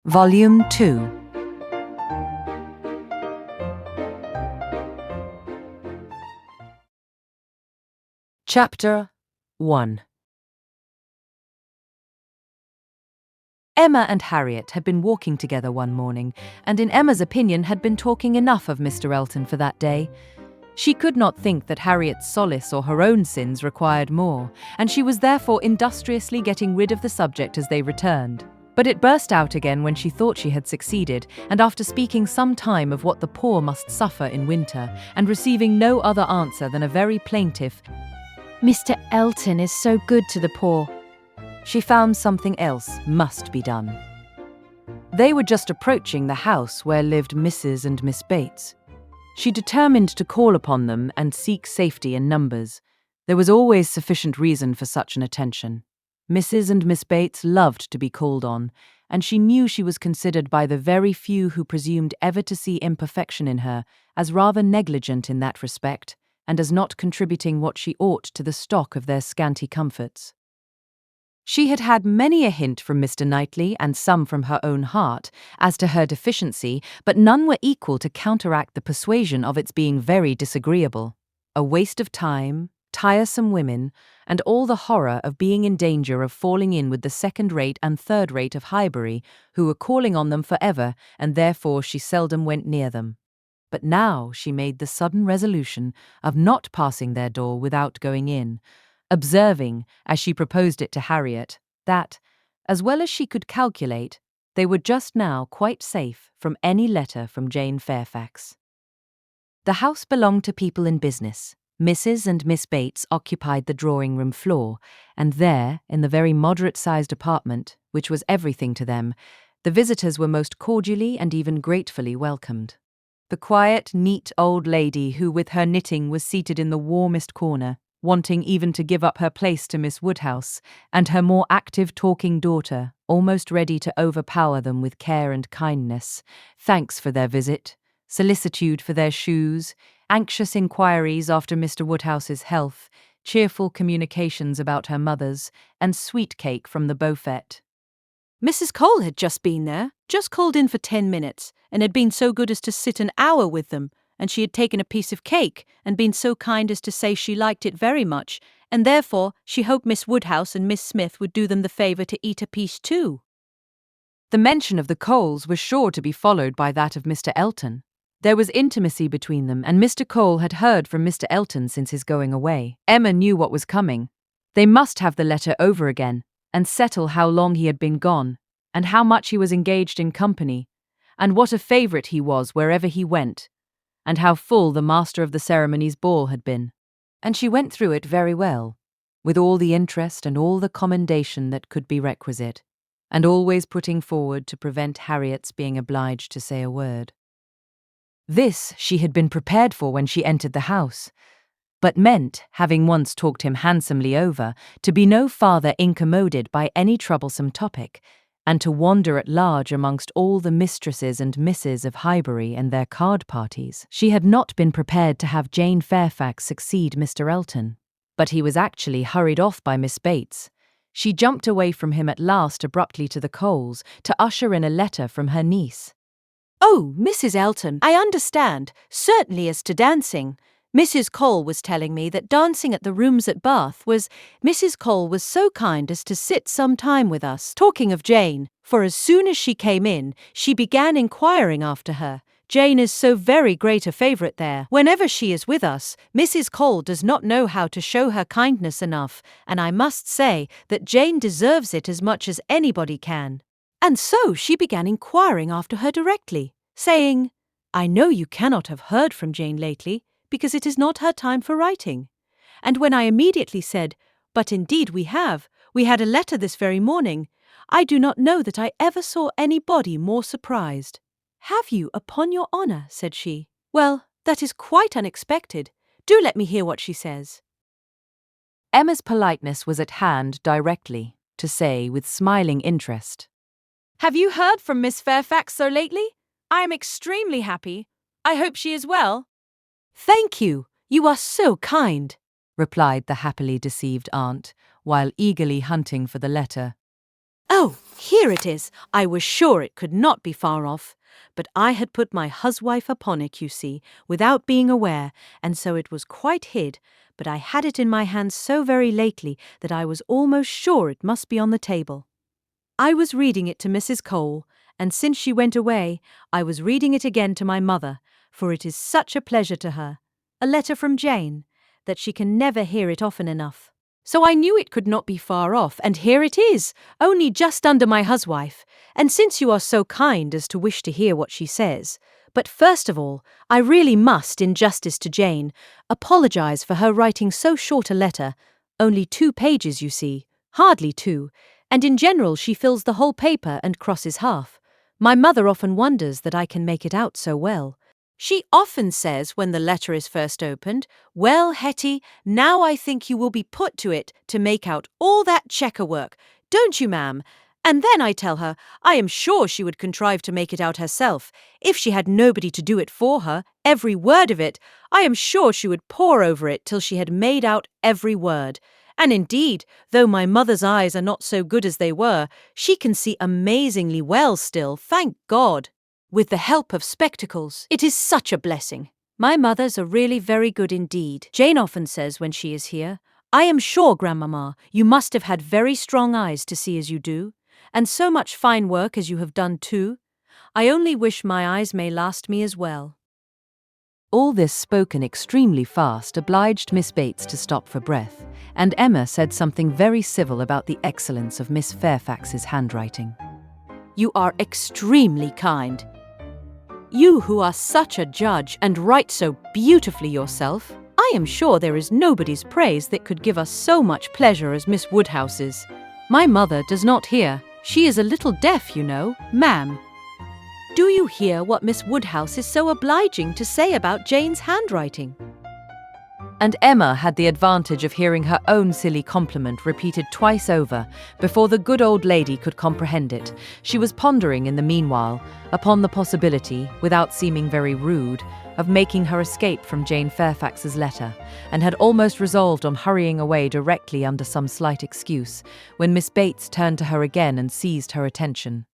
Volume 2. Chapter 1. Emma and Harriet had been walking together one morning, and in Emma's opinion had been talking enough of Mr. Elton for that day. She could not think that Harriet's solace or her own sins required more, and she was therefore industriously getting rid of the subject as they returned. But it burst out again when she thought she had succeeded, and after speaking some time of what the poor must suffer in winter, and receiving no other answer than a very plaintive, "Mr. Elton is so good to the poor," she found something else must be done. They were just approaching the house where lived Mrs. and Miss Bates. She determined to call upon them and seek safety in numbers. There was always sufficient reason for such an attention. Mrs. and Miss Bates loved to be called on, and she knew she was considered by the very few who presumed ever to see imperfection in her as rather negligent in that respect, and as not contributing what she ought to the stock of their scanty comforts. She had had many a hint from Mr. Knightley and some from her own heart as to her deficiency, but none were equal to counteract the persuasion of its being very disagreeable, a waste of time, tiresome women, and all the horror of being in danger of falling in with the second-rate and third-rate of Highbury, who were calling on them forever, and therefore she seldom went near them. But now she made the sudden resolution of not passing their door without going in, observing, as she proposed it to Harriet, that, as well as she could calculate, they were just now quite safe from any letter from Jane Fairfax. The house belonged to people in business. Mrs. and Miss Bates occupied the drawing-room floor, and there, in the very moderate-sized apartment, which was everything to them, the visitors were most cordially and even gratefully welcomed. The quiet, neat old lady who with her knitting was seated in the warmest corner, wanting even to give up her place to Miss Woodhouse, and her more active talking daughter, almost ready to overpower them with care and kindness, thanks for their visit, solicitude for their shoes, anxious inquiries after Mr. Woodhouse's health, cheerful communications about her mother's, and sweet cake from the buffet. Mrs. Cole had just been there, just called in for 10 minutes, and had been so good as to sit an hour with them, and she had taken a piece of cake, and been so kind as to say she liked it very much, and therefore she hoped Miss Woodhouse and Miss Smith would do them the favour to eat a piece too. The mention of the Coles was sure to be followed by that of Mr. Elton. There was intimacy between them, and Mr. Cole had heard from Mr. Elton since his going away. Emma knew what was coming. They must have the letter over again, and settle how long he had been gone, and how much he was engaged in company, and what a favourite he was wherever he went, and how full the master of the ceremonies ball had been. And she went through it very well, with all the interest and all the commendation that could be requisite, and always putting forward to prevent Harriet's being obliged to say a word. This she had been prepared for when she entered the house, but meant, having once talked him handsomely over, to be no farther incommoded by any troublesome topic, and to wander at large amongst all the mistresses and misses of Highbury and their card parties. She had not been prepared to have Jane Fairfax succeed Mr. Elton, but he was actually hurried off by Miss Bates. She jumped away from him at last abruptly to the Coles, to usher in a letter from her niece. "Oh, Mrs. Elton, I understand, certainly as to dancing. Mrs. Cole was telling me that dancing at the rooms at Bath was— Mrs. Cole was so kind as to sit some time with us, talking of Jane, for as soon as she came in, she began inquiring after her. Jane is so very great a favourite there. Whenever she is with us, Mrs. Cole does not know how to show her kindness enough, and I must say that Jane deserves it as much as anybody can. And so she began inquiring after her directly, saying, 'I know you cannot have heard from Jane lately, because it is not her time for writing.' And when I immediately said, 'But indeed we have. We had a letter this very morning,' I do not know that I ever saw anybody more surprised. 'Have you, upon your honour?' said she. 'Well, that is quite unexpected. Do let me hear what she says.'" Emma's politeness was at hand directly, to say with smiling interest, "Have you heard from Miss Fairfax so lately? I am extremely happy. I hope she is well." "Thank you. You are so kind," replied the happily deceived aunt, while eagerly hunting for the letter. "Oh, Here it is. I was sure it could not be far off. But I had put my huswife upon it, you see, without being aware, and so it was quite hid, but I had it in my hands so very lately that I was almost sure it must be on the table. I was reading it to Mrs. Cole, and since she went away, I was reading it again to my mother, for it is such a pleasure to her, a letter from Jane, that she can never hear it often enough. So I knew it could not be far off, and here it is, only just under my huswife, and since you are so kind as to wish to hear what she says, but first of all, I really must, in justice to Jane, apologize for her writing so short a letter, only 2 pages, you see, hardly 2, and in general she fills the whole paper and crosses half. My mother often wonders that I can make it out so well. She often says when the letter is first opened, "Well, Hetty, now I think you will be put to it to make out all that checker work, don't you, ma'am?" And then I tell her I am sure she would contrive to make it out herself. If she had nobody to do it for her, every word of it, I am sure she would pore over it till she had made out every word. And indeed, though my mother's eyes are not so good as they were, she can see amazingly well still, thank God. With the help of spectacles, it is such a blessing. My mothers are really very good indeed. Jane often says when she is here, "I am sure, Grandmamma, you must have had very strong eyes to see as you do, and so much fine work as you have done too. I only wish my eyes may last me as well." All this spoken extremely fast obliged Miss Bates to stop for breath, and Emma said something very civil about the excellence of Miss Fairfax's handwriting. "You are extremely kind. You who are such a judge and write so beautifully yourself, I am sure there is nobody's praise that could give us so much pleasure as Miss Woodhouse's. My mother does not hear. She is a little deaf, you know, ma'am. Do you hear what Miss Woodhouse is so obliging to say about Jane's handwriting?" And Emma had the advantage of hearing her own silly compliment repeated twice over before the good old lady could comprehend it. She was pondering in the meanwhile upon the possibility, without seeming very rude, of making her escape from Jane Fairfax's letter, and had almost resolved on hurrying away directly under some slight excuse, when Miss Bates turned to her again and seized her attention.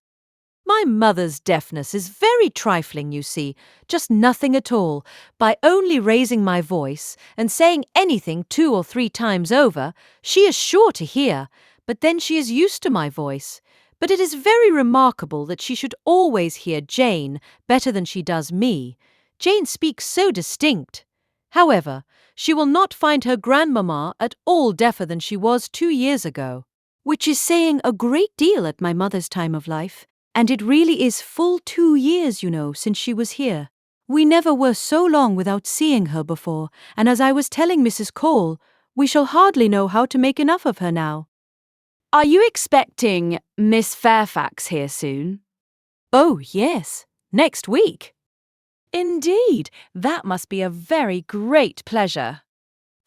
"My mother's deafness is very trifling, you see, just nothing at all. By only raising my voice and saying anything 2 or 3 times over, she is sure to hear, but then she is used to my voice. But it is very remarkable that she should always hear Jane better than she does me. Jane speaks so distinct. However, she will not find her grandmamma at all deafer than she was 2 years ago, which is saying a great deal at my mother's time of life. And it really is full 2 years, you know, since she was here. We never were so long without seeing her before, and as I was telling Mrs. Cole, we shall hardly know how to make enough of her now." Are you expecting Miss Fairfax here soon? "Oh, yes, next week." Indeed, that must be a very great pleasure.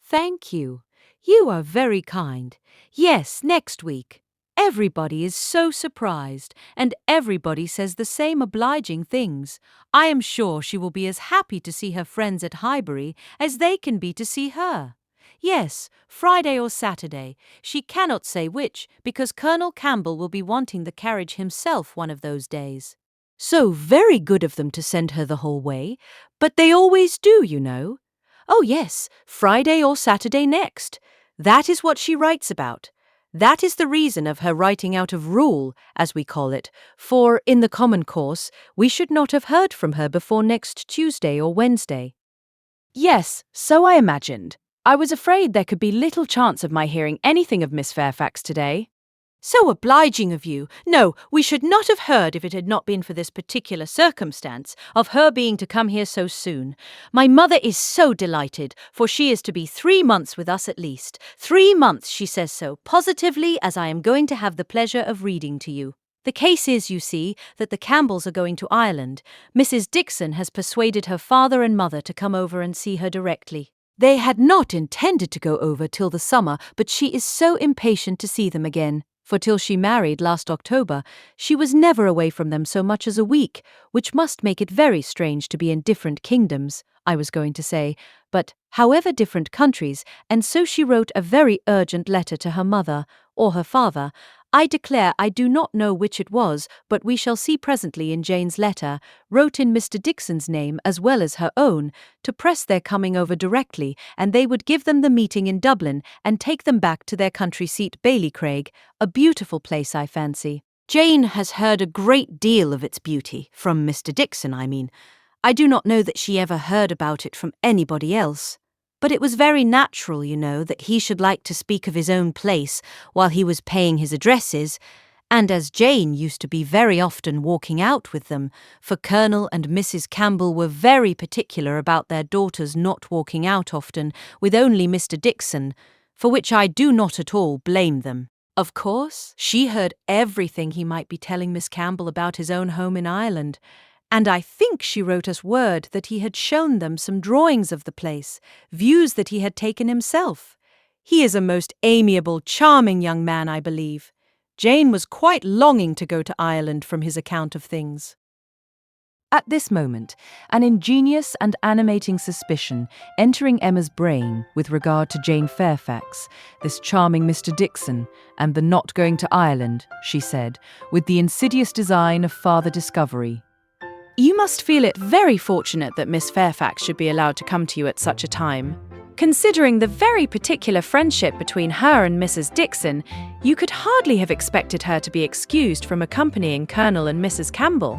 "Thank you. You are very kind. Yes, next week. Everybody is so surprised, and everybody says the same obliging things. I am sure she will be as happy to see her friends at Highbury as they can be to see her. Yes, Friday or Saturday. She cannot say which, because Colonel Campbell will be wanting the carriage himself one of those days. So very good of them to send her the whole way, but they always do, you know. Oh yes, Friday or Saturday next. That is what she writes about. That is the reason of her writing out of rule, as we call it, for, in the common course, we should not have heard from her before next Tuesday or Wednesday." Yes, so I imagined. I was afraid there could be little chance of my hearing anything of Miss Fairfax today. "So obliging of you. No, we should not have heard if it had not been for this particular circumstance of her being to come here so soon. My mother is so delighted, for she is to be 3 months with us at least. 3 months, she says so, positively, as I am going to have the pleasure of reading to you. The case is, you see, that the Campbells are going to Ireland. Mrs. Dixon has persuaded her father and mother to come over and see her directly. They had not intended to go over till the summer, but she is so impatient to see them again. For till she married last October, she was never away from them so much as a week, which must make it very strange to be in different kingdoms, I was going to say, but however different countries, and so she wrote a very urgent letter to her mother, or her father. I declare I do not know which it was, but we shall see presently in Jane's letter, wrote in Mr. Dixon's name as well as her own, to press their coming over directly, and they would give them the meeting in Dublin and take them back to their country seat Baileycraig, a beautiful place I fancy. Jane has heard a great deal of its beauty, from Mr. Dixon, I mean. I do not know that she ever heard about it from anybody else. But it was very natural, you know, that he should like to speak of his own place while he was paying his addresses, and as Jane used to be very often walking out with them, for Colonel and Mrs. Campbell were very particular about their daughters not walking out often with only Mr. Dixon, for which I do not at all blame them. Of course, she heard everything he might be telling Miss Campbell about his own home in Ireland, and I think she wrote us word that he had shown them some drawings of the place, views that he had taken himself. He is a most amiable, charming young man, I believe. Jane was quite longing to go to Ireland from his account of things. At this moment, an ingenious and animating suspicion entering Emma's brain with regard to Jane Fairfax, this charming Mr. Dixon, and the not going to Ireland, she said, with the insidious design of farther discovery. You must feel it very fortunate that Miss Fairfax should be allowed to come to you at such a time. Considering the very particular friendship between her and Mrs. Dixon, you could hardly have expected her to be excused from accompanying Colonel and Mrs. Campbell.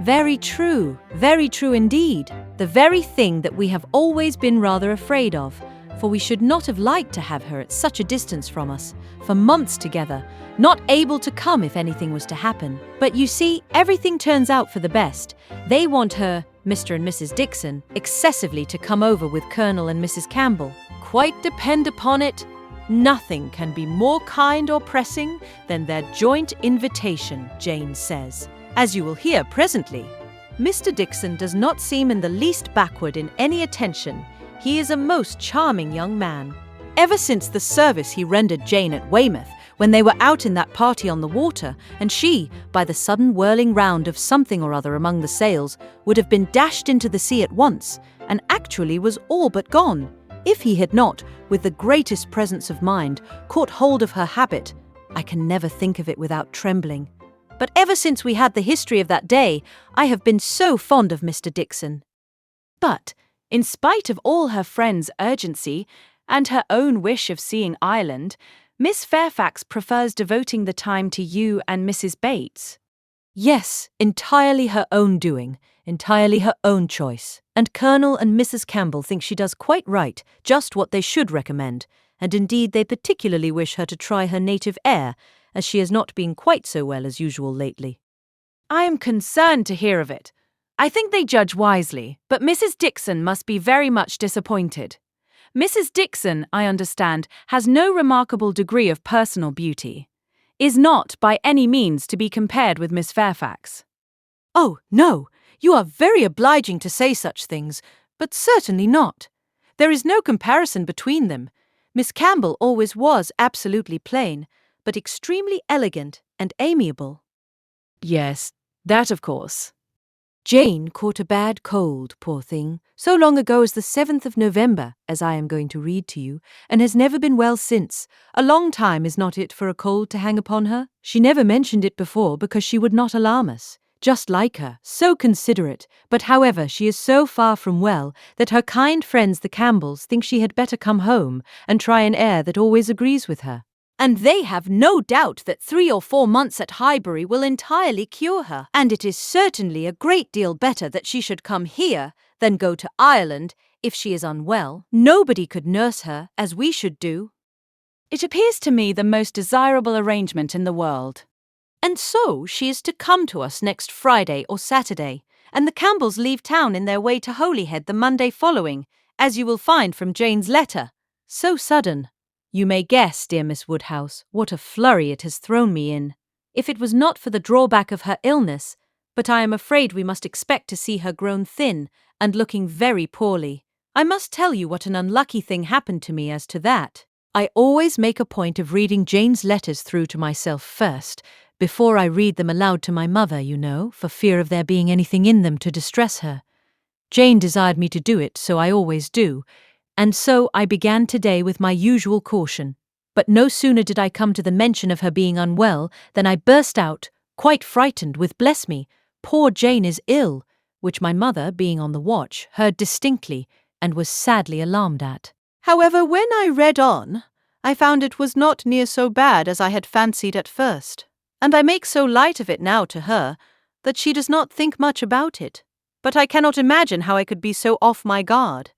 Very true indeed. The very thing that we have always been rather afraid of, for we should not have liked to have her at such a distance from us, for months together, not able to come if anything was to happen. But you see, everything turns out for the best. They want her, Mr. and Mrs. Dixon, excessively to come over with Colonel and Mrs. Campbell. Quite depend upon it, nothing can be more kind or pressing than their joint invitation, Jane says, as you will hear presently. Mr. Dixon does not seem in the least backward in any attention. He is a most charming young man. Ever since the service he rendered Jane at Weymouth, when they were out in that party on the water, and she, by the sudden whirling round of something or other among the sails, would have been dashed into the sea at once, and actually was all but gone, if he had not, with the greatest presence of mind, caught hold of her habit. I can never think of it without trembling. But ever since we had the history of that day, I have been so fond of Mr. Dixon. But, in spite of all her friend's urgency and her own wish of seeing Ireland, Miss Fairfax prefers devoting the time to you and Mrs. Bates. Yes, entirely her own doing, entirely her own choice. And Colonel and Mrs. Campbell think she does quite right, just what they should recommend, and indeed they particularly wish her to try her native air, as she has not been quite so well as usual lately. I am concerned to hear of it. I think they judge wisely, but Mrs. Dixon must be very much disappointed. Mrs. Dixon, I understand, has no remarkable degree of personal beauty, is not by any means to be compared with Miss Fairfax. Oh, no, you are very obliging to say such things, but certainly not. There is no comparison between them. Miss Campbell always was absolutely plain, but extremely elegant and amiable. Yes, that of course. Jane caught a bad cold, poor thing, so long ago as the 7th of November, as I am going to read to you, and has never been well since. A long time, is not it, for a cold to hang upon her? She never mentioned it before because she would not alarm us. Just like her, so considerate, but however she is so far from well that her kind friends the Campbells think she had better come home and try an air that always agrees with her. And they have no doubt that 3 or 4 months at Highbury will entirely cure her. And it is certainly a great deal better that she should come here than go to Ireland if she is unwell. Nobody could nurse her as we should do. It appears to me the most desirable arrangement in the world. And so she is to come to us next Friday or Saturday, and the Campbells leave town in their way to Holyhead the Monday following, as you will find from Jane's letter. So sudden. You may guess, dear Miss Woodhouse, what a flurry it has thrown me in. If it was not for the drawback of her illness, but I am afraid we must expect to see her grown thin and looking very poorly. I must tell you what an unlucky thing happened to me as to that. I always make a point of reading Jane's letters through to myself first, before I read them aloud to my mother, you know, for fear of there being anything in them to distress her. Jane desired me to do it, so I always do. And so I began today with my usual caution. But no sooner did I come to the mention of her being unwell than I burst out, quite frightened, with "Bless me, poor Jane is ill," which my mother, being on the watch, heard distinctly and was sadly alarmed at. However, when I read on, I found it was not near so bad as I had fancied at first, and I make so light of it now to her that she does not think much about it. But I cannot imagine how I could be so off my guard.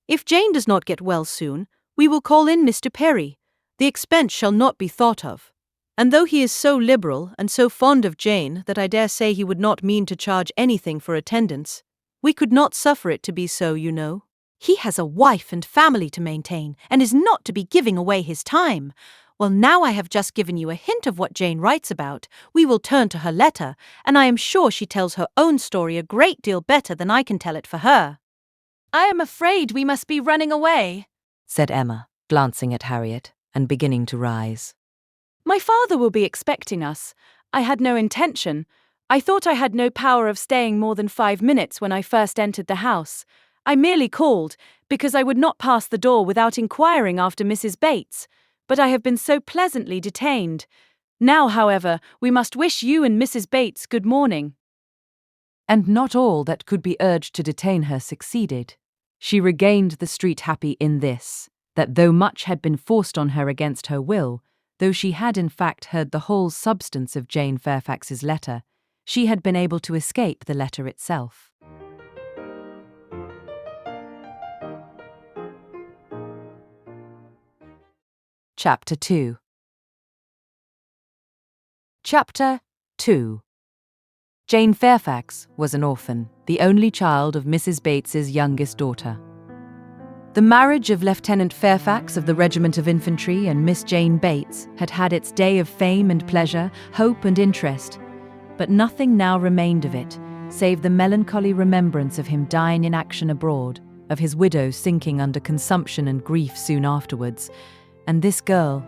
If Jane does not get well soon, we will call in Mr. Perry. The expense shall not be thought of. And though he is so liberal and so fond of Jane that I dare say he would not mean to charge anything for attendance, we could not suffer it to be so, you know. He has a wife and family to maintain, and is not to be giving away his time. Well, now I have just given you a hint of what Jane writes about, we will turn to her letter, and I am sure she tells her own story a great deal better than I can tell it for her. I am afraid we must be running away, said Emma, glancing at Harriet and beginning to rise. My father will be expecting us. I had no intention. I thought I had no power of staying more than 5 minutes when I first entered the house. I merely called because I would not pass the door without inquiring after Mrs. Bates, but I have been so pleasantly detained. Now, however, we must wish you and Mrs. Bates good morning. And not all that could be urged to detain her succeeded. She regained the street happy in this, that though much had been forced on her against her will, though she had in fact heard the whole substance of Jane Fairfax's letter, she had been able to escape the letter itself. Chapter 2. Chapter 2. Jane Fairfax was an orphan, the only child of Mrs. Bates's youngest daughter. The marriage of Lieutenant Fairfax of the Regiment of Infantry and Miss Jane Bates had had its day of fame and pleasure, hope and interest, but nothing now remained of it, save the melancholy remembrance of him dying in action abroad, of his widow sinking under consumption and grief soon afterwards, and this girl.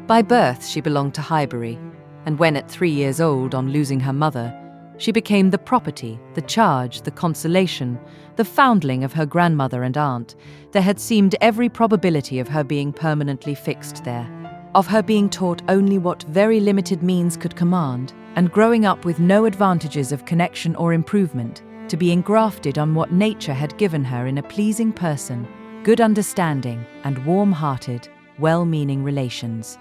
By birth she belonged to Highbury, and when at 3 years old, on losing her mother, she became the property, the charge, the consolation, the foundling of her grandmother and aunt, there had seemed every probability of her being permanently fixed there, of her being taught only what very limited means could command, and growing up with no advantages of connection or improvement, to be engrafted on what nature had given her in a pleasing person, good understanding, and warm-hearted, well-meaning relations.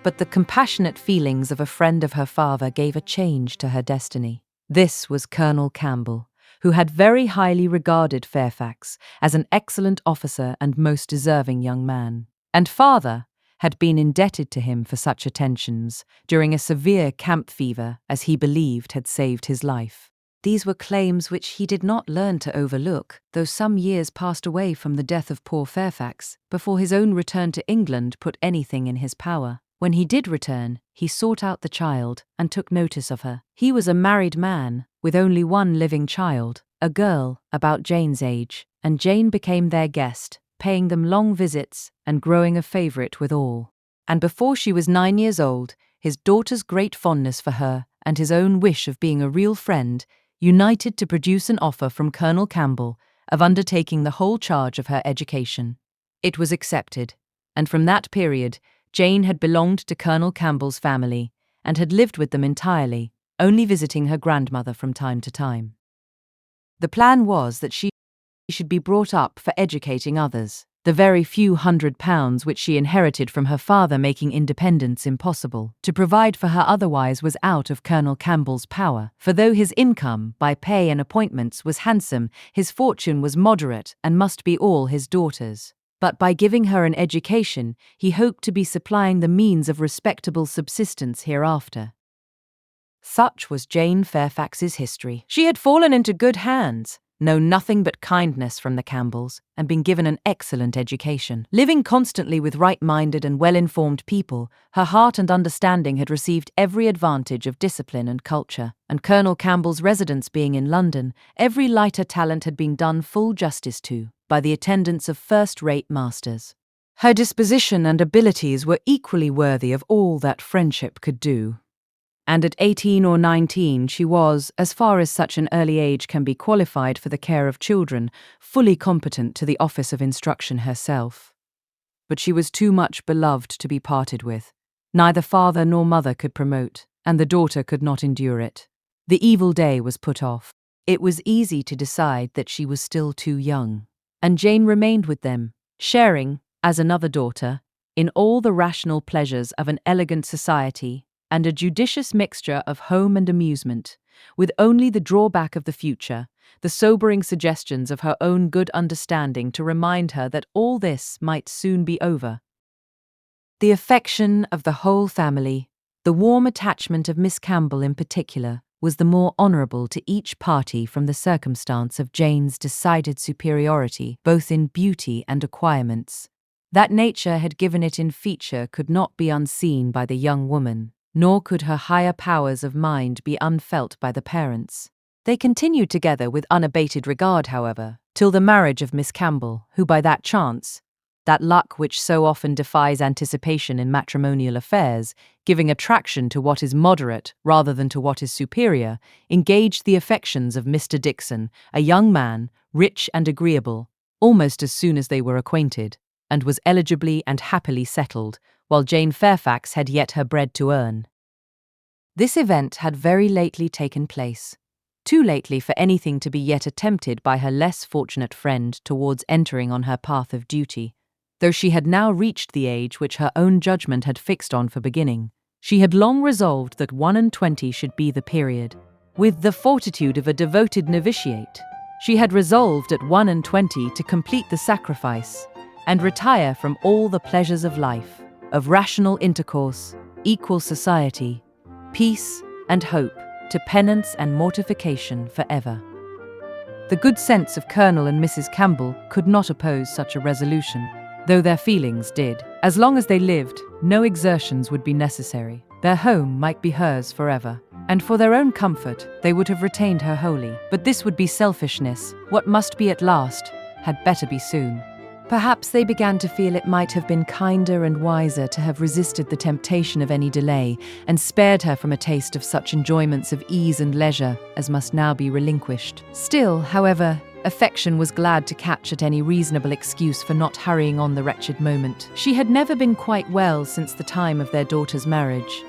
But the compassionate feelings of a friend of her father gave a change to her destiny. This was Colonel Campbell, who had very highly regarded Fairfax as an excellent officer and most deserving young man, and father had been indebted to him for such attentions during a severe camp fever, as he believed had saved his life. These were claims which he did not learn to overlook, though some years passed away from the death of poor Fairfax before his own return to England put anything in his power. When he did return, he sought out the child and took notice of her. He was a married man, with only one living child, a girl about Jane's age, and Jane became their guest, paying them long visits and growing a favourite with all. And before she was 9 years old, his daughter's great fondness for her and his own wish of being a real friend united to produce an offer from Colonel Campbell of undertaking the whole charge of her education. It was accepted, and from that period Jane had belonged to Colonel Campbell's family and had lived with them entirely, only visiting her grandmother from time to time. The plan was that she should be brought up for educating others, the very few £100 which she inherited from her father making independence impossible. To provide for her otherwise was out of Colonel Campbell's power, for though his income, by pay and appointments, was handsome, his fortune was moderate and must be all his daughter's. But by giving her an education, he hoped to be supplying the means of respectable subsistence hereafter. Such was Jane Fairfax's history. She had fallen into good hands, known nothing but kindness from the Campbells, and been given an excellent education. Living constantly with right-minded and well-informed people, her heart and understanding had received every advantage of discipline and culture, and Colonel Campbell's residence being in London, every lighter talent had been done full justice to, by the attendance of first-rate masters. Her disposition and abilities were equally worthy of all that friendship could do. And at 18 or 19 she was, as far as such an early age can be qualified for the care of children, fully competent to the office of instruction herself. but she was too much beloved to be parted with. Neither father nor mother could promote, and the daughter could not endure it. The evil day was put off. It was easy to decide that she was still too young, and Jane remained with them, sharing, as another daughter, in all the rational pleasures of an elegant society and a judicious mixture of home and amusement, with only the drawback of the future, the sobering suggestions of her own good understanding to remind her that all this might soon be over. The affection of the whole family, the warm attachment of Miss Campbell in particular, was the more honourable to each party from the circumstance of Jane's decided superiority both in beauty and acquirements. That nature had given it in feature could not be unseen by the young woman, nor could her higher powers of mind be unfelt by the parents. They continued together with unabated regard, however, till the marriage of Miss Campbell, who by that chance, that luck which so often defies anticipation in matrimonial affairs, giving attraction to what is moderate rather than to what is superior, engaged the affections of Mr. Dickson, a young man, rich and agreeable, almost as soon as they were acquainted, and was eligibly and happily settled, while Jane Fairfax had yet her bread to earn. This event had very lately taken place, too lately for anything to be yet attempted by her less fortunate friend towards entering on her path of duty. Though she had now reached the age which her own judgment had fixed on for beginning, she had long resolved that 21 should be the period. With the fortitude of a devoted novitiate, she had resolved at 21 to complete the sacrifice, and retire from all the pleasures of life, of rational intercourse, equal society, peace and hope, to penance and mortification for ever. The good sense of Colonel and Mrs. Campbell could not oppose such a resolution, though their feelings did. As long as they lived, no exertions would be necessary. Their home might be hers forever, and for their own comfort they would have retained her wholly. But this would be selfishness. What must be at last had better be soon. Perhaps they began to feel it might have been kinder and wiser to have resisted the temptation of any delay, and spared her from a taste of such enjoyments of ease and leisure as must now be relinquished. Still, however, affection was glad to catch at any reasonable excuse for not hurrying on the wretched moment. She had never been quite well since the time of their daughter's marriage.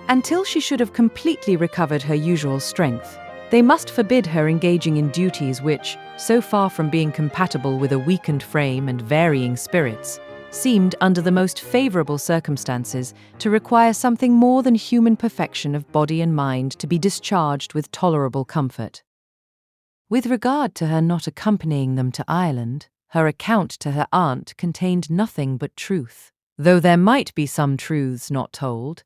Until she should have completely recovered her usual strength, they must forbid her engaging in duties which, so far from being compatible with a weakened frame and varying spirits, seemed, under the most favourable circumstances, to require something more than human perfection of body and mind to be discharged with tolerable comfort. With regard to her not accompanying them to Ireland, her account to her aunt contained nothing but truth. Though there might be some truths not told,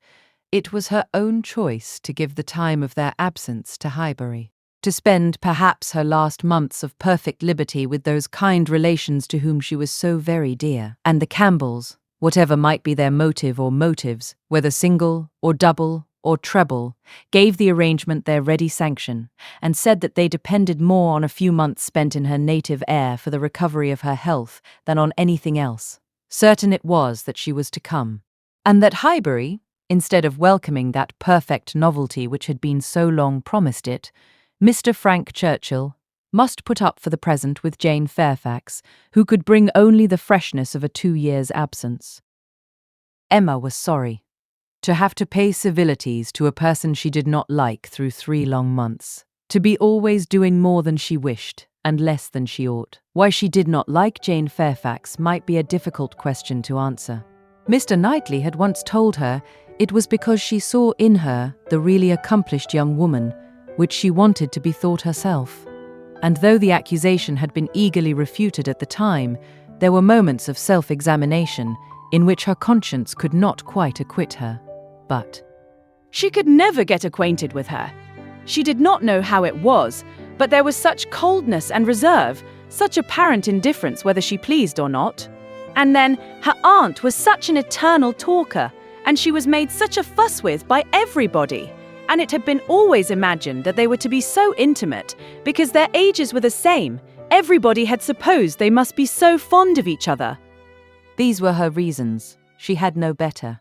it was her own choice to give the time of their absence to Highbury, to spend perhaps her last months of perfect liberty with those kind relations to whom she was so very dear. And the Campbells, whatever might be their motive or motives, whether single or double or treble, gave the arrangement their ready sanction, and said that they depended more on a few months spent in her native air for the recovery of her health than on anything else. Certain it was that she was to come, and that Highbury, instead of welcoming that perfect novelty which had been so long promised it, Mr. Frank Churchill must put up for the present with Jane Fairfax, who could bring only the freshness of a 2 years' absence. Emma was sorry to have to pay civilities to a person she did not like through 3 long months, to be always doing more than she wished and less than she ought. Why she did not like Jane Fairfax might be a difficult question to answer. Mr. Knightley had once told her it was because she saw in her the really accomplished young woman which she wanted to be thought herself. And though the accusation had been eagerly refuted at the time, there were moments of self-examination in which her conscience could not quite acquit her. But she could never get acquainted with her. She did not know how it was, but there was such coldness and reserve, such apparent indifference whether she pleased or not. And then her aunt was such an eternal talker, and she was made such a fuss with by everybody. And it had been always imagined that they were to be so intimate, because their ages were the same. Everybody had supposed they must be so fond of each other. these were her reasons. She had no better.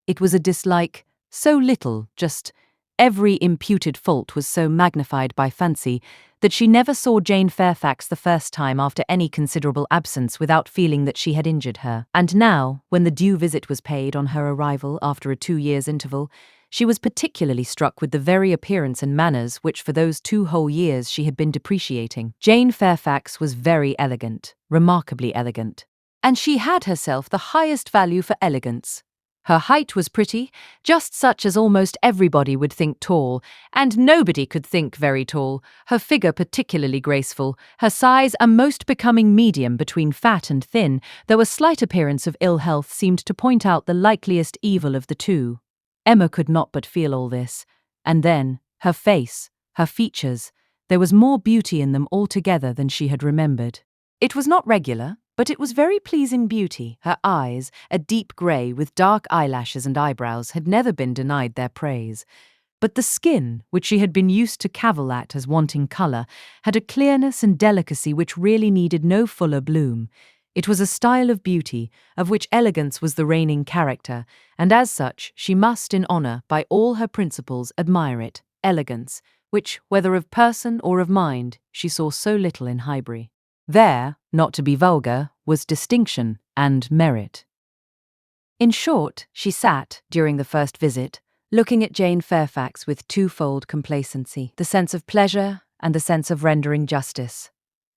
It was a dislike, so little, just Every imputed fault was so magnified by fancy that she never saw Jane Fairfax the first time after any considerable absence without feeling that she had injured her. And now, when the due visit was paid on her arrival after a 2 years' interval, she was particularly struck with the very appearance and manners which for those 2 whole years she had been depreciating. Jane Fairfax was very elegant, remarkably elegant. And she had herself the highest value for elegance. Her height was pretty, just such as almost everybody would think tall, and nobody could think very tall, her figure particularly graceful, her size a most becoming medium between fat and thin, though a slight appearance of ill health seemed to point out the likeliest evil of the two. Emma could not but feel all this, and then, her face, her features, there was more beauty in them altogether than she had remembered. It was not regular, but it was very pleasing beauty. Her eyes, a deep grey with dark eyelashes and eyebrows, had never been denied their praise. But the skin, which she had been used to cavil at as wanting colour, had a clearness and delicacy which really needed no fuller bloom. It was a style of beauty, of which elegance was the reigning character, and as such she must, in honour, by all her principles, admire it, elegance, which, whether of person or of mind, she saw so little in Highbury. There, not to be vulgar, was distinction and merit. In short, she sat, during the first visit, looking at Jane Fairfax with twofold complacency, the sense of pleasure and the sense of rendering justice,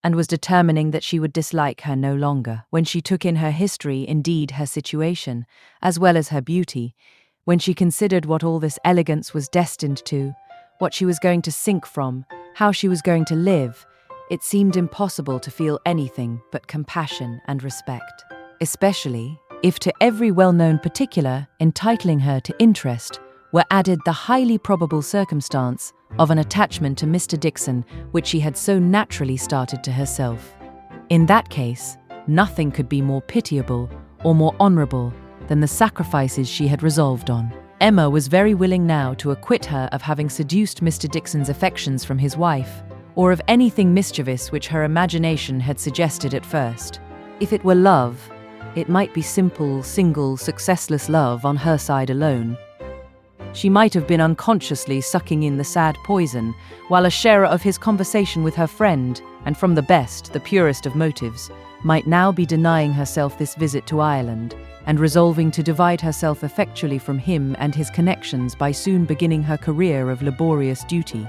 and was determining that she would dislike her no longer. When she took in her history, indeed her situation, as well as her beauty, when she considered what all this elegance was destined to, what she was going to sink from, how she was going to live, it seemed impossible to feel anything but compassion and respect, especially if to every well-known particular entitling her to interest were added the highly probable circumstance of an attachment to Mr. Dickson which she had so naturally started to herself. In that case, nothing could be more pitiable or more honourable than the sacrifices she had resolved on. Emma was very willing now to acquit her of having seduced Mr. Dickson's affections from his wife, or of anything mischievous which her imagination had suggested at first. If it were love, it might be simple, single, successless love on her side alone. She might have been unconsciously sucking in the sad poison, while a sharer of his conversation with her friend, and from the best, the purest of motives, might now be denying herself this visit to Ireland, and resolving to divide herself effectually from him and his connections by soon beginning her career of laborious duty.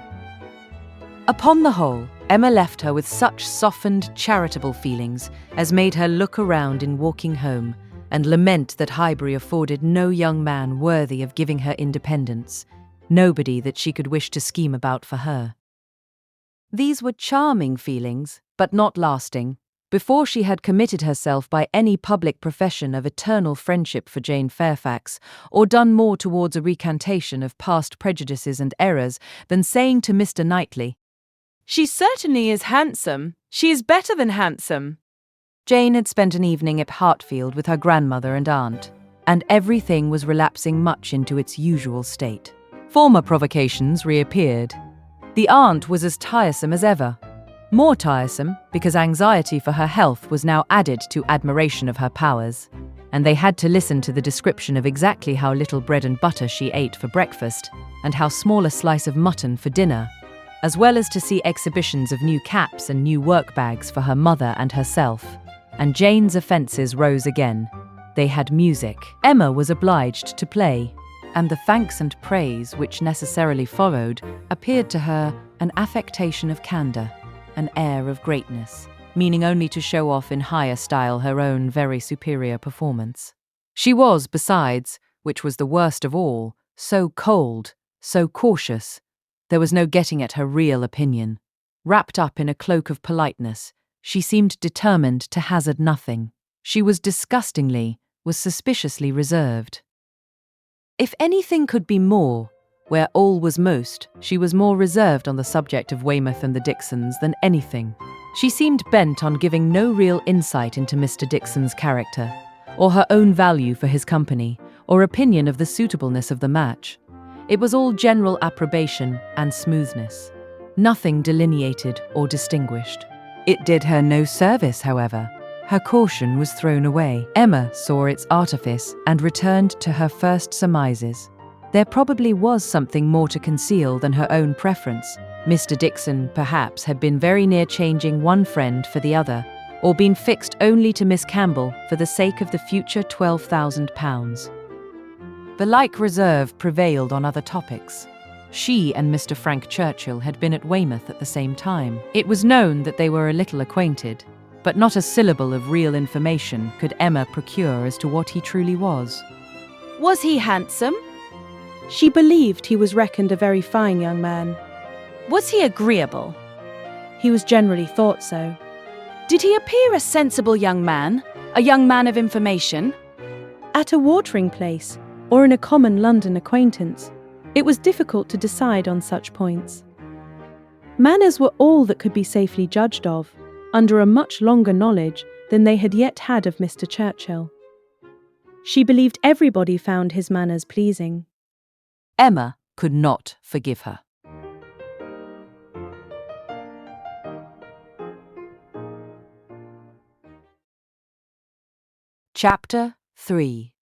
Upon the whole, Emma left her with such softened, charitable feelings as made her look around in walking home and lament that Highbury afforded no young man worthy of giving her independence, nobody that she could wish to scheme about for her. These were charming feelings, but not lasting. Before she had committed herself by any public profession of eternal friendship for Jane Fairfax, or done more towards a recantation of past prejudices and errors than saying to Mr. Knightley, "She certainly is handsome. She is better than handsome." Jane had spent an evening at Hartfield with her grandmother and aunt, and everything was relapsing much into its usual state. Former provocations reappeared. The aunt was as tiresome as ever. More tiresome, because anxiety for her health was now added to admiration of her powers, and they had to listen to the description of exactly how little bread and butter she ate for breakfast, and how small a slice of mutton for dinner, as well as to see exhibitions of new caps and new work bags for her mother and herself. And Jane's offences rose again. They had music. Emma was obliged to play, and the thanks and praise which necessarily followed appeared to her an affectation of candour, an air of greatness, meaning only to show off in higher style her own very superior performance. She was, besides, which was the worst of all, so cold, so cautious. There was no getting at her real opinion. Wrapped up in a cloak of politeness, she seemed determined to hazard nothing. She was suspiciously reserved. If anything could be more, where all was most, she was more reserved on the subject of Weymouth and the Dicksons than anything. She seemed bent on giving no real insight into Mr. Dickson's character, or her own value for his company, or opinion of the suitableness of the match. It was all general approbation and smoothness, nothing delineated or distinguished. It did her no service, however. Her caution was thrown away. Emma saw its artifice and returned to her first surmises. There probably was something more to conceal than her own preference. Mr. Dickson, perhaps, had been very near changing one friend for the other, or been fixed only to Miss Campbell for the sake of the future £12,000. The like reserve prevailed on other topics. She and Mr. Frank Churchill had been at Weymouth at the same time. It was known that they were a little acquainted, but not a syllable of real information could Emma procure as to what he truly was. Was he handsome? She believed he was reckoned a very fine young man. Was he agreeable? He was generally thought so. Did he appear a sensible young man? A young man of information? At a watering place, or in a common London acquaintance, it was difficult to decide on such points. Manners were all that could be safely judged of, under a much longer knowledge than they had yet had of Mr. Churchill. She believed everybody found his manners pleasing. Emma could not forgive her. Chapter 3.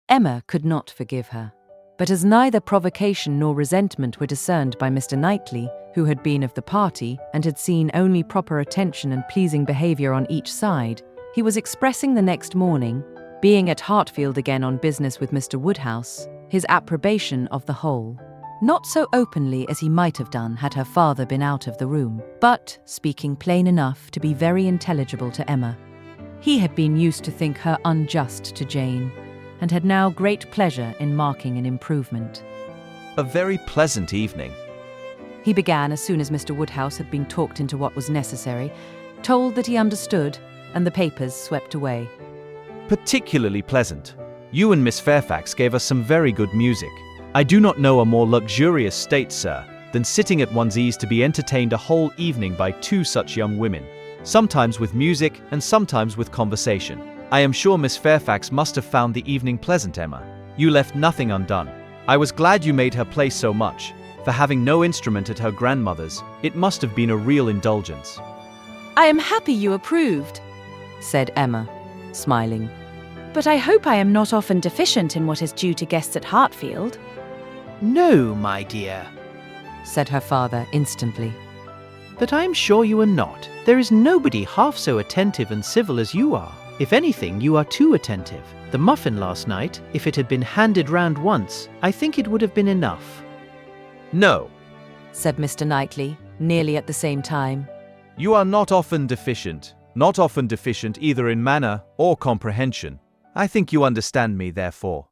Emma could not forgive her, but as neither provocation nor resentment were discerned by Mr. Knightley, who had been of the party and had seen only proper attention and pleasing behaviour on each side, he was expressing the next morning, being at Hartfield again on business with Mr. Woodhouse, his approbation of the whole. Not so openly as he might have done had her father been out of the room, but speaking plain enough to be very intelligible to Emma. He had been used to think her unjust to Jane, and had now great pleasure in marking an improvement. A very pleasant evening. He began as soon as Mr. Woodhouse had been talked into what was necessary, told that he understood, and the papers swept away. Particularly pleasant. You and Miss Fairfax gave us some very good music. I do not know a more luxurious state, sir, than sitting at one's ease to be entertained a whole evening by two such young women, sometimes with music and sometimes with conversation. I am sure Miss Fairfax must have found the evening pleasant, Emma. You left nothing undone. I was glad you made her play so much. For having no instrument at her grandmother's, it must have been a real indulgence. I am happy you approved, said Emma, smiling. but I hope I am not often deficient in what is due to guests at Hartfield. No, my dear, said her father instantly. but I am sure you are not. There is nobody half so attentive and civil as you are. If anything, you are too attentive. The muffin last night, if it had been handed round once, I think it would have been enough. No, Said Mr. Knightley, nearly at the same time. you are not often deficient either in manner or comprehension. I think you understand me, therefore.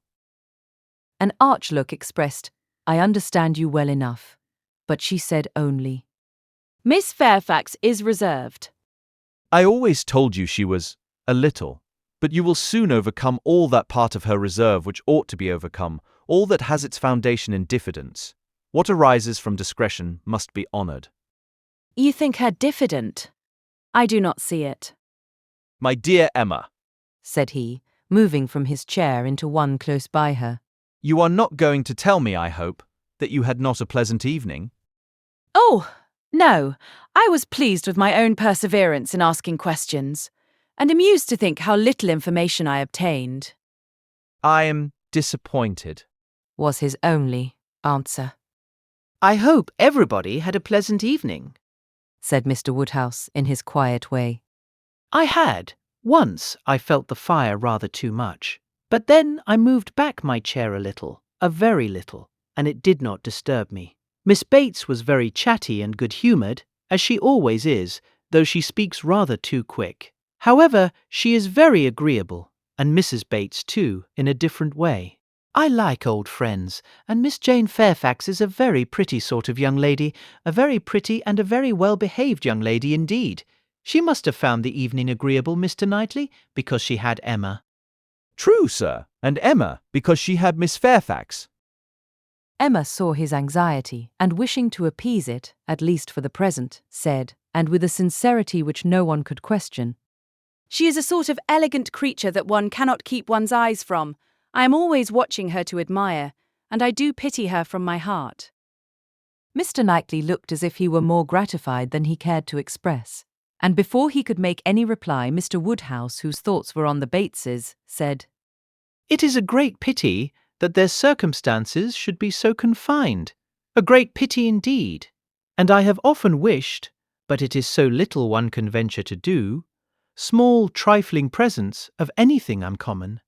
An arch look expressed, I understand you well enough. But she said only, Miss Fairfax is reserved. I always told you she was a little, but you will soon overcome all that part of her reserve which ought to be overcome, all that has its foundation in diffidence. What arises from discretion must be honoured. You think her diffident? I do not see it. My dear Emma, said he, moving from his chair into one close by her. you are not going to tell me, I hope, that you had not a pleasant evening? Oh, no, I was pleased with my own perseverance in asking questions, and amused to think how little information I obtained. I am disappointed. Was his only answer. I hope everybody had a pleasant evening. Said Mr. Woodhouse in his quiet way. I had. Once I felt the fire rather too much, but then I moved back my chair a very little, and it did not disturb me. Miss Bates was very chatty and good-humoured, as she always is, though she speaks rather too quick. However, she is very agreeable, and Mrs. Bates too, in a different way. I like old friends, and Miss Jane Fairfax is a very pretty sort of young lady, a very pretty and a very well-behaved young lady indeed. She must have found the evening agreeable, Mr. Knightley, because she had Emma. True, sir, and Emma, because she had Miss Fairfax. Emma saw his anxiety, and wishing to appease it, at least for the present, said, and with a sincerity which no one could question, She is a sort of elegant creature that one cannot keep one's eyes from. I am always watching her to admire, and I do pity her from my heart. Mr. Knightley looked as if he were more gratified than he cared to express, and before he could make any reply, Mr. Woodhouse, whose thoughts were on the Bateses, said, It is a great pity that their circumstances should be so confined. A great pity indeed. And I have often wished, but it is so little one can venture to do, small trifling presents of anything uncommon.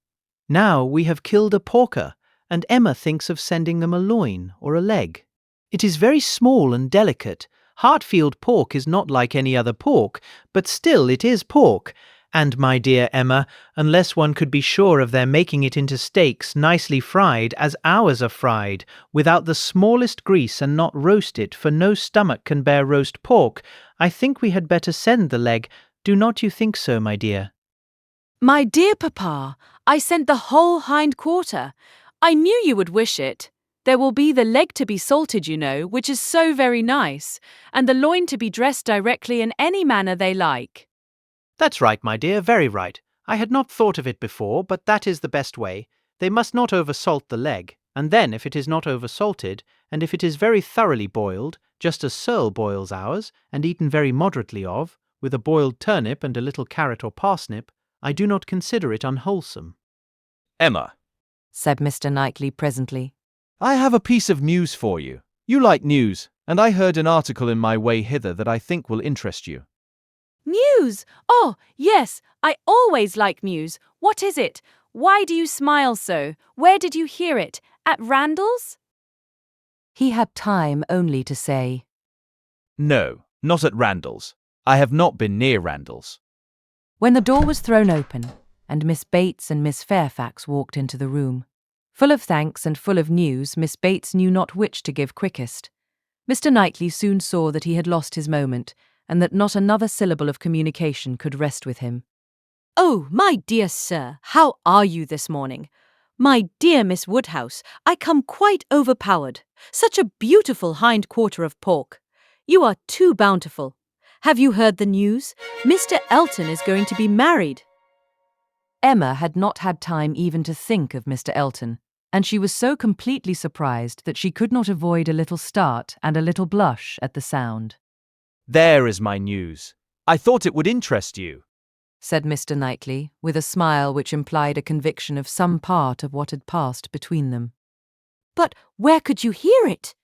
Now we have killed a porker, and Emma thinks of sending them a loin or a leg. It is very small and delicate. Hartfield pork is not like any other pork, but still it is pork. And, my dear Emma, unless one could be sure of their making it into steaks nicely fried as ours are fried, without the smallest grease, and not roast it, for no stomach can bear roast pork, I think we had better send the leg. Do not you think so, my dear? My dear papa, I sent the whole hind quarter. I knew you would wish it. There will be the leg to be salted, you know, which is so very nice, and the loin to be dressed directly in any manner they like. That's right, my dear, very right. I had not thought of it before, but that is the best way. They must not over-salt the leg, and then if it is not over-salted, and if it is very thoroughly boiled, just as Searle boils ours, and eaten very moderately of, with a boiled turnip and a little carrot or parsnip, I do not consider it unwholesome. Emma, said Mr. Knightley presently. I have a piece of news for you. You like news, and I heard an article in my way hither that I think will interest you. News! Oh, yes, I always like news. What is it? Why do you smile so? Where did you hear it? At Randall's? He had time only to say, No, not at Randall's. I have not been near Randall's. when the door was thrown open, and Miss Bates and Miss Fairfax walked into the room. Full of thanks and full of news, Miss Bates knew not which to give quickest. Mr. Knightley soon saw that he had lost his moment, and that not another syllable of communication could rest with him. Oh, my dear sir, how are you this morning? My dear Miss Woodhouse, I come quite overpowered. Such a beautiful hind quarter of pork. You are too bountiful. Have you heard the news? Mr. Elton is going to be married. Emma had not had time even to think of Mr. Elton, and she was so completely surprised that she could not avoid a little start and a little blush at the sound. There is my news. I thought it would interest you, said Mr. Knightley, with a smile which implied a conviction of some part of what had passed between them. But where could you hear it?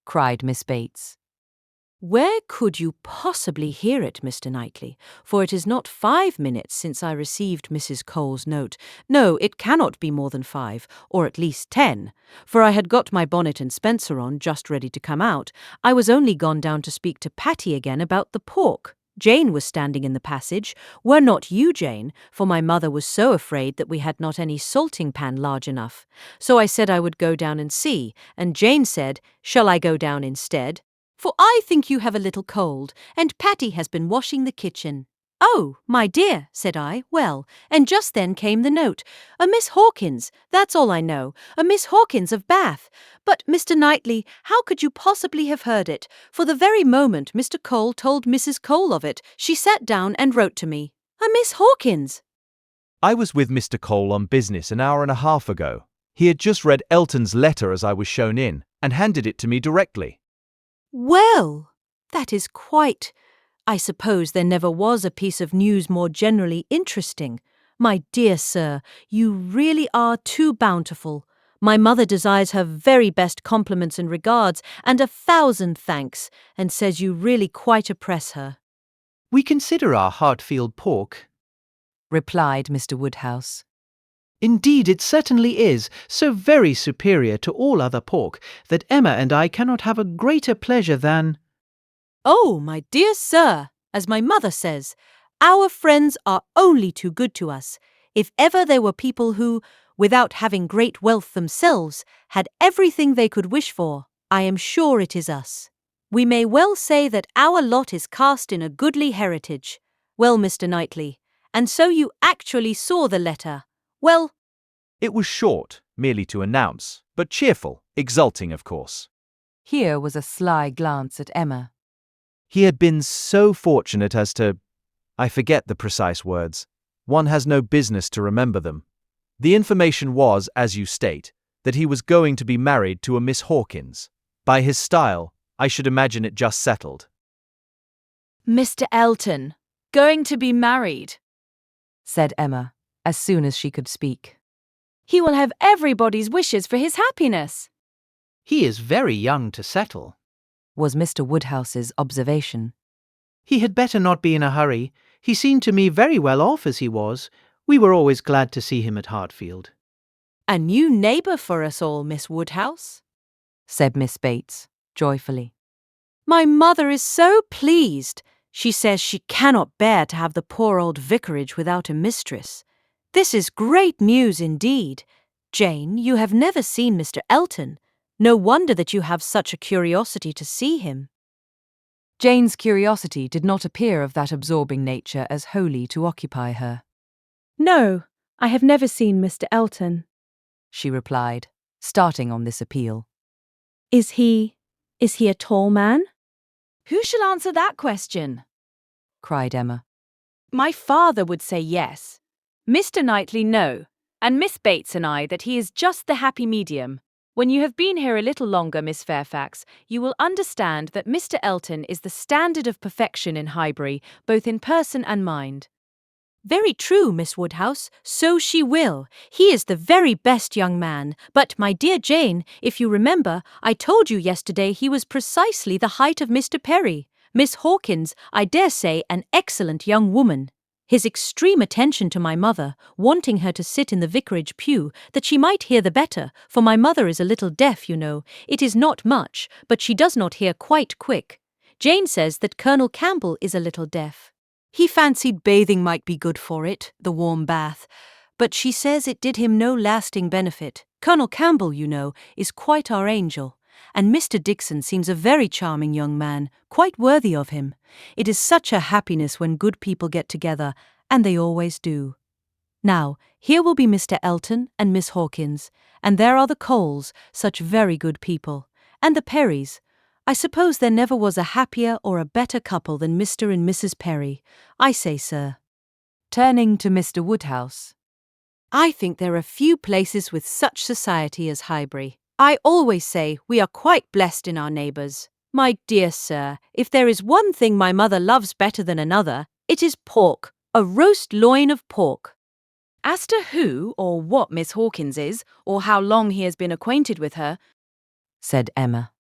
cried Miss Bates. Where could you possibly hear it, Mr. Knightley? For it is not 5 minutes since I received Mrs. Cole's note. No, it cannot be more than 5, or at least 10, for I had got my bonnet and spencer on, just ready to come out. I was only gone down to speak to Patty again about the pork. Jane was standing in the passage. Were not you, Jane? For my mother was so afraid that we had not any salting pan large enough. So I said I would go down and see, and Jane said, "Shall I go down instead? For I think you have a little cold, and Patty has been washing the kitchen." "Oh, my dear," said I, "well," and just then came the note. "A Miss Hawkins, that's all I know, a Miss Hawkins of Bath. But, Mr. Knightley, how could you possibly have heard it? For the very moment Mr. Cole told Mrs. Cole of it, she sat down and wrote to me. A Miss Hawkins!" I was with Mr. Cole on business an hour and a half ago. He had just read Elton's letter as I was shown in, and handed it to me directly. Well, that is quite... I suppose there never was a piece of news more generally interesting. My dear sir, you really are too bountiful. My mother desires her very best compliments and regards, and 1,000 thanks, and says you really quite oppress her. We consider our Hartfield pork. replied Mr. Woodhouse. Indeed, it certainly is, so very superior to all other pork, that Emma and I cannot have a greater pleasure than— Oh, my dear sir, as my mother says, our friends are only too good to us. If ever there were people who, without having great wealth themselves, had everything they could wish for, I am sure it is us. We may well say that our lot is cast in a goodly heritage. Well, Mr. Knightley, and so you actually saw the letter. Well, It was short, merely to announce, but cheerful, exulting, of course. Here was a sly glance at Emma. He had been so fortunate as to— I forget the precise words. One has no business to remember them. The information was, as you state, that he was going to be married to a Miss Hawkins. By his style, I should imagine it just settled. Mr. Elton, going to be married, said Emma, as soon as she could speak. He will have everybody's wishes for his happiness. He is very young to settle. was Mr. Woodhouse's observation. He had better not be in a hurry. He seemed to me very well off as he was. We were always glad to see him at Hartfield. A new neighbour for us all, Miss Woodhouse, said Miss Bates, joyfully. My mother is so pleased. She says she cannot bear to have the poor old vicarage without a mistress. This is great news indeed. Jane, you have never seen Mr. Elton. No wonder that you have such a curiosity to see him. Jane's curiosity did not appear of that absorbing nature as wholly to occupy her. No, I have never seen Mr. Elton, she replied, starting on this appeal. Is he a tall man? Who shall answer that question? cried Emma. My father would say yes. Mr. Knightley, no. And Miss Bates and I that he is just the happy medium. When you have been here a little longer, Miss Fairfax, you will understand that Mr. Elton is the standard of perfection in Highbury, both in person and mind. Very true, Miss Woodhouse, so she will. He is the very best young man. But, my dear Jane, if you remember, I told you yesterday he was precisely the height of Mr. Perry. Miss Hawkins, I dare say, an excellent young woman. His extreme attention to my mother, wanting her to sit in the vicarage pew, that she might hear the better, for my mother is a little deaf, you know. It is not much, but she does not hear quite quick. Jane says that Colonel Campbell is a little deaf. He fancied bathing might be good for it, the warm bath, but she says it did him no lasting benefit. Colonel Campbell, you know, is quite our angel, and Mr. Dixon seems a very charming young man, quite worthy of him. It is such a happiness when good people get together, and they always do. Now, here will be Mr. Elton and Miss Hawkins, and there are the Coles, such very good people, and the Perrys. I suppose there never was a happier or a better couple than Mr. and Mrs. Perry. I say, sir. Turning to Mr. Woodhouse. I think there are few places with such society as Highbury. I always say we are quite blessed in our neighbours. My dear sir, if there is one thing my mother loves better than another, it is pork, a roast loin of pork. As to who or what Miss Hawkins is, or how long he has been acquainted with her, said Emma.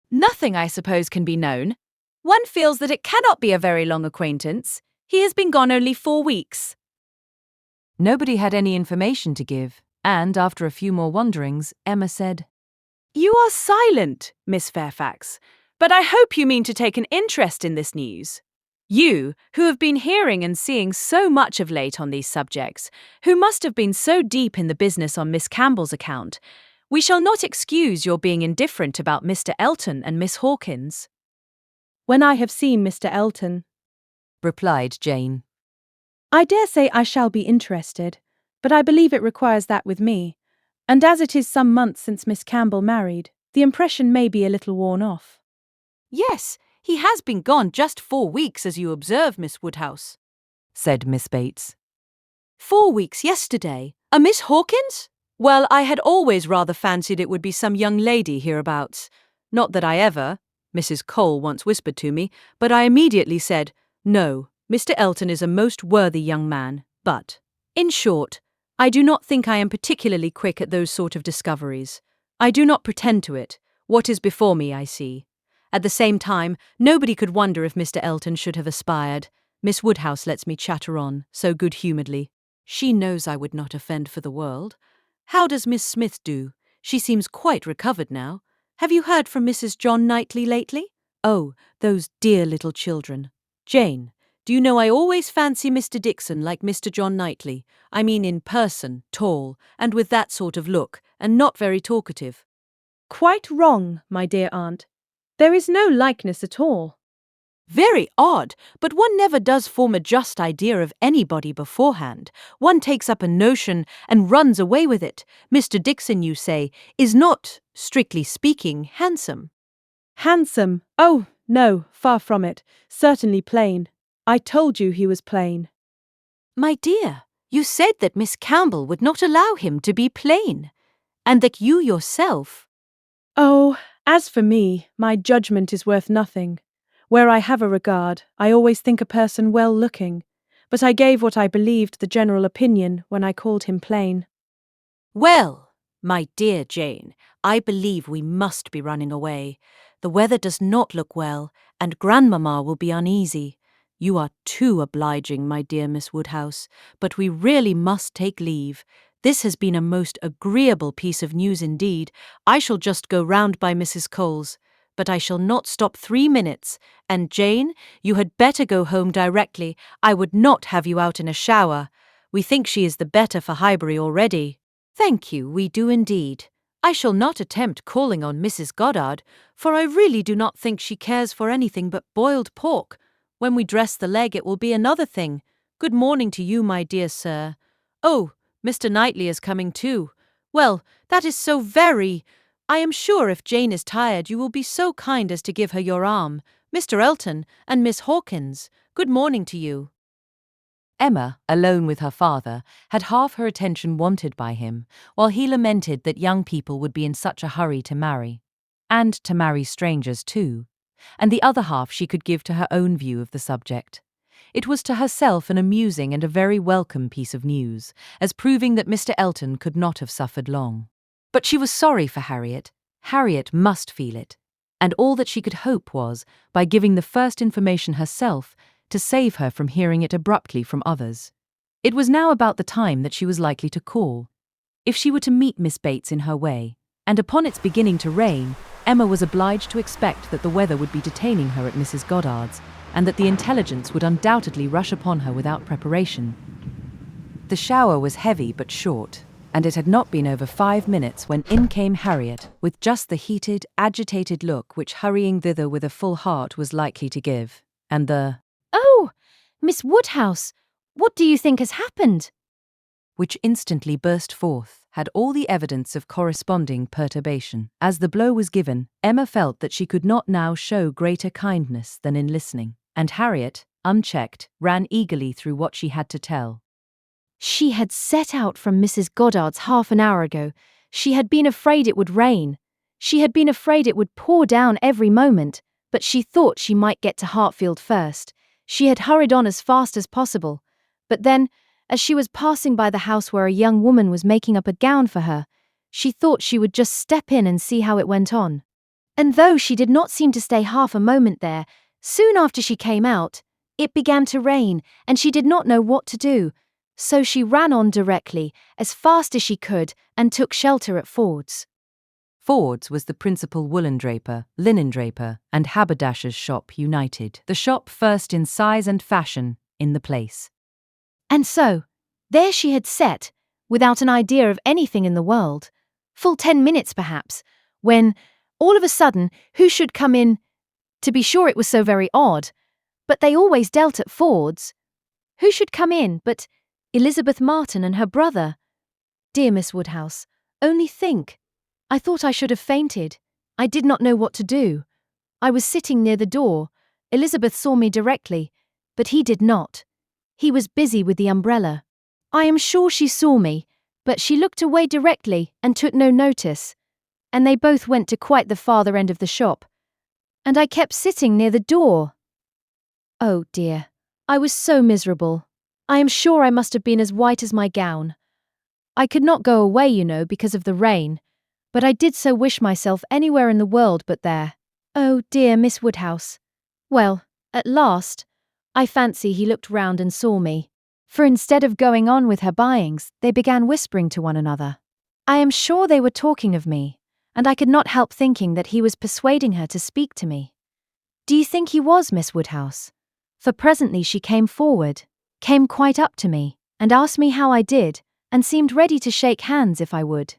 Nothing, I suppose, can be known. One feels that it cannot be a very long acquaintance. He has been gone only 4 weeks. Nobody had any information to give, and after a few more wonderings, Emma said, You are silent, Miss Fairfax, but I hope you mean to take an interest in this news. You, who have been hearing and seeing so much of late on these subjects, who must have been so deep in the business on Miss Campbell's account, we shall not excuse your being indifferent about Mr. Elton and Miss Hawkins. When I have seen Mr. Elton, replied Jane. I dare say I shall be interested, but I believe it requires that with me, and as it is some months since Miss Campbell married, the impression may be a little worn off. Yes, he has been gone just 4 weeks, as you observe, Miss Woodhouse, said Miss Bates. 4 weeks yesterday. A Miss Hawkins? Well, I had always rather fancied it would be some young lady hereabouts. Not that I ever, Mrs. Cole once whispered to me, but I immediately said, No, Mr. Elton is a most worthy young man, but, in short, I do not think I am particularly quick at those sort of discoveries. I do not pretend to it. What is before me, I see. At the same time, nobody could wonder if Mr. Elton should have aspired. Miss Woodhouse lets me chatter on, so good-humouredly. She knows I would not offend for the world. How does Miss Smith do? She seems quite recovered now. Have you heard from Mrs. John Knightley lately? Oh, those dear little children. Jane, do you know I always fancy Mr. Dixon like Mr. John Knightley. I mean in person, tall, and with that sort of look, and not very talkative. Quite wrong, my dear aunt. There is no likeness at all. Very odd, but one never does form a just idea of anybody beforehand. One takes up a notion and runs away with it. Mr. Dixon, you say, is not, strictly speaking, handsome. Handsome? Oh, no, far from it. Certainly plain. I told you he was plain. My dear, you said that Miss Campbell would not allow him to be plain, and that you yourself— Oh, as for me, my judgment is worth nothing. Where I have a regard, I always think a person well-looking, but I gave what I believed the general opinion when I called him plain. Well, my dear Jane, I believe we must be running away. The weather does not look well, and Grandmamma will be uneasy. You are too obliging, my dear Miss Woodhouse, but we really must take leave. This has been a most agreeable piece of news indeed. I shall just go round by Mrs. Cole's, but I shall not stop 3 minutes. And Jane, you had better go home directly. I would not have you out in a shower. We think she is the better for Highbury already. Thank you, we do indeed. I shall not attempt calling on Mrs. Goddard, for I really do not think she cares for anything but boiled pork. When we dress the leg it will be another thing. Good morning to you, my dear sir. Oh, Mr. Knightley is coming too. Well, that is so very... I am sure if Jane is tired you will be so kind as to give her your arm. Mr. Elton and Miss Hawkins, good morning to you. Emma, alone with her father, had half her attention wanted by him, while he lamented that young people would be in such a hurry to marry. And to marry strangers too. And the other half she could give to her own view of the subject. It was to herself an amusing and a very welcome piece of news, as proving that Mr. Elton could not have suffered long. But she was sorry for Harriet. Harriet must feel it. And all that she could hope was, by giving the first information herself, to save her from hearing it abruptly from others. It was now about the time that she was likely to call. If she were to meet Miss Bates in her way, and upon its beginning to rain, Emma was obliged to expect that the weather would be detaining her at Mrs. Goddard's, and that the intelligence would undoubtedly rush upon her without preparation. The shower was heavy but short, and it had not been over 5 minutes when in came Harriet, with just the heated, agitated look which hurrying thither with a full heart was likely to give, and the "Oh, Miss Woodhouse, what do you think has happened?" which instantly burst forth, had all the evidence of corresponding perturbation. As the blow was given, Emma felt that she could not now show greater kindness than in listening, and Harriet, unchecked, ran eagerly through what she had to tell. She had set out from Mrs. Goddard's half an hour ago. She had been afraid it would rain. She had been afraid it would pour down every moment, but she thought she might get to Hartfield first. She had hurried on as fast as possible, but then, as she was passing by the house where a young woman was making up a gown for her, she thought she would just step in and see how it went on. And though she did not seem to stay half a moment there, soon after she came out, it began to rain, and she did not know what to do. So she ran on directly, as fast as she could, and took shelter at Ford's. Ford's was the principal woolen draper, linen draper, and haberdasher's shop united, the shop first in size and fashion in the place. And so, there she had sat, without an idea of anything in the world, full 10 minutes perhaps, when, all of a sudden, who should come in? To be sure it was so very odd, but they always dealt at Ford's. Who should come in but Elizabeth Martin and her brother? Dear Miss Woodhouse, only think. I thought I should have fainted. I did not know what to do. I was sitting near the door. Elizabeth saw me directly, but he did not. He was busy with the umbrella. I am sure she saw me, but she looked away directly and took no notice. And they both went to quite the farther end of the shop. And I kept sitting near the door. Oh dear, I was so miserable. I am sure I must have been as white as my gown. I could not go away, you know, because of the rain, but I did so wish myself anywhere in the world but there. Oh dear, Miss Woodhouse. Well, at last, I fancy he looked round and saw me, for instead of going on with her buyings, they began whispering to one another. I am sure they were talking of me, and I could not help thinking that he was persuading her to speak to me. Do you think he was, Miss Woodhouse? For presently she came forward, came quite up to me, and asked me how I did, and seemed ready to shake hands if I would.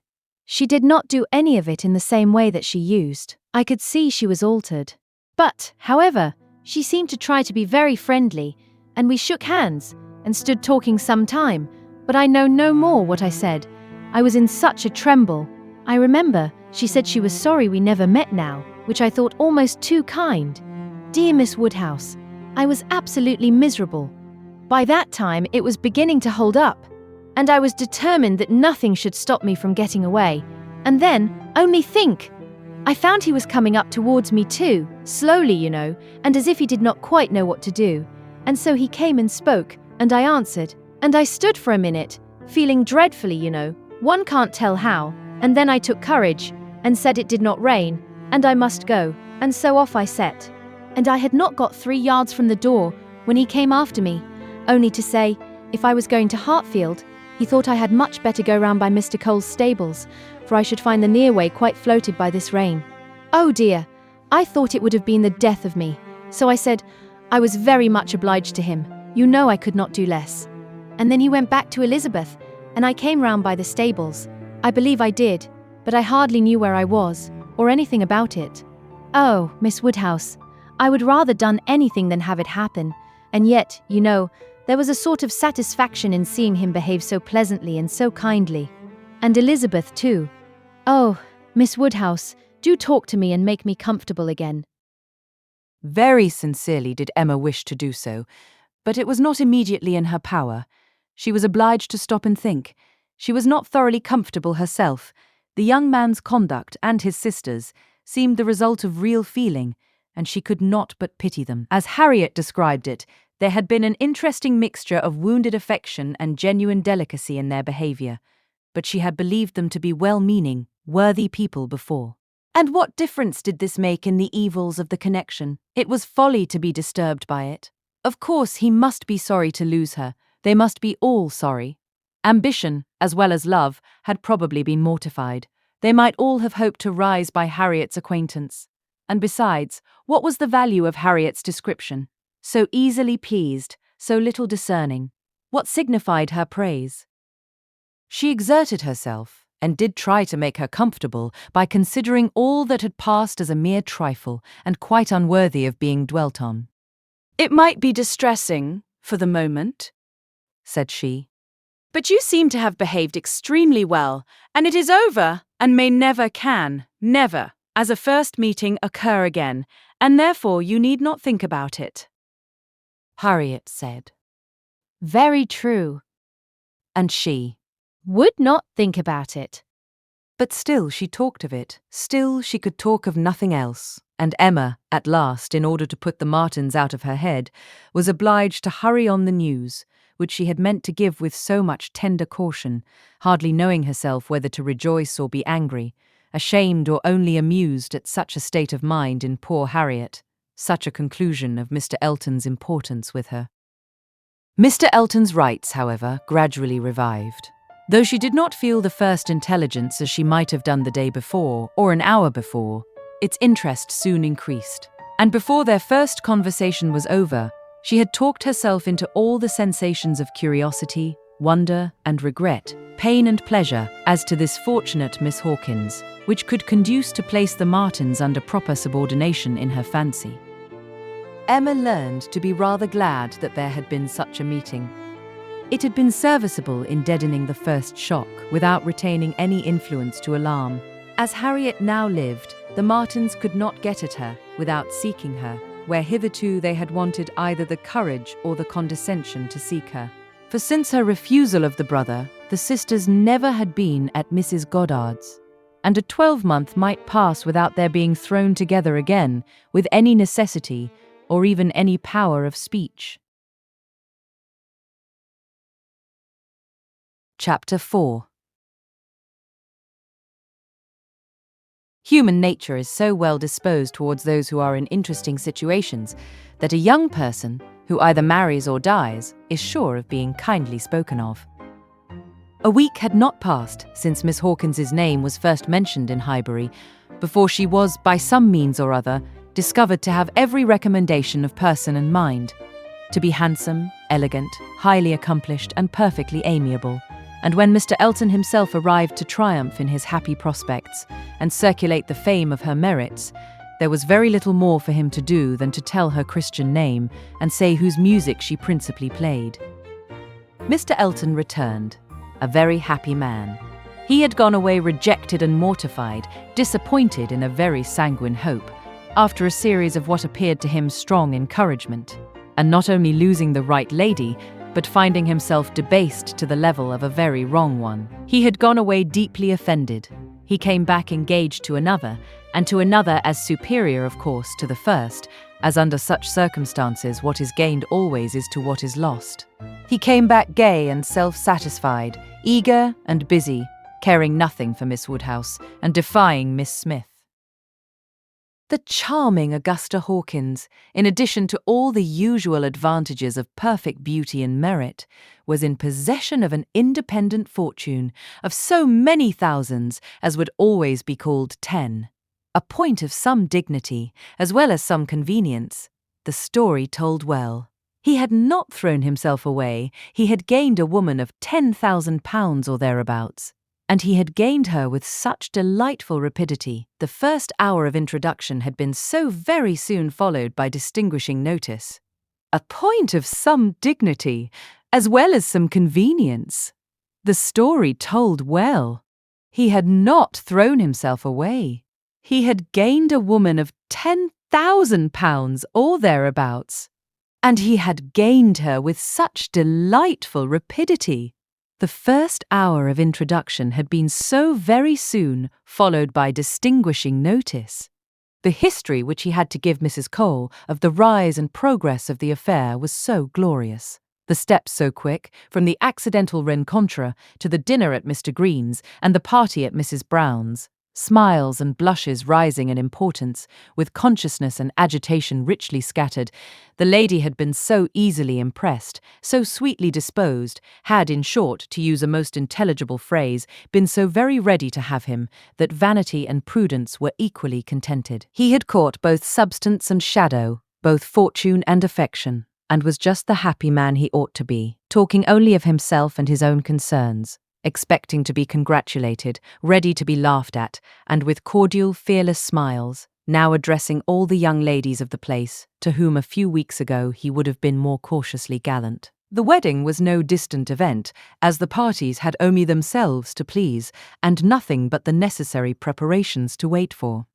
She did not do any of it in the same way that she used. I could see she was altered. But, however, she seemed to try to be very friendly, and we shook hands, and stood talking some time, but I know no more what I said. I was in such a tremble. I remember, she said she was sorry we never met now, which I thought almost too kind. Dear Miss Woodhouse, I was absolutely miserable. By that time it was beginning to hold up, and I was determined that nothing should stop me from getting away. And then, only think! I found he was coming up towards me too, slowly, you know, and as if he did not quite know what to do. And so he came and spoke, and I answered, and I stood for a minute, feeling dreadfully, you know, One can't tell how, and then I took courage, and said it did not rain, and I must go, and so off I set. And I had not got 3 yards from the door, when he came after me, only to say, if I was going to Hartfield, he thought I had much better go round by Mr. Cole's stables, for I should find the near way quite floated by this rain. Oh dear, I thought it would have been the death of me, so I said, I was very much obliged to him, you know I could not do less. And then he went back to Elizabeth, and I came round by the stables. I believe I did, but I hardly knew where I was, or anything about it. Oh, Miss Woodhouse, I would rather done anything than have it happen, and yet, you know, there was a sort of satisfaction in seeing him behave so pleasantly and so kindly. And Elizabeth too. Oh, Miss Woodhouse, do talk to me and make me comfortable again. Very sincerely did Emma wish to do so, but it was not immediately in her power. She was obliged to stop and think. She was not thoroughly comfortable herself. The young man's conduct and his sister's seemed the result of real feeling, and she could not but pity them. As Harriet described it, there had been an interesting mixture of wounded affection and genuine delicacy in their behaviour, but she had believed them to be well-meaning, worthy people before. And what difference did this make in the evils of the connection? It was folly to be disturbed by it. Of course, he must be sorry to lose her. They must be all sorry. Ambition, as well as love, had probably been mortified. They might all have hoped to rise by Harriet's acquaintance. And besides, what was the value of Harriet's description? So easily pleased, so little discerning. What signified her praise? She exerted herself, and did try to make her comfortable by considering all that had passed as a mere trifle and quite unworthy of being dwelt on. It might be distressing, for the moment, said she, but you seem to have behaved extremely well, and it is over, and may never as a first meeting occur again, and therefore you need not think about it. Harriet said. Very true. And she would not think about it. But still she talked of it. Still she could talk of nothing else. And Emma, at last, in order to put the Martins out of her head, was obliged to hurry on the news, which she had meant to give with so much tender caution, hardly knowing herself whether to rejoice or be angry, ashamed or only amused at such a state of mind in poor Harriet, such a conclusion of Mr. Elton's importance with her. Mr. Elton's rights, however, gradually revived. Though she did not feel the first intelligence as she might have done the day before, or an hour before, its interest soon increased. And before their first conversation was over, she had talked herself into all the sensations of curiosity, wonder, and regret, pain and pleasure, as to this fortunate Miss Hawkins, which could conduce to place the Martins under proper subordination in her fancy. Emma learned to be rather glad that there had been such a meeting. It had been serviceable in deadening the first shock, without retaining any influence to alarm. As Harriet now lived, the Martins could not get at her without seeking her, where hitherto they had wanted either the courage or the condescension to seek her. For since her refusal of the brother, the sisters never had been at Mrs. Goddard's, and a 12-month might pass without their being thrown together again, with any necessity, or even any power of speech. Chapter 4. Human nature is so well disposed towards those who are in interesting situations that a young person, who either marries or dies, is sure of being kindly spoken of. A week had not passed since Miss Hawkins's name was first mentioned in Highbury, before she was, by some means or other, discovered to have every recommendation of person and mind, to be handsome, elegant, highly accomplished, and perfectly amiable. And when Mr. Elton himself arrived to triumph in his happy prospects and circulate the fame of her merits, there was very little more for him to do than to tell her Christian name and say whose music she principally played. Mr. Elton returned, a very happy man. He had gone away rejected and mortified, disappointed in a very sanguine hope, after a series of what appeared to him strong encouragement, and not only losing the right lady, but finding himself debased to the level of a very wrong one. He had gone away deeply offended. He came back engaged to another, and to another as superior, of course, to the first, as under such circumstances what is gained always is to what is lost. He came back gay and self-satisfied, eager and busy, caring nothing for Miss Woodhouse and defying Miss Smith. The charming Augusta Hawkins, in addition to all the usual advantages of perfect beauty and merit, was in possession of an independent fortune of so many thousands as would always be called 10. A point of some dignity, as well as some convenience. The story told well. He had not thrown himself away, he had gained a woman of £10,000 or thereabouts. And he had gained her with such delightful rapidity. The first hour of introduction had been so very soon followed by distinguishing notice. A point of some dignity, as well as some convenience. The story told well. He had not thrown himself away. He had gained a woman of £10,000 or thereabouts. And he had gained her with such delightful rapidity. The first hour of introduction had been so very soon followed by distinguishing notice. The history which he had to give Mrs. Cole of the rise and progress of the affair was so glorious. The steps so quick, from the accidental rencontre to the dinner at Mr. Green's and the party at Mrs. Brown's. Smiles and blushes rising in importance, with consciousness and agitation richly scattered, the lady had been so easily impressed, so sweetly disposed, had, in short, to use a most intelligible phrase, been so very ready to have him, that vanity and prudence were equally contented. He had caught both substance and shadow, both fortune and affection, and was just the happy man he ought to be, talking only of himself and his own concerns, expecting to be congratulated, ready to be laughed at, and with cordial, fearless smiles, now addressing all the young ladies of the place, to whom a few weeks ago he would have been more cautiously gallant. The wedding was no distant event, as the parties had only themselves to please, and nothing but the necessary preparations to wait for.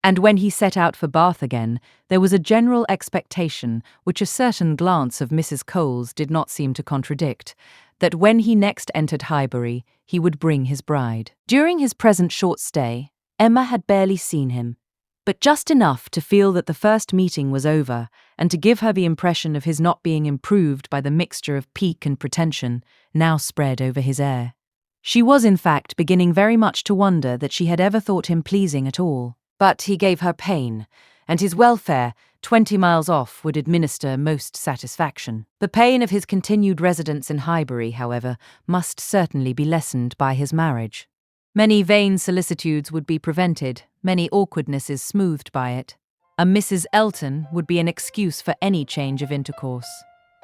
And when he set out for Bath again, there was a general expectation, which a certain glance of Mrs. Cole's did not seem to contradict, that when he next entered Highbury, he would bring his bride. During his present short stay, Emma had barely seen him, but just enough to feel that the first meeting was over, and to give her the impression of his not being improved by the mixture of pique and pretension now spread over his air. She was, in fact, beginning very much to wonder that she had ever thought him pleasing at all. But he gave her pain, and his welfare, 20 miles off, would administer most satisfaction. The pain of his continued residence in Highbury, however, must certainly be lessened by his marriage. Many vain solicitudes would be prevented, many awkwardnesses smoothed by it. A Mrs. Elton would be an excuse for any change of intercourse.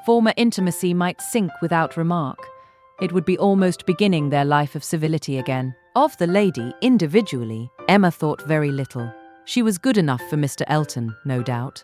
Former intimacy might sink without remark. It would be almost beginning their life of civility again. Of the lady, individually, Emma thought very little. She was good enough for Mr. Elton, no doubt.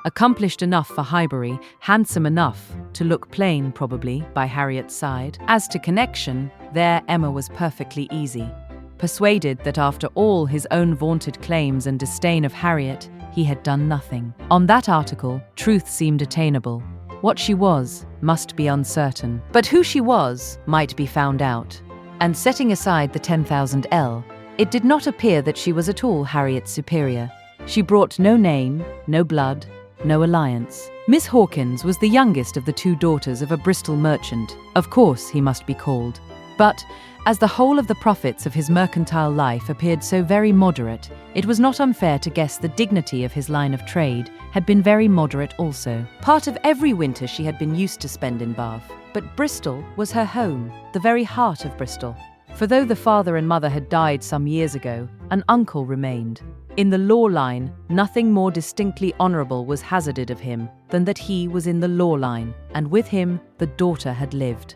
Accomplished enough for Highbury, handsome enough to look plain, probably, by Harriet's side. As to connection, there Emma was perfectly easy. Persuaded that after all his own vaunted claims and disdain of Harriet, he had done nothing. On that article, truth seemed attainable. What she was must be uncertain. But who she was might be found out. And setting aside the 10,000 L, it did not appear that she was at all Harriet's superior. She brought no name, no blood, no alliance. Miss Hawkins was the youngest of the two daughters of a Bristol merchant. Of course, he must be called. But, as the whole of the profits of his mercantile life appeared so very moderate, it was not unfair to guess the dignity of his line of trade had been very moderate also. Part of every winter she had been used to spend in Bath. But Bristol was her home, the very heart of Bristol. For though the father and mother had died some years ago, an uncle remained. In the law line, nothing more distinctly honourable was hazarded of him than that he was in the law line, and with him the daughter had lived.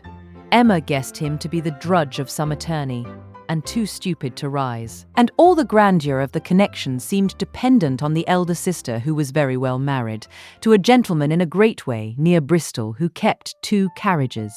Emma guessed him to be the drudge of some attorney, and too stupid to rise. And all the grandeur of the connection seemed dependent on the elder sister, who was very well married, to a gentleman in a great way near Bristol who kept 2 carriages.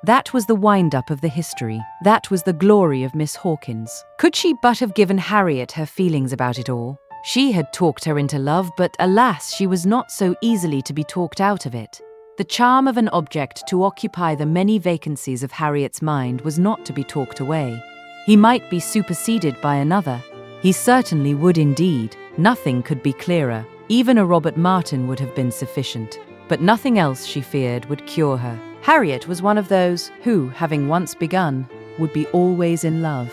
That was the wind-up of the history. That was the glory of Miss Hawkins. Could she but have given Harriet her feelings about it all? She had talked her into love, but alas, she was not so easily to be talked out of it. The charm of an object to occupy the many vacancies of Harriet's mind was not to be talked away. He might be superseded by another. He certainly would indeed. Nothing could be clearer. Even a Robert Martin would have been sufficient. But nothing else, she feared, would cure her. Harriet was one of those who, having once begun, would be always in love.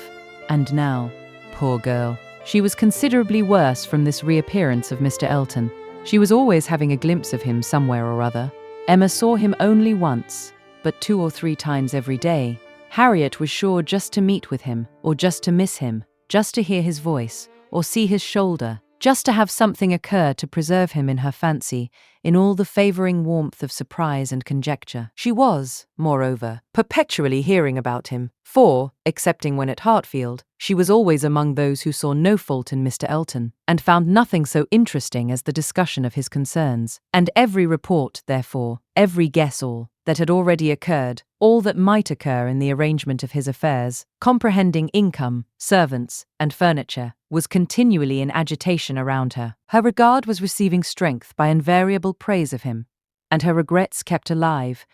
And now, poor girl, she was considerably worse from this reappearance of Mr. Elton. She was always having a glimpse of him somewhere or other. Emma saw him only once, but 2 or 3 times every day. Harriet was sure just to meet with him, or just to miss him, just to hear his voice, or see his shoulder, just to have something occur to preserve him in her fancy, in all the favouring warmth of surprise and conjecture. She was, moreover, perpetually hearing about him, for, excepting when at Hartfield, she was always among those who saw no fault in Mr. Elton, and found nothing so interesting as the discussion of his concerns. And every report, therefore, every guess-all, that had already occurred, all that might occur in the arrangement of his affairs, comprehending income, servants, and furniture, was continually in agitation around her. Her regard was receiving strength by invariable praise of him, and her regrets kept alive,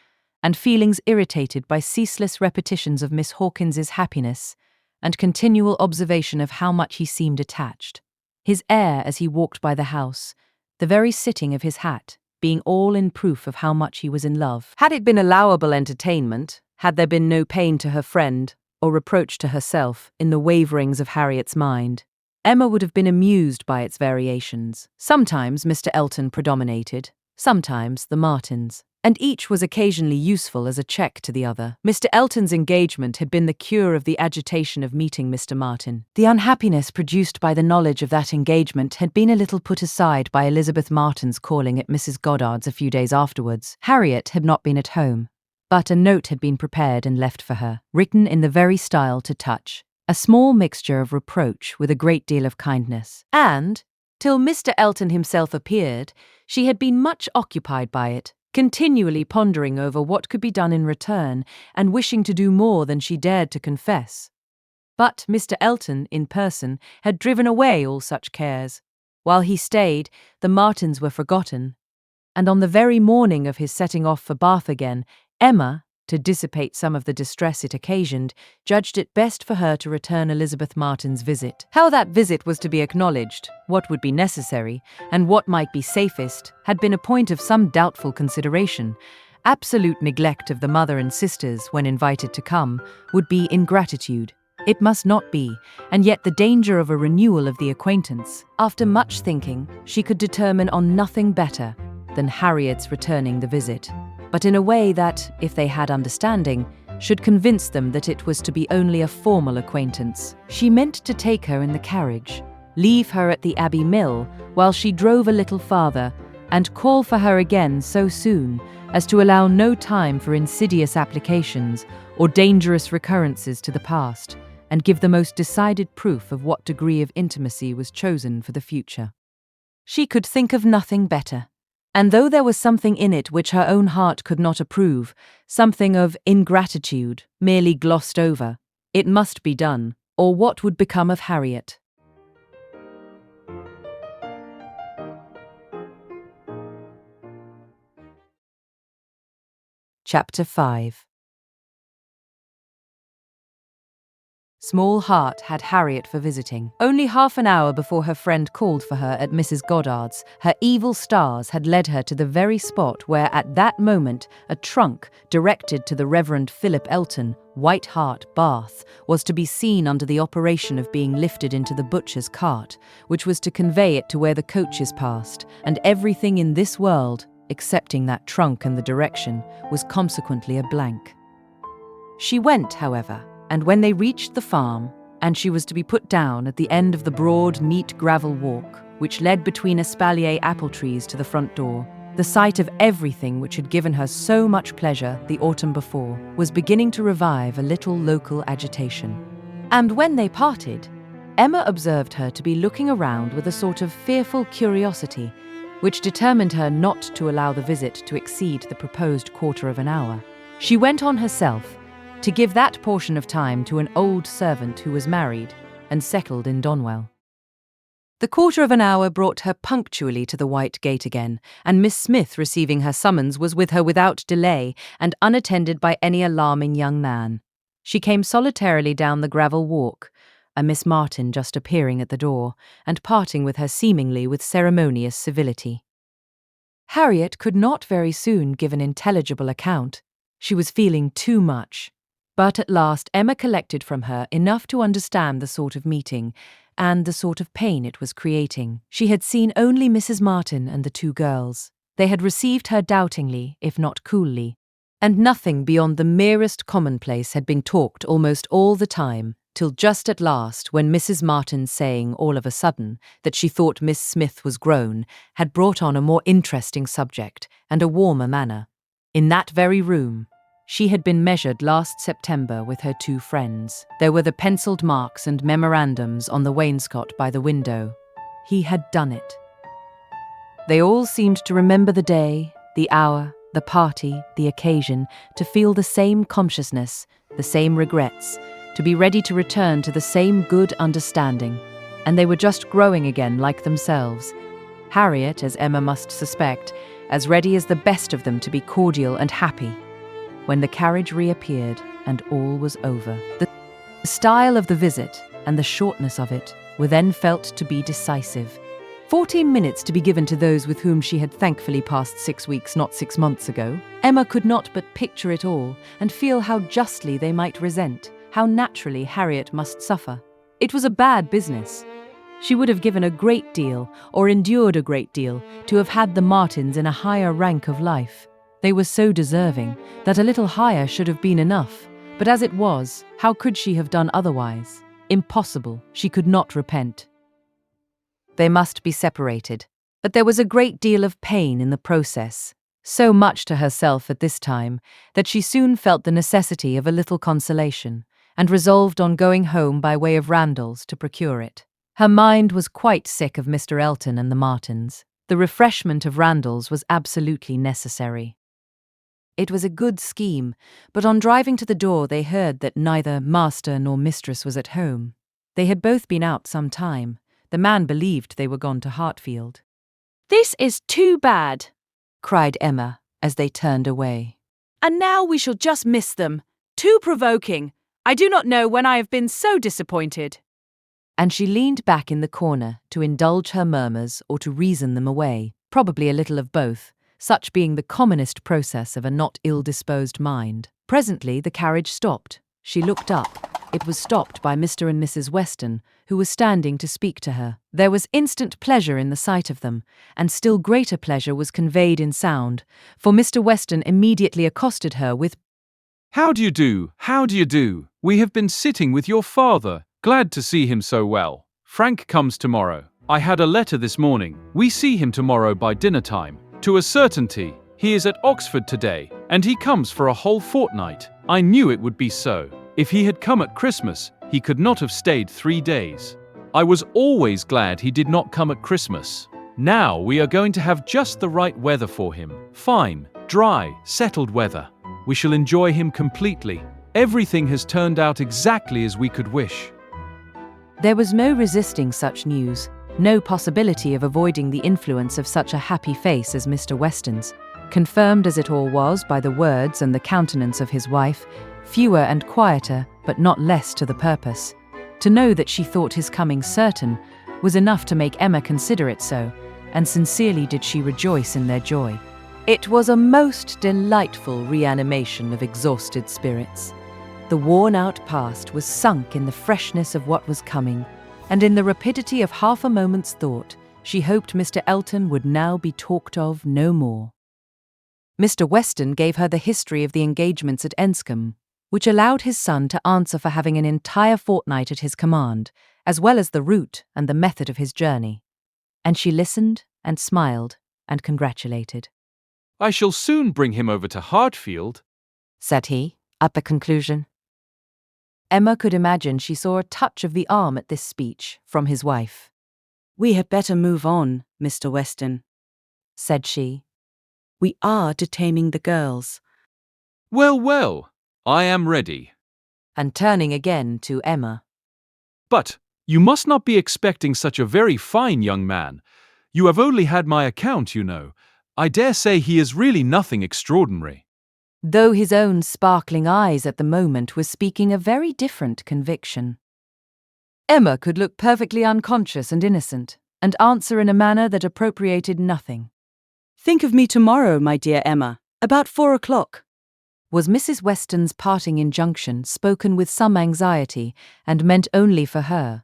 and feelings irritated by ceaseless repetitions of Miss Hawkins's happiness, and continual observation of how much he seemed attached. His air as he walked by the house, the very sitting of his hat, being all in proof of how much he was in love. Had it been allowable entertainment, had there been no pain to her friend, or reproach to herself, in the waverings of Harriet's mind, Emma would have been amused by its variations. Sometimes Mr. Elton predominated, sometimes the Martins, and each was occasionally useful as a check to the other. Mr. Elton's engagement had been the cure of the agitation of meeting Mr. Martin. The unhappiness produced by the knowledge of that engagement had been a little put aside by Elizabeth Martin's calling at Mrs. Goddard's a few days afterwards. Harriet had not been at home, but a note had been prepared and left for her, written in the very style to touch, a small mixture of reproach with a great deal of kindness. And, till Mr. Elton himself appeared, she had been much occupied by it, continually pondering over what could be done in return, and wishing to do more than she dared to confess. But Mr. Elton, in person, had driven away all such cares. While he stayed, the Martins were forgotten, and on the very morning of his setting off for Bath again, Emma, to dissipate some of the distress it occasioned, judged it best for her to return Elizabeth Martin's visit. How that visit was to be acknowledged, what would be necessary, and what might be safest, had been a point of some doubtful consideration. Absolute neglect of the mother and sisters, when invited to come, would be ingratitude. It must not be, and yet the danger of a renewal of the acquaintance. After much thinking, she could determine on nothing better than Harriet's returning the visit, but in a way that, if they had understanding, should convince them that it was to be only a formal acquaintance. She meant to take her in the carriage, leave her at the Abbey Mill while she drove a little farther, and call for her again so soon as to allow no time for insidious applications or dangerous recurrences to the past, and give the most decided proof of what degree of intimacy was chosen for the future. She could think of nothing better. And though there was something in it which her own heart could not approve, something of ingratitude, merely glossed over, it must be done, or what would become of Harriet? Chapter 5. Small heart had Harriet for visiting. Only half an hour before her friend called for her at Mrs. Goddard's, her evil stars had led her to the very spot where at that moment a trunk directed to the Reverend Philip Elton, White Hart, Bath, was to be seen under the operation of being lifted into the butcher's cart, which was to convey it to where the coaches passed, and everything in this world, excepting that trunk and the direction, was consequently a blank. She went, however, and when they reached the farm, and she was to be put down at the end of the broad, neat gravel walk, which led between espalier apple trees to the front door, the sight of everything which had given her so much pleasure the autumn before was beginning to revive a little local agitation. And when they parted, Emma observed her to be looking around with a sort of fearful curiosity, which determined her not to allow the visit to exceed the proposed quarter of an hour. She went on herself, to give that portion of time to an old servant who was married and settled in Donwell. The quarter of an hour brought her punctually to the White Gate again, and Miss Smith, receiving her summons, was with her without delay and unattended by any alarming young man. She came solitarily down the gravel walk, a Miss Martin just appearing at the door, and parting with her seemingly with ceremonious civility. Harriet could not very soon give an intelligible account. She was feeling too much. But at last Emma collected from her enough to understand the sort of meeting and the sort of pain it was creating. She had seen only Mrs. Martin and the two girls. They had received her doubtingly, if not coolly, and nothing beyond the merest commonplace had been talked almost all the time, till just at last, when Mrs. Martin, saying all of a sudden that she thought Miss Smith was grown, had brought on a more interesting subject and a warmer manner. In that very room, she had been measured last September with her two friends. There were the penciled marks and memorandums on the wainscot by the window. He had done it. They all seemed to remember the day, the hour, the party, the occasion, to feel the same consciousness, the same regrets, to be ready to return to the same good understanding. And they were just growing again like themselves. Harriet, as Emma must suspect, as ready as the best of them to be cordial and happy. When the carriage reappeared and all was over, the style of the visit and the shortness of it were then felt to be decisive. 14 minutes to be given to those with whom she had thankfully passed 6 weeks, not 6 months ago. Emma could not but picture it all and feel how justly they might resent, how naturally Harriet must suffer. It was a bad business. She would have given a great deal, or endured a great deal, to have had the Martins in a higher rank of life. They were so deserving that a little higher should have been enough, but as it was, how could she have done otherwise? Impossible, she could not repent. They must be separated, but there was a great deal of pain in the process, so much to herself at this time that she soon felt the necessity of a little consolation, and resolved on going home by way of Randalls to procure it. Her mind was quite sick of Mr. Elton and the Martins. The refreshment of Randalls was absolutely necessary. It was a good scheme, but on driving to the door they heard that neither master nor mistress was at home. They had both been out some time. The man believed they were gone to Hartfield. "This is too bad," cried Emma as they turned away. "And now we shall just miss them. Too provoking. I do not know when I have been so disappointed." And she leaned back in the corner to indulge her murmurs or to reason them away, probably a little of both, such being the commonest process of a not ill-disposed mind. Presently the carriage stopped. She looked up. It was stopped by Mr. and Mrs. Weston, who were standing to speak to her. There was instant pleasure in the sight of them, and still greater pleasure was conveyed in sound, for Mr. Weston immediately accosted her with, "How do you do? How do you do? We have been sitting with your father. Glad to see him so well. Frank comes tomorrow. I had a letter this morning. We see him tomorrow by dinner time. To a certainty, he is at Oxford today, and he comes for a whole fortnight. I knew it would be so. If he had come at Christmas, he could not have stayed 3 days. I was always glad he did not come at Christmas. Now we are going to have just the right weather for him. Fine, dry, settled weather. We shall enjoy him completely. Everything has turned out exactly as we could wish." There was no resisting such news, no possibility of avoiding the influence of such a happy face as Mr. Weston's, confirmed as it all was by the words and the countenance of his wife, fewer and quieter, but not less to the purpose. To know that she thought his coming certain was enough to make Emma consider it so, and sincerely did she rejoice in their joy. It was a most delightful reanimation of exhausted spirits. The worn-out past was sunk in the freshness of what was coming, and in the rapidity of half a moment's thought, she hoped Mr. Elton would now be talked of no more. Mr. Weston gave her the history of the engagements at Enscombe, which allowed his son to answer for having an entire fortnight at his command, as well as the route and the method of his journey. And she listened and smiled and congratulated. "I shall soon bring him over to Hartfield," said he, at the conclusion. Emma could imagine she saw a touch of the arm at this speech from his wife. "We had better move on, Mr. Weston," said she. "We are detaining the girls." "Well, well, I am ready. And turning again to Emma. But you must not be expecting such a very fine young man. You have only had my account, you know. I dare say he is really nothing extraordinary." Though his own sparkling eyes at the moment were speaking a very different conviction. Emma could look perfectly unconscious and innocent, and answer in a manner that appropriated nothing. "Think of me tomorrow, my dear Emma, about 4 o'clock. was Mrs. Weston's parting injunction, spoken with some anxiety and meant only for her.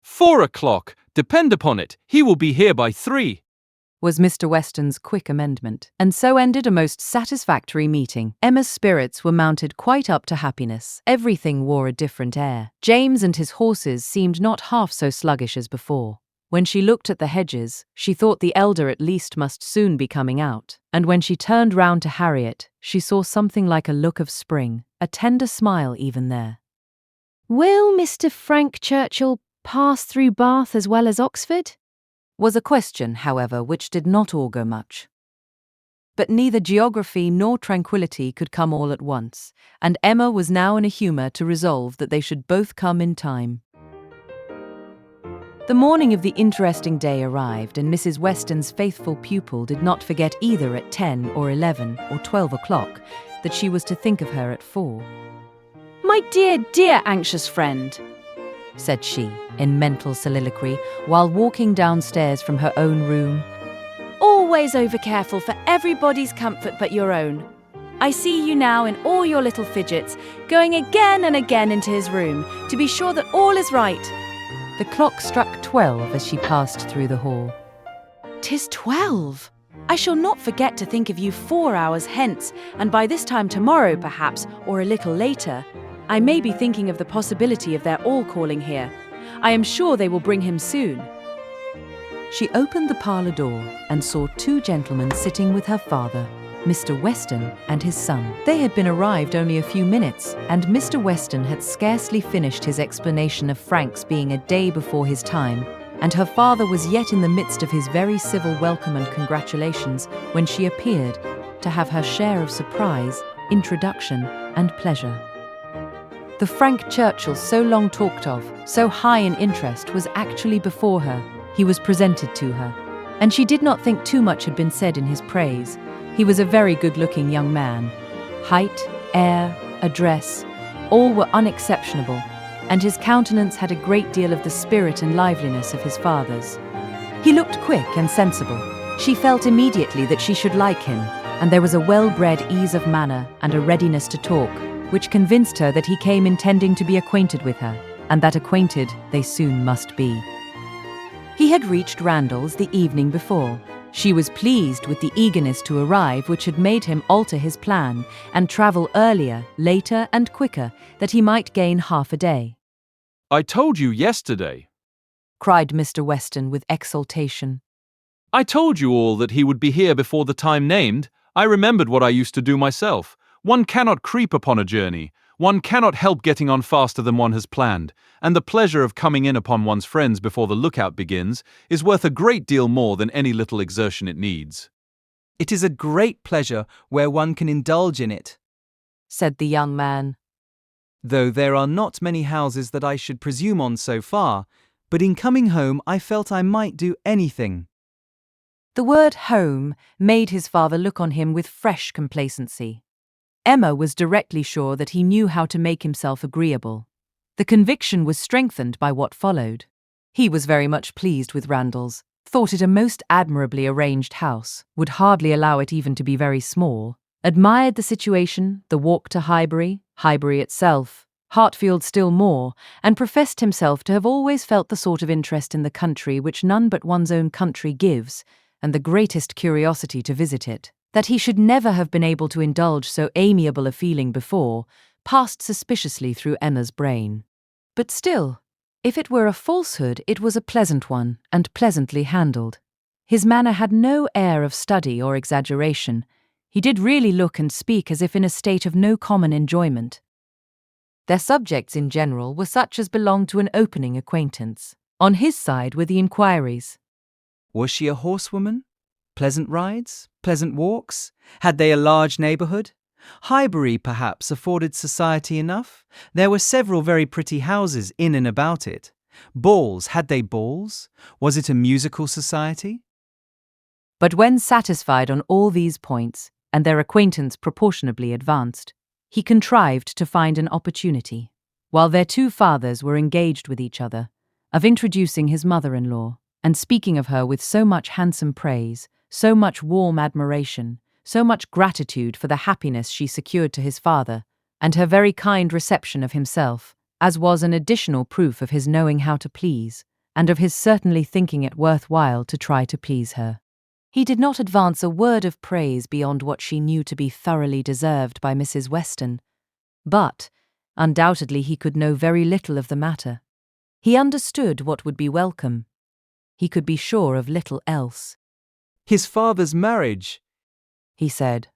4 o'clock. Depend upon it, he will be here by 3. Was Mr. Weston's quick amendment. And so ended a most satisfactory meeting. Emma's spirits were mounted quite up to happiness. Everything wore a different air. James and his horses seemed not half so sluggish as before. When she looked at the hedges, she thought the elder at least must soon be coming out. And when she turned round to Harriet, she saw something like a look of spring, a tender smile even there. Will Mr. Frank Churchill pass through Bath as well as Oxford? Was a question, however, which did not augur much. But neither geography nor tranquillity could come all at once, and Emma was now in a humour to resolve that they should both come in time. The morning of the interesting day arrived, and Mrs. Weston's faithful pupil did not forget either at 10 or 11 or 12 o'clock that she was to think of her at 4. My dear, dear anxious friend, said she, in mental soliloquy, while walking downstairs from her own room. Always over-careful for everybody's comfort but your own. I see you now in all your little fidgets, going again and again into his room, to be sure that all is right. The clock struck 12 as she passed through the hall. 'Tis 12. I shall not forget to think of you 4 hours hence, and by this time tomorrow, perhaps, or a little later, I may be thinking of the possibility of their all calling here. I am sure they will bring him soon. She opened the parlour door and saw 2 gentlemen sitting with her father, Mr. Weston and his son. They had been arrived only a few minutes, and Mr. Weston had scarcely finished his explanation of Frank's being a day before his time, and her father was yet in the midst of his very civil welcome and congratulations when she appeared to have her share of surprise, introduction, and pleasure. The Frank Churchill so long talked of, so high in interest, was actually before her. He was presented to her, and she did not think too much had been said in his praise. He was a very good-looking young man. Height, air, address, all were unexceptionable, and his countenance had a great deal of the spirit and liveliness of his father's. He looked quick and sensible. She felt immediately that she should like him, and there was a well-bred ease of manner and a readiness to talk, which convinced her that he came intending to be acquainted with her, and that acquainted they soon must be. He had reached Randalls the evening before. She was pleased with the eagerness to arrive which had made him alter his plan and travel earlier, later, and quicker, that he might gain half a day. I told you yesterday, cried Mr. Weston with exultation. I told you all that he would be here before the time named. I remembered what I used to do myself. One cannot creep upon a journey. One cannot help getting on faster than one has planned, and the pleasure of coming in upon one's friends before the lookout begins is worth a great deal more than any little exertion it needs. It is a great pleasure where one can indulge in it, said the young man. Though there are not many houses that I should presume on so far, but in coming home I felt I might do anything. The word home made his father look on him with fresh complacency. Emma was directly sure that he knew how to make himself agreeable. The conviction was strengthened by what followed. He was very much pleased with Randalls, thought it a most admirably arranged house, would hardly allow it even to be very small, admired the situation, the walk to Highbury, Highbury itself, Hartfield still more, and professed himself to have always felt the sort of interest in the country which none but one's own country gives, and the greatest curiosity to visit it. That he should never have been able to indulge so amiable a feeling before passed suspiciously through Emma's brain. But still, if it were a falsehood, it was a pleasant one, and pleasantly handled. His manner had no air of study or exaggeration. He did really look and speak as if in a state of no common enjoyment. Their subjects in general were such as belonged to an opening acquaintance. On his side were the inquiries. Was she a horsewoman? Pleasant rides? Pleasant walks? Had they a large neighbourhood? Highbury, perhaps, afforded society enough. There were several very pretty houses in and about it. Balls, had they balls? Was it a musical society? But when satisfied on all these points, and their acquaintance proportionably advanced, he contrived to find an opportunity, while their 2 fathers were engaged with each other, of introducing his mother-in-law, and speaking of her with so much handsome praise, so much warm admiration, so much gratitude for the happiness she secured to his father, and her very kind reception of himself, as was an additional proof of his knowing how to please, and of his certainly thinking it worthwhile to try to please her. He did not advance a word of praise beyond what she knew to be thoroughly deserved by Mrs. Weston, but undoubtedly he could know very little of the matter. He understood what would be welcome. He could be sure of little else. His father's marriage, He said.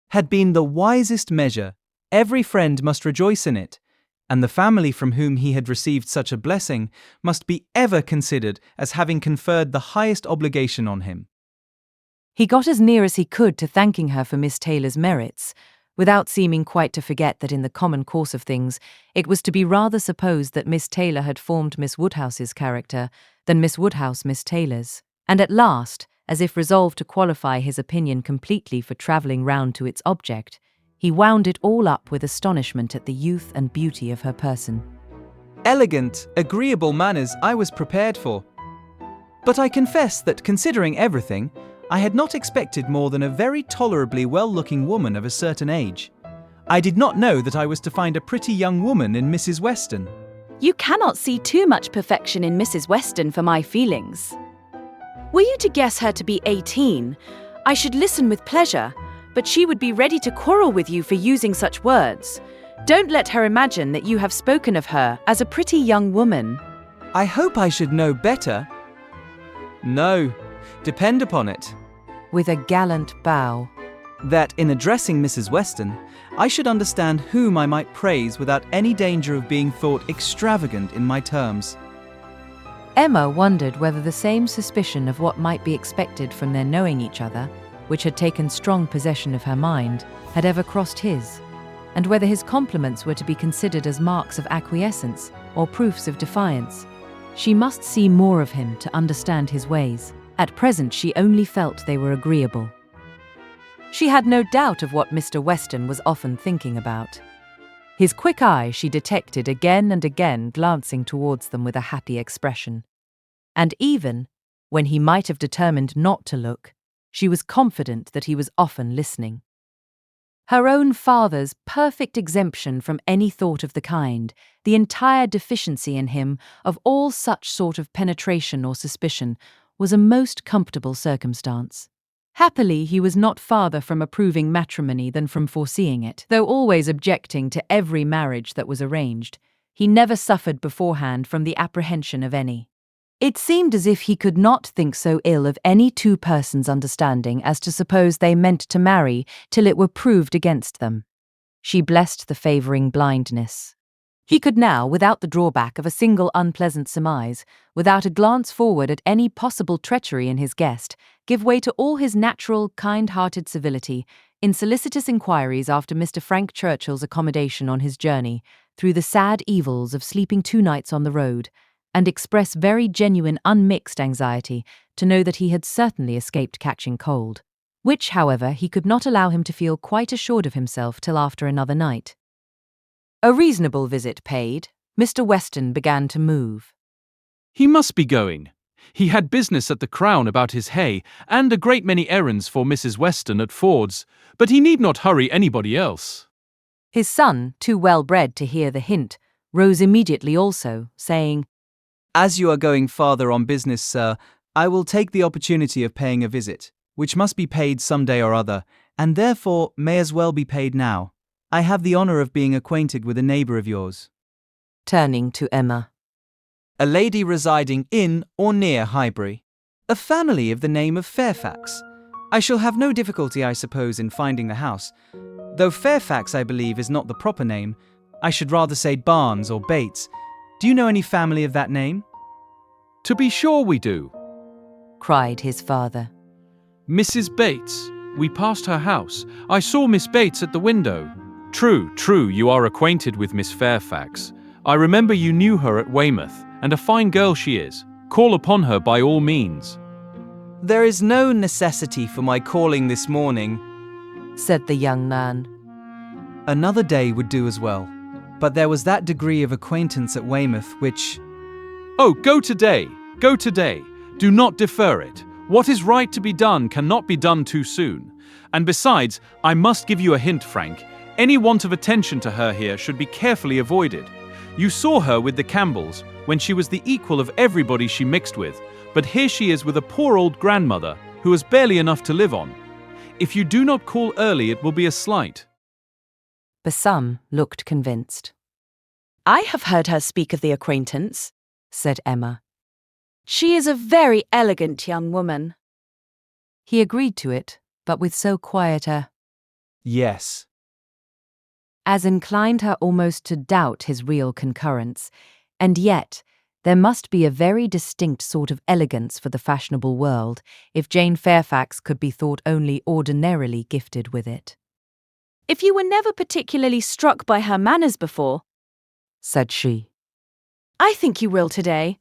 had been the wisest measure. Every friend must rejoice in it, and the family from whom he had received such a blessing must be ever considered as having conferred the highest obligation on him. He got as near as he could to thanking her for Miss Taylor's merits, without seeming quite to forget that in the common course of things it was to be rather supposed that Miss Taylor had formed Miss Woodhouse's character than Miss Woodhouse Miss Taylor's, and at last, as if resolved to qualify his opinion completely for travelling round to its object, he wound it all up with astonishment at the youth and beauty of her person. Elegant, agreeable manners I was prepared for. But I confess that, considering everything, I had not expected more than a very tolerably well-looking woman of a certain age. I did not know that I was to find a pretty young woman in Mrs. Weston. You cannot see too much perfection in Mrs. Weston for my feelings. Were you to guess her to be 18, I should listen with pleasure, but she would be ready to quarrel with you for using such words. Don't let her imagine that you have spoken of her as a pretty young woman. I hope I should know better. No, depend upon it, With a gallant bow, that in addressing Mrs. Weston, I should understand whom I might praise without any danger of being thought extravagant in my terms. Emma wondered whether the same suspicion of what might be expected from their knowing each other, which had taken strong possession of her mind, had ever crossed his, and whether his compliments were to be considered as marks of acquiescence or proofs of defiance. She must see more of him to understand his ways. At present she only felt they were agreeable. She had no doubt of what Mr. Weston was often thinking about. His quick eye she detected again and again glancing towards them with a happy expression. And even, when he might have determined not to look, she was confident that he was often listening. Her own father's perfect exemption from any thought of the kind, the entire deficiency in him of all such sort of penetration or suspicion, was a most comfortable circumstance. Happily, he was not farther from approving matrimony than from foreseeing it. Though always objecting to every marriage that was arranged, he never suffered beforehand from the apprehension of any. It seemed as if he could not think so ill of any two persons' understanding as to suppose they meant to marry till it were proved against them. She blessed the favouring blindness. He could now, without the drawback of a single unpleasant surmise, without a glance forward at any possible treachery in his guest, give way to all his natural, kind-hearted civility in solicitous inquiries after Mr. Frank Churchill's accommodation on his journey, through the sad evils of sleeping 2 nights on the road, and express very genuine unmixed anxiety to know that he had certainly escaped catching cold, which, however, he could not allow him to feel quite assured of himself till after another night. A reasonable visit paid, Mr. Weston began to move. He must be going. He had business at the Crown about his hay, and a great many errands for Mrs. Weston at Ford's, but he need not hurry anybody else. His son, too well bred to hear the hint, rose immediately also, saying, As you are going farther on business, sir, I will take the opportunity of paying a visit, which must be paid some day or other, and therefore may as well be paid now. I have the honour of being acquainted with a neighbour of yours. turning to Emma. A lady residing in or near Highbury. A family of the name of Fairfax. I shall have no difficulty, I suppose, in finding the house. Though Fairfax, I believe, is not the proper name. I should rather say Barnes or Bates. Do you know any family of that name? To be sure we do. Cried his father. Mrs. Bates. We passed her house. I saw Miss Bates at the window. True, you are acquainted with Miss Fairfax. I remember you knew her at Weymouth, and a fine girl she is. Call upon her by all means. There is no necessity for my calling this morning, said the young man. Another day would do as well. But there was that degree of acquaintance at Weymouth which... Oh, go today. Do not defer it. What is right to be done cannot be done too soon. And besides, I must give you a hint, Frank. Any want of attention to her here should be carefully avoided. You saw her with the Campbells, when she was the equal of everybody she mixed with, but here she is with a poor old grandmother, who has barely enough to live on. If you do not call early, it will be a slight. Basum looked convinced. I have heard her speak of the acquaintance, Said Emma. She is a very elegant young woman. He agreed to it, but with so quiet a Yes. as inclined her almost to doubt his real concurrence, and yet there must be a very distinct sort of elegance for the fashionable world if Jane Fairfax could be thought only ordinarily gifted with it. If you were never particularly struck by her manners before, Said she. I think you will today.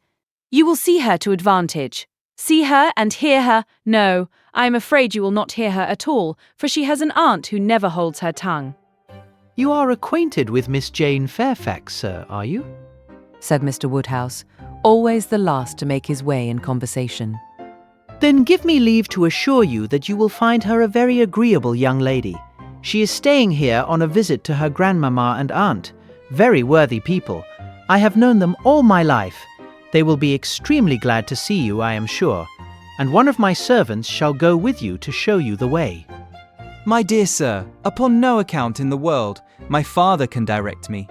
You will see her to advantage. See her and hear her. No, I am afraid you will not hear her at all, for she has an aunt who never holds her tongue. You are acquainted with Miss Jane Fairfax, sir, are you? Said Mr. Woodhouse, always the last to make his way in conversation. Then give me leave to assure you that you will find her a very agreeable young lady. She is staying here on a visit to her grandmamma and aunt. Very worthy people. I have known them all my life. They will be extremely glad to see you, I am sure, and one of my servants shall go with you to show you the way. My dear sir, upon no account in the world, my father can direct me.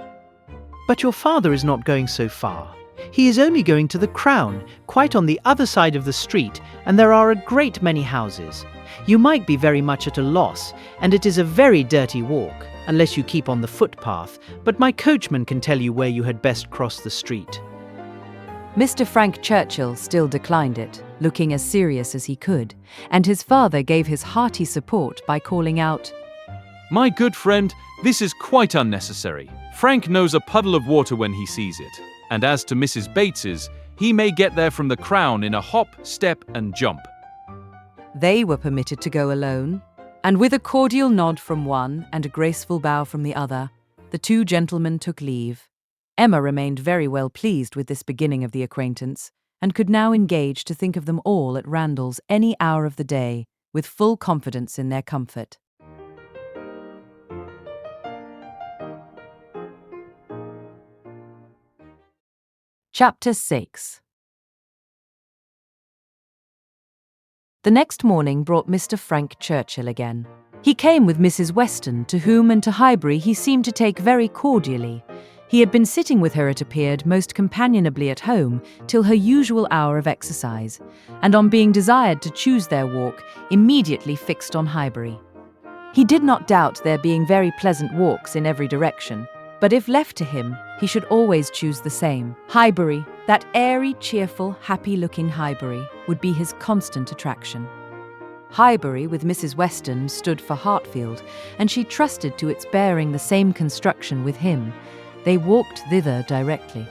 But your father is not going so far. He is only going to the Crown, quite on the other side of the street, and there are a great many houses. You might be very much at a loss, and it is a very dirty walk, unless you keep on the footpath, but my coachman can tell you where you had best cross the street. Mr. Frank Churchill still declined it, looking as serious as he could, and his father gave his hearty support by calling out, My good friend, this is quite unnecessary. Frank knows a puddle of water when he sees it. And as to Mrs. Bates's, he may get there from the Crown in a hop, step, and jump. They were permitted to go alone, and with a cordial nod from one and a graceful bow from the other, the two gentlemen took leave. Emma remained very well pleased with this beginning of the acquaintance, and could now engage to think of them all at Randall's any hour of the day, with full confidence in their comfort. Chapter 6. The next morning brought Mr. Frank Churchill again. He came with Mrs. Weston, to whom and to Highbury he seemed to take very cordially. He had been sitting with her, it appeared, most companionably at home till her usual hour of exercise, and on being desired to choose their walk, immediately fixed on Highbury. He did not doubt there being very pleasant walks in every direction, but if left to him, he should always choose the same. Highbury, that airy, cheerful, happy-looking Highbury, would be his constant attraction. Highbury, with Mrs. Weston, stood for Hartfield, and she trusted to its bearing the same construction with him. They walked thither directly.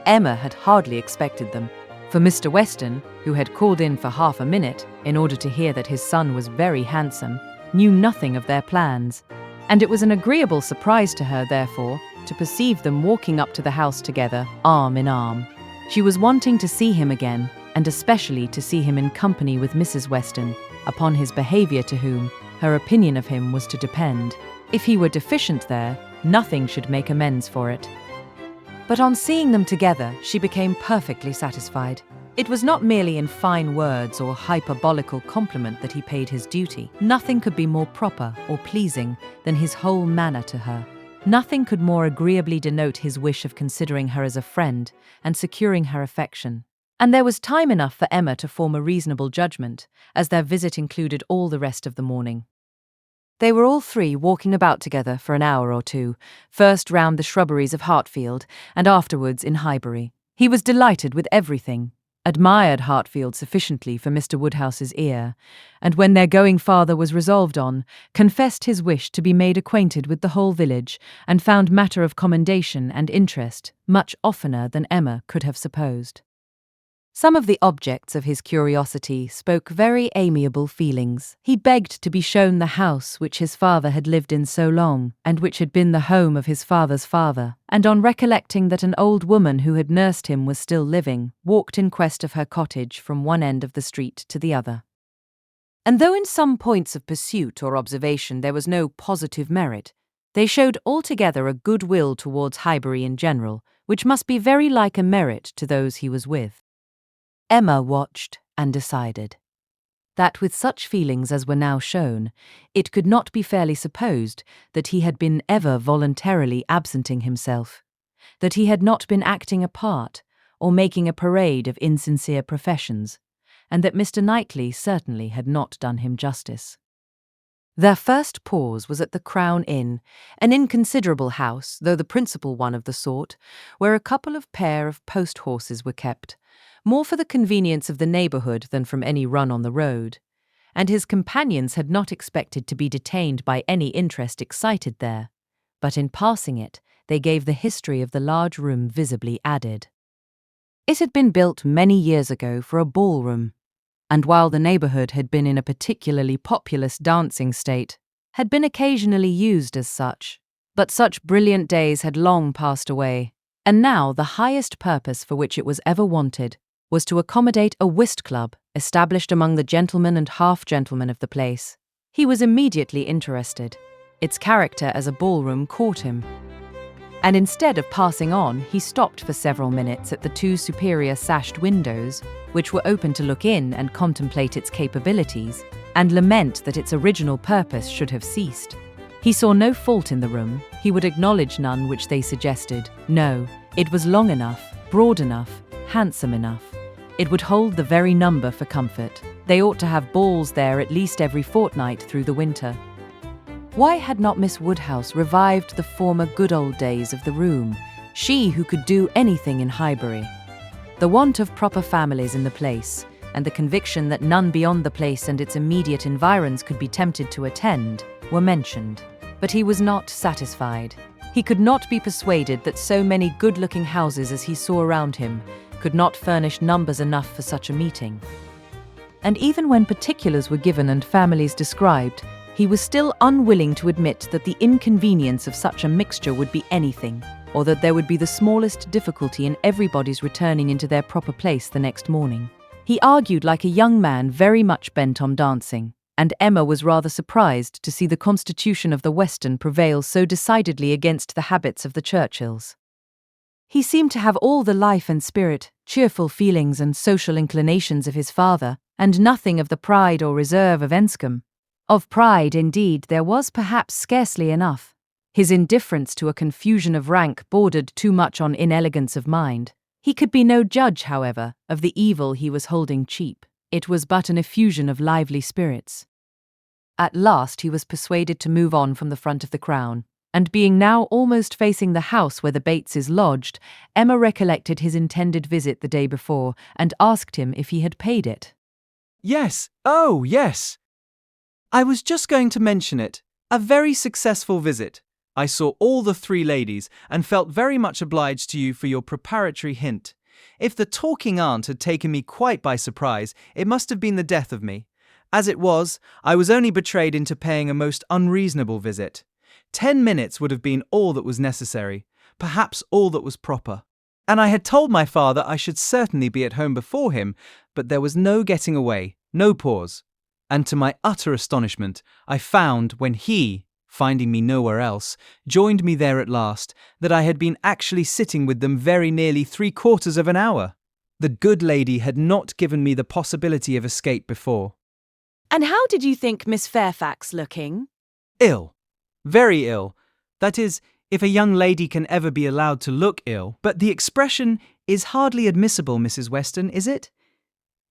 Emma had hardly expected them, for Mr. Weston, who had called in for half a minute in order to hear that his son was very handsome, knew nothing of their plans, and it was an agreeable surprise to her, therefore, to perceive them walking up to the house together, arm in arm. She was wanting to see him again, and especially to see him in company with Mrs. Weston, upon his behaviour to whom her opinion of him was to depend. If he were deficient there, nothing should make amends for it. But on seeing them together, she became perfectly satisfied. It was not merely in fine words or hyperbolical compliment that he paid his duty. Nothing could be more proper or pleasing than his whole manner to her. Nothing could more agreeably denote his wish of considering her as a friend and securing her affection. And there was time enough for Emma to form a reasonable judgment, as their visit included all the rest of the morning. They were all three walking about together for an hour or two, first round the shrubberies of Hartfield, and afterwards in Highbury. He was delighted with everything, admired Hartfield sufficiently for Mr. Woodhouse's ear, and when their going farther was resolved on, confessed his wish to be made acquainted with the whole village, and found matter of commendation and interest much oftener than Emma could have supposed. Some of the objects of his curiosity spoke very amiable feelings. He begged to be shown the house which his father had lived in so long, and which had been the home of his father's father, and on recollecting that an old woman who had nursed him was still living, walked in quest of her cottage from one end of the street to the other. And though in some points of pursuit or observation there was no positive merit, they showed altogether a good will towards Highbury in general, which must be very like a merit to those he was with. Emma watched and decided that with such feelings as were now shown, it could not be fairly supposed that he had been ever voluntarily absenting himself, that he had not been acting a part or making a parade of insincere professions, and that Mr. Knightley certainly had not done him justice. Their first pause was at the Crown Inn, an inconsiderable house, though the principal one of the sort, where a couple of pair of post-horses were kept, more for the convenience of the neighbourhood than from any run on the road, and his companions had not expected to be detained by any interest excited there, but in passing it, they gave the history of the large room visibly added. It had been built many years ago for a ballroom, and while the neighbourhood had been in a particularly populous dancing state, had been occasionally used as such. But such brilliant days had long passed away, and now the highest purpose for which it was ever wanted was to accommodate a whist club established among the gentlemen and half-gentlemen of the place. He was immediately interested. Its character as a ballroom caught him. And instead of passing on, he stopped for several minutes at the two superior sashed windows, which were open to look in and contemplate its capabilities, and lament that its original purpose should have ceased. He saw no fault in the room, he would acknowledge none which they suggested. No, it was long enough, broad enough, handsome enough. It would hold the very number for comfort. They ought to have balls there at least every fortnight through the winter. Why had not Miss Woodhouse revived the former good old days of the room, she who could do anything in Highbury? The want of proper families in the place, and the conviction that none beyond the place and its immediate environs could be tempted to attend, were mentioned. But he was not satisfied. He could not be persuaded that so many good-looking houses as he saw around him could not furnish numbers enough for such a meeting. And even when particulars were given and families described, he was still unwilling to admit that the inconvenience of such a mixture would be anything, or that there would be the smallest difficulty in everybody's returning into their proper place the next morning. He argued like a young man very much bent on dancing, and Emma was rather surprised to see the constitution of the Western prevail so decidedly against the habits of the Churchills. He seemed to have all the life and spirit, cheerful feelings and social inclinations of his father, and nothing of the pride or reserve of Enscombe. Of pride, indeed, there was perhaps scarcely enough. His indifference to a confusion of rank bordered too much on inelegance of mind. He could be no judge, however, of the evil he was holding cheap. It was but an effusion of lively spirits. At last he was persuaded to move on from the front of the Crown, and being now almost facing the house where the Bateses lodged, Emma recollected his intended visit the day before, and asked him if he had paid it. Yes, oh, yes. I was just going to mention it. A very successful visit. I saw all the three ladies and felt very much obliged to you for your preparatory hint. If the talking aunt had taken me quite by surprise, it must have been the death of me. As it was, I was only betrayed into paying a most unreasonable visit. 10 minutes would have been all that was necessary, perhaps all that was proper. And I had told my father I should certainly be at home before him, but there was no getting away, no pause. And to my utter astonishment, I found when he, finding me nowhere else, joined me there at last, that I had been actually sitting with them very nearly 3/4 of an hour. The good lady had not given me the possibility of escape before. And how did you think Miss Fairfax looking? Ill. Very ill. That is, if a young lady can ever be allowed to look ill. But the expression is hardly admissible, Mrs. Weston, is it?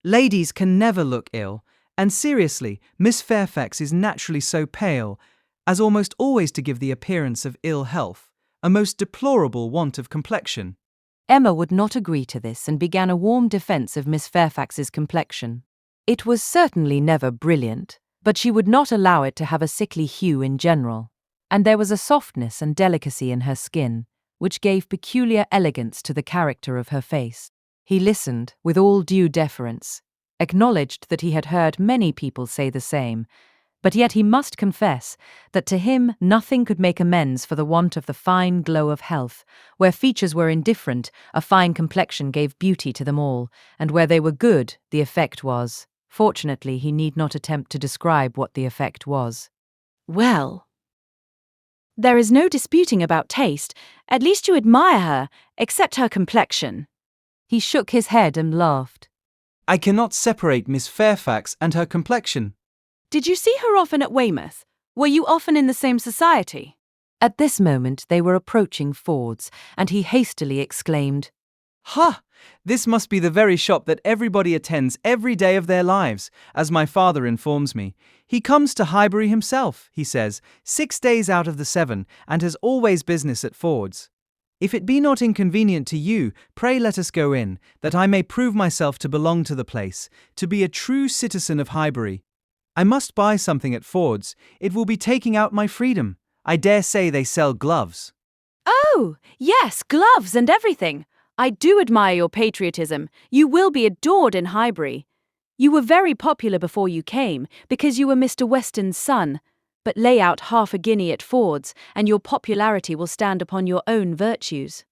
Ladies can never look ill. And seriously, Miss Fairfax is naturally so pale, as almost always to give the appearance of ill health, a most deplorable want of complexion. Emma would not agree to this and began a warm defence of Miss Fairfax's complexion. It was certainly never brilliant, but she would not allow it to have a sickly hue in general, and there was a softness and delicacy in her skin, which gave peculiar elegance to the character of her face. He listened with all due deference, acknowledged that he had heard many people say the same, but yet he must confess that to him nothing could make amends for the want of the fine glow of health. Where features were indifferent, a fine complexion gave beauty to them all, and where they were good, the effect was Fortunately, he need not attempt to describe what the effect was. Well, there is no disputing about taste. At least you admire her, except her complexion. He shook his head and laughed. I cannot separate Miss Fairfax and her complexion. Did you see her often at Weymouth? Were you often in the same society? At this moment they were approaching Ford's, and he hastily exclaimed, Ha! This must be the very shop that everybody attends every day of their lives, as my father informs me. He comes to Highbury himself, he says, 6 days out of the 7, and has always business at Ford's. If it be not inconvenient to you, pray let us go in, that I may prove myself to belong to the place, to be a true citizen of Highbury. I must buy something at Ford's. It will be taking out my freedom. I dare say they sell gloves. Oh, yes, gloves and everything. I do admire your patriotism. You will be adored in Highbury. You were very popular before you came, because you were Mr. Weston's son. But lay out half a guinea at Ford's, and your popularity will stand upon your own virtues.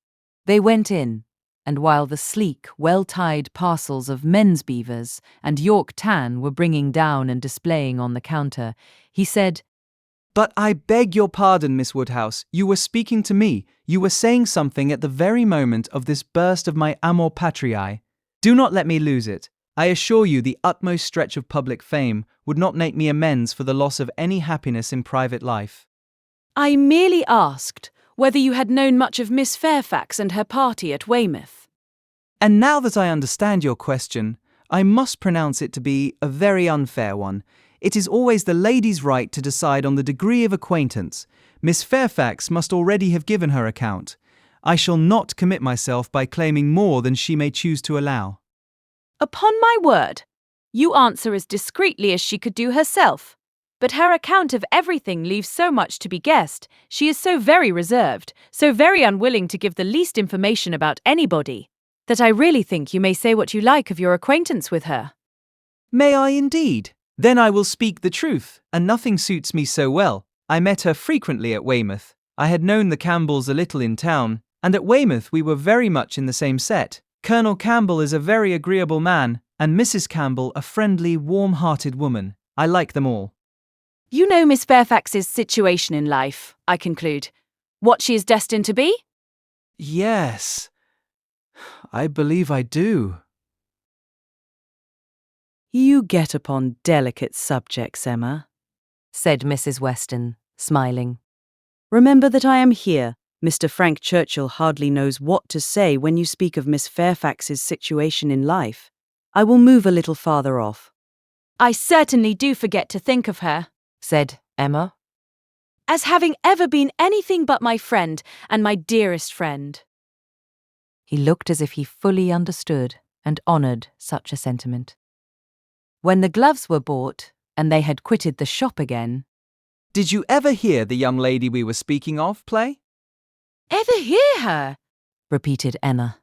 They went in, and while the sleek, well-tied parcels of men's beavers and York tan were bringing down and displaying on the counter, he said, But I beg your pardon, Miss Woodhouse. You were speaking to me. You were saying something at the very moment of this burst of my amor patriae. Do not let me lose it. I assure you the utmost stretch of public fame would not make me amends for the loss of any happiness in private life. I merely asked whether you had known much of Miss Fairfax and her party at Weymouth. And now that I understand your question, I must pronounce it to be a very unfair one. It is always the lady's right to decide on the degree of acquaintance. Miss Fairfax must already have given her account. I shall not commit myself by claiming more than she may choose to allow. Upon my word, you answer as discreetly as she could do herself. But her account of everything leaves so much to be guessed. She is so very reserved, so very unwilling to give the least information about anybody, that I really think you may say what you like of your acquaintance with her. May I indeed? Then I will speak the truth, and nothing suits me so well. I met her frequently at Weymouth. I had known the Campbells a little in town, and at Weymouth we were very much in the same set. Colonel Campbell is a very agreeable man, and Mrs. Campbell a friendly, warm-hearted woman. I like them all. You know Miss Fairfax's situation in life, I conclude. What she is destined to be? Yes, I believe I do. You get upon delicate subjects, Emma, said Mrs. Weston, smiling. Remember that I am here. Mr. Frank Churchill hardly knows what to say when you speak of Miss Fairfax's situation in life. I will move a little farther off. I certainly do forget to think of her, said Emma, as having ever been anything but my friend and my dearest friend. He looked as if he fully understood and honoured such a sentiment. When the gloves were bought, and they had quitted the shop again, Did you ever hear the young lady we were speaking of play? Ever hear her? repeated Emma.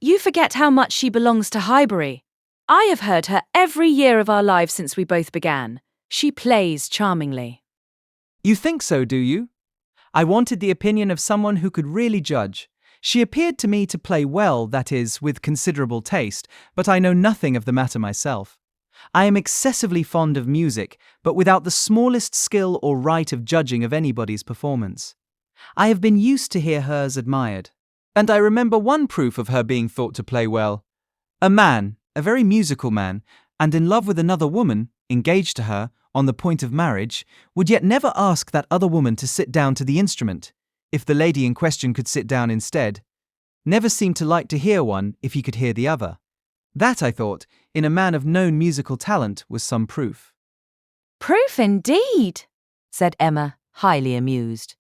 You forget how much she belongs to Highbury. I have heard her every year of our lives since we both began. She plays charmingly. You think so, do you? I wanted the opinion of someone who could really judge. She appeared to me to play well, that is, with considerable taste, but I know nothing of the matter myself. I am excessively fond of music, but without the smallest skill or right of judging of anybody's performance. I have been used to hear hers admired, and I remember one proof of her being thought to play well. A man, a very musical man, and in love with another woman, engaged to her, on the point of marriage, would yet never ask that other woman to sit down to the instrument, if the lady in question could sit down instead. Never seemed to like to hear one if he could hear the other. That, I thought, in a man of known musical talent, was some proof. Proof indeed, said Emma, highly amused.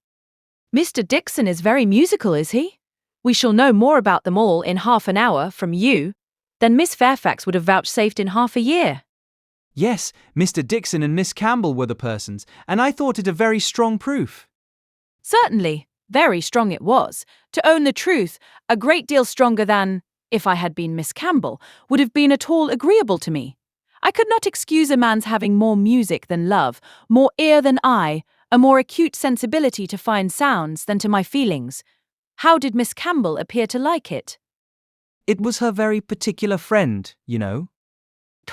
Mr. Dixon is very musical, is he? We shall know more about them all in half an hour from you than Miss Fairfax would have vouchsafed in half a year. Yes, Mr. Dixon and Miss Campbell were the persons, and I thought it a very strong proof. Certainly, very strong it was. To own the truth, a great deal stronger than, if I had been Miss Campbell, would have been at all agreeable to me. I could not excuse a man's having more music than love, more ear than eye, a more acute sensibility to fine sounds than to my feelings. How did Miss Campbell appear to like it? It was her very particular friend, you know.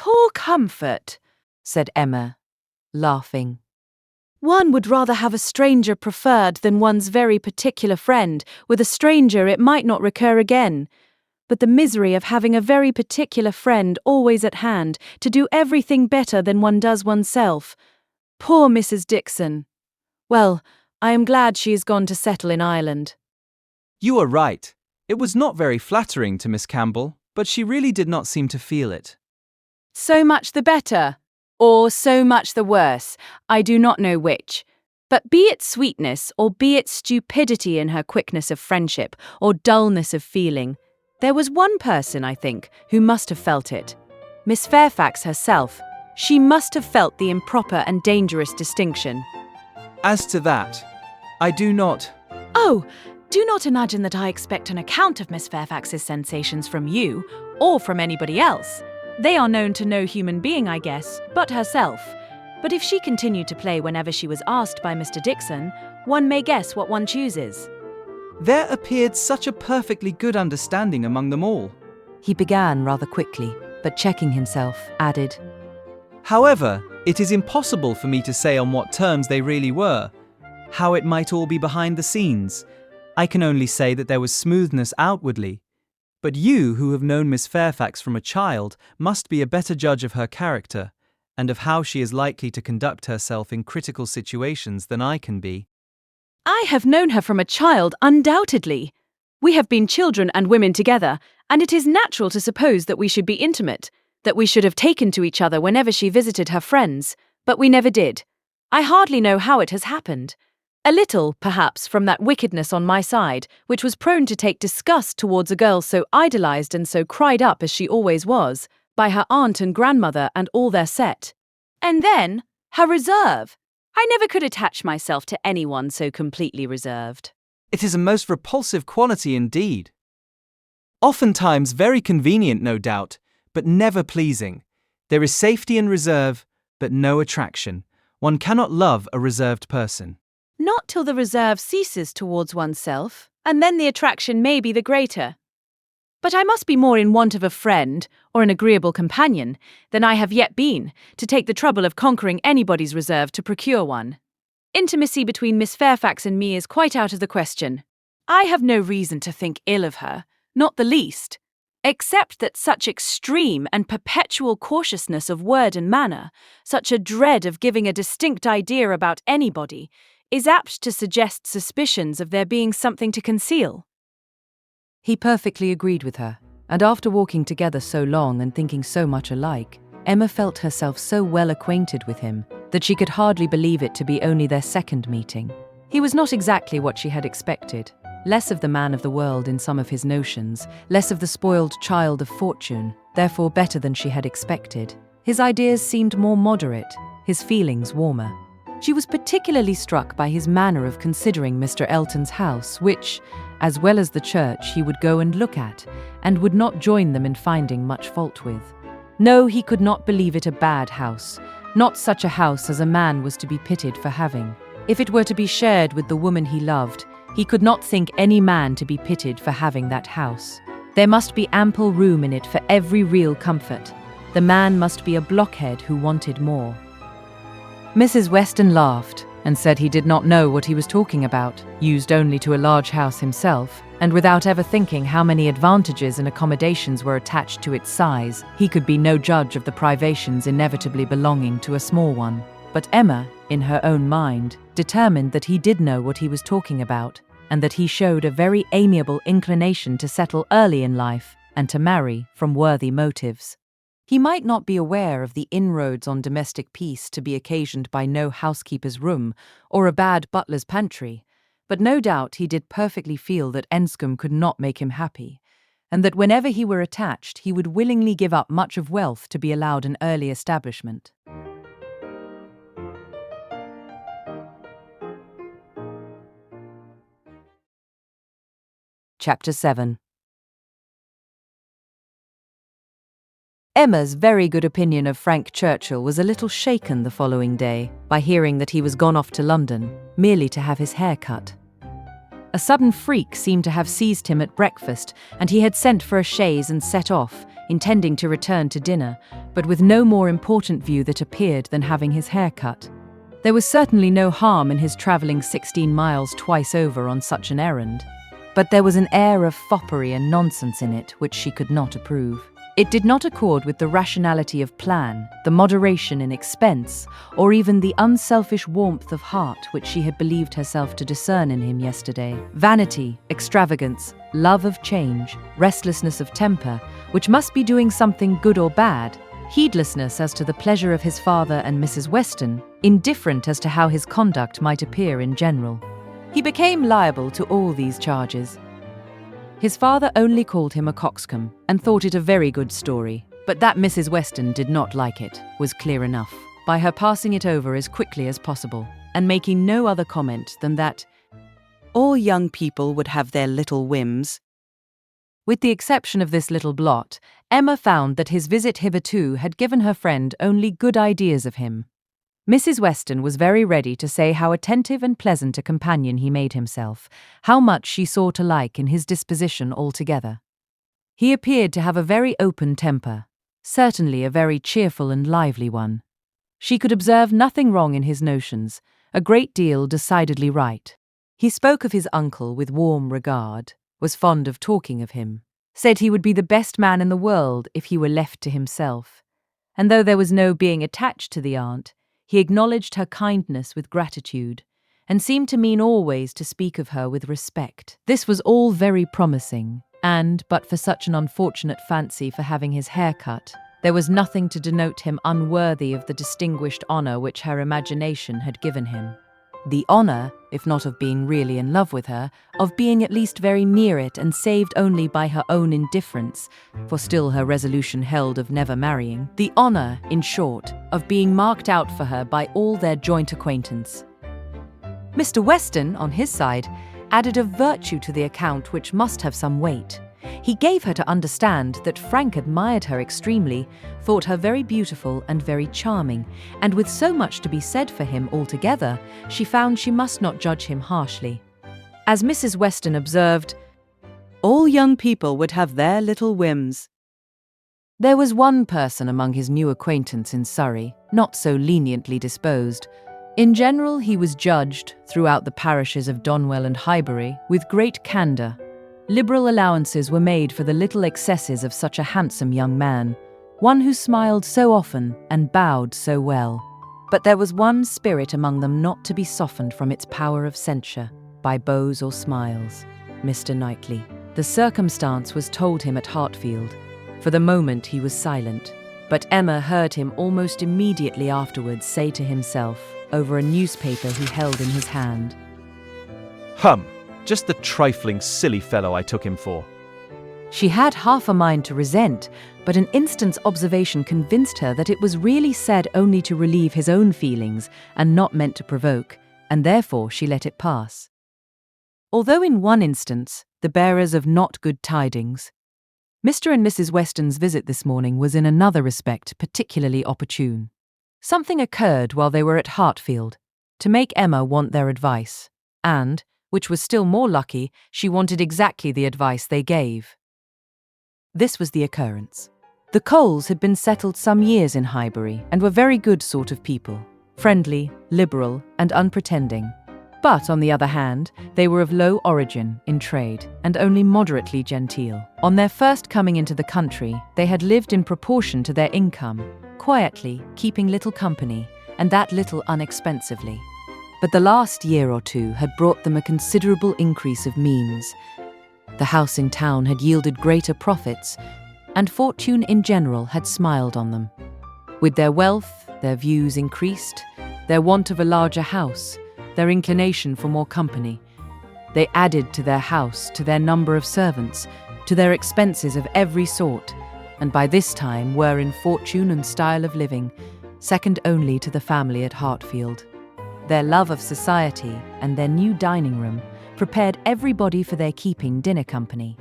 Poor comfort, said Emma, laughing. One would rather have a stranger preferred than one's very particular friend. With a stranger it might not recur again. But the misery of having a very particular friend always at hand to do everything better than one does oneself. Poor Mrs. Dickson. Well, I am glad she is gone to settle in Ireland. You are right. It was not very flattering to Miss Campbell, but she really did not seem to feel it. So much the better, or so much the worse, I do not know which. But be it sweetness, or be it stupidity in her quickness of friendship, or dullness of feeling, there was one person, I think, who must have felt it. Miss Fairfax herself. She must have felt the improper and dangerous distinction. As to that, I do not. Oh, do not imagine that I expect an account of Miss Fairfax's sensations from you, or from anybody else. They are known to no human being, I guess, but herself. But if she continued to play whenever she was asked by Mr. Dickson, one may guess what one chooses. There appeared such a perfectly good understanding among them all. He began rather quickly, but checking himself, added, However, it is impossible for me to say on what terms they really were, how it might all be behind the scenes. I can only say that there was smoothness outwardly. But you, who have known Miss Fairfax from a child, must be a better judge of her character, and of how she is likely to conduct herself in critical situations than I can be. I have known her from a child, undoubtedly. We have been children and women together, and it is natural to suppose that we should be intimate, that we should have taken to each other whenever she visited her friends, but we never did. I hardly know how it has happened. A little, perhaps, from that wickedness on my side, which was prone to take disgust towards a girl so idolized and so cried up as she always was, by her aunt and grandmother and all their set. And then, her reserve. I never could attach myself to anyone so completely reserved. It is a most repulsive quality indeed. Oftentimes very convenient, no doubt, but never pleasing. There is safety in reserve, but no attraction. One cannot love a reserved person. Not till the reserve ceases towards oneself, and then the attraction may be the greater. But I must be more in want of a friend, or an agreeable companion, than I have yet been, to take the trouble of conquering anybody's reserve to procure one. Intimacy between Miss Fairfax and me is quite out of the question. I have no reason to think ill of her, not the least, except that such extreme and perpetual cautiousness of word and manner, such a dread of giving a distinct idea about anybody, is apt to suggest suspicions of there being something to conceal. He perfectly agreed with her, and after walking together so long and thinking so much alike, Emma felt herself so well acquainted with him that she could hardly believe it to be only their second meeting. He was not exactly what she had expected, less of the man of the world in some of his notions, less of the spoiled child of fortune, therefore better than she had expected. His ideas seemed more moderate, his feelings warmer. She was particularly struck by his manner of considering Mr. Elton's house, which, as well as the church, he would go and look at, and would not join them in finding much fault with. No, he could not believe it a bad house, not such a house as a man was to be pitied for having. If it were to be shared with the woman he loved, he could not think any man to be pitied for having that house. There must be ample room in it for every real comfort. The man must be a blockhead who wanted more. Mrs. Weston laughed and said he did not know what he was talking about, used only to a large house himself, and without ever thinking how many advantages and accommodations were attached to its size, he could be no judge of the privations inevitably belonging to a small one. But Emma, in her own mind, determined that he did know what he was talking about, and that he showed a very amiable inclination to settle early in life and to marry from worthy motives. He might not be aware of the inroads on domestic peace to be occasioned by no housekeeper's room or a bad butler's pantry, but no doubt he did perfectly feel that Enscombe could not make him happy, and that whenever he were attached he would willingly give up much of wealth to be allowed an early establishment. Chapter 7. Emma's very good opinion of Frank Churchill was a little shaken the following day by hearing that he was gone off to London, merely to have his hair cut. A sudden freak seemed to have seized him at breakfast, and he had sent for a chaise and set off, intending to return to dinner, but with no more important view that appeared than having his hair cut. There was certainly no harm in his travelling 16 miles twice over on such an errand, but there was an air of foppery and nonsense in it which she could not approve. It did not accord with the rationality of plan, the moderation in expense, or even the unselfish warmth of heart which she had believed herself to discern in him yesterday. Vanity, extravagance, love of change, restlessness of temper, which must be doing something good or bad, heedlessness as to the pleasure of his father and Mrs. Weston, indifferent as to how his conduct might appear in general. He became liable to all these charges. His father only called him a coxcomb and thought it a very good story, but that Mrs. Weston did not like it was clear enough, by her passing it over as quickly as possible, and making no other comment than that all young people would have their little whims. With the exception of this little blot, Emma found that his visit hitherto had given her friend only good ideas of him. Mrs. Weston was very ready to say how attentive and pleasant a companion he made himself, how much she saw to like in his disposition altogether. He appeared to have a very open temper, certainly a very cheerful and lively one. She could observe nothing wrong in his notions, a great deal decidedly right. He spoke of his uncle with warm regard, was fond of talking of him, said he would be the best man in the world if he were left to himself, and though there was no being attached to the aunt, he acknowledged her kindness with gratitude, and seemed to mean always to speak of her with respect. This was all very promising, and, but for such an unfortunate fancy for having his hair cut, there was nothing to denote him unworthy of the distinguished honour which her imagination had given him. The honour, if not of being really in love with her, of being at least very near it and saved only by her own indifference, for still her resolution held of never marrying. The honour, in short, of being marked out for her by all their joint acquaintance. Mr. Weston, on his side, added a virtue to the account which must have some weight. He gave her to understand that Frank admired her extremely, thought her very beautiful and very charming, and with so much to be said for him altogether, she found she must not judge him harshly. As Mrs. Weston observed, all young people would have their little whims. There was one person among his new acquaintance in Surrey, not so leniently disposed. In general, he was judged, throughout the parishes of Donwell and Highbury, with great candour. Liberal allowances were made for the little excesses of such a handsome young man, one who smiled so often and bowed so well. But there was one spirit among them not to be softened from its power of censure by bows or smiles, Mr. Knightley. The circumstance was told him at Hartfield. For the moment he was silent, but Emma heard him almost immediately afterwards say to himself, over a newspaper he held in his hand, Just the trifling, silly fellow I took him for. She had half a mind to resent, but an instant's observation convinced her that it was really said only to relieve his own feelings and not meant to provoke, and therefore she let it pass. Although in one instance, the bearers of not good tidings, Mr. and Mrs. Weston's visit this morning was in another respect particularly opportune. Something occurred while they were at Hartfield to make Emma want their advice, and, which was still more lucky, she wanted exactly the advice they gave. This was the occurrence. The Coles had been settled some years in Highbury and were very good sort of people, friendly, liberal, and unpretending. But, on the other hand, they were of low origin in trade and only moderately genteel. On their first coming into the country, they had lived in proportion to their income, quietly, keeping little company, and that little unexpensively. But the last year or two had brought them a considerable increase of means. The house in town had yielded greater profits, and fortune in general had smiled on them. With their wealth, their views increased, their want of a larger house, their inclination for more company. They added to their house, to their number of servants, to their expenses of every sort, and by this time were in fortune and style of living, second only to the family at Hartfield. Their love of society and their new dining room prepared everybody for their keeping dinner company,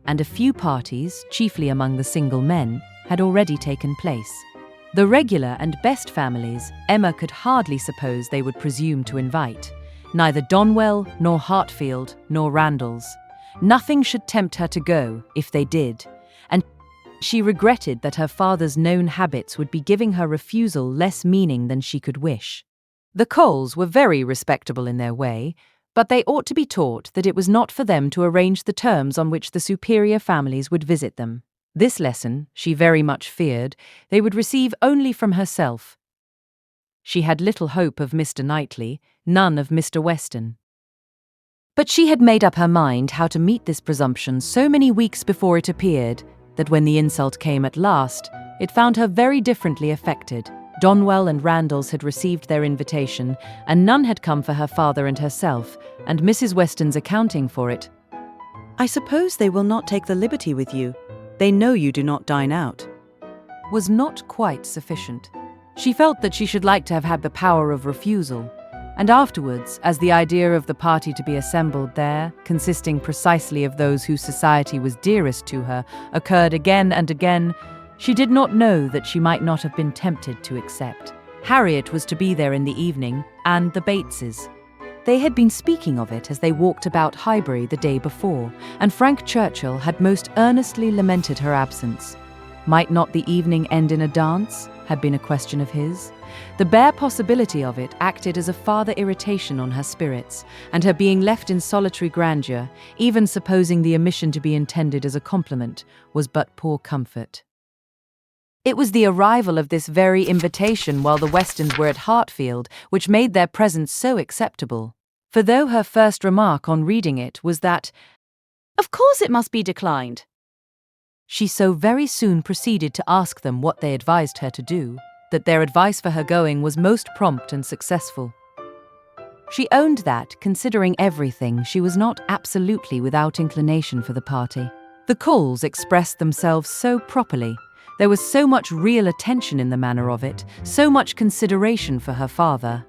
and a few parties, chiefly among the single men, had already taken place. The regular and best families Emma could hardly suppose they would presume to invite, neither Donwell, nor Hartfield, nor Randalls. Nothing should tempt her to go, if they did, and She regretted that her father's known habits would be giving her refusal less meaning than she could wish. The Coles were very respectable in their way, but they ought to be taught that it was not for them to arrange the terms on which the superior families would visit them. This lesson, she very much feared, they would receive only from herself. She had little hope of Mr. Knightley, none of Mr. Weston. But she had made up her mind how to meet this presumption so many weeks before it appeared, that when the insult came at last, it found her very differently affected. Donwell and Randalls had received their invitation, and none had come for her father and herself, and Mrs. Weston's accounting for it. I suppose they will not take the liberty with you. They know you do not dine out. Was not quite sufficient. She felt that she should like to have had the power of refusal, and afterwards, as the idea of the party to be assembled there, consisting precisely of those whose society was dearest to her, occurred again and again, she did not know that she might not have been tempted to accept. Harriet was to be there in the evening, and the Bateses. They had been speaking of it as they walked about Highbury the day before, and Frank Churchill had most earnestly lamented her absence. Might not the evening end in a dance, had been a question of his. The bare possibility of it acted as a farther irritation on her spirits, and her being left in solitary grandeur, even supposing the omission to be intended as a compliment, was but poor comfort. It was the arrival of this very invitation while the Westons were at Hartfield which made their presence so acceptable. For though her first remark on reading it was that, "Of course it must be declined," she so very soon proceeded to ask them what they advised her to do, that their advice for her going was most prompt and successful. She owned that, considering everything, she was not absolutely without inclination for the party. The Coles expressed themselves so properly. There was so much real attention in the manner of it, so much consideration for her father.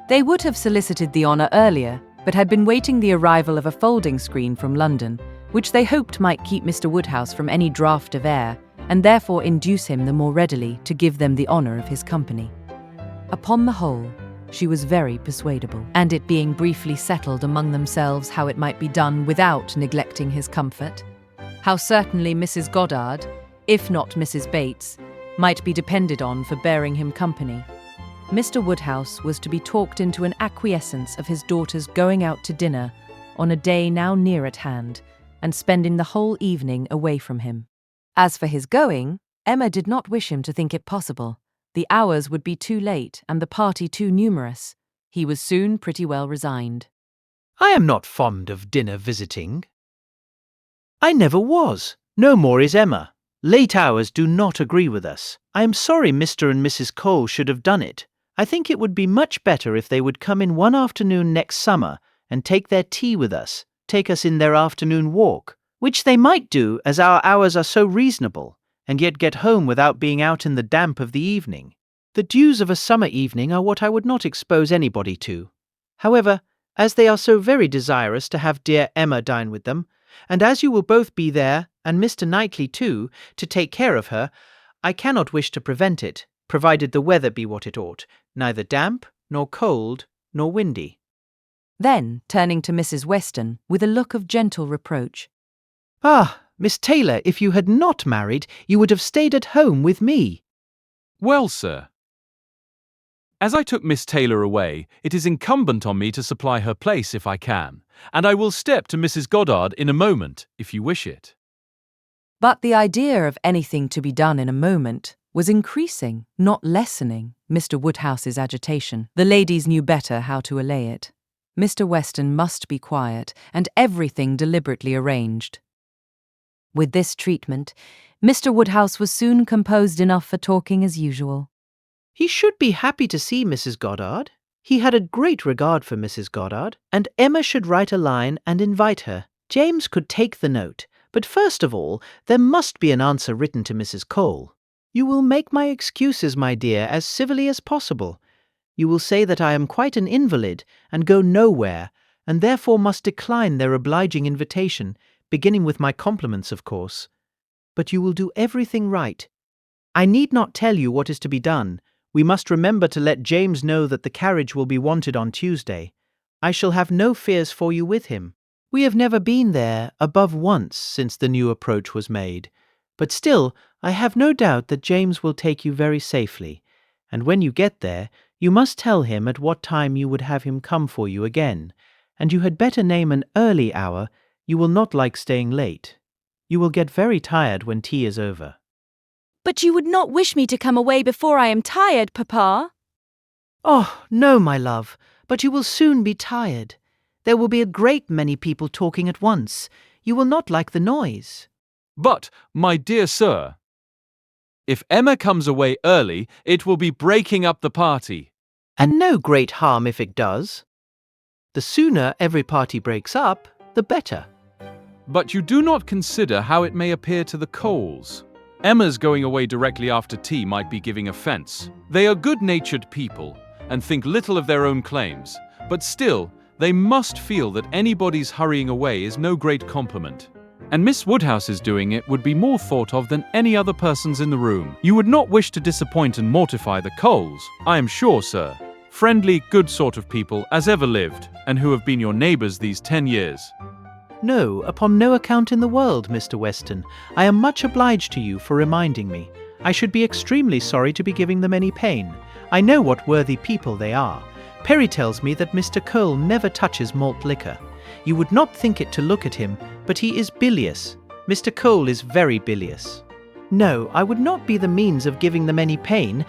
They would have solicited the honour earlier, but had been waiting the arrival of a folding screen from London, which they hoped might keep Mr. Woodhouse from any draught of air, and therefore induce him the more readily to give them the honour of his company. Upon the whole, she was very persuadable, and it being briefly settled among themselves how it might be done without neglecting his comfort, how certainly Mrs. Goddard, if not Mrs. Bates, might be depended on for bearing him company, Mr. Woodhouse was to be talked into an acquiescence of his daughter's going out to dinner on a day now near at hand, and spending the whole evening away from him. As for his going, Emma did not wish him to think it possible. The hours would be too late and the party too numerous. He was soon pretty well resigned. I am not fond of dinner visiting. I never was. No more is Emma. Late hours do not agree with us. I am sorry Mr. and Mrs. Cole should have done it. I think it would be much better if they would come in one afternoon next summer and take their tea with us, take us in their afternoon walk, which they might do as our hours are so reasonable, and yet get home without being out in the damp of the evening. The dews of a summer evening are what I would not expose anybody to. However, as they are so very desirous to have dear Emma dine with them, and as you will both be there, and Mr. Knightley too, to take care of her, I cannot wish to prevent it, provided the weather be what it ought, neither damp, nor cold, nor windy. Then, turning to Mrs. Weston, with a look of gentle reproach, Ah, Miss Taylor, if you had not married, you would have stayed at home with me. Well, sir, as I took Miss Taylor away, it is incumbent on me to supply her place if I can, and I will step to Mrs. Goddard in a moment, if you wish it. But the idea of anything to be done in a moment was increasing, not lessening, Mr. Woodhouse's agitation. The ladies knew better how to allay it. Mr. Weston must be quiet, and everything deliberately arranged. With this treatment, Mr. Woodhouse was soon composed enough for talking as usual. He should be happy to see Mrs. Goddard. He had a great regard for Mrs. Goddard, and Emma should write a line and invite her. James could take the note, but first of all, there must be an answer written to Mrs. Cole. You will make my excuses, my dear, as civilly as possible. You will say that I am quite an invalid and go nowhere, and therefore must decline their obliging invitation, beginning with my compliments, of course. But you will do everything right. I need not tell you what is to be done. We must remember to let James know that the carriage will be wanted on Tuesday. I shall have no fears for you with him. We have never been there above once since the new approach was made. But still, I have no doubt that James will take you very safely, and when you get there, you must tell him at what time you would have him come for you again, and you had better name an early hour. You will not like staying late. You will get very tired when tea is over. But you would not wish me to come away before I am tired, Papa? Oh, no, my love, but you will soon be tired. There will be a great many people talking at once. You will not like the noise. But, my dear sir, if Emma comes away early, it will be breaking up the party. And no great harm if it does. The sooner every party breaks up, the better. But you do not consider how it may appear to the Coles. Emma's going away directly after tea might be giving offence. They are good-natured people and think little of their own claims, but still, they must feel that anybody's hurrying away is no great compliment. And Miss Woodhouse's doing it would be more thought of than any other person's in the room. You would not wish to disappoint and mortify the Coles, I am sure, sir. Friendly, good sort of people as ever lived, and who have been your neighbours these 10 years. No, upon no account in the world, Mr. Weston. I am much obliged to you for reminding me. I should be extremely sorry to be giving them any pain. I know what worthy people they are. Perry tells me that Mr. Cole never touches malt liquor. You would not think it to look at him, but he is bilious. Mr. Cole is very bilious. No, I would not be the means of giving them any pain.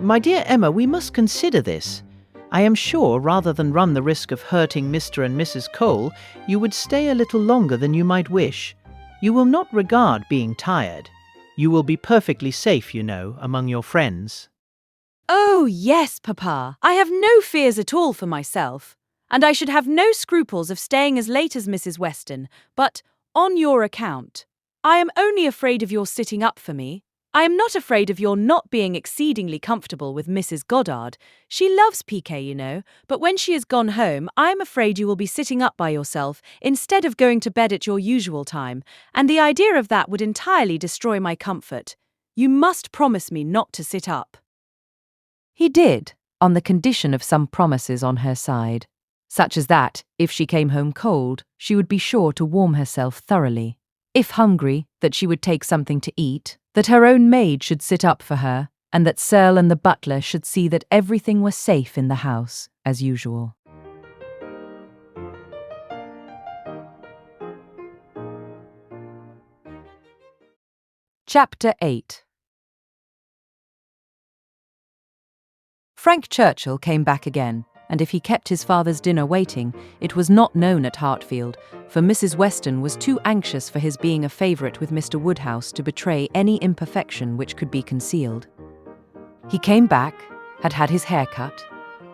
My dear Emma, we must consider this. I am sure, rather than run the risk of hurting Mr. and Mrs. Cole, you would stay a little longer than you might wish. You will not regard being tired. You will be perfectly safe, you know, among your friends. Oh, yes, Papa. I have no fears at all for myself, and I should have no scruples of staying as late as Mrs. Weston, but, on your account, I am only afraid of your sitting up for me. I am not afraid of your not being exceedingly comfortable with Mrs. Goddard. She loves piquet, you know, but when she has gone home, I am afraid you will be sitting up by yourself instead of going to bed at your usual time, and the idea of that would entirely destroy my comfort. You must promise me not to sit up. He did, on the condition of some promises on her side, such as that, if she came home cold, she would be sure to warm herself thoroughly. If hungry, that she would take something to eat, that her own maid should sit up for her, and that Searle and the butler should see that everything was safe in the house, as usual. Chapter 8. Frank Churchill came back again, and if he kept his father's dinner waiting, it was not known at Hartfield, for Mrs. Weston was too anxious for his being a favourite with Mr. Woodhouse to betray any imperfection which could be concealed. He came back, had had his hair cut,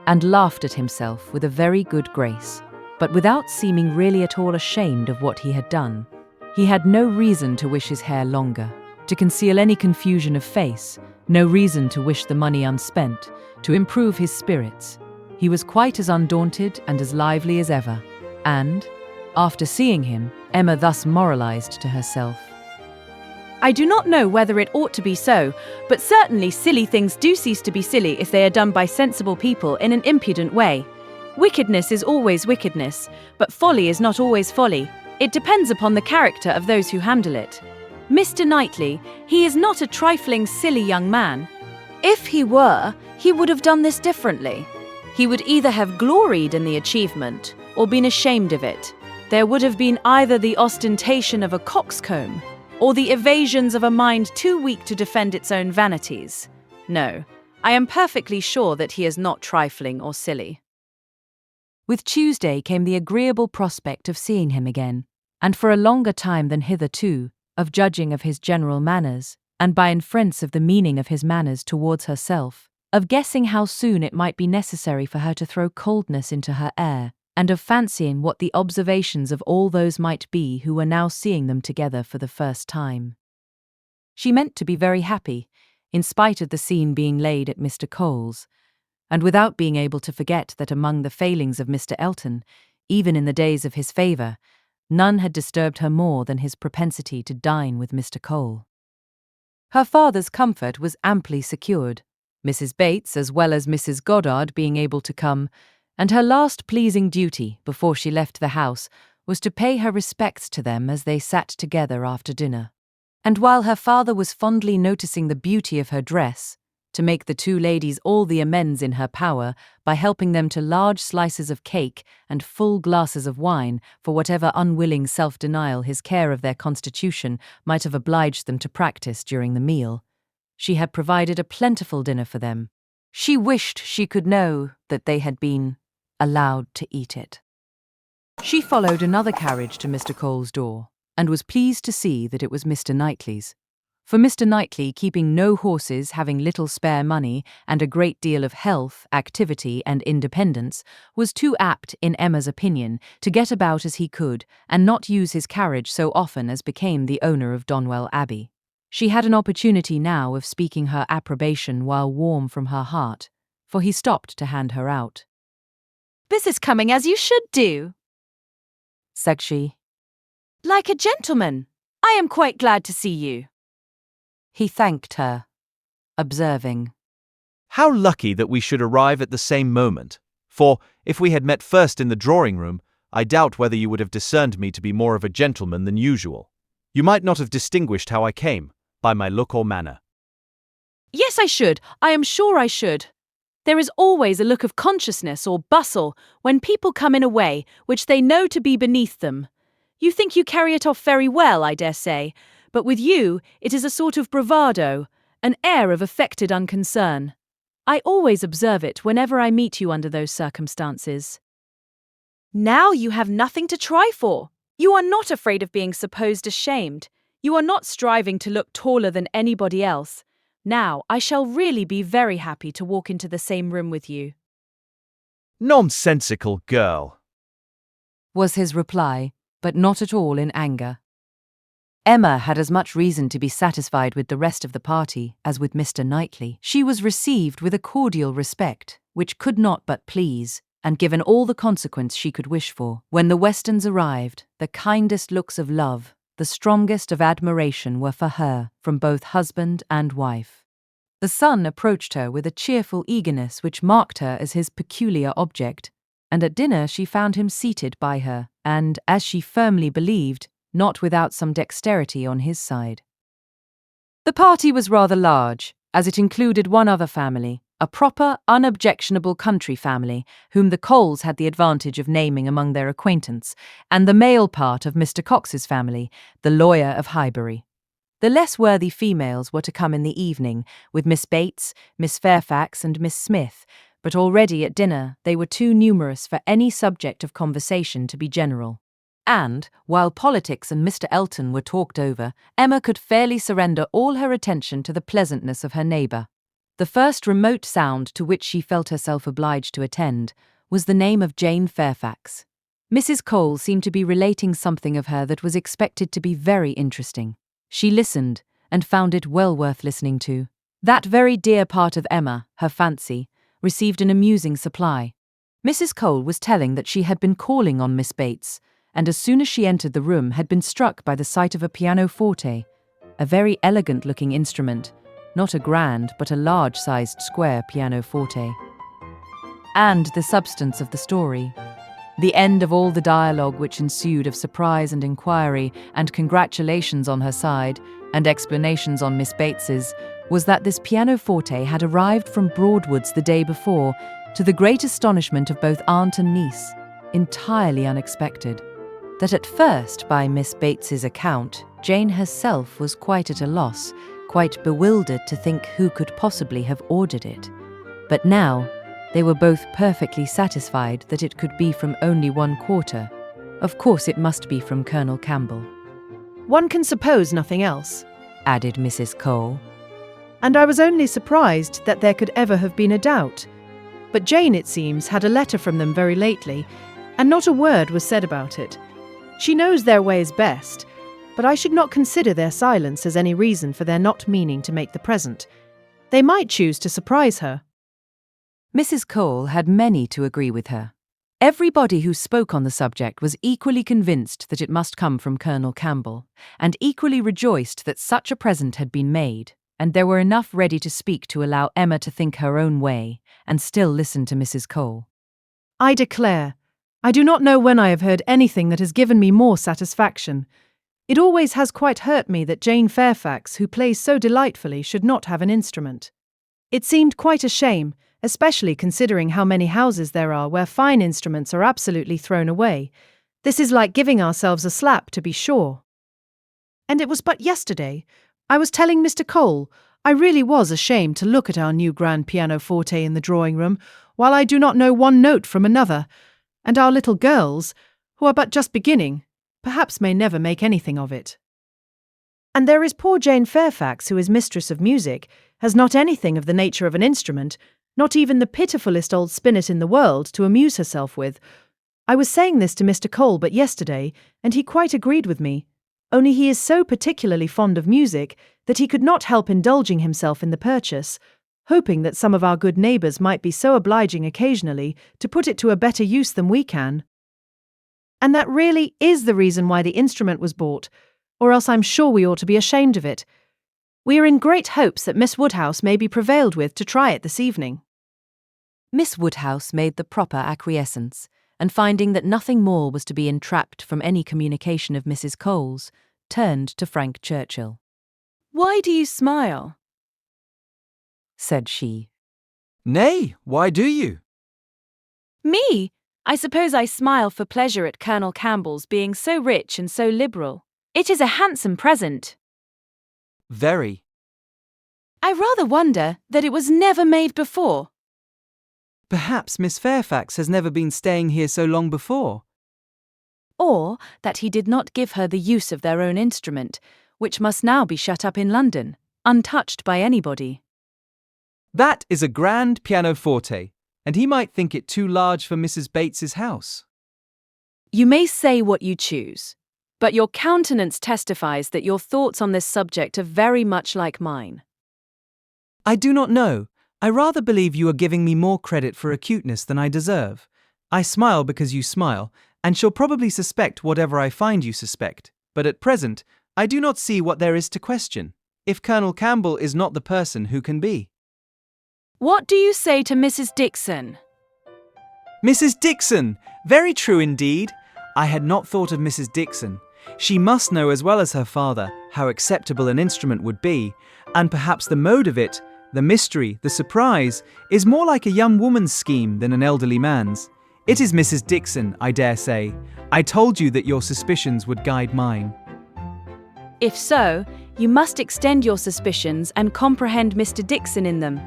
and laughed at himself with a very good grace, but without seeming really at all ashamed of what he had done. He had no reason to wish his hair longer, to conceal any confusion of face, no reason to wish the money unspent, to improve his spirits. He was quite as undaunted and as lively as ever, and, after seeing him, Emma thus moralized to herself. I do not know whether it ought to be so, but certainly silly things do cease to be silly if they are done by sensible people in an impudent way. Wickedness is always wickedness, but folly is not always folly. It depends upon the character of those who handle it. Mr. Knightley, he is not a trifling, silly young man. If he were, he would have done this differently. He would either have gloried in the achievement or been ashamed of it. There would have been either the ostentation of a coxcomb or the evasions of a mind too weak to defend its own vanities. No, I am perfectly sure that he is not trifling or silly. With Tuesday came the agreeable prospect of seeing him again, and for a longer time than hitherto, of judging of his general manners, and by inference of the meaning of his manners towards herself, of guessing how soon it might be necessary for her to throw coldness into her air, and of fancying what the observations of all those might be who were now seeing them together for the first time. She meant to be very happy, in spite of the scene being laid at Mr. Cole's, and without being able to forget that among the failings of Mr. Elton, even in the days of his favour, none had disturbed her more than his propensity to dine with Mr. Cole. Her father's comfort was amply secured, Mrs. Bates as well as Mrs. Goddard being able to come, and her last pleasing duty before she left the house was to pay her respects to them as they sat together after dinner. And while her father was fondly noticing the beauty of her dress, to make the two ladies all the amends in her power by helping them to large slices of cake and full glasses of wine for whatever unwilling self-denial his care of their constitution might have obliged them to practice during the meal, she had provided a plentiful dinner for them. She wished she could know that they had been allowed to eat it. She followed another carriage to Mr. Cole's door, and was pleased to see that it was Mr. Knightley's. For Mr. Knightley, keeping no horses, having little spare money, and a great deal of health, activity, and independence, was too apt, in Emma's opinion, to get about as he could, and not use his carriage so often as became the owner of Donwell Abbey. She had an opportunity now of speaking her approbation while warm from her heart, for he stopped to hand her out. "This is coming as you should do," said she. "Like a gentleman. I am quite glad to see you." He thanked her, observing, How lucky that we should arrive at the same moment, for, if we had met first in the drawing-room, I doubt whether you would have discerned me to be more of a gentleman than usual. You might not have distinguished how I came, by my look or manner. "Yes, I should. I am sure I should. There is always a look of consciousness or bustle when people come in a way which they know to be beneath them. You think you carry it off very well, I dare say, but with you it is a sort of bravado, an air of affected unconcern. I always observe it whenever I meet you under those circumstances." "Now you have nothing to try for. You are not afraid of being supposed ashamed. You are not striving to look taller than anybody else. Now I shall really be very happy to walk into the same room with you." Nonsensical girl, was his reply, but not at all in anger. Emma had as much reason to be satisfied with the rest of the party as with Mr. Knightley. She was received with a cordial respect, which could not but please, and given all the consequence she could wish for. When the Westons arrived, the kindest looks of love, the strongest of admiration were for her from both husband and wife. The son approached her with a cheerful eagerness which marked her as his peculiar object, and at dinner she found him seated by her, and, as she firmly believed, not without some dexterity on his side. The party was rather large, as it included one other family, a proper, unobjectionable country family, whom the Coles had the advantage of naming among their acquaintance, and the male part of Mr. Cox's family, the lawyer of Highbury. The less worthy females were to come in the evening, with Miss Bates, Miss Fairfax, and Miss Smith, but already at dinner they were too numerous for any subject of conversation to be general. And, while politics and Mr. Elton were talked over, Emma could fairly surrender all her attention to the pleasantness of her neighbour. The first remote sound to which she felt herself obliged to attend was the name of Jane Fairfax. Mrs. Cole seemed to be relating something of her that was expected to be very interesting. She listened, and found it well worth listening to. That very dear part of Emma, her fancy, received an amusing supply. Mrs. Cole was telling that she had been calling on Miss Bates, and as soon as she entered the room had been struck by the sight of a pianoforte, a very elegant-looking instrument, not a grand but a large-sized square pianoforte. And the substance of the story. The end of all the dialogue which ensued of surprise and inquiry, and congratulations on her side, and explanations on Miss Bates's, was that this pianoforte had arrived from Broadwoods the day before, to the great astonishment of both aunt and niece, entirely unexpected. That at first, by Miss Bates's account, Jane herself was quite at a loss, quite bewildered to think who could possibly have ordered it. But now, they were both perfectly satisfied that it could be from only one quarter. Of course it must be from Colonel Campbell. "One can suppose nothing else," added Mrs. Cole. "and I was only surprised that there could ever have been a doubt. But Jane, it seems, had a letter from them very lately, and not a word was said about it. She knows their ways best, but I should not consider their silence as any reason for their not meaning to make the present. They might choose to surprise her." Mrs. Cole had many to agree with her. Everybody who spoke on the subject was equally convinced that it must come from Colonel Campbell, and equally rejoiced that such a present had been made, and there were enough ready to speak to allow Emma to think her own way, and still listen to Mrs. Cole. "I declare, I do not know when I have heard anything that has given me more satisfaction. It always has quite hurt me that Jane Fairfax, who plays so delightfully, should not have an instrument. It seemed quite a shame, especially considering how many houses there are where fine instruments are absolutely thrown away. This is like giving ourselves a slap, to be sure. And it was but yesterday. I was telling Mr. Cole, I really was ashamed to look at our new grand pianoforte in the drawing room, while I do not know one note from another, and our little girls, who are but just beginning, perhaps may never make anything of it. And there is poor Jane Fairfax, who is mistress of music, has not anything of the nature of an instrument, not even the pitifullest old spinet in the world to amuse herself with. I was saying this to Mr. Cole but yesterday, and he quite agreed with me, only he is so particularly fond of music that he could not help indulging himself in the purchase, hoping that some of our good neighbours might be so obliging occasionally to put it to a better use than we can. And that really is the reason why the instrument was bought, or else I'm sure we ought to be ashamed of it. We are in great hopes that Miss Woodhouse may be prevailed with to try it this evening. Miss Woodhouse made the proper acquiescence, and finding that nothing more was to be entrapped from any communication of Mrs. Cole's, turned to Frank Churchill. "Why do you smile?" said she. Nay, why do you? "Me? I suppose I smile for pleasure at Colonel Campbell's being so rich and so liberal. It is a handsome present." Very. "I rather wonder that it was never made before." Perhaps Miss Fairfax has never been staying here so long before. Or that he did not give her the use of their own instrument, which must now be shut up in London, untouched by anybody. That is a grand pianoforte, and he might think it too large for Mrs. Bates's house. You may say what you choose, but your countenance testifies that your thoughts on this subject are very much like mine. I do not know. I rather believe you are giving me more credit for acuteness than I deserve. I smile because you smile, and shall probably suspect whatever I find you suspect, but at present I do not see what there is to question, if Colonel Campbell is not the person who can be. What do you say to Mrs. Dixon? Mrs. Dixon! Very true indeed. I had not thought of Mrs. Dixon. She must know as well as her father how acceptable an instrument would be, and perhaps the mode of it, the mystery, the surprise, is more like a young woman's scheme than an elderly man's. It is Mrs. Dixon, I dare say. I told you that your suspicions would guide mine. If so, you must extend your suspicions and comprehend Mr. Dixon in them.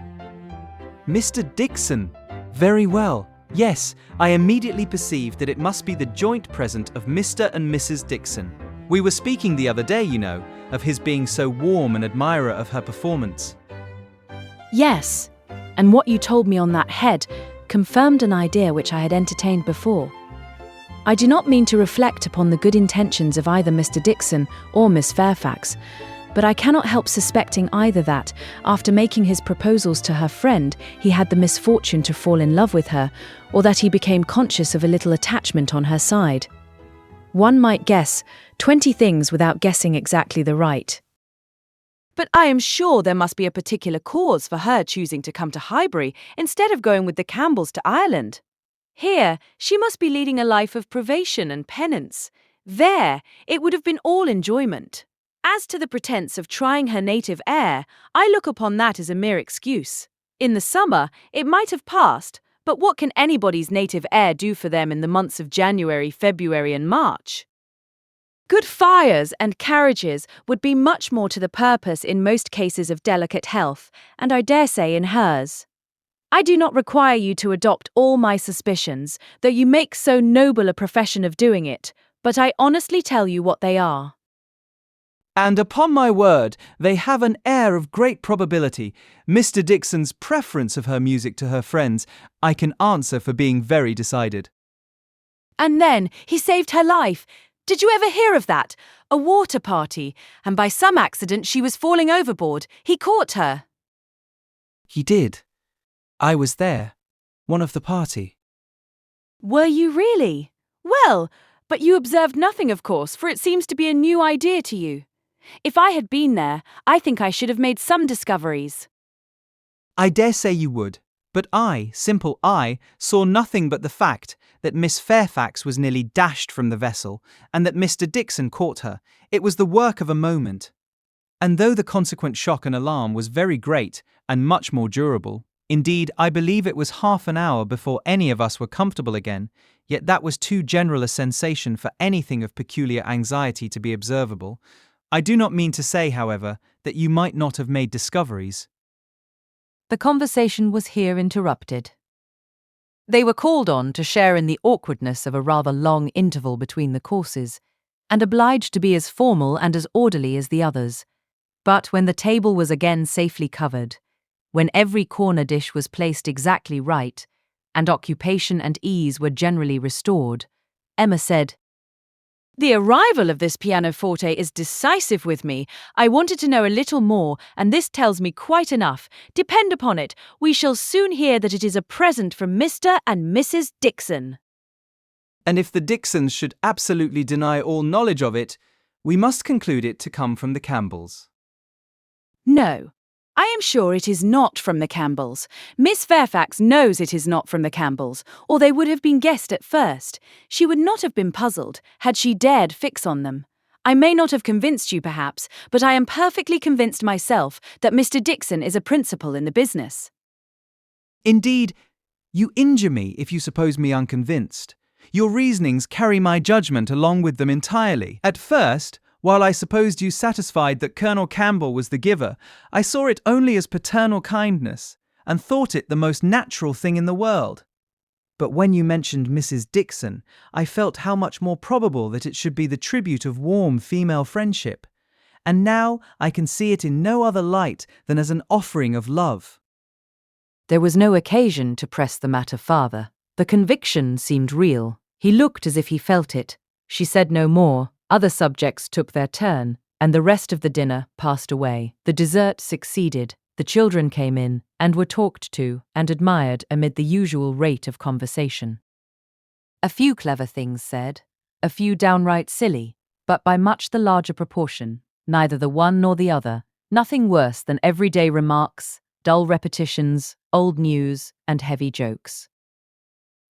Mr. Dixon! Very well. Yes, I immediately perceived that it must be the joint present of Mr. and Mrs. Dixon. We were speaking the other day, you know, of his being so warm an admirer of her performance. Yes, and what you told me on that head confirmed an idea which I had entertained before. I do not mean to reflect upon the good intentions of either Mr. Dixon or Miss Fairfax, but I cannot help suspecting either that, after making his proposals to her friend, he had the misfortune to fall in love with her, or that he became conscious of a little attachment on her side. One might guess 20 things without guessing exactly the right. But I am sure there must be a particular cause for her choosing to come to Highbury instead of going with the Campbells to Ireland. Here, she must be leading a life of privation and penance. There, it would have been all enjoyment. As to the pretence of trying her native air, I look upon that as a mere excuse. In the summer, it might have passed, but what can anybody's native air do for them in the months of January, February, and March? Good fires and carriages would be much more to the purpose in most cases of delicate health, and I dare say in hers. I do not require you to adopt all my suspicions, though you make so noble a profession of doing it, but I honestly tell you what they are. And upon my word, they have an air of great probability. Mr. Dixon's preference of her music to her friends, I can answer for being very decided. And then he saved her life. Did you ever hear of that? A water party, and by some accident she was falling overboard. He caught her. He did. I was there, one of the party. Were you really? Well, but you observed nothing, of course, for it seems to be a new idea to you. If I had been there, I think I should have made some discoveries. I dare say you would. But I, simple I, saw nothing but the fact that Miss Fairfax was nearly dashed from the vessel, and that Mr. Dickson caught her. It was the work of a moment. And though the consequent shock and alarm was very great and much more durable, indeed, I believe it was half an hour before any of us were comfortable again, yet that was too general a sensation for anything of peculiar anxiety to be observable. I do not mean to say, however, that you might not have made discoveries. The conversation was here interrupted. They were called on to share in the awkwardness of a rather long interval between the courses, and obliged to be as formal and as orderly as the others. But when the table was again safely covered, when every corner dish was placed exactly right, and occupation and ease were generally restored, Emma said, The arrival of this pianoforte is decisive with me. I wanted to know a little more, and this tells me quite enough. Depend upon it, we shall soon hear that it is a present from Mr. and Mrs. Dickson. And if the Dicksons should absolutely deny all knowledge of it, we must conclude it to come from the Campbells. No, I am sure it is not from the Campbells. Miss Fairfax knows it is not from the Campbells, or they would have been guessed at first. She would not have been puzzled had she dared fix on them. I may not have convinced you, perhaps, but I am perfectly convinced myself that Mr. Dickson is a principal in the business. Indeed, you injure me if you suppose me unconvinced. Your reasonings carry my judgment along with them entirely. At first, while I supposed you satisfied that Colonel Campbell was the giver, I saw it only as paternal kindness, and thought it the most natural thing in the world. But when you mentioned Mrs. Dickson, I felt how much more probable that it should be the tribute of warm female friendship. And now I can see it in no other light than as an offering of love. There was no occasion to press the matter farther. The conviction seemed real. He looked as if he felt it. She said no more. Other subjects took their turn, and the rest of the dinner passed away. The dessert succeeded. The children came in, and were talked to and admired amid the usual rate of conversation. A few clever things said, a few downright silly, but by much the larger proportion, neither the one nor the other, nothing worse than everyday remarks, dull repetitions, old news, and heavy jokes.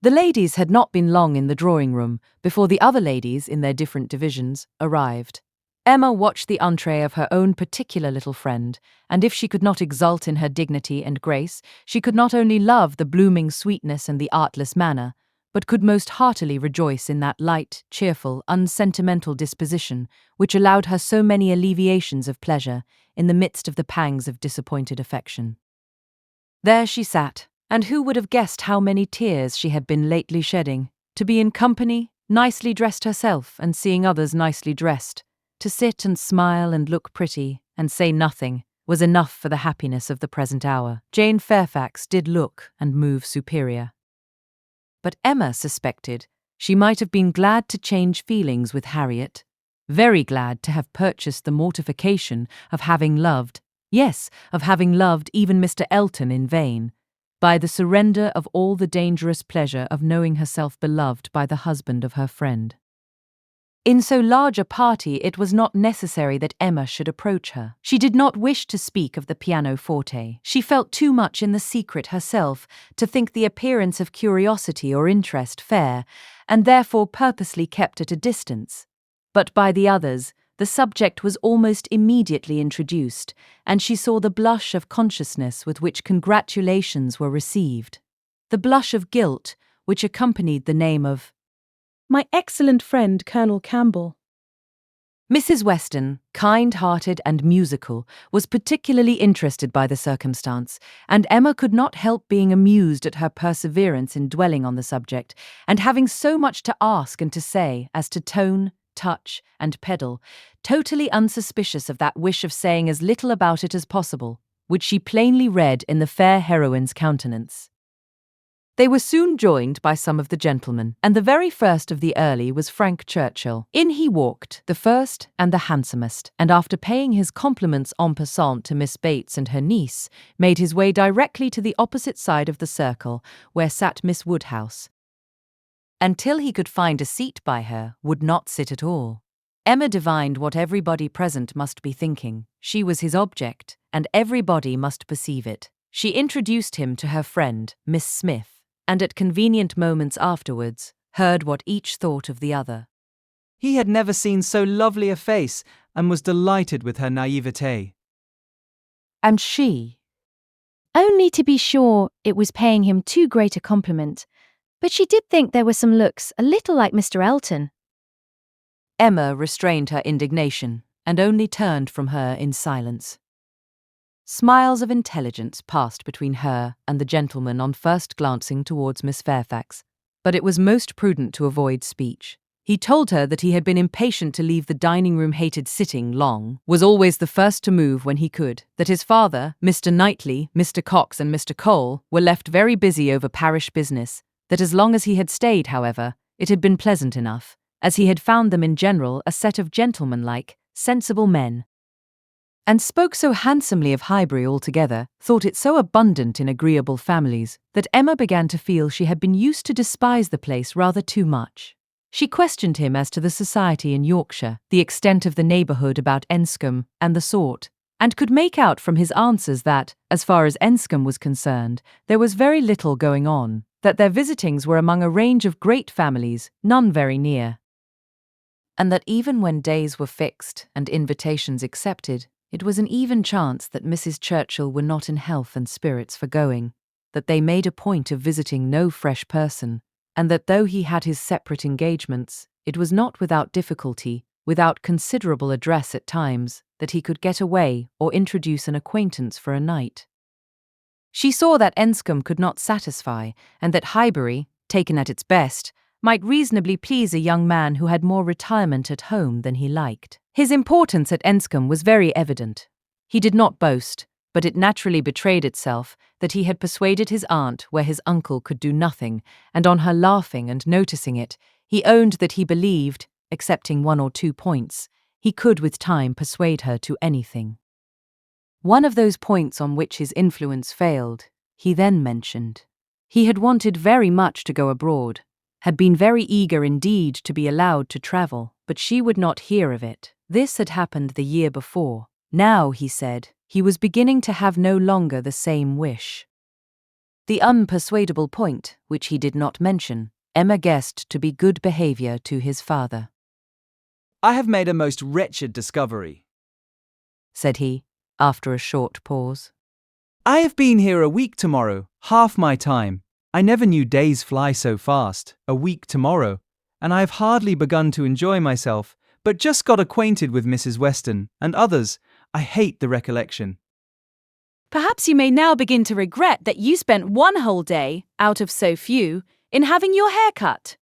The ladies had not been long in the drawing-room before the other ladies, in their different divisions, arrived. Emma watched the entree of her own particular little friend, and if she could not exult in her dignity and grace, she could not only love the blooming sweetness and the artless manner, but could most heartily rejoice in that light, cheerful, unsentimental disposition which allowed her so many alleviations of pleasure in the midst of the pangs of disappointed affection. There she sat, and who would have guessed how many tears she had been lately shedding, to be in company, nicely dressed herself and seeing others nicely dressed, to sit and smile and look pretty and say nothing, was enough for the happiness of the present hour. Jane Fairfax did look and move superior. But Emma suspected she might have been glad to change feelings with Harriet, very glad to have purchased the mortification of having loved, yes, of having loved even Mr. Elton in vain, by the surrender of all the dangerous pleasure of knowing herself beloved by the husband of her friend. In so large a party it was not necessary that Emma should approach her. She did not wish to speak of the pianoforte. She felt too much in the secret herself to think the appearance of curiosity or interest fair, and therefore purposely kept at a distance. But by the others, the subject was almost immediately introduced, and she saw the blush of consciousness with which congratulations were received, the blush of guilt which accompanied the name of My excellent friend Colonel Campbell. Mrs. Weston, kind-hearted and musical, was particularly interested by the circumstance, and Emma could not help being amused at her perseverance in dwelling on the subject, and having so much to ask and to say as to tone, touch, and pedal, totally unsuspicious of that wish of saying as little about it as possible, which she plainly read in the fair heroine's countenance. They were soon joined by some of the gentlemen, and the very first of the early was Frank Churchill. In he walked, the first and the handsomest, and after paying his compliments en passant to Miss Bates and her niece, made his way directly to the opposite side of the circle, where sat Miss Woodhouse, and till he could find a seat by her, would not sit at all. Emma divined what everybody present must be thinking. She was his object, and everybody must perceive it. She introduced him to her friend, Miss Smith, and at convenient moments afterwards, heard what each thought of the other. He had never seen so lovely a face and was delighted with her naivete. And she? Only to be sure it was paying him too great a compliment, but she did think there were some looks a little like Mr. Elton. Emma restrained her indignation and only turned from her in silence. Smiles of intelligence passed between her and the gentleman on first glancing towards Miss Fairfax, but it was most prudent to avoid speech. He told her that he had been impatient to leave the dining-room, hated sitting long, was always the first to move when he could, that his father, Mr. Knightley, Mr. Cox and Mr. Cole were left very busy over parish business, that as long as he had stayed, however, it had been pleasant enough, as he had found them in general a set of gentlemanlike, sensible men, and spoke so handsomely of Highbury altogether, thought it so abundant in agreeable families, that Emma began to feel she had been used to despise the place rather too much. She questioned him as to the society in Yorkshire, the extent of the neighbourhood about Enscombe, and the sort, and could make out from his answers that, as far as Enscombe was concerned, there was very little going on, that their visitings were among a range of great families, none very near, and that even when days were fixed and invitations accepted, it was an even chance that Mrs. Churchill were not in health and spirits for going, that they made a point of visiting no fresh person, and that though he had his separate engagements, it was not without difficulty, without considerable address at times, that he could get away or introduce an acquaintance for a night. She saw that Enscombe could not satisfy, and that Highbury, taken at its best, might reasonably please a young man who had more retirement at home than he liked. His importance at Enscombe was very evident. He did not boast, but it naturally betrayed itself that he had persuaded his aunt where his uncle could do nothing, and on her laughing and noticing it, he owned that he believed, excepting 1 or 2 points, he could with time persuade her to anything. One of those points on which his influence failed, he then mentioned. He had wanted very much to go abroad, had been very eager indeed to be allowed to travel, but she would not hear of it. This had happened the year before. Now, he said, he was beginning to have no longer the same wish. The unpersuadable point, which he did not mention, Emma guessed to be good behaviour to his father. I have made a most wretched discovery, said he, after a short pause. I have been here a week tomorrow, half my time. I never knew days fly so fast, a week tomorrow, and I have hardly begun to enjoy myself, but just got acquainted with Mrs. Weston and others. I hate the recollection. Perhaps you may now begin to regret that you spent one whole day, out of so few, in having your hair cut.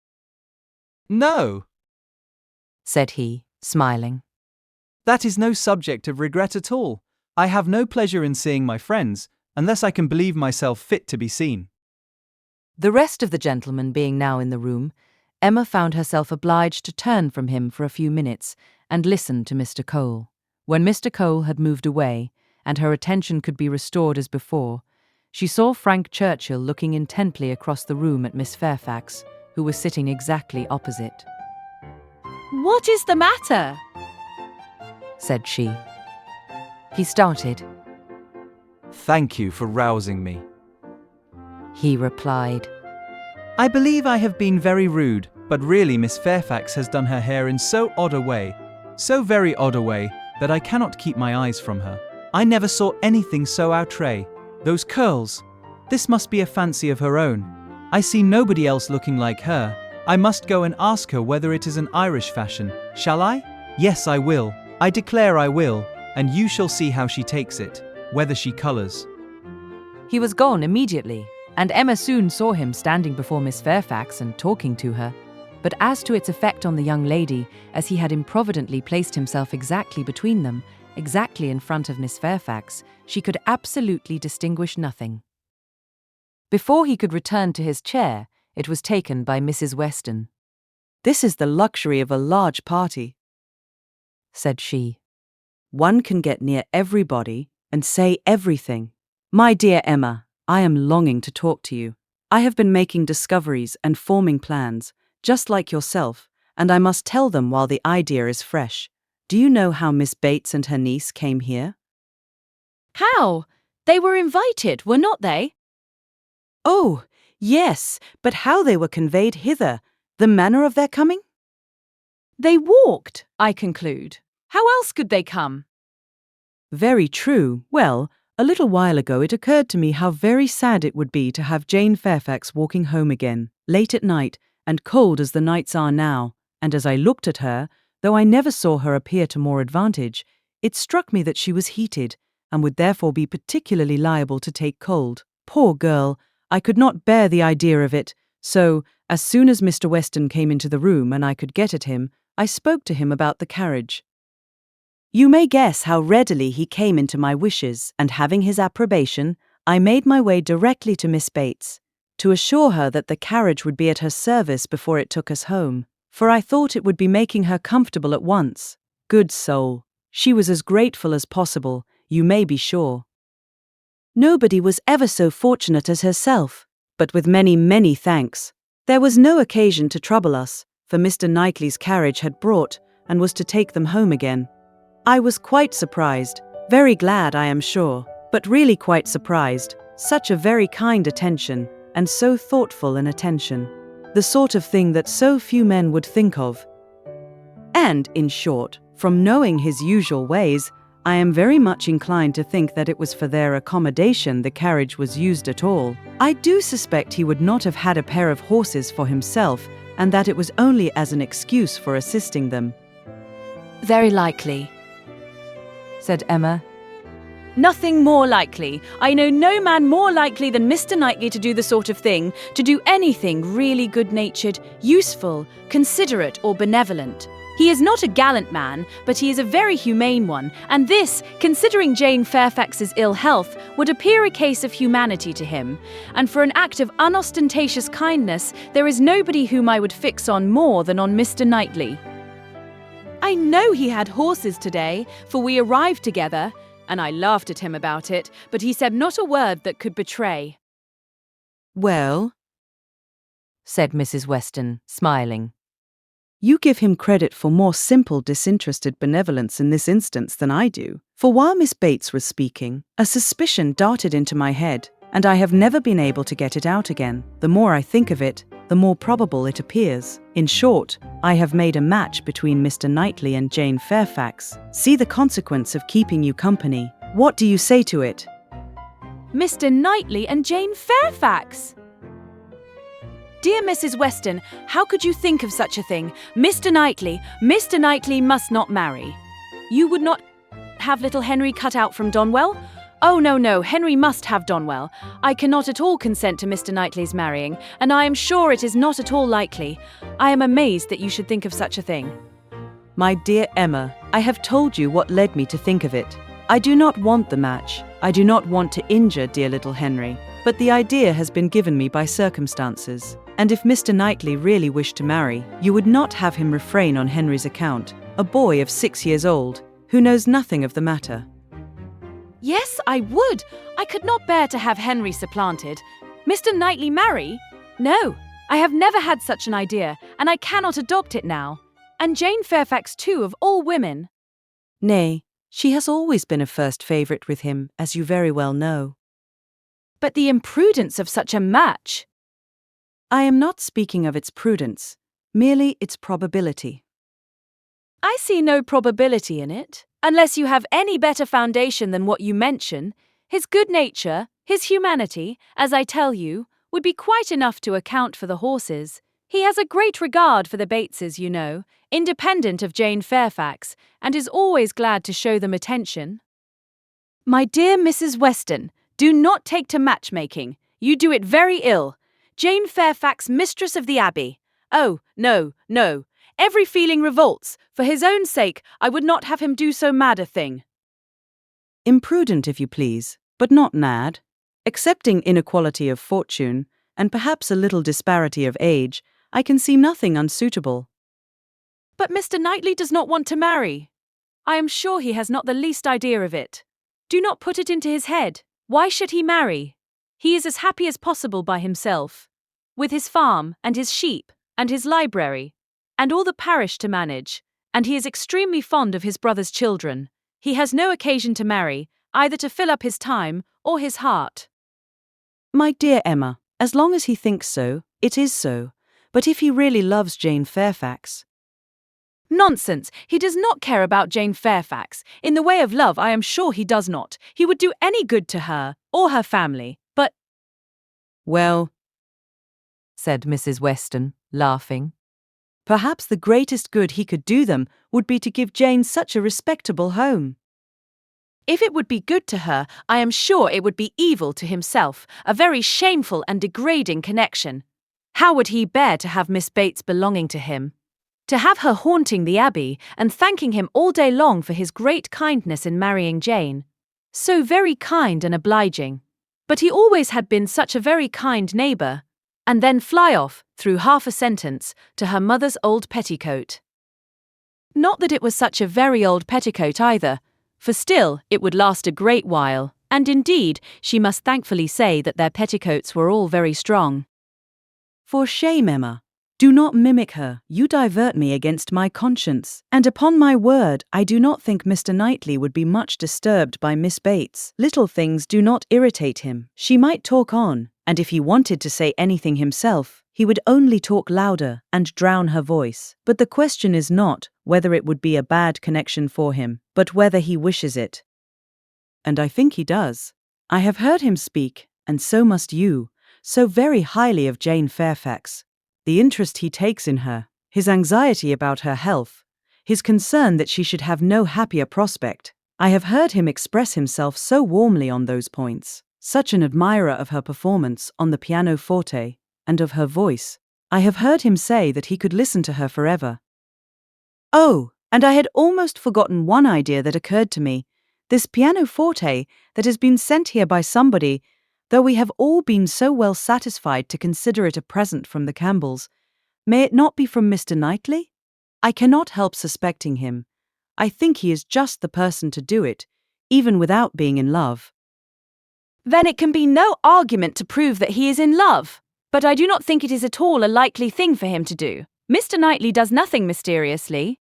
No, said he, smiling. That is no subject of regret at all. I have no pleasure in seeing my friends, unless I can believe myself fit to be seen. The rest of the gentlemen being now in the room, Emma found herself obliged to turn from him for a few minutes and listen to Mr. Cole. When Mr. Cole had moved away, and her attention could be restored as before, she saw Frank Churchill looking intently across the room at Miss Fairfax, who was sitting exactly opposite. "What is the matter?" said she. He started. Thank you for rousing me, he replied. I believe I have been very rude, but really Miss Fairfax has done her hair in so odd a way, so very odd a way, that I cannot keep my eyes from her. I never saw anything so outré. Those curls. This must be a fancy of her own. I see nobody else looking like her. I must go and ask her whether it is an Irish fashion. Shall I? Yes, I will. I declare I will, and you shall see how she takes it, whether she colours. He was gone immediately, and Emma soon saw him standing before Miss Fairfax and talking to her. But as to its effect on the young lady, as he had improvidently placed himself exactly between them, exactly in front of Miss Fairfax, she could absolutely distinguish nothing. Before he could return to his chair, it was taken by Mrs. Weston. This is the luxury of a large party, said she. One can get near everybody and say everything. My dear Emma, I am longing to talk to you. I have been making discoveries and forming plans, just like yourself, and I must tell them while the idea is fresh. Do you know how Miss Bates and her niece came here? How? They were invited, were not they? Oh, yes, but how they were conveyed hither, the manner of their coming? They walked, I conclude. How else could they come? Very true. Well, a little while ago it occurred to me how very sad it would be to have Jane Fairfax walking home again, late at night, and cold as the nights are now, and as I looked at her, though I never saw her appear to more advantage, it struck me that she was heated, and would therefore be particularly liable to take cold. Poor girl, I could not bear the idea of it, so, as soon as Mr. Weston came into the room and I could get at him, I spoke to him about the carriage. You may guess how readily he came into my wishes, and having his approbation, I made my way directly to Miss Bates, to assure her that the carriage would be at her service before it took us home, for I thought it would be making her comfortable at once. Good soul, she was as grateful as possible, you may be sure. Nobody was ever so fortunate as herself, but with many, many thanks. There was no occasion to trouble us, for Mr. Knightley's carriage had brought, and was to take them home again. I was quite surprised, very glad I am sure, but really quite surprised. Such a very kind attention, and so thoughtful an attention. The sort of thing that so few men would think of. And, in short, from knowing his usual ways, I am very much inclined to think that it was for their accommodation the carriage was used at all. I do suspect he would not have had a pair of horses for himself, and that it was only as an excuse for assisting them. Very likely, said Emma. Nothing more likely. I know no man more likely than Mr. Knightley to do the sort of thing, to do anything really good-natured, useful, considerate or benevolent. He is not a gallant man, but he is a very humane one, and this, considering Jane Fairfax's ill health, would appear a case of humanity to him. And for an act of unostentatious kindness, there is nobody whom I would fix on more than on Mr. Knightley. I know he had horses today, for we arrived together, and I laughed at him about it, but he said not a word that could betray. Well, said Mrs. Weston, smiling. You give him credit for more simple, disinterested benevolence in this instance than I do. For while Miss Bates was speaking, a suspicion darted into my head, and I have never been able to get it out again. The more I think of it, the more probable it appears. In short, I have made a match between Mr. Knightley and Jane Fairfax. See the consequence of keeping you company. What do you say to it? Mr. Knightley and Jane Fairfax! Dear Mrs. Weston, how could you think of such a thing? Mr. Knightley must not marry. You would not have little Henry cut out from Donwell? Oh, no, Henry must have Donwell. I cannot at all consent to Mr. Knightley's marrying, and I am sure it is not at all likely. I am amazed that you should think of such a thing. My dear Emma, I have told you what led me to think of it. I do not want the match. I do not want to injure dear little Henry, but the idea has been given me by circumstances. And if Mr. Knightley really wished to marry, you would not have him refrain on Henry's account, a boy of 6 years old, who knows nothing of the matter. Yes, I would. I could not bear to have Henry supplanted. Mr. Knightley marry? No, I have never had such an idea, and I cannot adopt it now. And Jane Fairfax too, of all women. Nay, she has always been a first favourite with him, as you very well know. But the imprudence of such a match! I am not speaking of its prudence, merely its probability. I see no probability in it, unless you have any better foundation than what you mention. His good nature, his humanity, as I tell you, would be quite enough to account for the horses. He has a great regard for the Bateses, you know, independent of Jane Fairfax, and is always glad to show them attention. My dear Mrs. Weston, do not take to matchmaking. You do it very ill. Jane Fairfax, mistress of the Abbey. Oh, no. Every feeling revolts. For his own sake, I would not have him do so mad a thing. Imprudent, if you please, but not mad. Excepting inequality of fortune, and perhaps a little disparity of age, I can see nothing unsuitable. But Mr. Knightley does not want to marry. I am sure he has not the least idea of it. Do not put it into his head. Why should he marry? He is as happy as possible by himself, with his farm and his sheep and his library, and all the parish to manage, and he is extremely fond of his brother's children. He has no occasion to marry. either to fill up his time or his heart. My dear Emma, as long as he thinks so, it is so. But if he really loves Jane Fairfax— Nonsense! He does not care about Jane Fairfax. In the way of love, I am sure he does not. He would do any good to her, or her family, but— Well, said Mrs. Weston, laughing. perhaps the greatest good he could do them would be to give Jane such a respectable home. if it would be good to her, I am sure it would be evil to himself, a very shameful and degrading connection. How would he bear to have Miss Bates belonging to him? To have her haunting the Abbey and thanking him all day long for his great kindness in marrying Jane. So very kind and obliging. But he always had been such a very kind neighbour. And then fly off, through half a sentence, to her mother's old petticoat. Not that it was such a very old petticoat either, for still it would last a great while, and indeed she must thankfully say that their petticoats were all very strong. For shame, Emma. Do not mimic her, you divert me against my conscience, and upon my word, I do not think Mr. Knightley would be much disturbed by Miss Bates. Little things do not irritate him. She might talk on, and if he wanted to say anything himself, he would only talk louder and drown her voice. But the question is not whether it would be a bad connection for him, but whether he wishes it. And I think he does. I have heard him speak, and so must you, so very highly of Jane Fairfax. The interest he takes in her, his anxiety about her health, his concern that she should have no happier prospect. I have heard him express himself so warmly on those points, such an admirer of her performance on the pianoforte, and of her voice. I have heard him say that he could listen to her forever. Oh, and I had almost forgotten one idea that occurred to me. This pianoforte that has been sent here by somebody, though we have all been so well satisfied to consider it a present from the Campbells, may it not be from Mr. Knightley? I cannot help suspecting him. I think he is just the person to do it, even without being in love. Then it can be no argument to prove that he is in love. But I do not think it is at all a likely thing for him to do. Mr. Knightley does nothing mysteriously.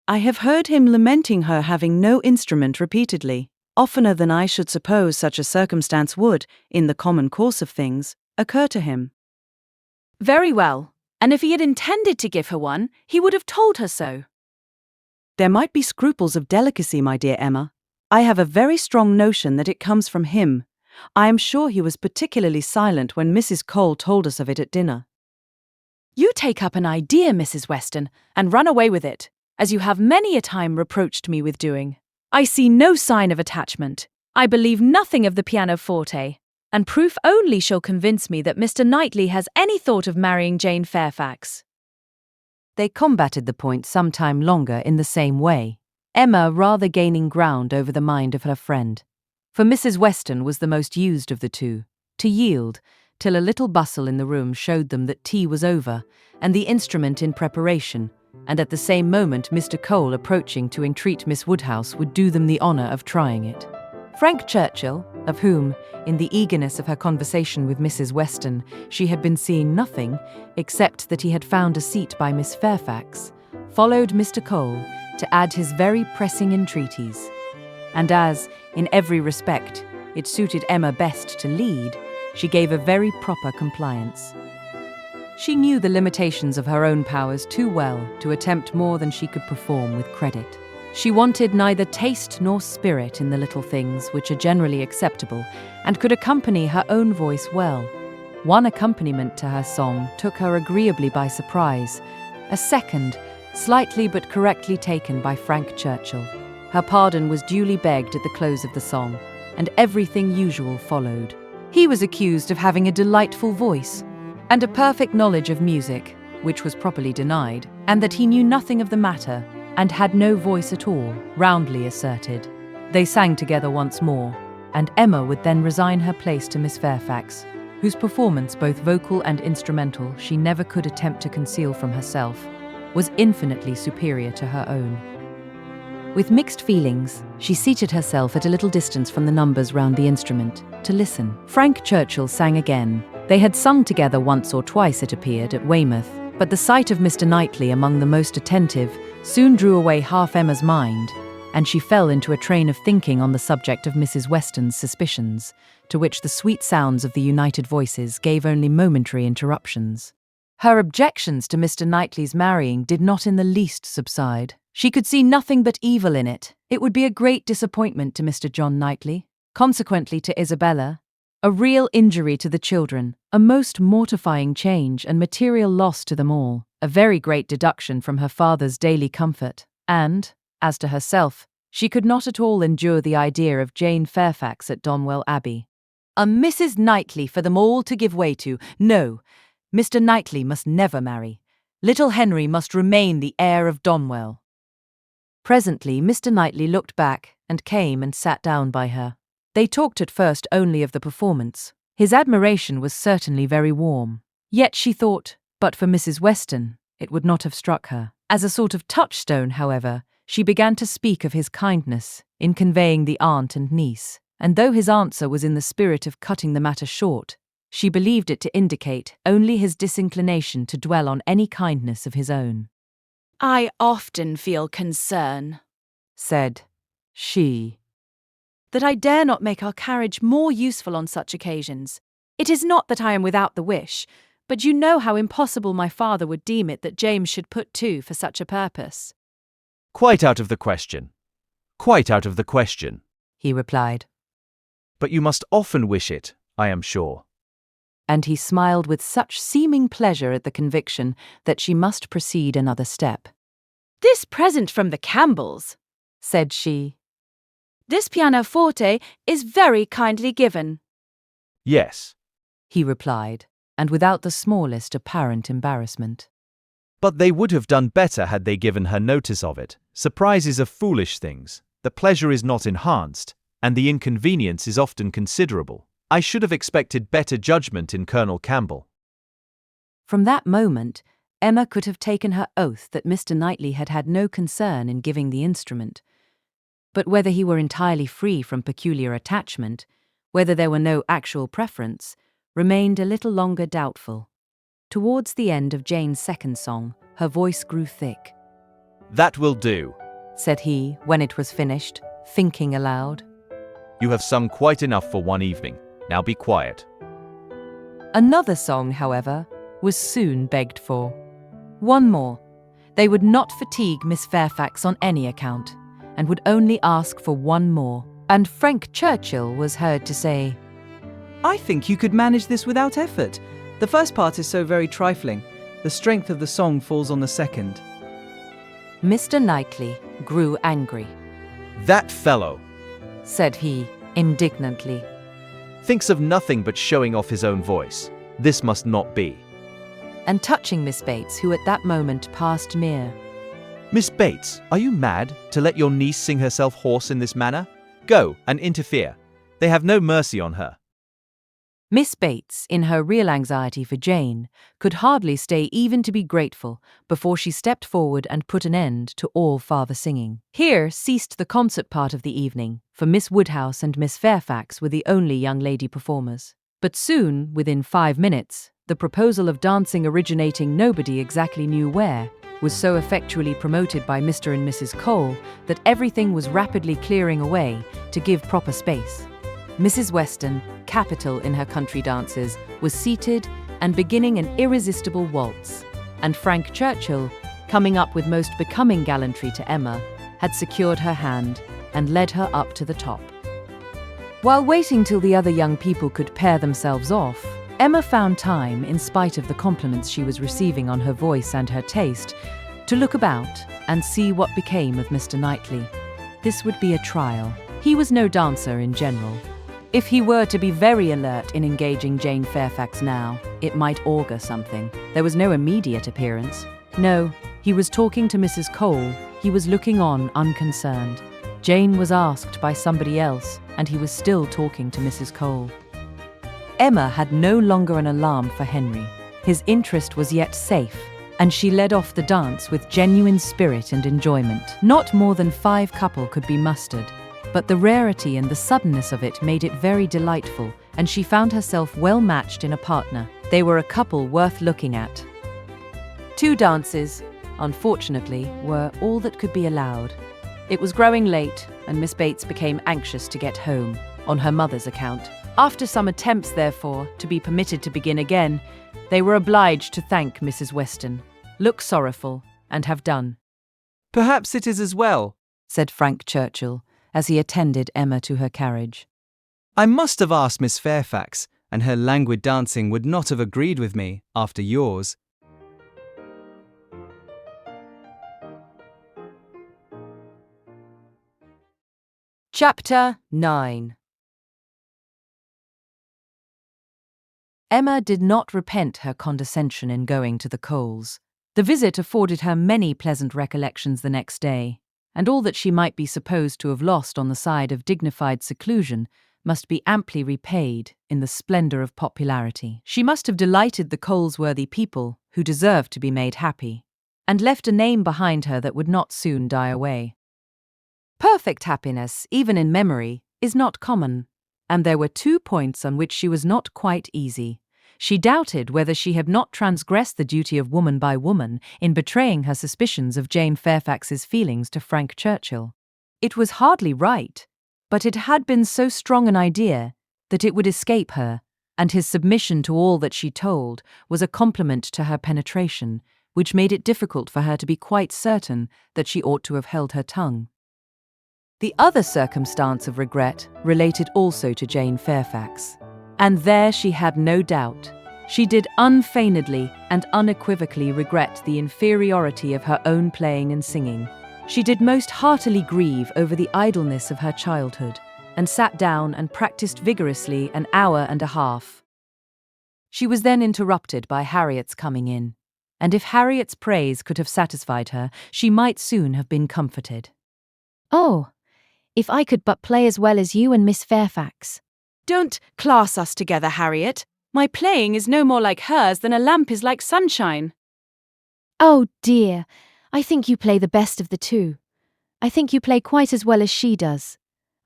I have heard him lamenting her having no instrument repeatedly, oftener than I should suppose such a circumstance would, in the common course of things, occur to him. Very well. And if he had intended to give her one, he would have told her so. There might be scruples of delicacy, my dear Emma. I have a very strong notion that it comes from him. I am sure he was particularly silent when Mrs. Cole told us of it at dinner. You take up an idea, Mrs. Weston, and run away with it, as you have many a time reproached me with doing. I see no sign of attachment. I believe nothing of the pianoforte, and proof only shall convince me that Mr. Knightley has any thought of marrying Jane Fairfax. They combated the point some time longer in the same way, Emma rather gaining ground over the mind of her friend. For Mrs. Weston was the most used of the two, to yield, till a little bustle in the room showed them that tea was over, and the instrument in preparation, and at the same moment Mr. Cole approaching to entreat Miss Woodhouse would do them the honour of trying it. Frank Churchill, of whom, in the eagerness of her conversation with Mrs. Weston, she had been seeing nothing, except that he had found a seat by Miss Fairfax, followed Mr. Cole to add his very pressing entreaties. And as, in every respect, it suited Emma best to lead, she gave a very proper compliance. She knew the limitations of her own powers too well to attempt more than she could perform with credit. She wanted neither taste nor spirit in the little things which are generally acceptable, and could accompany her own voice well. One accompaniment to her song took her agreeably by surprise, a second, slightly but correctly taken by Frank Churchill. Her pardon was duly begged at the close of the song, and everything usual followed. He was accused of having a delightful voice, and a perfect knowledge of music, which was properly denied, and that he knew nothing of the matter, and had no voice at all, roundly asserted. They sang together once more, and Emma would then resign her place to Miss Fairfax, whose performance, both vocal and instrumental, she never could attempt to conceal from herself, was infinitely superior to her own. With mixed feelings, she seated herself at a little distance from the numbers round the instrument, to listen. Frank Churchill sang again. They had sung together once or twice, it appeared, at Weymouth, but the sight of Mr. Knightley among the most attentive soon drew away half Emma's mind, and she fell into a train of thinking on the subject of Mrs. Weston's suspicions, to which the sweet sounds of the united voices gave only momentary interruptions. Her objections to Mr. Knightley's marrying did not in the least subside. She could see nothing but evil in it. It would be a great disappointment to Mr. John Knightley, consequently to Isabella, a real injury to the children, a most mortifying change and material loss to them all, a very great deduction from her father's daily comfort, and, as to herself, she could not at all endure the idea of Jane Fairfax at Donwell Abbey. A Mrs. Knightley for them all to give way to. No, Mr. Knightley must never marry. Little Henry must remain the heir of Donwell. Presently Mr. Knightley looked back and came and sat down by her. They talked at first only of the performance. His admiration was certainly very warm. Yet she thought, but for Mrs. Weston, it would not have struck her. As a sort of touchstone, however, she began to speak of his kindness in conveying the aunt and niece, and though his answer was in the spirit of cutting the matter short, she believed it to indicate only his disinclination to dwell on any kindness of his own. I often feel concern, said she, that I dare not make our carriage more useful on such occasions. It is not that I am without the wish, but you know how impossible my father would deem it that James should put to for such a purpose. Quite out of the question. Quite out of the question, he replied. But you must often wish it, I am sure. And he smiled with such seeming pleasure at the conviction that she must proceed another step. This present from the Campbells, said she. This pianoforte is very kindly given. Yes, he replied, and without the smallest apparent embarrassment. But they would have done better had they given her notice of it. Surprises are foolish things. The pleasure is not enhanced, and the inconvenience is often considerable. I should have expected better judgment in Colonel Campbell. From that moment, Emma could have taken her oath that Mr. Knightley had had no concern in giving the instrument. But whether he were entirely free from peculiar attachment, whether there were no actual preference, remained a little longer doubtful. Towards the end of Jane's second song, her voice grew thick. That will do, said he, when it was finished, thinking aloud. You have sung quite enough for one evening. Now be quiet. Another song, however, was soon begged for. One more. They would not fatigue Miss Fairfax on any account, and would only ask for one more. And Frank Churchill was heard to say, I think you could manage this without effort. The first part is so very trifling. The strength of the song falls on the second. Mr. Knightley grew angry. That fellow, said he, indignantly, thinks of nothing but showing off his own voice. This must not be. And touching Miss Bates, who at that moment passed near. Miss Bates, are you mad to let your niece sing herself hoarse in this manner? Go and interfere. They have no mercy on her. Miss Bates, in her real anxiety for Jane, could hardly stay even to be grateful before she stepped forward and put an end to all farther singing. Here ceased the concert part of the evening, for Miss Woodhouse and Miss Fairfax were the only young lady performers. But soon, within 5 minutes, the proposal of dancing originating nobody exactly knew where, was so effectually promoted by Mr. and Mrs. Cole that everything was rapidly clearing away to give proper space. Mrs. Weston, capital in her country dances, was seated and beginning an irresistible waltz, and Frank Churchill, coming up with most becoming gallantry to Emma, had secured her hand and led her up to the top. While waiting till the other young people could pair themselves off, Emma found time, in spite of the compliments she was receiving on her voice and her taste, to look about and see what became of Mr. Knightley. This would be a trial. He was no dancer in general. If he were to be very alert in engaging Jane Fairfax now, it might augur something. There was no immediate appearance. No, he was talking to Mrs. Cole. He was looking on unconcerned. Jane was asked by somebody else, and he was still talking to Mrs. Cole. Emma had no longer an alarm for Henry. His interest was yet safe, and she led off the dance with genuine spirit and enjoyment. Not more than 5 couple could be mustered, but the rarity and the suddenness of it made it very delightful, and she found herself well matched in a partner. They were a couple worth looking at. 2 dances, unfortunately, were all that could be allowed. It was growing late, and Miss Bates became anxious to get home, on her mother's account. After some attempts, therefore, to be permitted to begin again, they were obliged to thank Mrs. Weston, look sorrowful, and have done. Perhaps it is as well, said Frank Churchill, as he attended Emma to her carriage. I must have asked Miss Fairfax, and her languid dancing would not have agreed with me after yours. Chapter 9. Emma did not repent her condescension in going to the Coles. The visit afforded her many pleasant recollections the next day, and all that she might be supposed to have lost on the side of dignified seclusion must be amply repaid in the splendour of popularity. She must have delighted the Colesworthy people, who deserved to be made happy, and left a name behind her that would not soon die away. Perfect happiness, even in memory, is not common, and there were 2 points on which she was not quite easy. She doubted whether she had not transgressed the duty of woman by woman in betraying her suspicions of Jane Fairfax's feelings to Frank Churchill. It was hardly right, but it had been so strong an idea that it would escape her, and his submission to all that she told was a compliment to her penetration, which made it difficult for her to be quite certain that she ought to have held her tongue. The other circumstance of regret related also to Jane Fairfax, and there she had no doubt. She did unfeignedly and unequivocally regret the inferiority of her own playing and singing. She did most heartily grieve over the idleness of her childhood, and sat down and practised vigorously an hour and a half. She was then interrupted by Harriet's coming in, and if Harriet's praise could have satisfied her, she might soon have been comforted. Oh, if I could but play as well as you and Miss Fairfax. Don't class us together, Harriet. My playing is no more like hers than a lamp is like sunshine. Oh dear, I think you play the best of the two. I think you play quite as well as she does.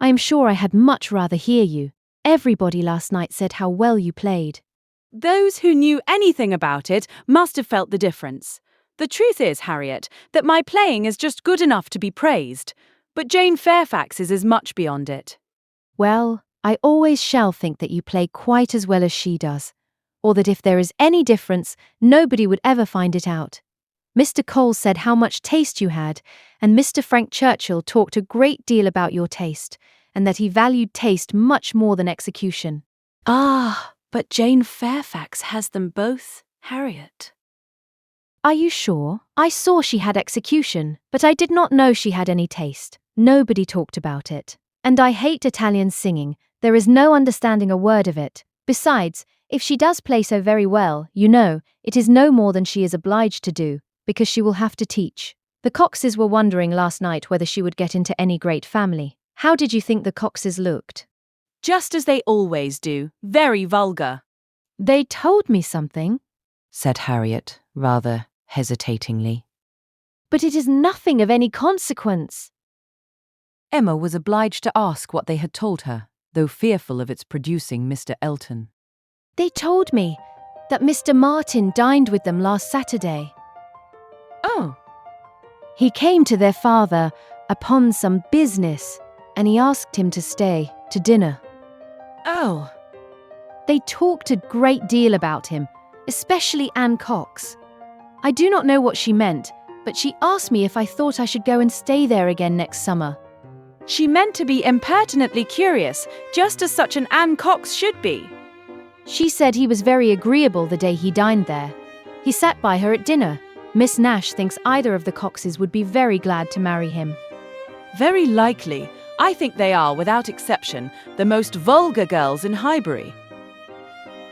I am sure I had much rather hear you. Everybody last night said how well you played. Those who knew anything about it must have felt the difference. The truth is, Harriet, that my playing is just good enough to be praised, but Jane Fairfax's is much beyond it. Well, I always shall think that you play quite as well as she does, or that if there is any difference, nobody would ever find it out. Mr. Cole said how much taste you had, and Mr. Frank Churchill talked a great deal about your taste, and that he valued taste much more than execution. Ah, but Jane Fairfax has them both, Harriet. Are you sure? I saw she had execution, but I did not know she had any taste. Nobody talked about it. And I hate Italian singing. There is no understanding a word of it. Besides, if she does play so very well, you know, it is no more than she is obliged to do, because she will have to teach. The Coxes were wondering last night whether she would get into any great family. How did you think the Coxes looked? Just as they always do, very vulgar. They told me something, said Harriet, rather hesitatingly. But it is nothing of any consequence. Emma was obliged to ask what they had told her, though fearful of its producing Mr. Elton. They told me that Mr. Martin dined with them last Saturday. Oh. He came to their father upon some business, and he asked him to stay to dinner. Oh. They talked a great deal about him, especially Anne Cox. I do not know what she meant, but she asked me if I thought I should go and stay there again next summer. She meant to be impertinently curious, just as such an Anne Cox should be. She said he was very agreeable the day he dined there. He sat by her at dinner. Miss Nash thinks either of the Coxes would be very glad to marry him. Very likely. I think they are, without exception, the most vulgar girls in Highbury.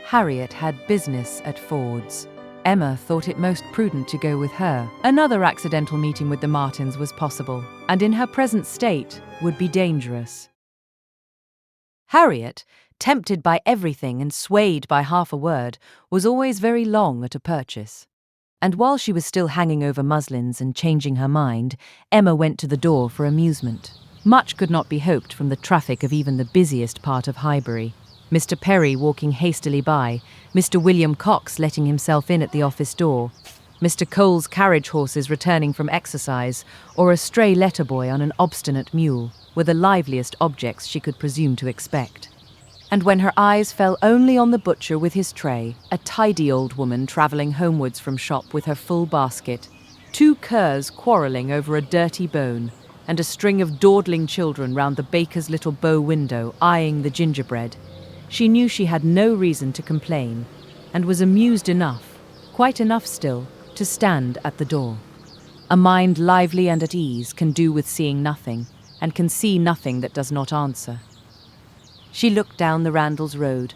Harriet had business at Ford's. Emma thought it most prudent to go with her. Another accidental meeting with the Martins was possible, and in her present state would be dangerous. Harriet, tempted by everything and swayed by half a word, was always very long at a purchase. And while she was still hanging over muslins and changing her mind, Emma went to the door for amusement. Much could not be hoped from the traffic of even the busiest part of Highbury. Mr. Perry walking hastily by, Mr. William Cox letting himself in at the office door, Mr. Cole's carriage horses returning from exercise, or a stray letter boy on an obstinate mule, were the liveliest objects she could presume to expect. And when her eyes fell only on the butcher with his tray, a tidy old woman travelling homewards from shop with her full basket, 2 curs quarrelling over a dirty bone, and a string of dawdling children round the baker's little bow window eyeing the gingerbread, she knew she had no reason to complain, and was amused enough, quite enough still, to stand at the door. A mind lively and at ease can do with seeing nothing, and can see nothing that does not answer. She looked down the Randalls Road.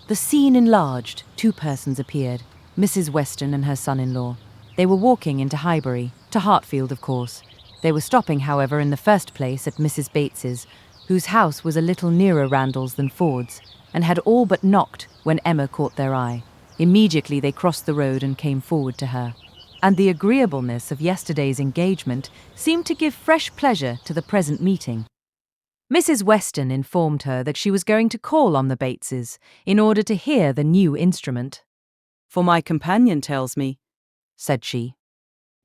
The scene enlarged. 2 persons appeared, Mrs. Weston and her son-in-law. They were walking into Highbury, to Hartfield, of course. They were stopping, however, in the first place at Mrs. Bates's, whose house was a little nearer Randalls than Ford's, and had all but knocked when Emma caught their eye. Immediately they crossed the road and came forward to her. And the agreeableness of yesterday's engagement seemed to give fresh pleasure to the present meeting. Mrs. Weston informed her that she was going to call on the Bateses in order to hear the new instrument. For my companion tells me, said she,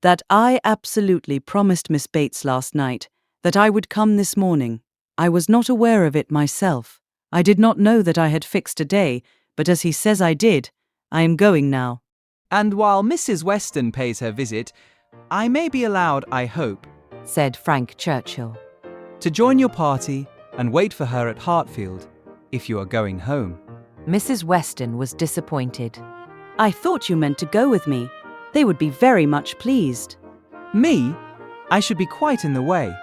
that I absolutely promised Miss Bates last night that I would come this morning. I was not aware of it myself. I did not know that I had fixed a day, but as he says I did, I am going now. And while Mrs. Weston pays her visit, I may be allowed, I hope, said Frank Churchill, to join your party and wait for her at Hartfield, if you are going home. Mrs. Weston was disappointed. I thought you meant to go with me. They would be very much pleased. Me? I should be quite in the way.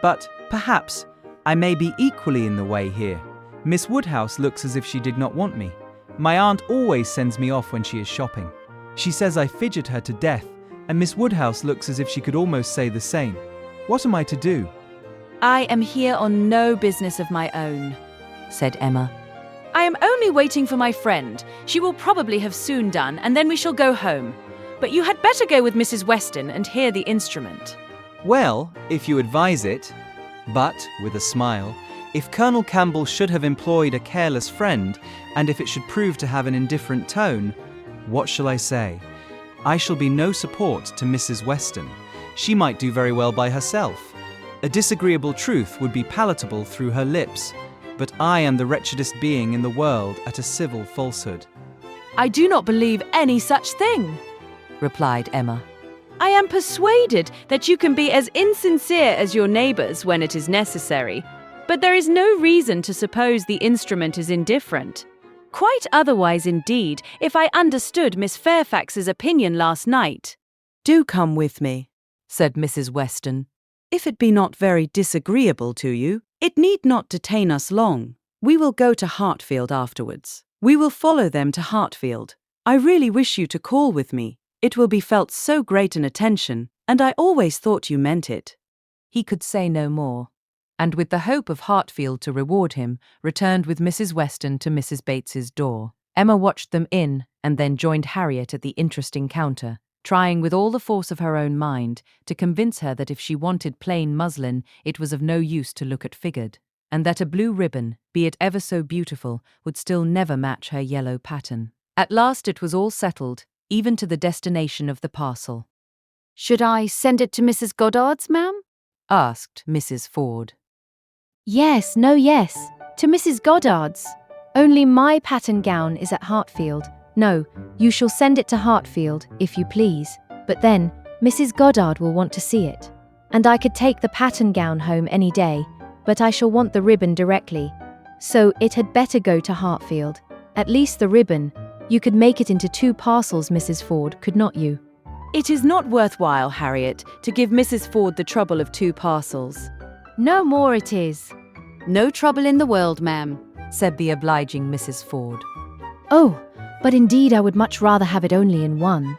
But perhaps I may be equally in the way here. Miss Woodhouse looks as if she did not want me. My aunt always sends me off when she is shopping. She says I fidget her to death, and Miss Woodhouse looks as if she could almost say the same. What am I to do? I am here on no business of my own, said Emma. I am only waiting for my friend. She will probably have soon done, and then we shall go home. But you had better go with Mrs. Weston and hear the instrument. Well, if you advise it. But, with a smile, if Colonel Campbell should have employed a careless friend, and if it should prove to have an indifferent tone, what shall I say? I shall be no support to Mrs. Weston. She might do very well by herself. A disagreeable truth would be palatable through her lips, but I am the wretchedest being in the world at a civil falsehood. I do not believe any such thing, replied Emma. I am persuaded that you can be as insincere as your neighbours when it is necessary, but there is no reason to suppose the instrument is indifferent. Quite otherwise indeed, if I understood Miss Fairfax's opinion last night. Do come with me, said Mrs. Weston. If it be not very disagreeable to you, it need not detain us long. We will go to Hartfield afterwards. We will follow them to Hartfield. I really wish you to call with me. It will be felt so great an attention, and I always thought you meant it. He could say no more, and with the hope of Hartfield to reward him, returned with Mrs. Weston to Mrs. Bates's door. Emma watched them in, and then joined Harriet at the interesting counter, trying with all the force of her own mind to convince her that if she wanted plain muslin, it was of no use to look at figured, and that a blue ribbon, be it ever so beautiful, would still never match her yellow pattern. At last it was all settled, even to the destination of the parcel. Should I send it to Mrs. Goddard's, ma'am? Asked Mrs. Ford. Yes, to Mrs. Goddard's. Only my pattern gown is at Hartfield. No, you shall send it to Hartfield, if you please. But then, Mrs. Goddard will want to see it. And I could take the pattern gown home any day, but I shall want the ribbon directly. So it had better go to Hartfield. At least the ribbon. You could make it into 2 parcels, Mrs. Ford, could not you? It is not worthwhile, Harriet, to give Mrs. Ford the trouble of 2 parcels. No more it is. No trouble in the world, ma'am, said the obliging Mrs. Ford. Oh, but indeed I would much rather have it only in 1.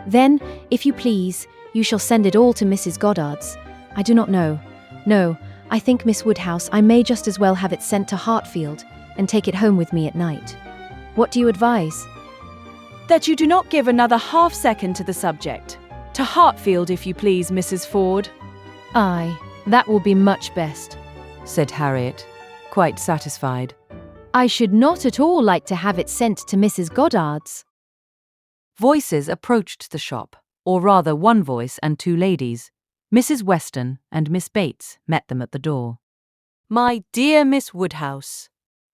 Then, if you please, you shall send it all to Mrs. Goddard's. I do not know. No, I think, Miss Woodhouse, I may just as well have it sent to Hartfield and take it home with me at night. What do you advise? That you do not give another half second to the subject. To Hartfield, if you please, Mrs. Ford. Aye, that will be much best, said Harriet, quite satisfied. I should not at all like to have it sent to Mrs. Goddard's. Voices approached the shop. or rather one voice and two ladies. Mrs. Weston and Miss Bates met them at the door. "My dear Miss Woodhouse,"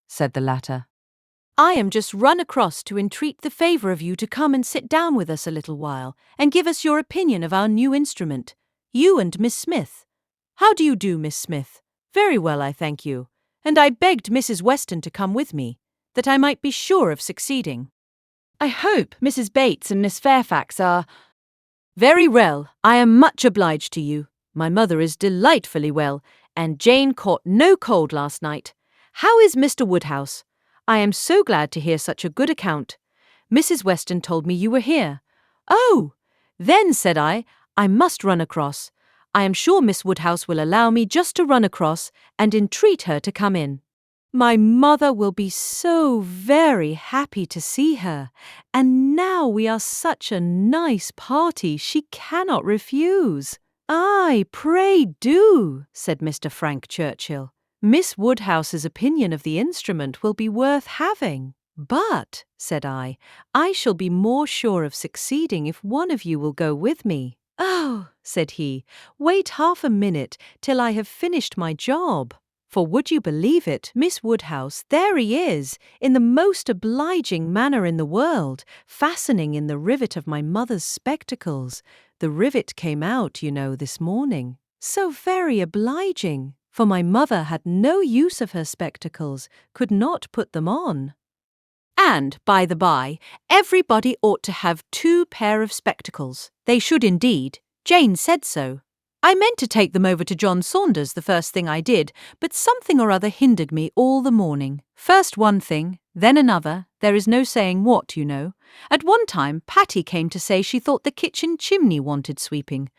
said the latter, "I am just run across to entreat the favour of you to come and sit down with us a little while and give us your opinion of our new instrument, you and Miss Smith. How do you do, Miss Smith? Very well, I thank you. And I begged Mrs. Weston to come with me, that I might be sure of succeeding." I hope Mrs. Bates and Miss Fairfax are. "Very well, I am much obliged to you. My mother is delightfully well, and Jane caught no cold last night. How is Mr. Woodhouse? I am so glad to hear such a good account. Mrs. Weston told me you were here." "Oh! Then," said I must run across. I am sure Miss Woodhouse will allow me just to run across and entreat her to come in. My mother will be so very happy to see her, and now we are such a nice party she cannot refuse." "Aye, pray do," said Mr. Frank Churchill. "Miss Woodhouse's opinion of the instrument will be worth having." "But," said I shall be more sure of succeeding if one of you will go with me." "Oh," said he, "wait half a minute till I have finished my job." For would you believe it, Miss Woodhouse, there he is, in the most obliging manner in the world, fastening in the rivet of my mother's spectacles. The rivet came out, you know, this morning. So very obliging, for my mother had no use of her spectacles, could not put them on. And, by the by, everybody ought to have 2 pair of spectacles. They should indeed. Jane said so. I meant to take them over to John Saunders the first thing I did, but something or other hindered me all the morning. First one thing, then another, there is no saying what, you know. At one time, Patty came to say she thought the kitchen chimney wanted sweeping.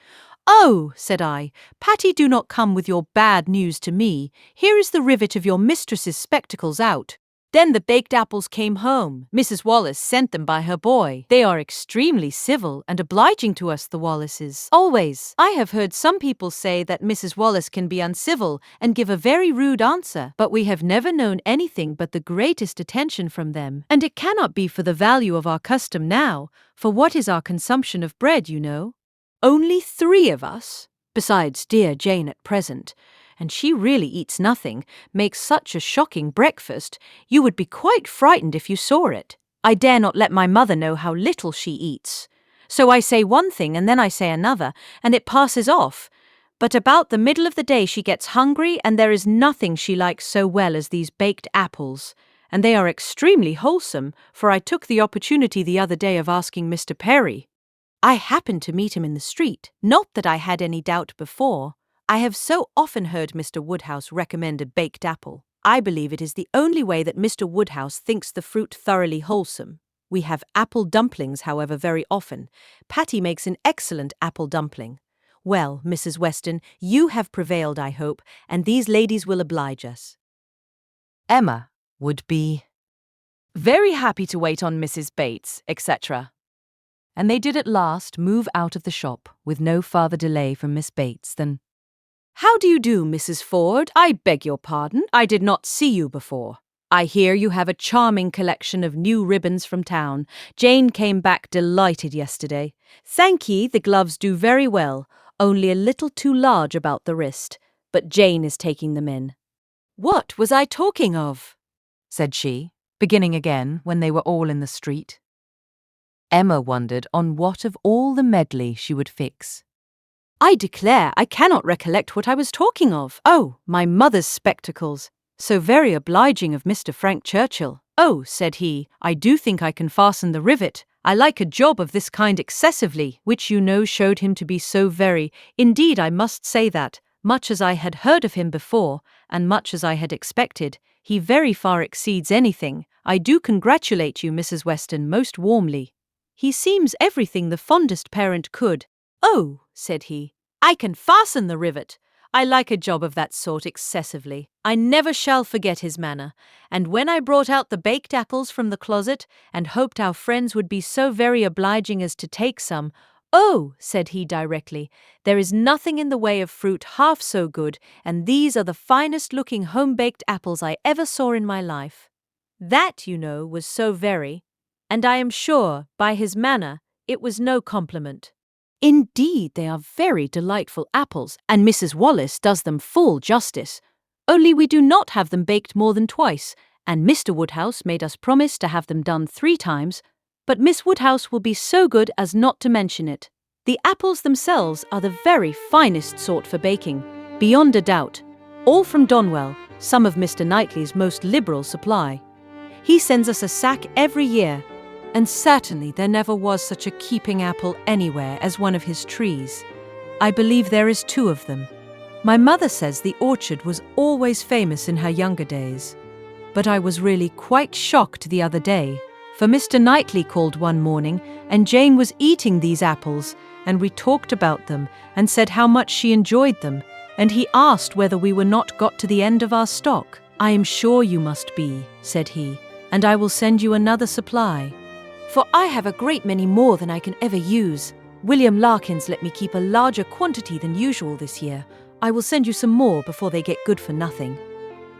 "Oh," said I, "Patty, do not come with your bad news to me. Here is the rivet of your mistress's spectacles out." Then the baked apples came home. Mrs. Wallace sent them by her boy. They are extremely civil and obliging to us, the Wallaces. Always. I have heard some people say that Mrs. Wallace can be uncivil and give a very rude answer, but we have never known anything but the greatest attention from them. And it cannot be for the value of our custom now, for what is our consumption of bread, you know? Only 3 of us, besides dear Jane at present. And she really eats nothing, makes such a shocking breakfast, you would be quite frightened if you saw it. I dare not let my mother know how little she eats. So I say one thing and then I say another, and it passes off. But about the middle of the day she gets hungry, and there is nothing she likes so well as these baked apples. And they are extremely wholesome, for I took the opportunity the other day of asking Mr. Perry. I happened to meet him in the street, not that I had any doubt before. I have so often heard Mr. Woodhouse recommend a baked apple. I believe it is the only way that Mr. Woodhouse thinks the fruit thoroughly wholesome. We have apple dumplings, however, very often. Patty makes an excellent apple dumpling. Well, Mrs. Weston, you have prevailed, I hope, and these ladies will oblige us. Emma would be Very happy to wait on Mrs. Bates, etc. and they did at last move out of the shop with no farther delay from Miss Bates than, "How do you do, Mrs. Ford? I beg your pardon, I did not see you before. I hear you have a charming collection of new ribbons from town. Jane came back delighted yesterday. Thank ye, the gloves do very well, only a little too large about the wrist, but Jane is taking them in." "What was I talking of?" said she, beginning again when they were all in the street. Emma wondered on what of all the medley she would fix. "I declare I cannot recollect what I was talking of. Oh, my mother's spectacles. So very obliging of Mr. Frank Churchill. Oh," said he, "I do think I can fasten the rivet. I like a job of this kind excessively, which you know showed him to be so very. Indeed, I must say that, much as I had heard of him before, and much as I had expected, he very far exceeds anything. I do congratulate you, Mrs. Weston, most warmly. He seems everything the fondest parent could." "Oh," said he, "I can fasten the rivet. I like a job of that sort excessively. I never shall forget his manner. And when I brought out the baked apples from the closet, and hoped our friends would be so very obliging as to take some, 'Oh,' said he directly, 'there is nothing in the way of fruit half so good, and these are the finest-looking home-baked apples I ever saw in my life.' That, you know, was so very, and I am sure, by his manner, it was no compliment. Indeed, they are very delightful apples, and Mrs. Wallace does them full justice. Only we do not have them baked more than twice, and Mr. Woodhouse made us promise to have them done 3 times, but Miss Woodhouse will be so good as not to mention it. The apples themselves are the very finest sort for baking, beyond a doubt, all from Donwell, some of Mr. Knightley's most liberal supply. He sends us a sack every year, and certainly there never was such a keeping apple anywhere as one of his trees. I believe there is 2 of them. My mother says the orchard was always famous in her younger days, but I was really quite shocked the other day, for Mr. Knightley called one morning and Jane was eating these apples, and we talked about them and said how much she enjoyed them, and he asked whether we were not got to the end of our stock. "I am sure you must be," said he, "and I will send you another supply, for I have a great many more than I can ever use. William Larkins let me keep a larger quantity than usual this year. I will send you some more before they get good for nothing."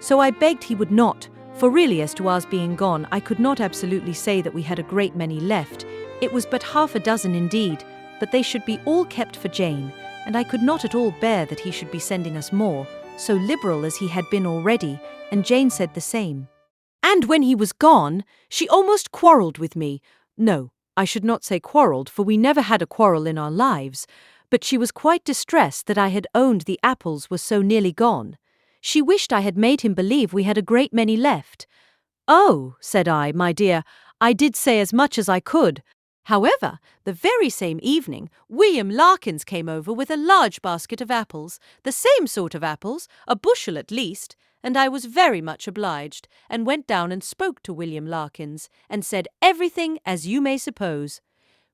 So I begged he would not, for really as to ours being gone, I could not absolutely say that we had a great many left. It was but 6 indeed, but they should be all kept for Jane, and I could not at all bear that he should be sending us more, so liberal as he had been already, and Jane said the same. And when he was gone, she almost quarrelled with me. No, I should not say quarrelled, for we never had a quarrel in our lives, but she was quite distressed that I had owned the apples were so nearly gone. She wished I had made him believe we had a great many left. "Oh," said I, "my dear, I did say as much as I could." However, the very same evening, William Larkins came over with a large basket of apples, the same sort of apples, a bushel at least, and I was very much obliged, and went down and spoke to William Larkins, and said everything as you may suppose.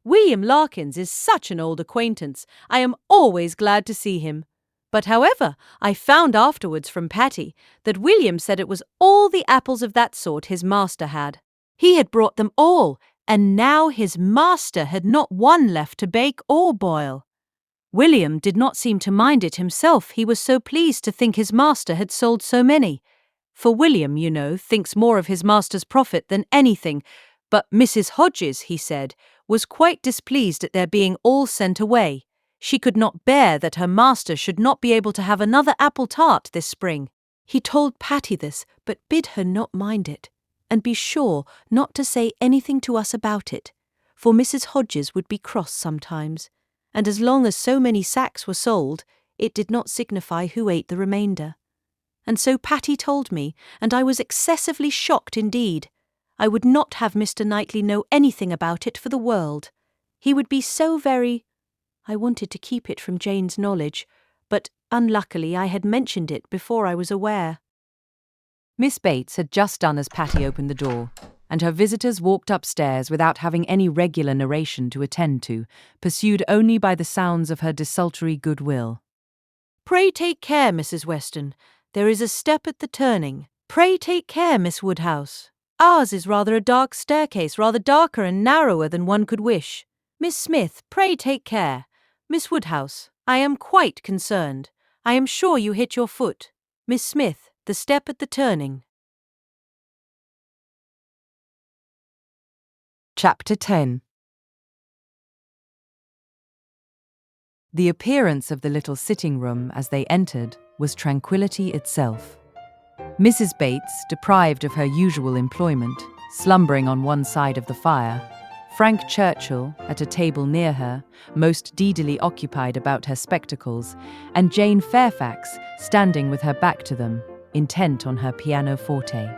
William Larkins is such an old acquaintance, I am always glad to see him. But however, I found afterwards from Patty that William said it was all the apples of that sort his master had. He had brought them all, and now his master had not one left to bake or boil. William did not seem to mind it himself, he was so pleased to think his master had sold so many. For William, you know, thinks more of his master's profit than anything, but Mrs. Hodges, he said, was quite displeased at their being all sent away. She could not bear that her master should not be able to have another apple tart this spring. He told Patty this, but bid her not mind it, and be sure not to say anything to us about it, for Mrs. Hodges would be cross sometimes, and as long as so many sacks were sold, it did not signify who ate the remainder. And so Patty told me, and I was excessively shocked indeed. I would not have Mr. Knightley know anything about it for the world. He would be so very... I wanted to keep it from Jane's knowledge, but unluckily I had mentioned it before I was aware. Miss Bates had just done as Patty opened the door, and her visitors walked upstairs without having any regular narration to attend to, pursued only by the sounds of her desultory goodwill. "Pray take care, Mrs. Weston. There is a step at the turning. Pray take care, Miss Woodhouse. Ours is rather a dark staircase, rather darker and narrower than one could wish. Miss Smith, pray take care. Miss Woodhouse, I am quite concerned. I am sure you hit your foot. Miss Smith, the step at the turning." Chapter 10. The appearance of the little sitting room as they entered was tranquillity itself. Mrs. Bates, deprived of her usual employment, slumbering on one side of the fire, Frank Churchill, at a table near her, most deedily occupied about her spectacles, and Jane Fairfax, standing with her back to them, intent on her pianoforte.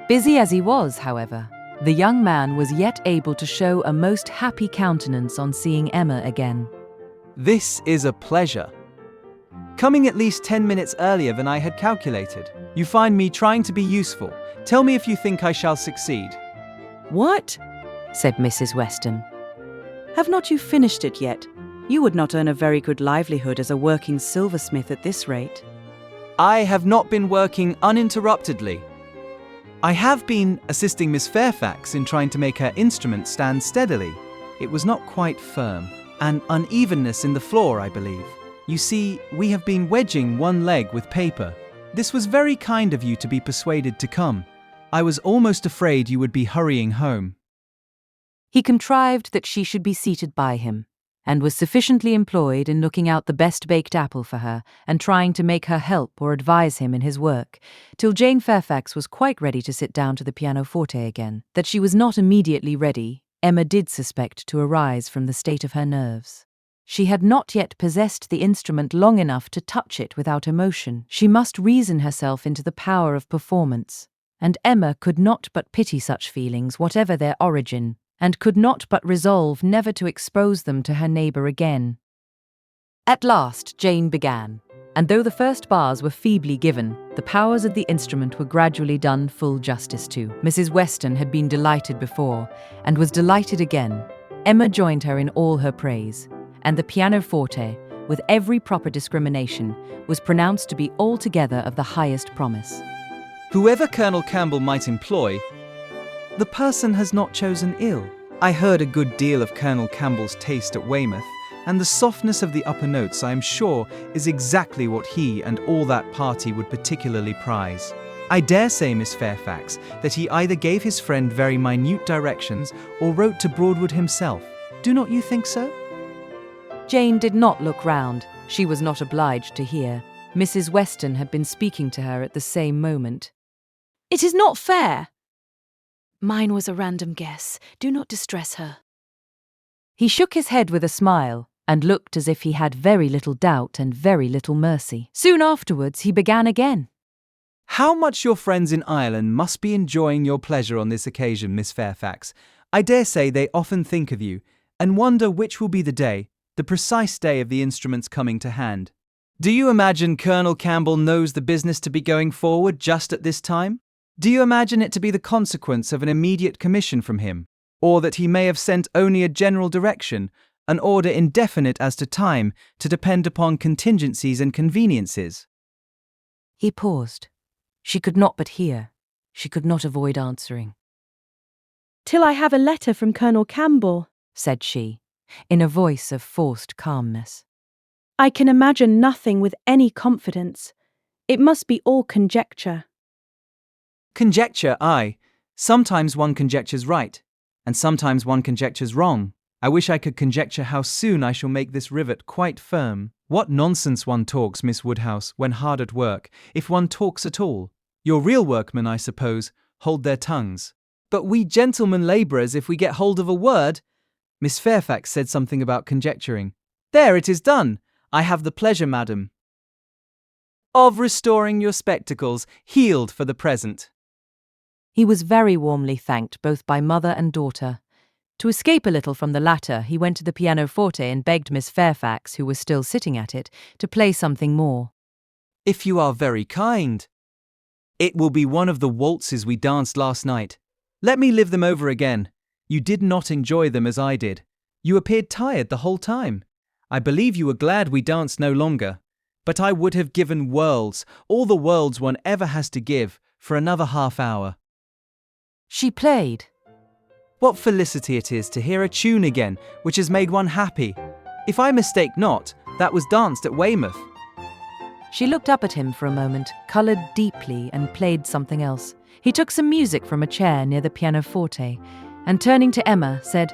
Busy as he was, however, the young man was yet able to show a most happy countenance on seeing Emma again. This is a pleasure. Coming at least 10 minutes earlier than I had calculated. You find me trying to be useful. Tell me if you think I shall succeed. What? said Mrs. Weston. Have not you finished it yet? You would not earn a very good livelihood as a working silversmith at this rate. I have not been working uninterruptedly. I have been assisting Miss Fairfax in trying to make her instrument stand steadily. It was not quite firm. An unevenness in the floor, I believe. You see, we have been wedging one leg with paper. This was very kind of you to be persuaded to come. I was almost afraid you would be hurrying home. He contrived that she should be seated by him, and was sufficiently employed in looking out the best baked apple for her and trying to make her help or advise him in his work, till Jane Fairfax was quite ready to sit down to the pianoforte again. That she was not immediately ready, Emma did suspect to arise from the state of her nerves. She had not yet possessed the instrument long enough to touch it without emotion. She must reason herself into the power of performance, and Emma could not but pity such feelings, whatever their origin, and could not but resolve never to expose them to her neighbour again. At last Jane began, and though the first bars were feebly given, the powers of the instrument were gradually done full justice to. Mrs. Weston had been delighted before, and was delighted again. Emma joined her in all her praise, and the pianoforte, with every proper discrimination, was pronounced to be altogether of the highest promise. Whoever Colonel Campbell might employ, the person has not chosen ill. I heard a good deal of Colonel Campbell's taste at Weymouth, and the softness of the upper notes, I am sure, is exactly what he and all that party would particularly prize. I dare say, Miss Fairfax, that he either gave his friend very minute directions or wrote to Broadwood himself. Do not you think so? Jane did not look round. She was not obliged to hear. Mrs. Weston had been speaking to her at the same moment. It is not fair. Mine was a random guess. Do not distress her. He shook his head with a smile, and looked as if he had very little doubt and very little mercy. Soon afterwards he began again. How much your friends in Ireland must be enjoying your pleasure on this occasion, Miss Fairfax. I dare say they often think of you, and wonder which will be the day, the precise day of the instrument's coming to hand. Do you imagine Colonel Campbell knows the business to be going forward just at this time? Do you imagine it to be the consequence of an immediate commission from him, or that he may have sent only a general direction, an order indefinite as to time, to depend upon contingencies and conveniences? He paused. She could not but hear. She could not avoid answering. "Till I have a letter from Colonel Campbell," said she, in a voice of forced calmness. "I can imagine nothing with any confidence. It must be all conjecture." Conjecture, aye. Sometimes one conjectures right, and sometimes one conjectures wrong. I wish I could conjecture how soon I shall make this rivet quite firm. What nonsense one talks, Miss Woodhouse, when hard at work, if one talks at all. Your real workmen, I suppose, hold their tongues. But we gentlemen labourers, if we get hold of a word— Miss Fairfax said something about conjecturing. There, it is done. I have the pleasure, madam, of restoring your spectacles, healed for the present. He was very warmly thanked both by mother and daughter. To escape a little from the latter, he went to the pianoforte and begged Miss Fairfax, who was still sitting at it, to play something more. If you are very kind. It will be one of the waltzes we danced last night. Let me live them over again. You did not enjoy them as I did. You appeared tired the whole time. I believe you were glad we danced no longer. But I would have given worlds, all the worlds one ever has to give, for another half hour. She played. What felicity it is to hear a tune again, which has made one happy. If I mistake not, that was danced at Weymouth. She looked up at him for a moment, coloured deeply, and played something else. He took some music from a chair near the pianoforte, and turning to Emma, said,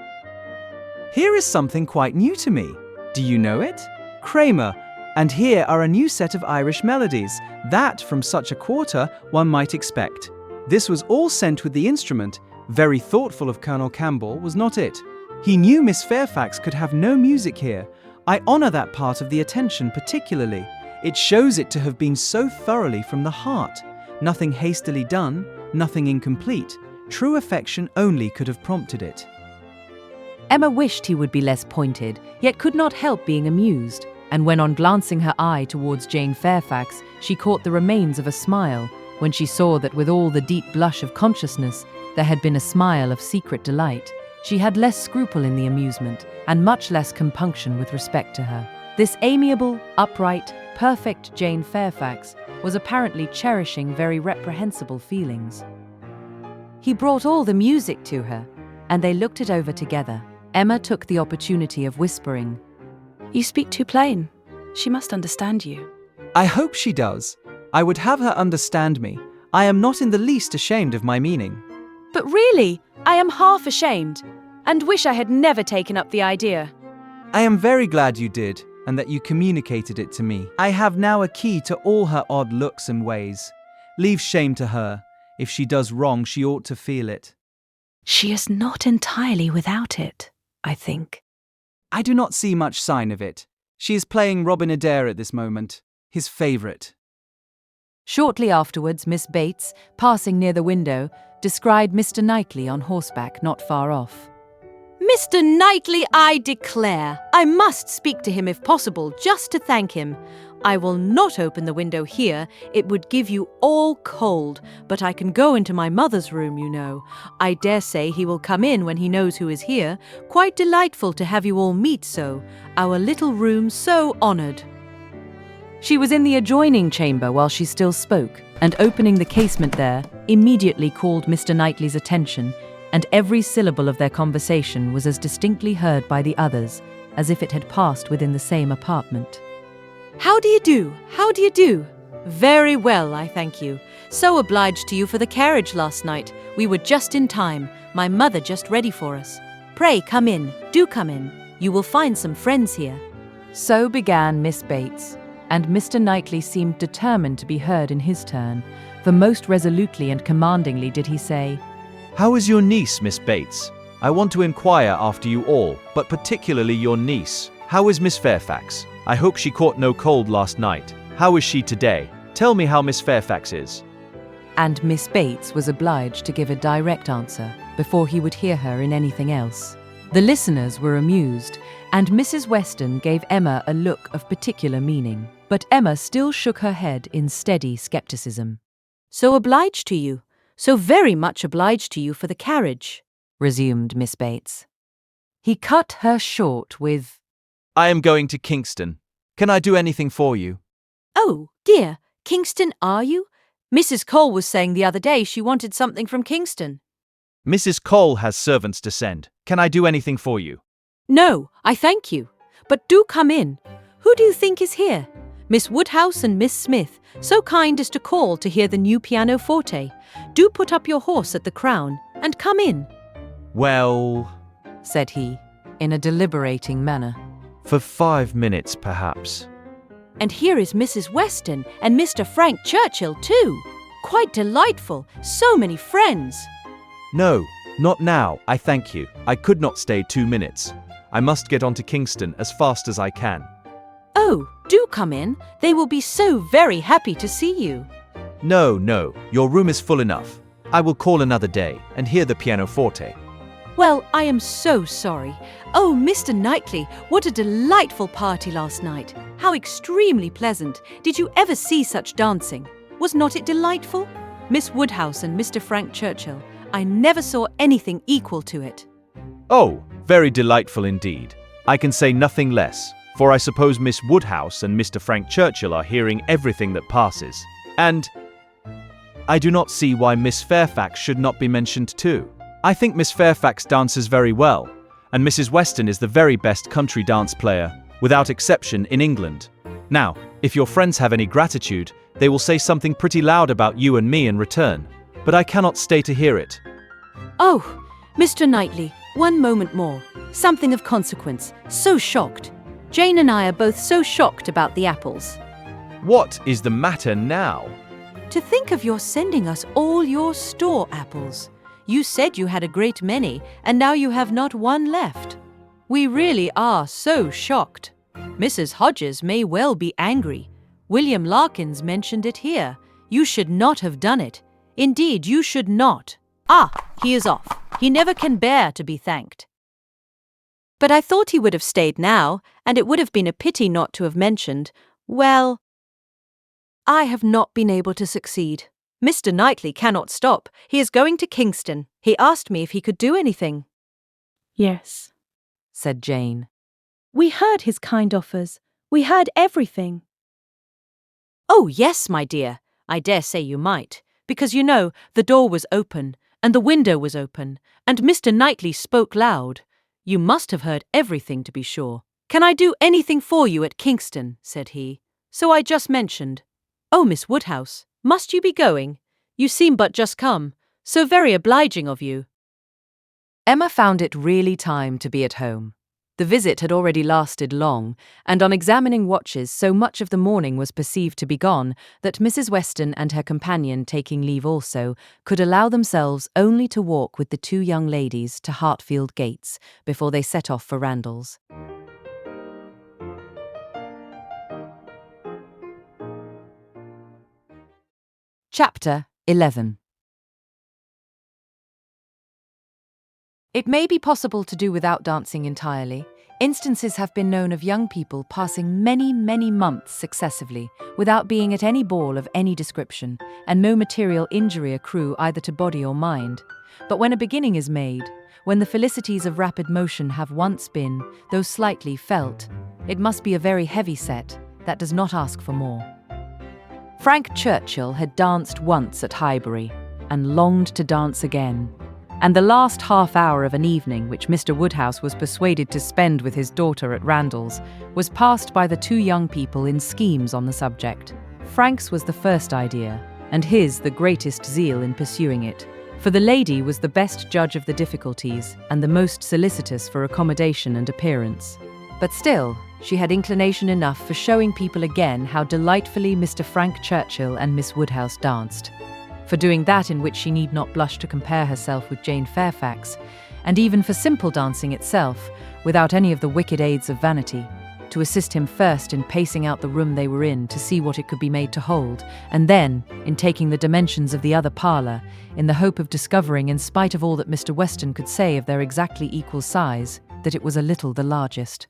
Here is something quite new to me. Do you know it? Kramer. And here are a new set of Irish melodies, that from such a quarter one might expect. This was all sent with the instrument. Very thoughtful of Colonel Campbell, was not it? He knew Miss Fairfax could have no music here. I honour that part of the attention particularly. It shows it to have been so thoroughly from the heart. Nothing hastily done, nothing incomplete. True affection only could have prompted it. Emma wished he would be less pointed, yet could not help being amused, and when on glancing her eye towards Jane Fairfax, she caught the remains of a smile, when she saw that with all the deep blush of consciousness, there had been a smile of secret delight. She had less scruple in the amusement, and much less compunction with respect to her. This amiable, upright, perfect Jane Fairfax was apparently cherishing very reprehensible feelings. He brought all the music to her, and they looked it over together. Emma took the opportunity of whispering, You speak too plain. She must understand you. I hope she does. I would have her understand me. I am not in the least ashamed of my meaning. But really, I am half ashamed, and wish I had never taken up the idea. I am very glad you did, and that you communicated it to me. I have now a key to all her odd looks and ways. Leave shame to her. If she does wrong, she ought to feel it. She is not entirely without it, I think. I do not see much sign of it. She is playing Robin Adair at this moment, his favourite. Shortly afterwards, Miss Bates, passing near the window, descried Mr. Knightley on horseback not far off. Mr. Knightley, I declare. I must speak to him if possible, just to thank him. I will not open the window here. It would give you all cold, but I can go into my mother's room, you know. I dare say he will come in when he knows who is here. Quite delightful to have you all meet so. Our little room so honoured. She was in the adjoining chamber while she still spoke, and opening the casement there, immediately called Mr. Knightley's attention, and every syllable of their conversation was as distinctly heard by the others as if it had passed within the same apartment. How do you do? How do you do? Very well, I thank you. So obliged to you for the carriage last night. We were just in time. My mother just ready for us. Pray come in. Do come in. You will find some friends here. So began Miss Bates, and Mr. Knightley seemed determined to be heard in his turn, for most resolutely and commandingly did he say, How is your niece, Miss Bates? I want to inquire after you all, but particularly your niece. How is Miss Fairfax? I hope she caught no cold last night. How is she today? Tell me how Miss Fairfax is. And Miss Bates was obliged to give a direct answer before he would hear her in anything else. The listeners were amused, and Mrs. Weston gave Emma a look of particular meaning, but Emma still shook her head in steady scepticism. So obliged to you. So very much obliged to you for the carriage, resumed Miss Bates. He cut her short with, I am going to Kingston. Can I do anything for you? Oh, dear, Kingston, are you? Mrs. Cole was saying the other day she wanted something from Kingston. Mrs. Cole has servants to send. Can I do anything for you? No, I thank you. But do come in. Who do you think is here? Miss Woodhouse and Miss Smith, so kind as to call to hear the new pianoforte. Do put up your horse at the Crown and come in. Well, said he, in a deliberating manner. For 5 minutes, perhaps. And here is Mrs. Weston and Mr. Frank Churchill, too. Quite delightful. So many friends. No, not now, I thank you. I could not stay 2 minutes. I must get on to Kingston as fast as I can. Oh, do come in. They will be so very happy to see you. No, your room is full enough. I will call another day and hear the pianoforte. Well, I am so sorry. Oh, Mr. Knightley, what a delightful party last night. How extremely pleasant. Did you ever see such dancing? Was not it delightful? Miss Woodhouse and Mr. Frank Churchill. I never saw anything equal to it. Oh, very delightful indeed. I can say nothing less, for I suppose Miss Woodhouse and Mr. Frank Churchill are hearing everything that passes. And I do not see why Miss Fairfax should not be mentioned too. I think Miss Fairfax dances very well, and Mrs. Weston is the very best country dance player, without exception, in England. Now, if your friends have any gratitude, they will say something pretty loud about you and me in return, but I cannot stay to hear it. Oh, Mr. Knightley, one moment more. Something of consequence. So shocked. Jane and I are both so shocked about the apples. What is the matter now? To think of your sending us all your store apples. You said you had a great many, and now you have not one left. We really are so shocked. Mrs. Hodges may well be angry. William Larkins mentioned it here. You should not have done it. Indeed, you should not. Ah, he is off. He never can bear to be thanked. But I thought he would have stayed now, and it would have been a pity not to have mentioned. Well, I have not been able to succeed. Mr. Knightley cannot stop. He is going to Kingston. He asked me if he could do anything. Yes, said Jane. we heard his kind offers. We heard everything. Oh, yes, my dear. I dare say you might. Because, you know, the door was open, and the window was open, and Mr. Knightley spoke loud. You must have heard everything, to be sure. Can I do anything for you at Kingston? Said he. So I just mentioned. Oh, Miss Woodhouse, must you be going? You seem but just come. So very obliging of you. Emma found it really time to be at home. The visit had already lasted long, and on examining watches, so much of the morning was perceived to be gone that Mrs. Weston and her companion, taking leave also, could allow themselves only to walk with the two young ladies to Hartfield gates before they set off for Randalls. Chapter 11. It may be possible to do without dancing entirely. Instances have been known of young people passing many, many months successively without being at any ball of any description, and no material injury accrue either to body or mind. But when a beginning is made, when the felicities of rapid motion have once been, though slightly, felt, it must be a very heavy set that does not ask for more. Frank Churchill had danced once at Highbury, and longed to dance again. And the last half hour of an evening which Mr. Woodhouse was persuaded to spend with his daughter at Randalls was passed by the two young people in schemes on the subject. Frank's was the first idea, and his the greatest zeal in pursuing it, for the lady was the best judge of the difficulties and the most solicitous for accommodation and appearance. But still, she had inclination enough for showing people again how delightfully Mr. Frank Churchill and Miss Woodhouse danced, for doing that in which she need not blush to compare herself with Jane Fairfax, and even for simple dancing itself, without any of the wicked aids of vanity, to assist him first in pacing out the room they were in to see what it could be made to hold, and then in taking the dimensions of the other parlour, in the hope of discovering, in spite of all that Mr. Weston could say of their exactly equal size, that it was a little the largest.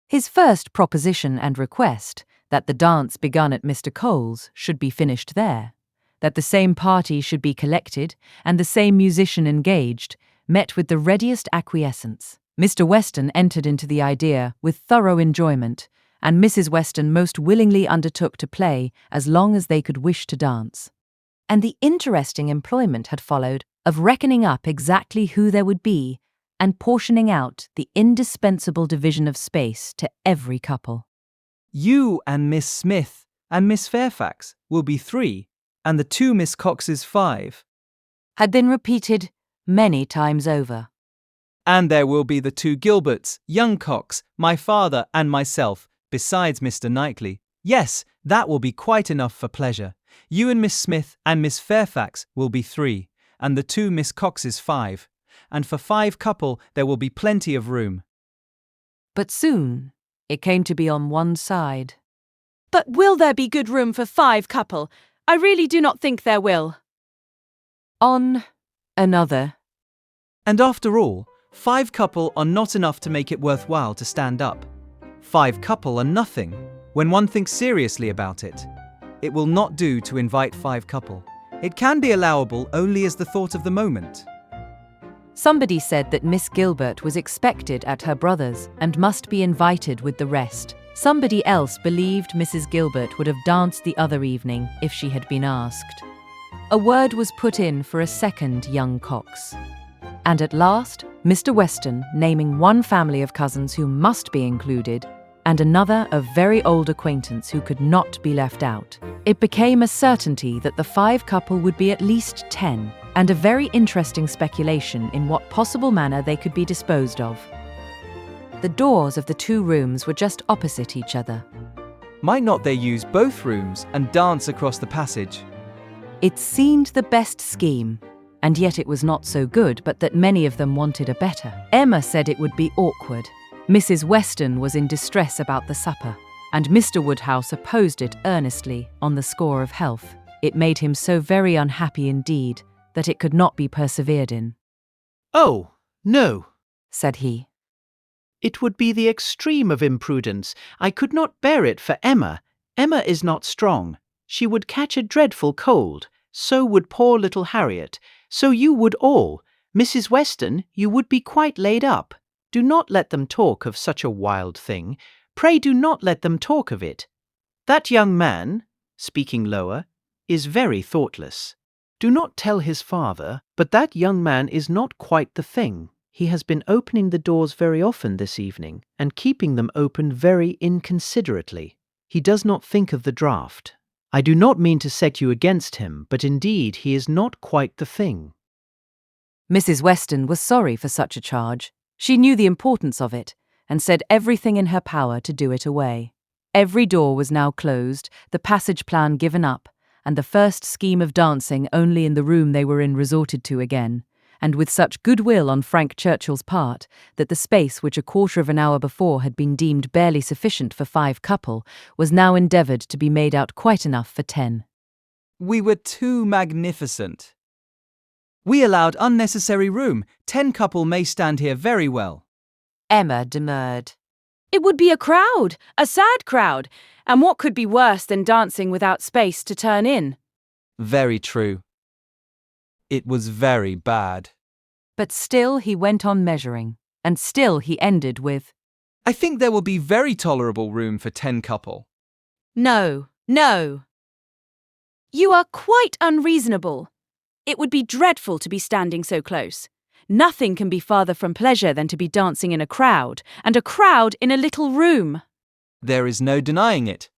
His first proposition and request, that the dance begun at Mr. Cole's should be finished there, that the same party should be collected and the same musician engaged, met with the readiest acquiescence. Mr. Weston entered into the idea with thorough enjoyment, and Mrs. Weston most willingly undertook to play as long as they could wish to dance. And the interesting employment had followed of reckoning up exactly who there would be, and portioning out the indispensable division of space to every couple. You and Miss Smith and Miss Fairfax will be 3, and the 2 Miss Coxes 5. Had been repeated many times over. And there will be the 2 Gilberts, young Cox, my father and myself, besides Mr. Knightley. Yes, that will be quite enough for pleasure. You and Miss Smith and Miss Fairfax will be 3, and the 2 Miss Coxes 5. And for 5 couple there will be plenty of room. But soon it came to be on one side. But will there be good room for 5 couple? I really do not think there will. On another. And after all, 5 couple are not enough to make it worthwhile to stand up. 5 couple are nothing when one thinks seriously about it. It will not do to invite 5 couple. It can be allowable only as the thought of the moment. Somebody said that Miss Gilbert was expected at her brother's and must be invited with the rest. Somebody else believed Mrs. Gilbert would have danced the other evening if she had been asked. A word was put in for a second young Cox. And at last, Mr. Weston, naming one family of cousins who must be included, and another of very old acquaintance who could not be left out, it became a certainty that the 5 couple would be at least 10, and a very interesting speculation in what possible manner they could be disposed of. The doors of the 2 rooms were just opposite each other. Might not they use both rooms and dance across the passage? It seemed the best scheme, and yet it was not so good but that many of them wanted a better. Emma said it would be awkward. Mrs. Weston was in distress about the supper, and Mr. Woodhouse opposed it earnestly on the score of health. It made him so very unhappy indeed that it could not be persevered in. "Oh, no," said he. "It would be the extreme of imprudence. I could not bear it for Emma. Emma is not strong. She would catch a dreadful cold. So would poor little Harriet. So you would all. Mrs. Weston, you would be quite laid up. Do not let them talk of such a wild thing. Pray do not let them talk of it. That young man," speaking lower, "is very thoughtless. Do not tell his father, but that young man is not quite the thing. He has been opening the doors very often this evening, and keeping them open very inconsiderately. He does not think of the draught. I do not mean to set you against him, but indeed he is not quite the thing." Mrs. Weston was sorry for such a charge. She knew the importance of it, and said everything in her power to do it away. Every door was now closed, the passage plan given up, and the first scheme of dancing only in the room they were in resorted to again, and with such goodwill on Frank Churchill's part that the space which a quarter of an hour before had been deemed barely sufficient for 5 couple was now endeavoured to be made out quite enough for 10. We were too magnificent. We allowed unnecessary room. 10 couple may stand here very well. Emma demurred. It would be a crowd, a sad crowd, and what could be worse than dancing without space to turn in? Very true. It was very bad. But still he went on measuring, and still he ended with, I think there will be very tolerable room for 10 couple. No, no. You are quite unreasonable. It would be dreadful to be standing so close. Nothing can be farther from pleasure than to be dancing in a crowd, and a crowd in a little room. There is no denying it.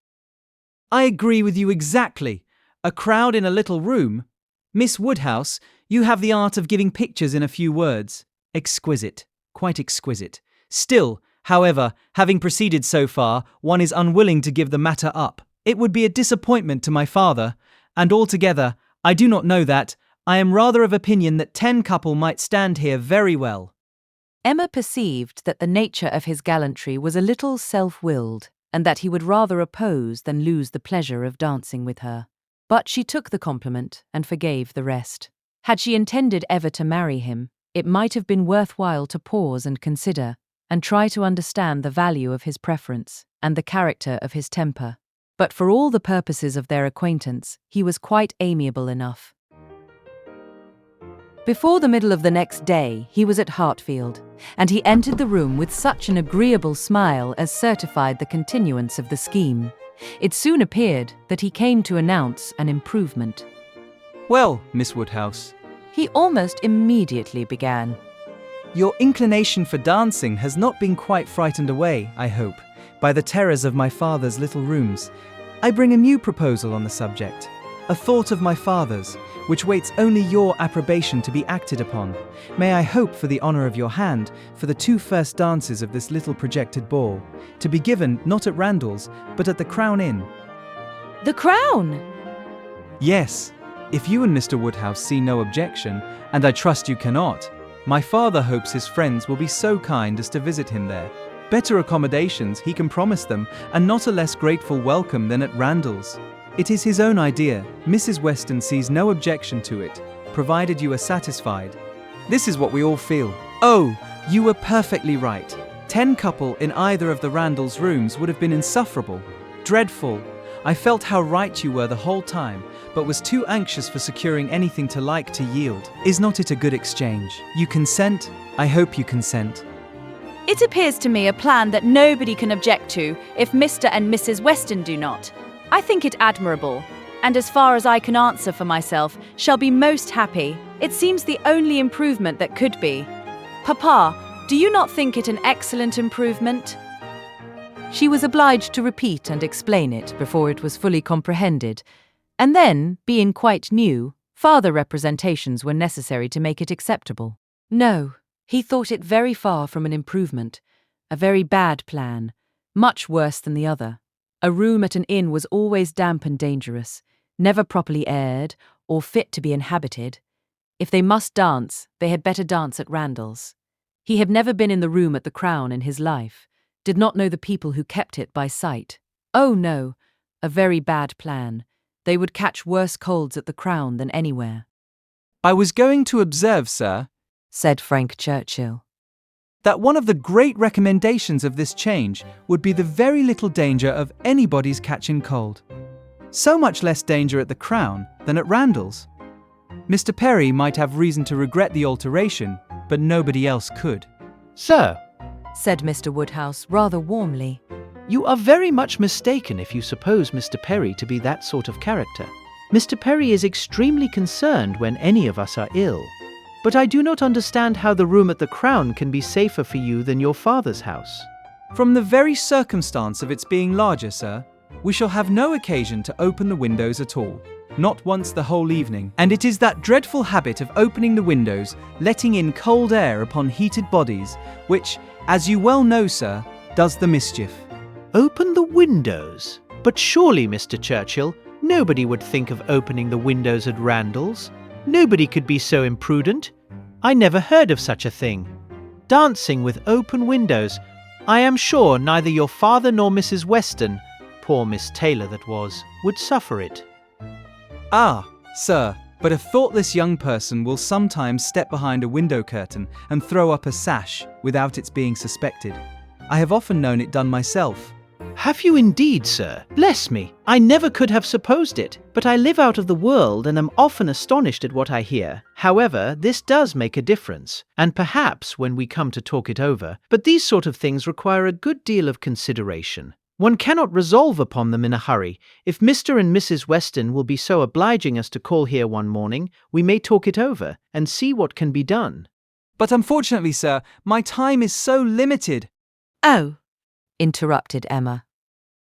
I agree with you exactly. A crowd in a little room. Miss Woodhouse, you have the art of giving pictures in a few words. Exquisite, quite exquisite. Still, however, having proceeded so far, one is unwilling to give the matter up. It would be a disappointment to my father, and altogether, I do not know that. I am rather of opinion that 10 couple might stand here very well. Emma perceived that the nature of his gallantry was a little self-willed, and that he would rather oppose than lose the pleasure of dancing with her. But she took the compliment and forgave the rest. Had she intended ever to marry him, it might have been worthwhile to pause and consider, and try to understand the value of his preference and the character of his temper. But for all the purposes of their acquaintance, he was quite amiable enough. Before the middle of the next day, he was at Hartfield, and he entered the room with such an agreeable smile as certified the continuance of the scheme. It soon appeared that he came to announce an improvement. Well, Miss Woodhouse, He almost immediately began. your inclination for dancing has not been quite frightened away, I hope, by the terrors of my father's little rooms. I bring a new proposal on the subject, a thought of my father's, which waits only your approbation to be acted upon. May I hope for the honour of your hand for the 2 first dances of this little projected ball, to be given not at Randall's, but at the Crown Inn. The Crown! Yes, if you and Mr. Woodhouse see no objection, and I trust you cannot, my father hopes his friends will be so kind as to visit him there. Better accommodations he can promise them, and not a less grateful welcome than at Randall's. It is his own idea. Mrs. Weston sees no objection to it, provided you are satisfied. This is what we all feel. Oh, you were perfectly right. 10 couple in either of the Randalls' rooms would have been insufferable. Dreadful. I felt how right you were the whole time, but was too anxious for securing anything to like to yield. Is not it a good exchange? You consent? I hope you consent. It appears to me a plan that nobody can object to if Mr. and Mrs. Weston do not. I think it admirable, and as far as I can answer for myself, shall be most happy. It seems the only improvement that could be. Papa, do you not think it an excellent improvement? She was obliged to repeat and explain it before it was fully comprehended, and then, being quite new, farther representations were necessary to make it acceptable. No, he thought it very far from an improvement, a very bad plan, much worse than the other. A room at an inn was always damp and dangerous, never properly aired or fit to be inhabited. If they must dance, they had better dance at Randall's. He had never been in the room at the Crown in his life, did not know the people who kept it by sight. Oh no, a very bad plan. They would catch worse colds at the Crown than anywhere. I was going to observe, sir, said Frank Churchill, that one of the great recommendations of this change would be the very little danger of anybody's catching cold. So much less danger at the Crown than at Randall's. Mr. Perry might have reason to regret the alteration, but nobody else could. Sir, said Mr. Woodhouse rather warmly. you are very much mistaken if you suppose Mr. Perry to be that sort of character. Mr. Perry is extremely concerned when any of us are ill. But I do not understand how the room at the Crown can be safer for you than your father's house. From the very circumstance of its being larger, sir, we shall have no occasion to open the windows at all, not once the whole evening, and it is that dreadful habit of opening the windows, letting in cold air upon heated bodies, which, as you well know, sir, does the mischief. Open the windows? But surely, Mr. Churchill, nobody would think of opening the windows at Randall's. Nobody could be so imprudent. I never heard of such a thing. Dancing with open windows. I am sure neither your father nor Mrs. Weston, poor Miss Taylor that was, would suffer it. Ah, sir, but a thoughtless young person will sometimes step behind a window curtain and throw up a sash without its being suspected. I have often known it done myself. Have you indeed, sir? Bless me, I never could have supposed it. But I live out of the world and am often astonished at what I hear. However, this does make a difference, and perhaps when we come to talk it over, but these sort of things require a good deal of consideration. One cannot resolve upon them in a hurry. If Mr. and Mrs. Weston will be so obliging as to call here one morning, we may talk it over and see what can be done. But unfortunately, sir, my time is so limited. Oh, interrupted Emma.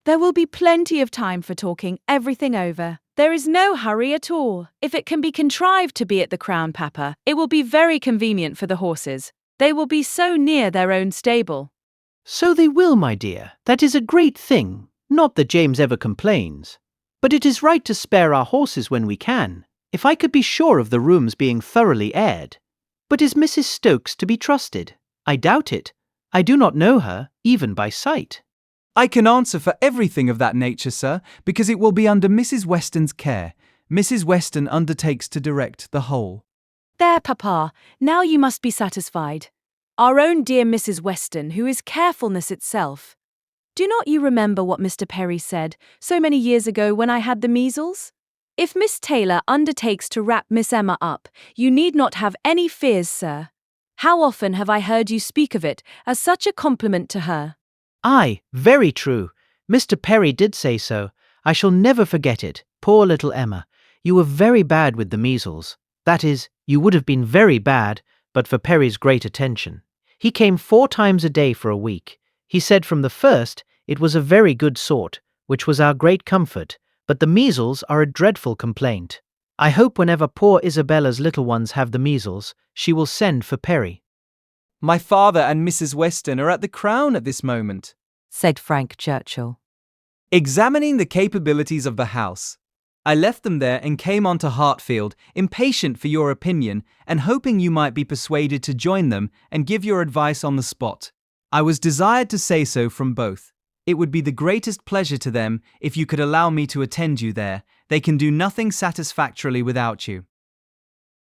There will be plenty of time for talking everything over. There is no hurry at all. If it can be contrived to be at the Crown, Papa, it will be very convenient for the horses. They will be so near their own stable. So they will, my dear. That is a great thing. Not that James ever complains. But it is right to spare our horses when we can. If I could be sure of the rooms being thoroughly aired. But is Mrs. Stokes to be trusted? I doubt it. I do not know her, even by sight. I can answer for everything of that nature, sir, because it will be under Mrs. Weston's care. Mrs. Weston undertakes to direct the whole. There, Papa, now you must be satisfied. Our own dear Mrs. Weston, who is carefulness itself. Do not you remember what Mr. Perry said so many years ago when I had the measles? If Miss Taylor undertakes to wrap Miss Emma up, you need not have any fears, sir. How often have I heard you speak of it as such a compliment to her? Aye, very true. Mr. Perry did say so. I shall never forget it. Poor little Emma. You were very bad with the measles. That is, you would have been very bad, but for Perry's great attention. He came 4 times a day for a week. He said from the first it was a very good sort, which was our great comfort, but the measles are a dreadful complaint. I hope whenever poor Isabella's little ones have the measles, she will send for Perry. My father and Mrs. Weston are at the Crown at this moment, said Frank Churchill. examining the capabilities of the house. I left them there and came on to Hartfield, impatient for your opinion and hoping you might be persuaded to join them and give your advice on the spot. I was desired to say so from both. It would be the greatest pleasure to them if you could allow me to attend you there. They can do nothing satisfactorily without you.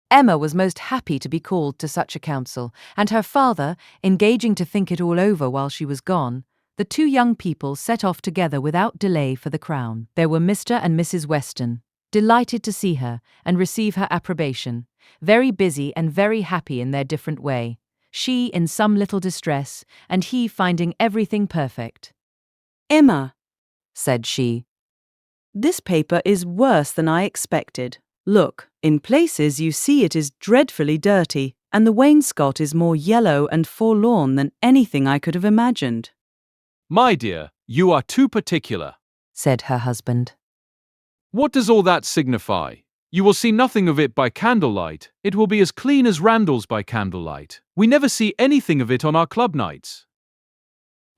Emma was most happy to be called to such a council, and her father, engaging to think it all over while she was gone, the 2 young people set off together without delay for the Crown. There were Mr. and Mrs. Weston, delighted to see her and receive her approbation, very busy and very happy in their different way, she in some little distress, and he finding everything perfect. Emma, Said she, this paper is worse than I expected. Look, in places you see it is dreadfully dirty, and the wainscot is more yellow and forlorn than anything I could have imagined. My dear, you are too particular. said her husband. What does all that signify? You will see nothing of it by candlelight. It will be as clean as Randall's by candlelight. We never see anything of it on our club nights.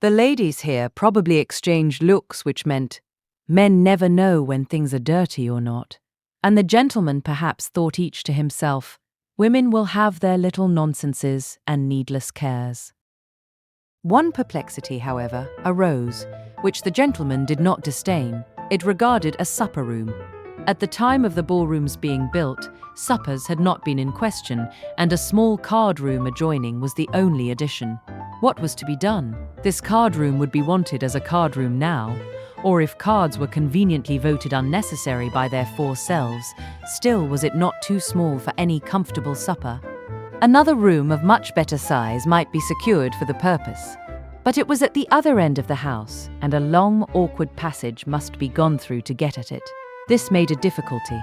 The ladies here probably exchanged looks which meant, men never know when things are dirty or not. And the gentlemen perhaps thought each to himself, women will have their little nonsenses and needless cares. One perplexity, however, arose, which the gentleman did not disdain. It regarded a supper room. At the time of the ballroom's being built, suppers had not been in question, and a small card room adjoining was the only addition. What was to be done? This card room would be wanted as a card room now, or if cards were conveniently voted unnecessary by their 4 selves, still was it not too small for any comfortable supper? Another room of much better size might be secured for the purpose. But it was at the other end of the house, and a long, awkward passage must be gone through to get at it. This made a difficulty.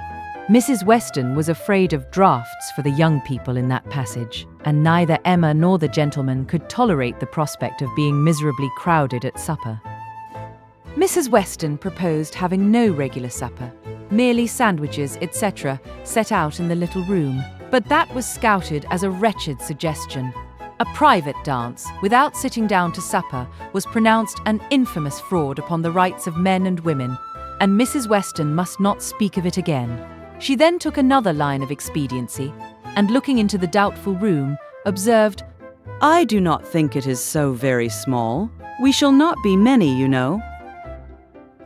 Mrs. Weston was afraid of draughts for the young people in that passage, and neither Emma nor the gentleman could tolerate the prospect of being miserably crowded at supper. Mrs. Weston proposed having no regular supper, merely sandwiches, etc., set out in the little room, but that was scouted as a wretched suggestion. A private dance, without sitting down to supper, was pronounced an infamous fraud upon the rights of men and women, and Mrs. Weston must not speak of it again. She then took another line of expediency, and looking into the doubtful room, observed, I do not think it is so very small. We shall not be many, you know.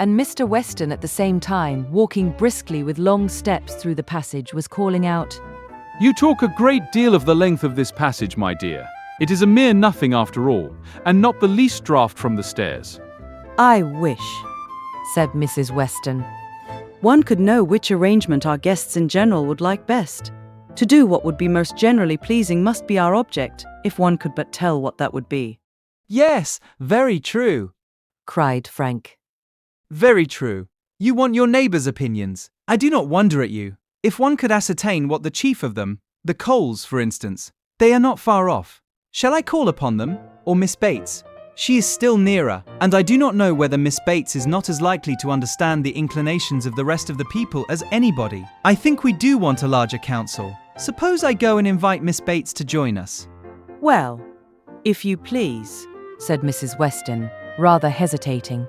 and Mr. Weston at the same time, walking briskly with long steps through the passage, was calling out, You talk a great deal of the length of this passage, my dear. It is a mere nothing after all, and not the least draught from the stairs. I wish, said Mrs. Weston. one could know which arrangement our guests in general would like best. To do what would be most generally pleasing must be our object, if one could but tell what that would be. Yes, very true. Cried Frank. Very true. You want your neighbours' opinions. I do not wonder at you. If one could ascertain what the chief of them, the Coles, for instance, they are not far off. Shall I call upon them, or Miss Bates? She is still nearer, and I do not know whether Miss Bates is not as likely to understand the inclinations of the rest of the people as anybody. I think we do want a larger council. Suppose I go and invite Miss Bates to join us. Well, if you please, said Mrs. Weston, rather hesitating.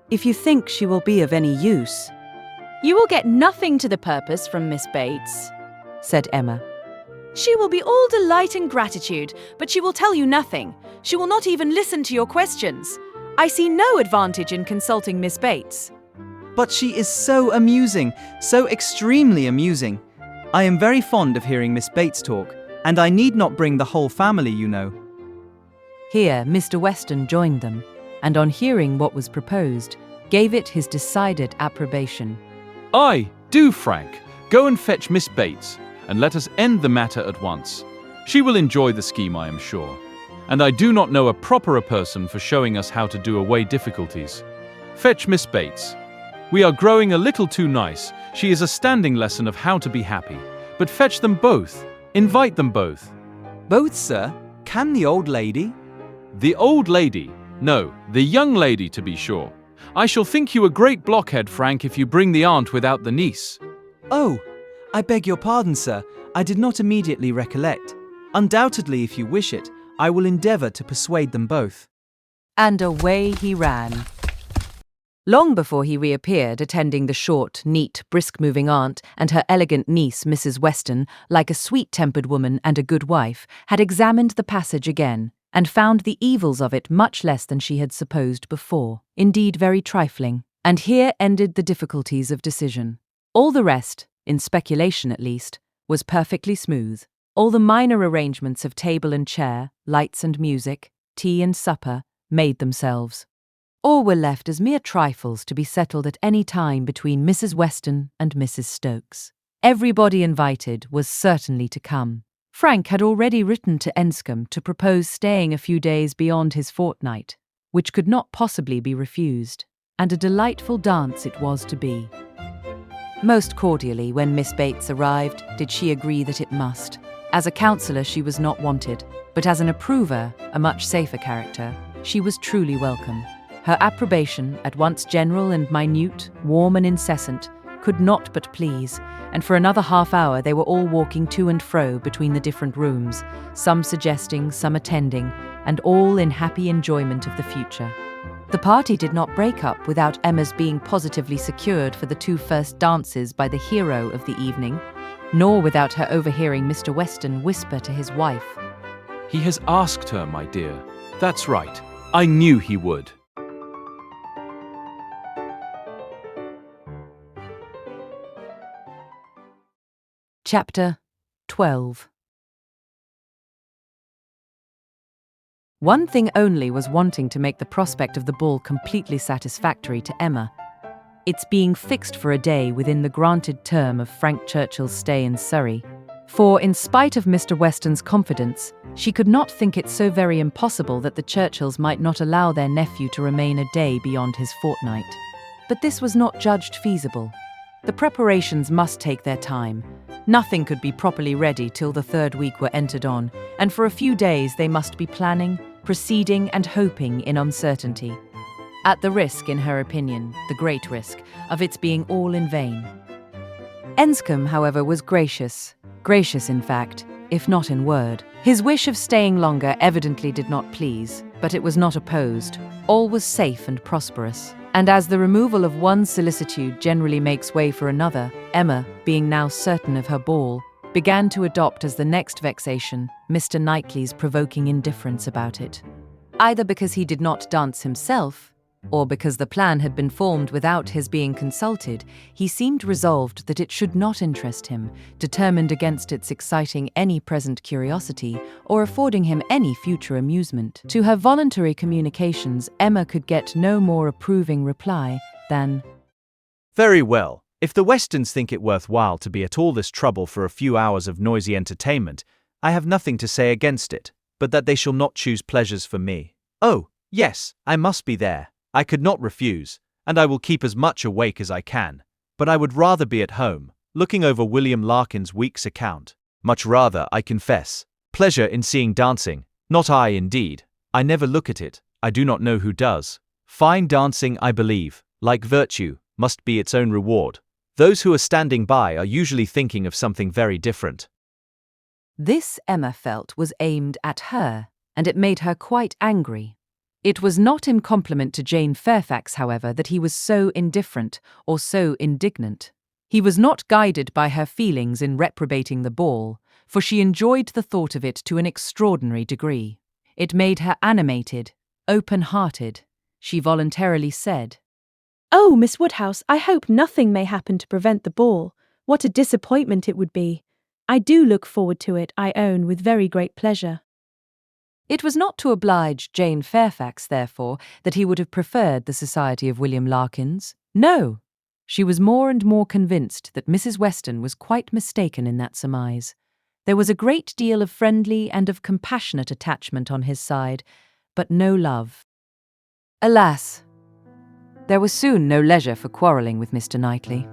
if you think she will be of any use. You will get nothing to the purpose from Miss Bates, said Emma. She will be all delight and gratitude, but she will tell you nothing. She will not even listen to your questions. I see no advantage in consulting Miss Bates. But she is so amusing, so extremely amusing. I am very fond of hearing Miss Bates talk, and I need not bring the whole family, you know. Here Mr. Weston joined them, and on hearing what was proposed, gave it his decided approbation. Aye, do, Frank. Go and fetch Miss Bates, and let us end the matter at once. She will enjoy the scheme, I am sure. And I do not know a properer person for showing us how to do away difficulties. Fetch Miss Bates. We are growing a little too nice. She is a standing lesson of how to be happy. But fetch them both. Invite them both. Both, sir? Can the old lady? The old lady? No, the young lady, to be sure. I shall think you a great blockhead, Frank, if you bring the aunt without the niece. Oh, I beg your pardon, sir. I did not immediately recollect. Undoubtedly, if you wish it, I will endeavour to persuade them both. And away he ran. Long before he reappeared, attending the short, neat, brisk-moving aunt and her elegant niece, Mrs. Weston, like a sweet-tempered woman and a good wife, had examined the passage again, and found the evils of it much less than she had supposed before, indeed very trifling. And here ended the difficulties of decision. All the rest, in speculation at least, was perfectly smooth. All the minor arrangements of table and chair, lights and music, tea and supper, made themselves. All were left as mere trifles to be settled at any time between Mrs. Weston and Mrs. Stokes. Everybody invited was certainly to come. Frank had already written to Enscombe to propose staying a few days beyond his fortnight, which could not possibly be refused, and a delightful dance it was to be. Most cordially, when Miss Bates arrived, did she agree that it must. As a counsellor she was not wanted, but as an approver, a much safer character, she was truly welcome. Her approbation, at once general and minute, warm and incessant, could not but please, and for another half hour they were all walking to and fro between the different rooms, some suggesting, some attending, and all in happy enjoyment of the future. The party did not break up without Emma's being positively secured for the 2 first dances by the hero of the evening, nor without her overhearing Mr. Weston whisper to his wife, He has asked her, my dear. That's right. I knew he would. Chapter 12. One thing only was wanting to make the prospect of the ball completely satisfactory to Emma. Its being fixed for a day within the granted term of Frank Churchill's stay in Surrey. For, in spite of Mr. Weston's confidence, she could not think it so very impossible that the Churchills might not allow their nephew to remain a day beyond his fortnight. But this was not judged feasible. The preparations must take their time. Nothing could be properly ready till the 3rd week were entered on, and for a few days they must be planning, proceeding and hoping in uncertainty. At the risk, in her opinion, the great risk, of its being all in vain. Enscombe, however, was gracious in fact, if not in word. His wish of staying longer evidently did not please, but it was not opposed. All was safe and prosperous. And as the removal of one solicitude generally makes way for another, Emma, being now certain of her ball, began to adopt as the next vexation Mr. Knightley's provoking indifference about it. Either because he did not dance himself, or because the plan had been formed without his being consulted, he seemed resolved that it should not interest him, determined against its exciting any present curiosity or affording him any future amusement. To her voluntary communications, Emma could get no more approving reply than, Very well. If the Westons think it worthwhile to be at all this trouble for a few hours of noisy entertainment, I have nothing to say against it, but that they shall not choose pleasures for me. Oh, yes, I must be there. I could not refuse, and I will keep as much awake as I can. But I would rather be at home, looking over William Larkin's week's account. Much rather, I confess. Pleasure in seeing dancing. Not I, indeed. I never look at it. I do not know who does. Fine dancing, I believe, like virtue, must be its own reward. Those who are standing by are usually thinking of something very different. This, Emma felt, was aimed at her, and it made her quite angry. It was not in compliment to Jane Fairfax, however, that he was so indifferent or so indignant. He was not guided by her feelings in reprobating the ball, for she enjoyed the thought of it to an extraordinary degree. It made her animated, open-hearted. She voluntarily said, "Oh, Miss Woodhouse, I hope nothing may happen to prevent the ball. What a disappointment it would be. I do look forward to it, I own, with very great pleasure." It was not to oblige Jane Fairfax, therefore, that he would have preferred the society of William Larkins. No! She was more and more convinced that Mrs. Weston was quite mistaken in that surmise. There was a great deal of friendly and of compassionate attachment on his side, but no love. Alas! There was soon no leisure for quarrelling with Mr. Knightley.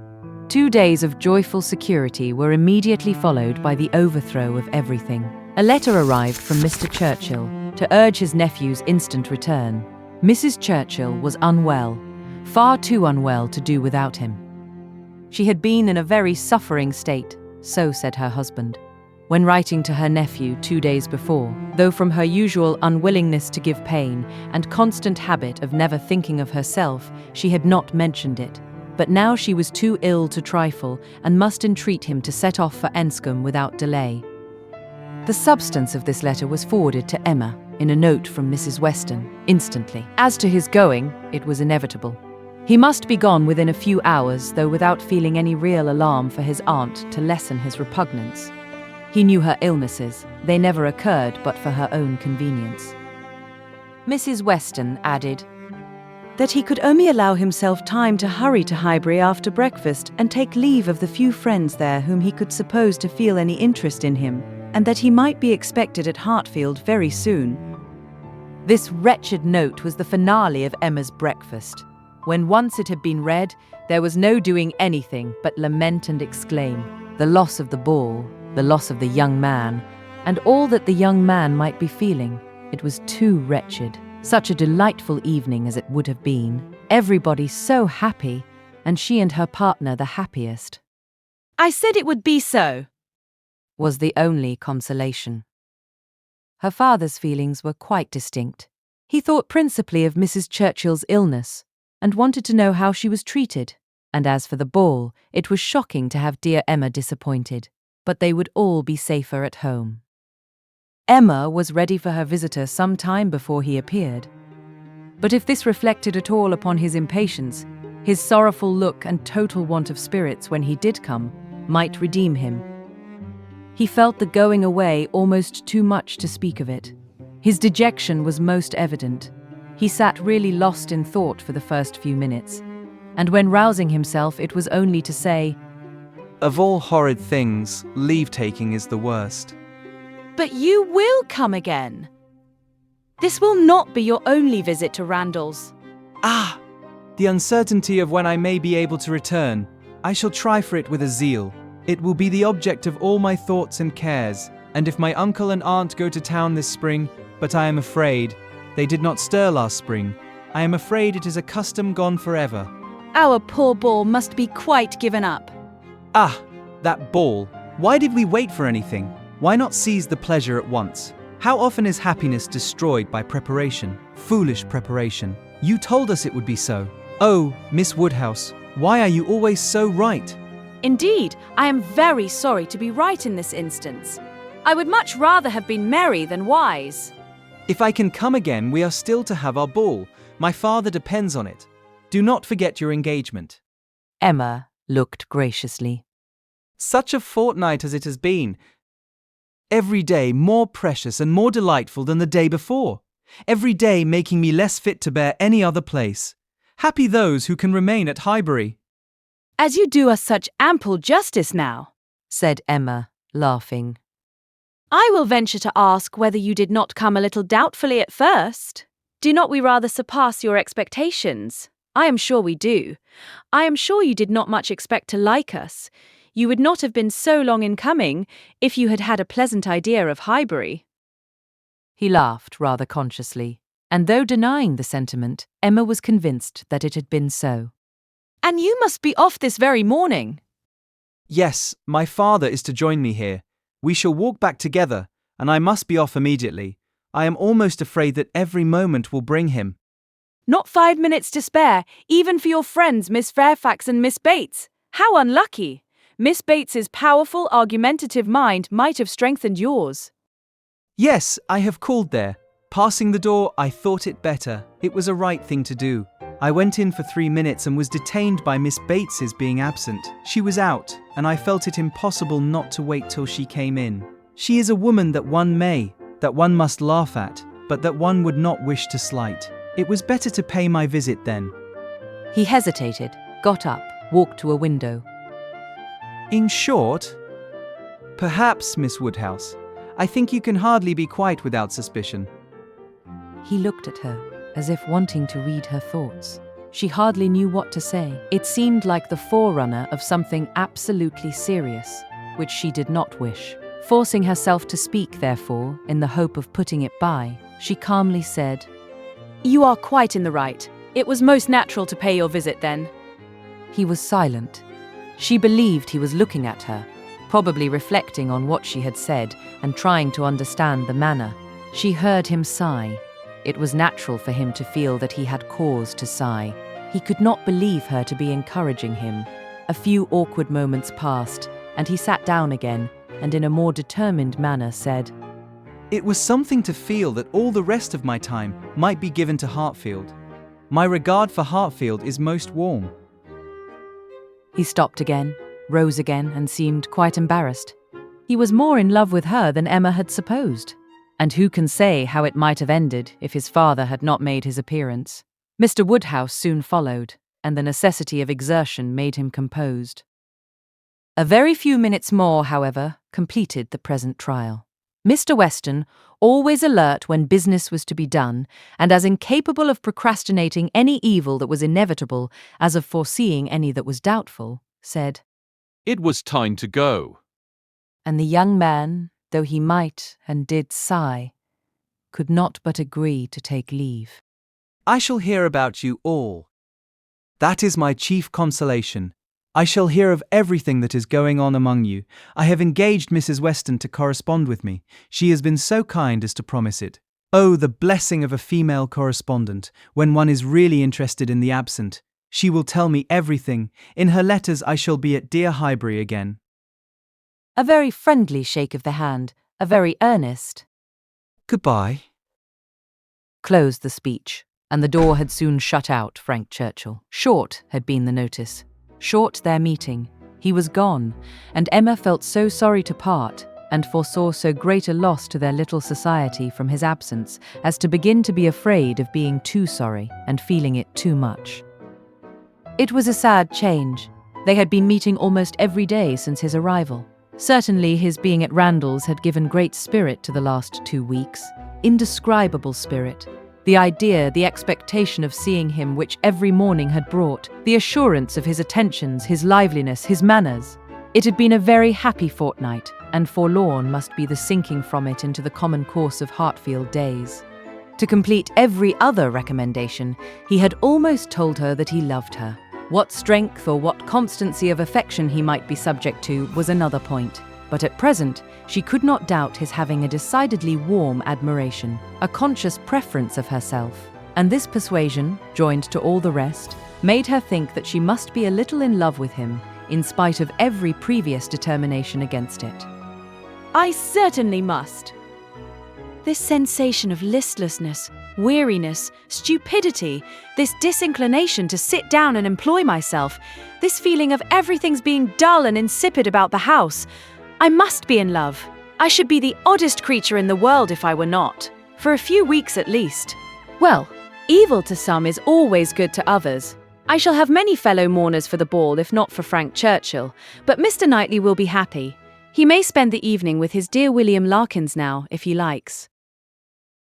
2 days of joyful security were immediately followed by the overthrow of everything. A letter arrived from Mr. Churchill to urge his nephew's instant return. Mrs. Churchill was unwell, far too unwell to do without him. She had been in a very suffering state, so said her husband, when writing to her nephew 2 days before, though from her usual unwillingness to give pain and constant habit of never thinking of herself, she had not mentioned it. But now she was too ill to trifle and must entreat him to set off for Enscombe without delay. The substance of this letter was forwarded to Emma in a note from Mrs. Weston instantly. As to his going, it was inevitable. He must be gone within a few hours, though without feeling any real alarm for his aunt to lessen his repugnance. He knew her illnesses. They never occurred but for her own convenience. Mrs. Weston added that he could only allow himself time to hurry to Highbury after breakfast and take leave of the few friends there whom he could suppose to feel any interest in him, and that he might be expected at Hartfield very soon. This wretched note was the finale of Emma's breakfast. When once it had been read, there was no doing anything but lament and exclaim. The loss of the ball, the loss of the young man, and all that the young man might be feeling. It was too wretched. Such a delightful evening as it would have been. Everybody so happy, and she and her partner the happiest. "I said it would be so," was the only consolation. Her father's feelings were quite distinct. He thought principally of Mrs. Churchill's illness, and wanted to know how she was treated. And as for the ball, it was shocking to have dear Emma disappointed, but they would all be safer at home. Emma was ready for her visitor some time before he appeared. But if this reflected at all upon his impatience, his sorrowful look and total want of spirits when he did come might redeem him. He felt the going away almost too much to speak of it. His dejection was most evident. He sat really lost in thought for the first few minutes, and when rousing himself it was only to say, Of all horrid things, leave-taking is the worst. "But you will come again. This will not be your only visit to Randalls." Ah! The uncertainty of when I may be able to return. I shall try for it with a zeal. It will be the object of all my thoughts and cares, and if my uncle and aunt go to town this spring, but I am afraid, they did not stir last spring, I am afraid it is a custom gone forever. Our poor ball must be quite given up. Ah! That ball! Why did we wait for anything? Why not seize the pleasure at once? How often is happiness destroyed by preparation? Foolish preparation. You told us it would be so. Oh, Miss Woodhouse, why are you always so right? Indeed, I am very sorry to be right in this instance. I would much rather have been merry than wise. If I can come again, we are still to have our ball. My father depends on it. Do not forget your engagement. Emma looked graciously. Such a fortnight as it has been. Every day more precious and more delightful than the day before. Every day making me less fit to bear any other place. Happy those who can remain at Highbury. As you do us such ample justice now, Said Emma, laughing. I will venture to ask whether you did not come a little doubtfully at first. Do not we rather surpass your expectations? I am sure we do. I am sure you did not much expect to like us. You would not have been so long in coming if you had had a pleasant idea of Highbury. He laughed rather consciously, and though denying the sentiment, Emma was convinced that it had been so. And you must be off this very morning. Yes, my father is to join me here. We shall walk back together, and I must be off immediately. I am almost afraid that every moment will bring him. Not 5 minutes to spare, even for your friends Miss Fairfax and Miss Bates. How unlucky! Miss Bates's powerful, argumentative mind might have strengthened yours. Yes, I have called there. Passing the door, I thought it better. It was a right thing to do. I went in for 3 minutes and was detained by Miss Bates's being absent. She was out, and I felt it impossible not to wait till she came in. She is a woman that one must laugh at, but that one would not wish to slight. It was better to pay my visit then. He hesitated, got up, walked to a window. In short, perhaps, Miss Woodhouse, I think you can hardly be quite without suspicion. He looked at her, as if wanting to read her thoughts. She hardly knew what to say. It seemed like the forerunner of something absolutely serious, which she did not wish. Forcing herself to speak, therefore, in the hope of putting it by, she calmly said, You are quite in the right. It was most natural to pay your visit then. He was silent. She believed he was looking at her, probably reflecting on what she had said and trying to understand the manner. She heard him sigh. It was natural for him to feel that he had cause to sigh. He could not believe her to be encouraging him. A few awkward moments passed, and he sat down again, and in a more determined manner said, It was something to feel that all the rest of my time might be given to Hartfield. My regard for Hartfield is most warm. He stopped again, rose again, and seemed quite embarrassed. He was more in love with her than Emma had supposed. And who can say how it might have ended if his father had not made his appearance? Mr. Woodhouse soon followed, and the necessity of exertion made him composed. A very few minutes more, however, completed the present trial. Mr. Weston, always alert when business was to be done, and as incapable of procrastinating any evil that was inevitable as of foreseeing any that was doubtful, said, It was time to go. And the young man, though he might and did sigh, could not but agree to take leave. I shall hear about you all. That is my chief consolation. I shall hear of everything that is going on among you. I have engaged Mrs. Weston to correspond with me. She has been so kind as to promise it. Oh, the blessing of a female correspondent, when one is really interested in the absent. She will tell me everything. In her letters I shall be at dear Highbury again. A very friendly shake of the hand, a very earnest Goodbye. closed the speech, and the door had soon shut out Frank Churchill. Short had been the notice. Short their meeting. He was gone, and Emma felt so sorry to part, and foresaw so great a loss to their little society from his absence, as to begin to be afraid of being too sorry and feeling it too much. It was a sad change. They had been meeting almost every day since his arrival. Certainly his being at Randalls had given great spirit to the last 2 weeks. Indescribable spirit. The idea, the expectation of seeing him which every morning had brought, the assurance of his attentions, his liveliness, his manners. It had been a very happy fortnight, and forlorn must be the sinking from it into the common course of Hartfield days. To complete every other recommendation, he had almost told her that he loved her. What strength or what constancy of affection he might be subject to was another point. but at present she could not doubt his having a decidedly warm admiration, a conscious preference of herself, and this persuasion, joined to all the rest, made her think that she must be a little in love with him, in spite of every previous determination against it. I certainly must. This sensation of listlessness, weariness, stupidity, this disinclination to sit down and employ myself, this feeling of everything's being dull and insipid about the house. I must be in love. I should be the oddest creature in the world if I were not, for a few weeks at least. Well, evil to some is always good to others. I shall have many fellow mourners for the ball if not for Frank Churchill, but Mr. Knightley will be happy. He may spend the evening with his dear William Larkins now, if he likes.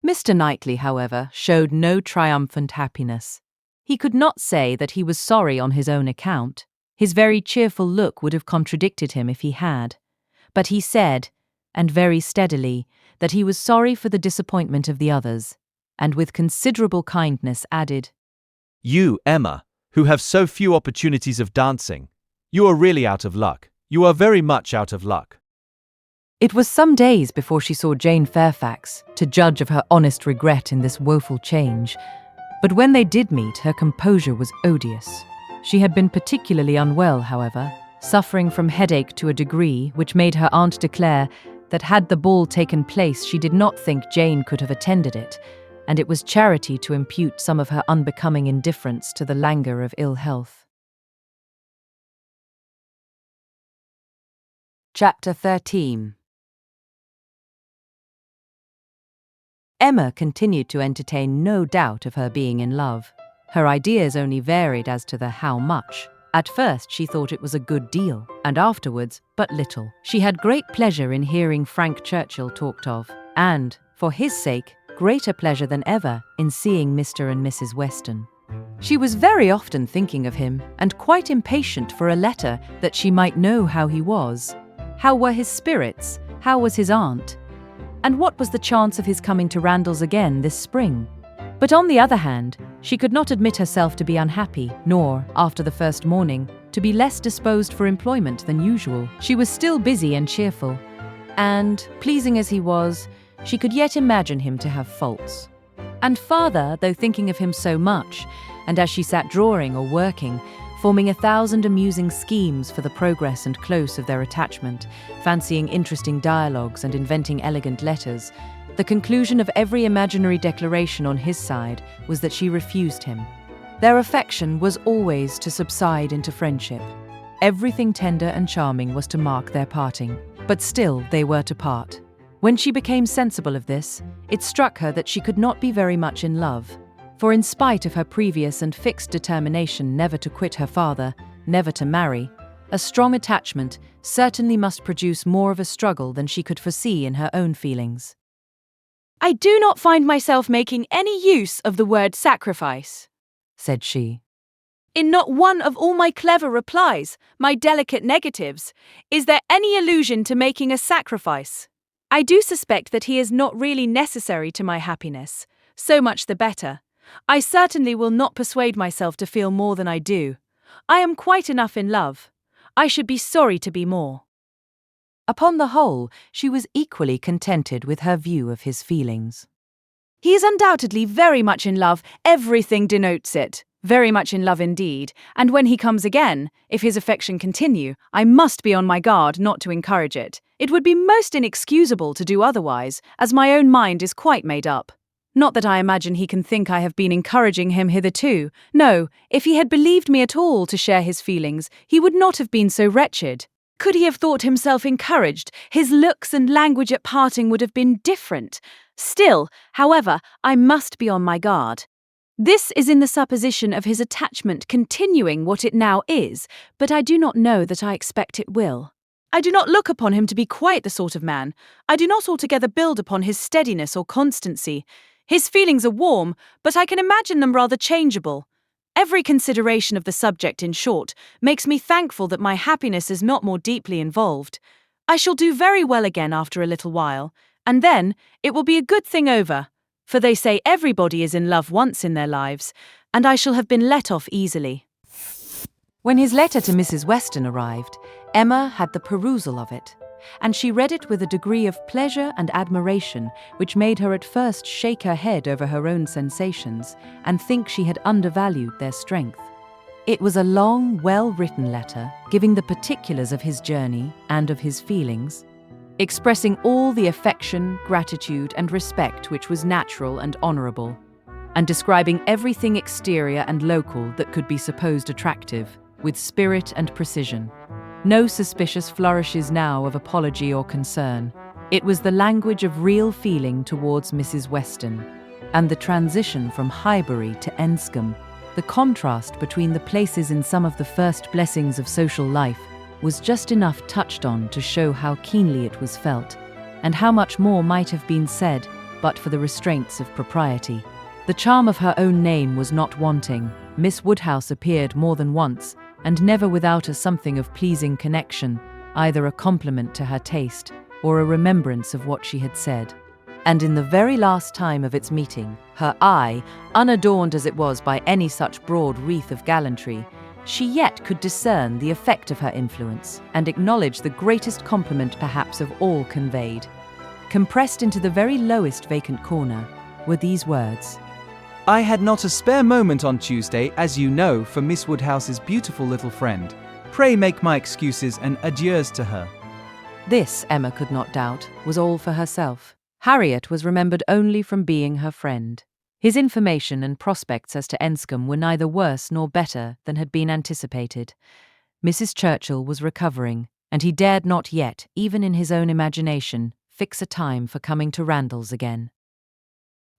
Mr. Knightley, however, showed no triumphant happiness. He could not say that he was sorry on his own account. His very cheerful look would have contradicted him if he had. But he said, and very steadily, that he was sorry for the disappointment of the others, and with considerable kindness added, You, Emma, who have so few opportunities of dancing, you are really out of luck. You are very much out of luck. It was some days before she saw Jane Fairfax, to judge of her honest regret in this woeful change. But when they did meet, her composure was odious. She had been particularly unwell, however, suffering from headache to a degree which made her aunt declare that had the ball taken place she did not think Jane could have attended it, and it was charity to impute some of her unbecoming indifference to the languor of ill health. Chapter 13. Emma continued to entertain no doubt of her being in love. Her ideas only varied as to the how much. At first she thought it was a good deal, and afterwards but little. She had great pleasure in hearing Frank Churchill talked of, and, for his sake, greater pleasure than ever in seeing Mr. and Mrs. Weston. She was very often thinking of him, and quite impatient for a letter that she might know how he was. How were his spirits? How was his aunt? And what was the chance of his coming to Randalls again this spring? But on the other hand, she could not admit herself to be unhappy, nor, after the first morning, to be less disposed for employment than usual. She was still busy and cheerful, and, pleasing as he was, she could yet imagine him to have faults. And father, though thinking of him so much, and as she sat drawing or working, forming 1,000 amusing schemes for the progress and close of their attachment, fancying interesting dialogues and inventing elegant letters, the conclusion of every imaginary declaration on his side was that she refused him. Their affection was always to subside into friendship. Everything tender and charming was to mark their parting, but still they were to part. When she became sensible of this, it struck her that she could not be very much in love. For in spite of her previous and fixed determination never to quit her father, never to marry, a strong attachment certainly must produce more of a struggle than she could foresee in her own feelings. I do not find myself making any use of the word sacrifice, said she. In not one of all my clever replies, my delicate negatives, is there any allusion to making a sacrifice. I do suspect that he is not really necessary to my happiness, so much the better. I certainly will not persuade myself to feel more than I do. I am quite enough in love. I should be sorry to be more. Upon the whole, she was equally contented with her view of his feelings. He is undoubtedly very much in love, everything denotes it. Very much in love indeed, and when he comes again, if his affection continue, I must be on my guard not to encourage it. It would be most inexcusable to do otherwise, as my own mind is quite made up. Not that I imagine he can think I have been encouraging him hitherto. No, if he had believed me at all to share his feelings, he would not have been so wretched. Could he have thought himself encouraged, his looks and language at parting would have been different. Still, however, I must be on my guard. This is in the supposition of his attachment continuing what it now is, but I do not know that I expect it will. I do not look upon him to be quite the sort of man. I do not altogether build upon his steadiness or constancy. His feelings are warm, but I can imagine them rather changeable. Every consideration of the subject, in short, makes me thankful that my happiness is not more deeply involved. I shall do very well again after a little while, and then it will be a good thing over, for they say everybody is in love once in their lives, and I shall have been let off easily. When his letter to Mrs. Weston arrived, Emma had the perusal of it. and she read it with a degree of pleasure and admiration which made her at first shake her head over her own sensations and think she had undervalued their strength. It was a long, well-written letter, giving the particulars of his journey and of his feelings, expressing all the affection, gratitude, and respect which was natural and honourable, and describing everything exterior and local that could be supposed attractive, with spirit and precision. No suspicious flourishes now of apology or concern. It was the language of real feeling towards Mrs. Weston, and the transition from Highbury to Enscombe, the contrast between the places in some of the first blessings of social life, was just enough touched on to show how keenly it was felt, and how much more might have been said but for the restraints of propriety. The charm of her own name was not wanting. Miss Woodhouse appeared more than once, and never without a something of pleasing connection, either a compliment to her taste or a remembrance of what she had said. And in the very last time of its meeting, her eye, unadorned as it was by any such broad wreath of gallantry, she yet could discern the effect of her influence, and acknowledge the greatest compliment perhaps of all conveyed. Compressed into the very lowest vacant corner were these words: I had not a spare moment on Tuesday, as you know, for Miss Woodhouse's beautiful little friend. Pray make my excuses and adieus to her. This, Emma could not doubt, was all for herself. Harriet was remembered only from being her friend. His information and prospects as to Enscombe were neither worse nor better than had been anticipated. Mrs. Churchill was recovering, and he dared not yet, even in his own imagination, fix a time for coming to Randalls again.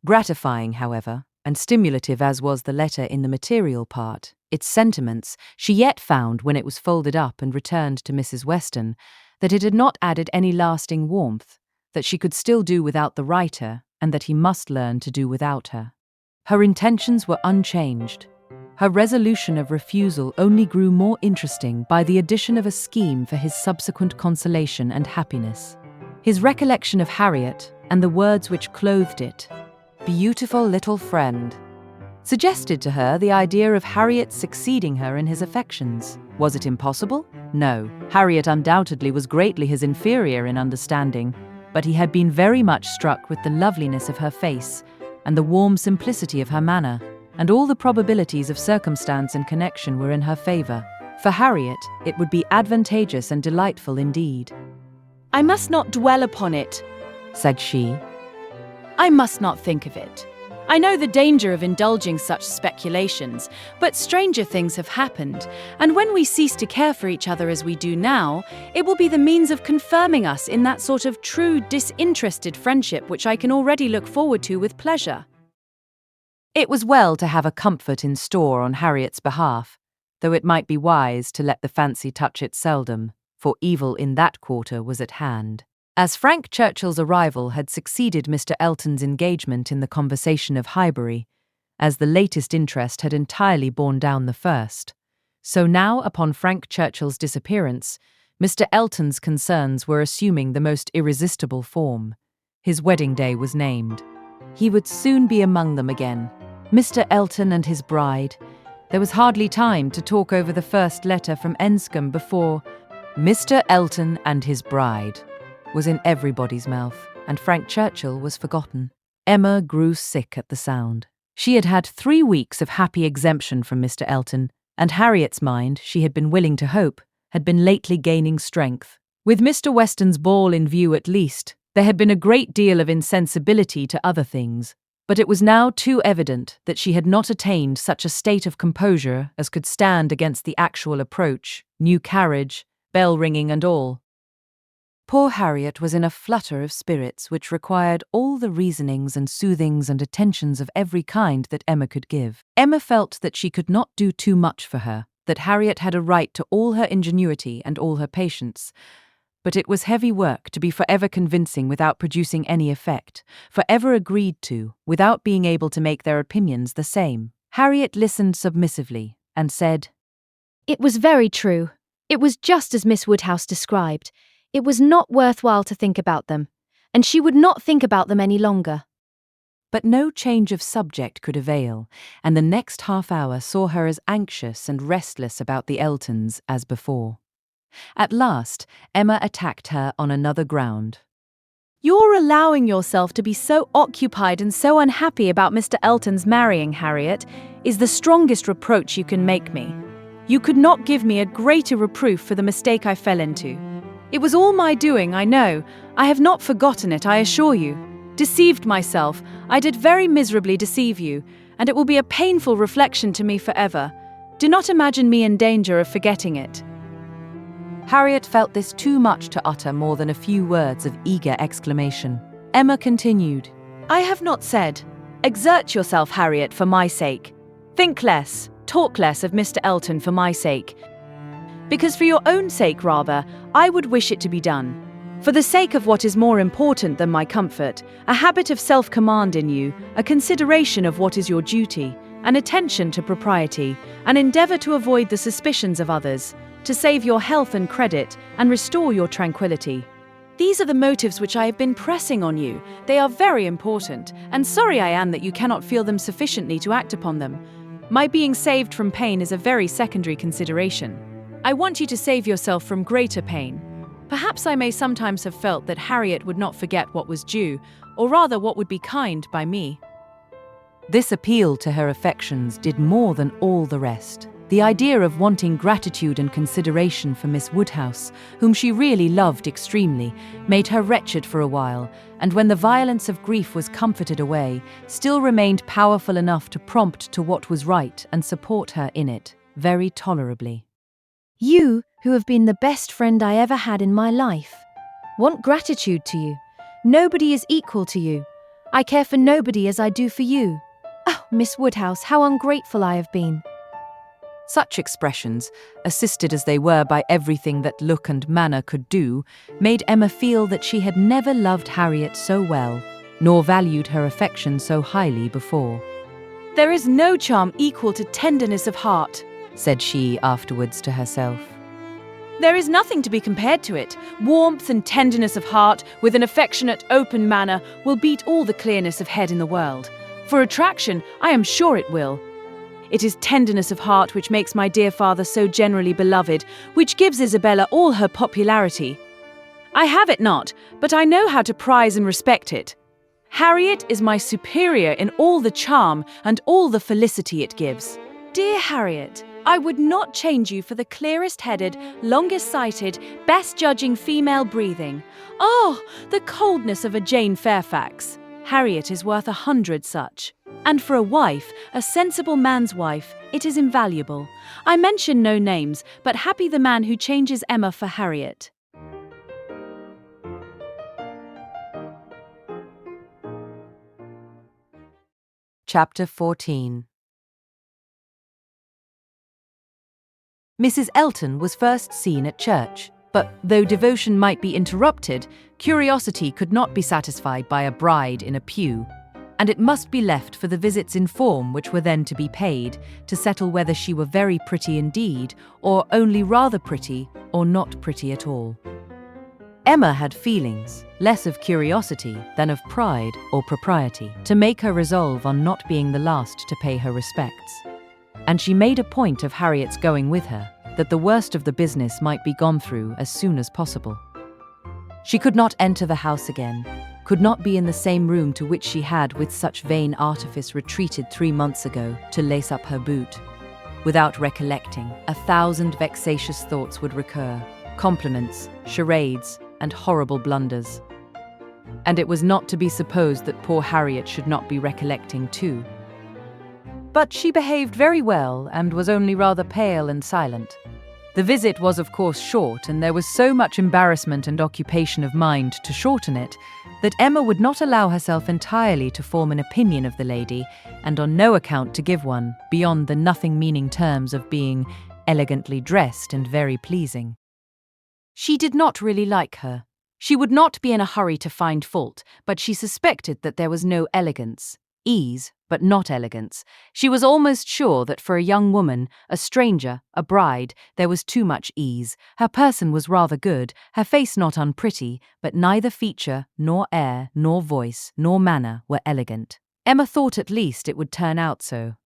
Gratifying, however, and stimulative as was the letter in the material part, its sentiments, she yet found when it was folded up and returned to Mrs. Weston, that it had not added any lasting warmth, that she could still do without the writer, and that he must learn to do without her. Her intentions were unchanged. Her resolution of refusal only grew more interesting by the addition of a scheme for his subsequent consolation and happiness. His recollection of Harriet, and the words which clothed it, "beautiful little friend," suggested to her the idea of Harriet succeeding her in his affections. Was it impossible? No. Harriet undoubtedly was greatly his inferior in understanding, but he had been very much struck with the loveliness of her face, and the warm simplicity of her manner, and all the probabilities of circumstance and connection were in her favour. For Harriet, it would be advantageous and delightful indeed. I must not dwell upon it, said she. I must not think of it. I know the danger of indulging such speculations, but stranger things have happened, and when we cease to care for each other as we do now, it will be the means of confirming us in that sort of true, disinterested friendship which I can already look forward to with pleasure. It was well to have a comfort in store on Harriet's behalf, though it might be wise to let the fancy touch it seldom, for evil in that quarter was at hand. As Frank Churchill's arrival had succeeded Mr. Elton's engagement in the conversation of Highbury, as the latest interest had entirely borne down the first, so now upon Frank Churchill's disappearance, Mr. Elton's concerns were assuming the most irresistible form. His wedding day was named. He would soon be among them again. Mr. Elton and his bride. There was hardly time to talk over the first letter from Enscombe before Mr. Elton and his bride was in everybody's mouth, and Frank Churchill was forgotten. Emma grew sick at the sound. She had had 3 weeks of happy exemption from Mr. Elton, and Harriet's mind, she had been willing to hope, had been lately gaining strength. With Mr. Weston's ball in view at least, there had been a great deal of insensibility to other things, but it was now too evident that she had not attained such a state of composure as could stand against the actual approach, new carriage, bell ringing and all. Poor Harriet was in a flutter of spirits which required all the reasonings and soothings and attentions of every kind that Emma could give. Emma felt that she could not do too much for her, that Harriet had a right to all her ingenuity and all her patience, but it was heavy work to be forever convincing without producing any effect, forever agreed to without being able to make their opinions the same. Harriet listened submissively and said, It was very true. It was just as Miss Woodhouse described. It was not worthwhile to think about them, and she would not think about them any longer. But no change of subject could avail, and the next half hour saw her as anxious and restless about the Eltons as before. At last, Emma attacked her on another ground. You're allowing yourself to be so occupied and so unhappy about Mr. Elton's marrying Harriet is the strongest reproach you can make me. You could not give me a greater reproof for the mistake I fell into. It was all my doing, I know. I have not forgotten it, I assure you. Deceived myself, I did very miserably deceive you, and it will be a painful reflection to me forever. Do not imagine me in danger of forgetting it. Harriet felt this too much to utter more than a few words of eager exclamation. Emma continued, I have not said, exert yourself, Harriet, for my sake. Think less, talk less of Mr. Elton for my sake. Because for your own sake, rather, I would wish it to be done. For the sake of what is more important than my comfort, a habit of self-command in you, a consideration of what is your duty, an attention to propriety, an endeavour to avoid the suspicions of others, to save your health and credit, and restore your tranquillity. These are the motives which I have been pressing on you. They are very important, and sorry I am that you cannot feel them sufficiently to act upon them. My being saved from pain is a very secondary consideration. I want you to save yourself from greater pain. Perhaps I may sometimes have felt that Harriet would not forget what was due, or rather what would be kind by me. This appeal to her affections did more than all the rest. The idea of wanting gratitude and consideration for Miss Woodhouse, whom she really loved extremely, made her wretched for a while, and when the violence of grief was comforted away, still remained powerful enough to prompt to what was right and support her in it, very tolerably. You, who have been the best friend I ever had in my life, want gratitude to you. Nobody is equal to you. I care for nobody as I do for you. Oh, Miss Woodhouse, how ungrateful I have been. Such expressions, assisted as they were by everything that look and manner could do, made Emma feel that she had never loved Harriet so well, nor valued her affection so highly before. There is no charm equal to tenderness of heart, said she afterwards to herself. There is nothing to be compared to it. Warmth and tenderness of heart, with an affectionate, open manner, will beat all the clearness of head in the world. For attraction, I am sure it will. It is tenderness of heart which makes my dear father so generally beloved, which gives Isabella all her popularity. I have it not, but I know how to prize and respect it. Harriet is my superior in all the charm and all the felicity it gives. Dear Harriet, I would not change you for the clearest-headed, longest-sighted, best-judging female breathing. Oh, the coldness of a Jane Fairfax! Harriet is worth 100 such. And for a wife, a sensible man's wife, it is invaluable. I mention no names, but happy the man who changes Emma for Harriet. Chapter 14. Mrs. Elton was first seen at church, but though devotion might be interrupted, curiosity could not be satisfied by a bride in a pew, and it must be left for the visits in form which were then to be paid to settle whether she were very pretty indeed, or only rather pretty, or not pretty at all. Emma had feelings, less of curiosity than of pride or propriety, to make her resolve on not being the last to pay her respects. And she made a point of Harriet's going with her, that the worst of the business might be gone through as soon as possible. She could not enter the house again, could not be in the same room to which she had with such vain artifice retreated 3 months ago to lace up her boot. Without recollecting, 1,000 vexatious thoughts would recur, compliments, charades, and horrible blunders. And it was not to be supposed that poor Harriet should not be recollecting too. But she behaved very well and was only rather pale and silent. The visit was of course short, and there was so much embarrassment and occupation of mind to shorten it that Emma would not allow herself entirely to form an opinion of the lady, and on no account to give one, beyond the nothing-meaning terms of being elegantly dressed and very pleasing. She did not really like her. She would not be in a hurry to find fault, but she suspected that there was no elegance. Ease, but not elegance. She was almost sure that for a young woman, a stranger, a bride, there was too much ease. Her person was rather good, her face not unpretty, but neither feature, nor air, nor voice, nor manner were elegant. Emma thought at least it would turn out so.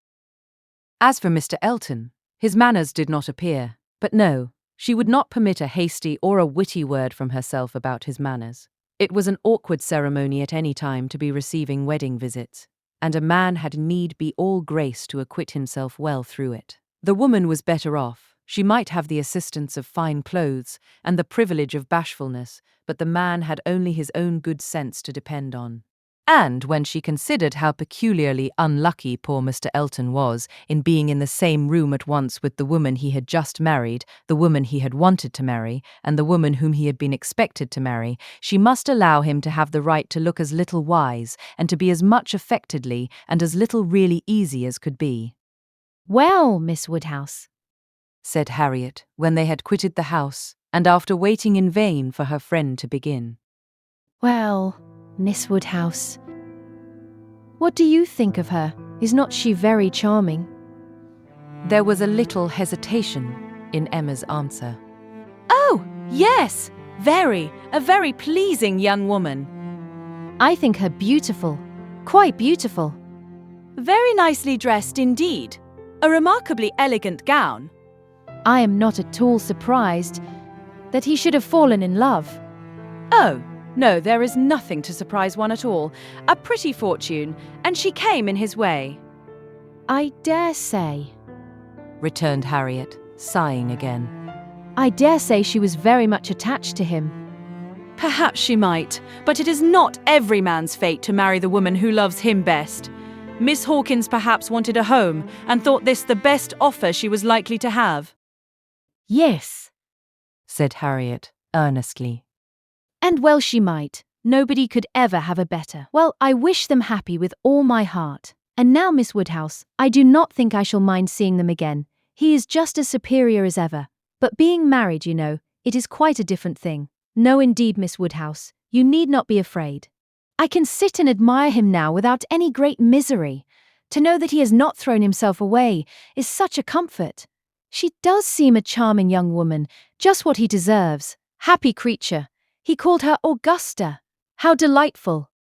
As for Mr. Elton, his manners did not appear, but no, She would not permit a hasty or a witty word from herself about his manners. It was an awkward ceremony at any time to be receiving wedding visits, and a man had need be all grace to acquit himself well through it. The woman was better off. She might have the assistance of fine clothes and the privilege of bashfulness, but the man had only his own good sense to depend on. And when she considered how peculiarly unlucky poor Mr. Elton was in being in the same room at once with the woman he had just married, the woman he had wanted to marry, and the woman whom he had been expected to marry, she must allow him to have the right to look as little wise and to be as much affectedly and as little really easy as could be. "Well, Miss Woodhouse," said Harriet, when they had quitted the house, and after waiting in vain for her friend to begin. "Well, Miss Woodhouse, what do you think of her? Is not she very charming?" There was a little hesitation in Emma's answer. "Oh, yes, a very pleasing young woman." "I think her beautiful, quite beautiful." "Very nicely dressed indeed. A remarkably elegant gown." "I am not at all surprised that he should have fallen in love." "Oh, no, there is nothing to surprise one at all. A pretty fortune, and she came in his way." "I dare say," returned Harriet, sighing again. "I dare say she was very much attached to him." "Perhaps she might, but it is not every man's fate to marry the woman who loves him best. Miss Hawkins perhaps wanted a home and thought this the best offer she was likely to have." "Yes," said Harriet, earnestly. "and well she might. Nobody could ever have a better. Well, I wish them happy with all my heart. And now, Miss Woodhouse, I do not think I shall mind seeing them again. He is just as superior as ever. But being married, you know, it is quite a different thing. No, indeed, Miss Woodhouse, you need not be afraid. I can sit and admire him now without any great misery. To know that he has not thrown himself away is such a comfort. She does seem a charming young woman, just what he deserves. Happy creature. He called her Augusta. How delightful."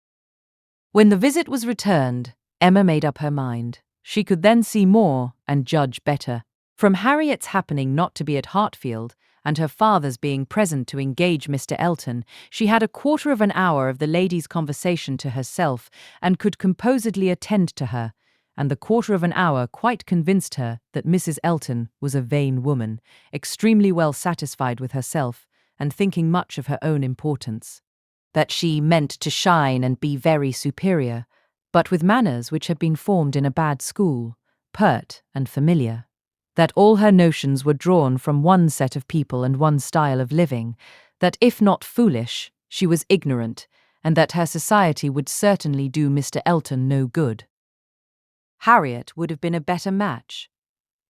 When the visit was returned, Emma made up her mind. She could then see more and judge better. From Harriet's happening not to be at Hartfield, and her father's being present to engage Mr. Elton, she had a quarter of an hour of the lady's conversation to herself, and could composedly attend to her, and the quarter of an hour quite convinced her that Mrs. Elton was a vain woman, extremely well satisfied with herself, and thinking much of her own importance. That she meant to shine and be very superior, but with manners which had been formed in a bad school, pert and familiar. That all her notions were drawn from one set of people and one style of living, that if not foolish, she was ignorant, and that her society would certainly do Mr. Elton no good. Harriet would have been a better match.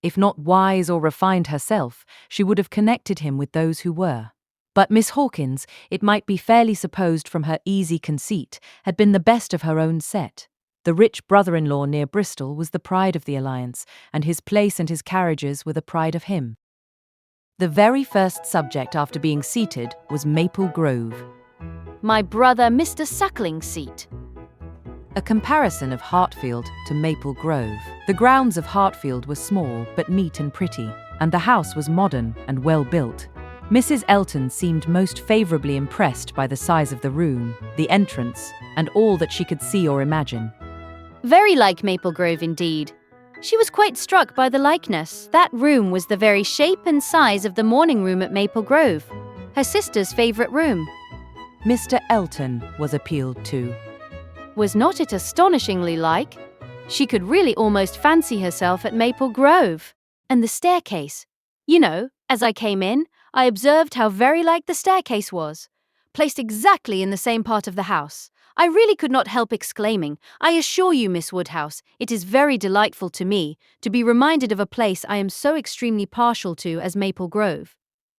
If not wise or refined herself, she would have connected him with those who were. But Miss Hawkins, it might be fairly supposed from her easy conceit, had been the best of her own set. The rich brother-in-law near Bristol was the pride of the alliance, and his place and his carriages were the pride of him. The very first subject after being seated was Maple Grove. "My brother Mr. Suckling's seat." A comparison of Hartfield to Maple Grove. The grounds of Hartfield were small but neat and pretty, and the house was modern and well built. Mrs. Elton seemed most favourably impressed by the size of the room, the entrance, and all that she could see or imagine. "Very like Maple Grove indeed. She was quite struck by the likeness. That room was the very shape and size of the morning room at Maple Grove, her sister's favourite room." Mr. Elton was appealed to. "Was not it astonishingly like? She could really almost fancy herself at Maple Grove. And the staircase. You know, as I came in, I observed how very like the staircase was, placed exactly in the same part of the house. I really could not help exclaiming, I assure you, Miss Woodhouse, it is very delightful to me to be reminded of a place I am so extremely partial to as Maple Grove.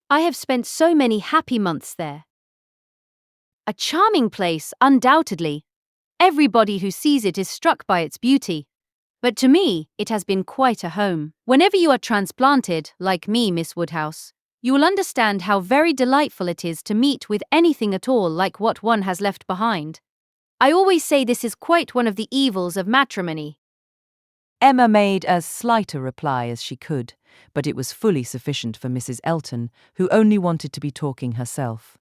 I have spent so many happy months there. A charming place, undoubtedly. Everybody who sees it is struck by its beauty. But to me, it has been quite a home. Whenever you are transplanted, like me, Miss Woodhouse, you will understand how very delightful it is to meet with anything at all like what one has left behind. I always say this is quite one of the evils of matrimony. Emma made as slight a reply as she could, but it was fully sufficient for Mrs. Elton, who only wanted to be talking herself.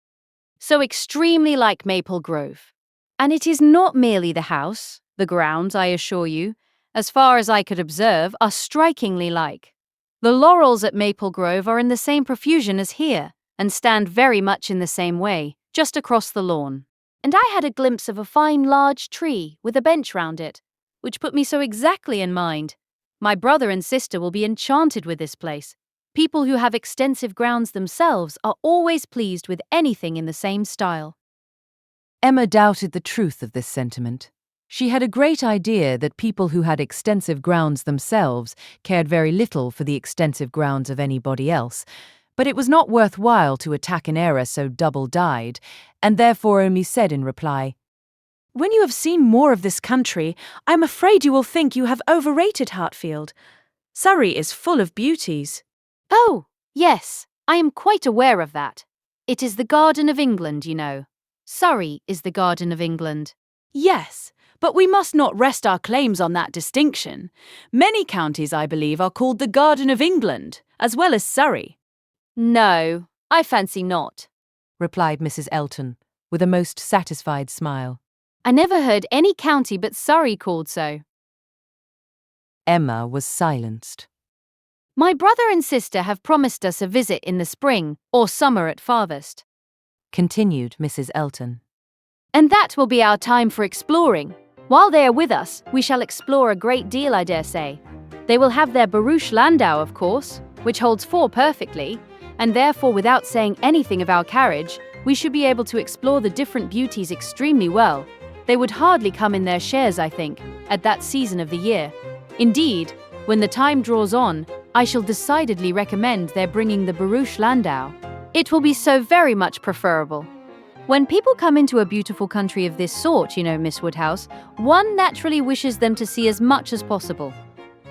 So extremely like Maple Grove. And it is not merely the house, the grounds, I assure you, as far as I could observe, are strikingly like. The laurels at Maple Grove are in the same profusion as here, and stand very much in the same way, just across the lawn. And I had a glimpse of a fine large tree with a bench round it, which put me so exactly in mind. My brother and sister will be enchanted with this place. People who have extensive grounds themselves are always pleased with anything in the same style. Emma doubted the truth of this sentiment. She had a great idea that people who had extensive grounds themselves cared very little for the extensive grounds of anybody else, but it was not worth while to attack an error so double-dyed, and therefore only said in reply, When you have seen more of this country, I am afraid you will think you have overrated Hartfield. Surrey is full of beauties. Oh, yes, I am quite aware of that. It is the Garden of England, you know. Surrey is the Garden of England. Yes, but we must not rest our claims on that distinction. Many counties, I believe, are called the Garden of England, as well as Surrey. No, I fancy not, replied Mrs. Elton, with a most satisfied smile. I never heard any county but Surrey called so. Emma was silenced. My brother and sister have promised us a visit in the spring, or summer at farthest, continued Mrs. Elton. And that will be our time for exploring. While they are with us, we shall explore a great deal, I dare say. They will have their barouche landau, of course, which holds 4 perfectly, and therefore without saying anything of our carriage, we should be able to explore the different beauties extremely well. They would hardly come in their shares, I think, at that season of the year. Indeed, when the time draws on, I shall decidedly recommend their bringing the barouche landau. It will be so very much preferable. When people come into a beautiful country of this sort, you know, Miss Woodhouse, one naturally wishes them to see as much as possible.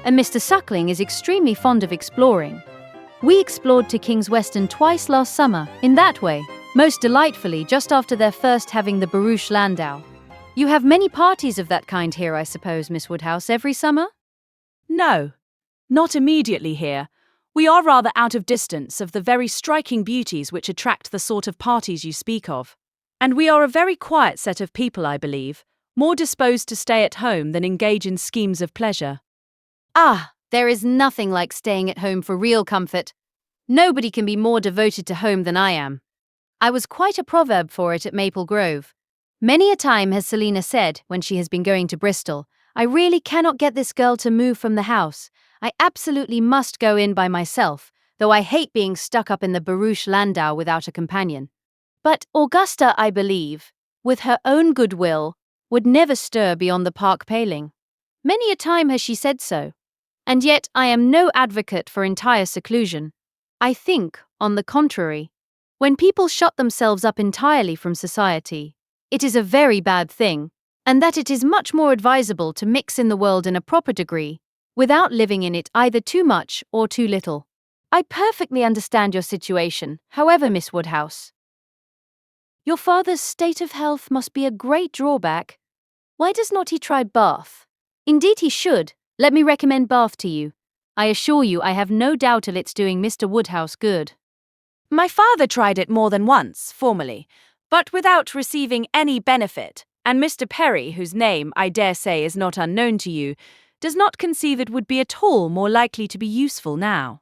And Mr. Suckling is extremely fond of exploring. We explored to King's Weston twice last summer, in that way, most delightfully, just after their first having the barouche landau. You have many parties of that kind here, I suppose, Miss Woodhouse, every summer? No, not immediately here. We are rather out of distance of the very striking beauties which attract the sort of parties you speak of. And we are a very quiet set of people, I believe, more disposed to stay at home than engage in schemes of pleasure. Ah, there is nothing like staying at home for real comfort. Nobody can be more devoted to home than I am. I was quite a proverb for it at Maple Grove. Many a time has Selina said, when she has been going to Bristol, I really cannot get this girl to move from the house. I absolutely must go in by myself, though I hate being stuck up in the barouche landau without a companion. But Augusta, I believe, with her own goodwill, would never stir beyond the park paling. Many a time has she said so. And yet I am no advocate for entire seclusion. I think, on the contrary, when people shut themselves up entirely from society, it is a very bad thing, and that it is much more advisable to mix in the world in a proper degree, without living in it either too much or too little. I perfectly understand your situation, however, Miss Woodhouse. Your father's state of health must be a great drawback. Why does not he try Bath? Indeed he should. Let me recommend Bath to you. I assure you I have no doubt of its doing Mr. Woodhouse good. My father tried it more than once, formerly, but without receiving any benefit, and Mr. Perry, whose name, I dare say, is not unknown to you, does not conceive it would be at all more likely to be useful now.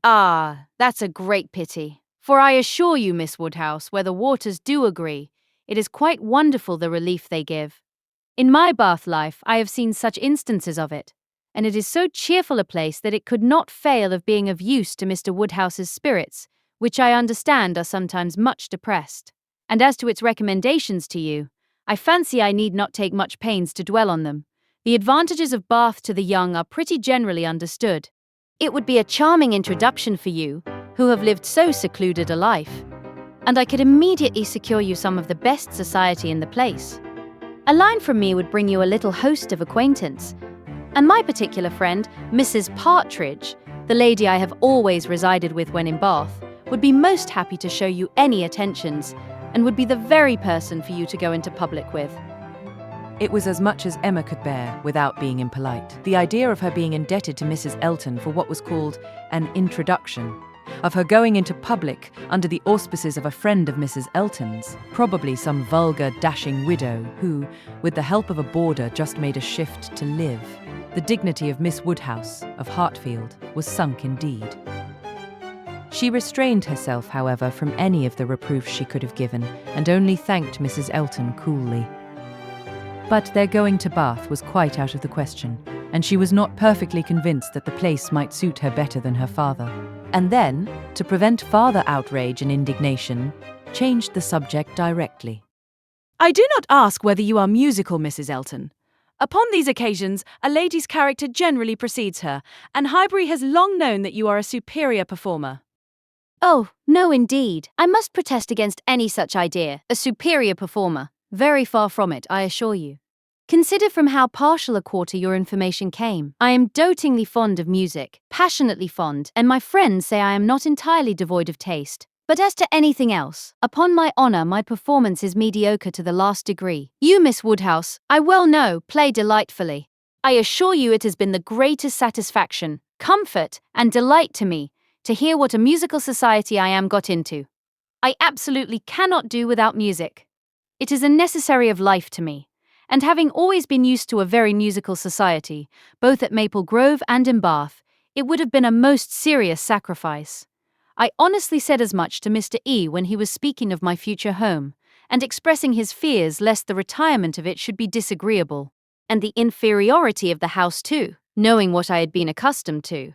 Ah, that's a great pity. For I assure you, Miss Woodhouse, where the waters do agree, it is quite wonderful the relief they give. In my Bath life, I have seen such instances of it, and it is so cheerful a place that it could not fail of being of use to Mr. Woodhouse's spirits, which I understand are sometimes much depressed. And as to its recommendations to you, I fancy I need not take much pains to dwell on them. The advantages of Bath to the young are pretty generally understood. It would be a charming introduction for you, who have lived so secluded a life. And I could immediately secure you some of the best society in the place. A line from me would bring you a little host of acquaintance. And my particular friend, Mrs. Partridge, the lady I have always resided with when in Bath, would be most happy to show you any attentions, and would be the very person for you to go into public with. It was as much as Emma could bear without being impolite. The idea of her being indebted to Mrs. Elton for what was called an introduction, of her going into public under the auspices of a friend of Mrs. Elton's, probably some vulgar, dashing widow who, with the help of a boarder, just made a shift to live. The dignity of Miss Woodhouse, of Hartfield, was sunk indeed. She restrained herself, however, from any of the reproofs she could have given, and only thanked Mrs. Elton coolly. But their going to Bath was quite out of the question, and she was not perfectly convinced that the place might suit her better than her father. And then, to prevent farther outrage and indignation, changed the subject directly. I do not ask whether you are musical, Mrs. Elton. Upon these occasions, a lady's character generally precedes her, and Highbury has long known that you are a superior performer. Oh, no indeed. I must protest against any such idea. A superior performer. Very far from it, I assure you. Consider from how partial a quarter your information came. I am dotingly fond of music, passionately fond, and my friends say I am not entirely devoid of taste. But as to anything else, upon my honour, my performance is mediocre to the last degree. You, Miss Woodhouse, I well know, play delightfully. I assure you it has been the greatest satisfaction, comfort, and delight to me to hear what a musical society I am got into. I absolutely cannot do without music. It is a necessary of life to me, and having always been used to a very musical society, both at Maple Grove and in Bath, it would have been a most serious sacrifice. I honestly said as much to Mr. E. when he was speaking of my future home, and expressing his fears lest the retirement of it should be disagreeable, and the inferiority of the house too, knowing what I had been accustomed to.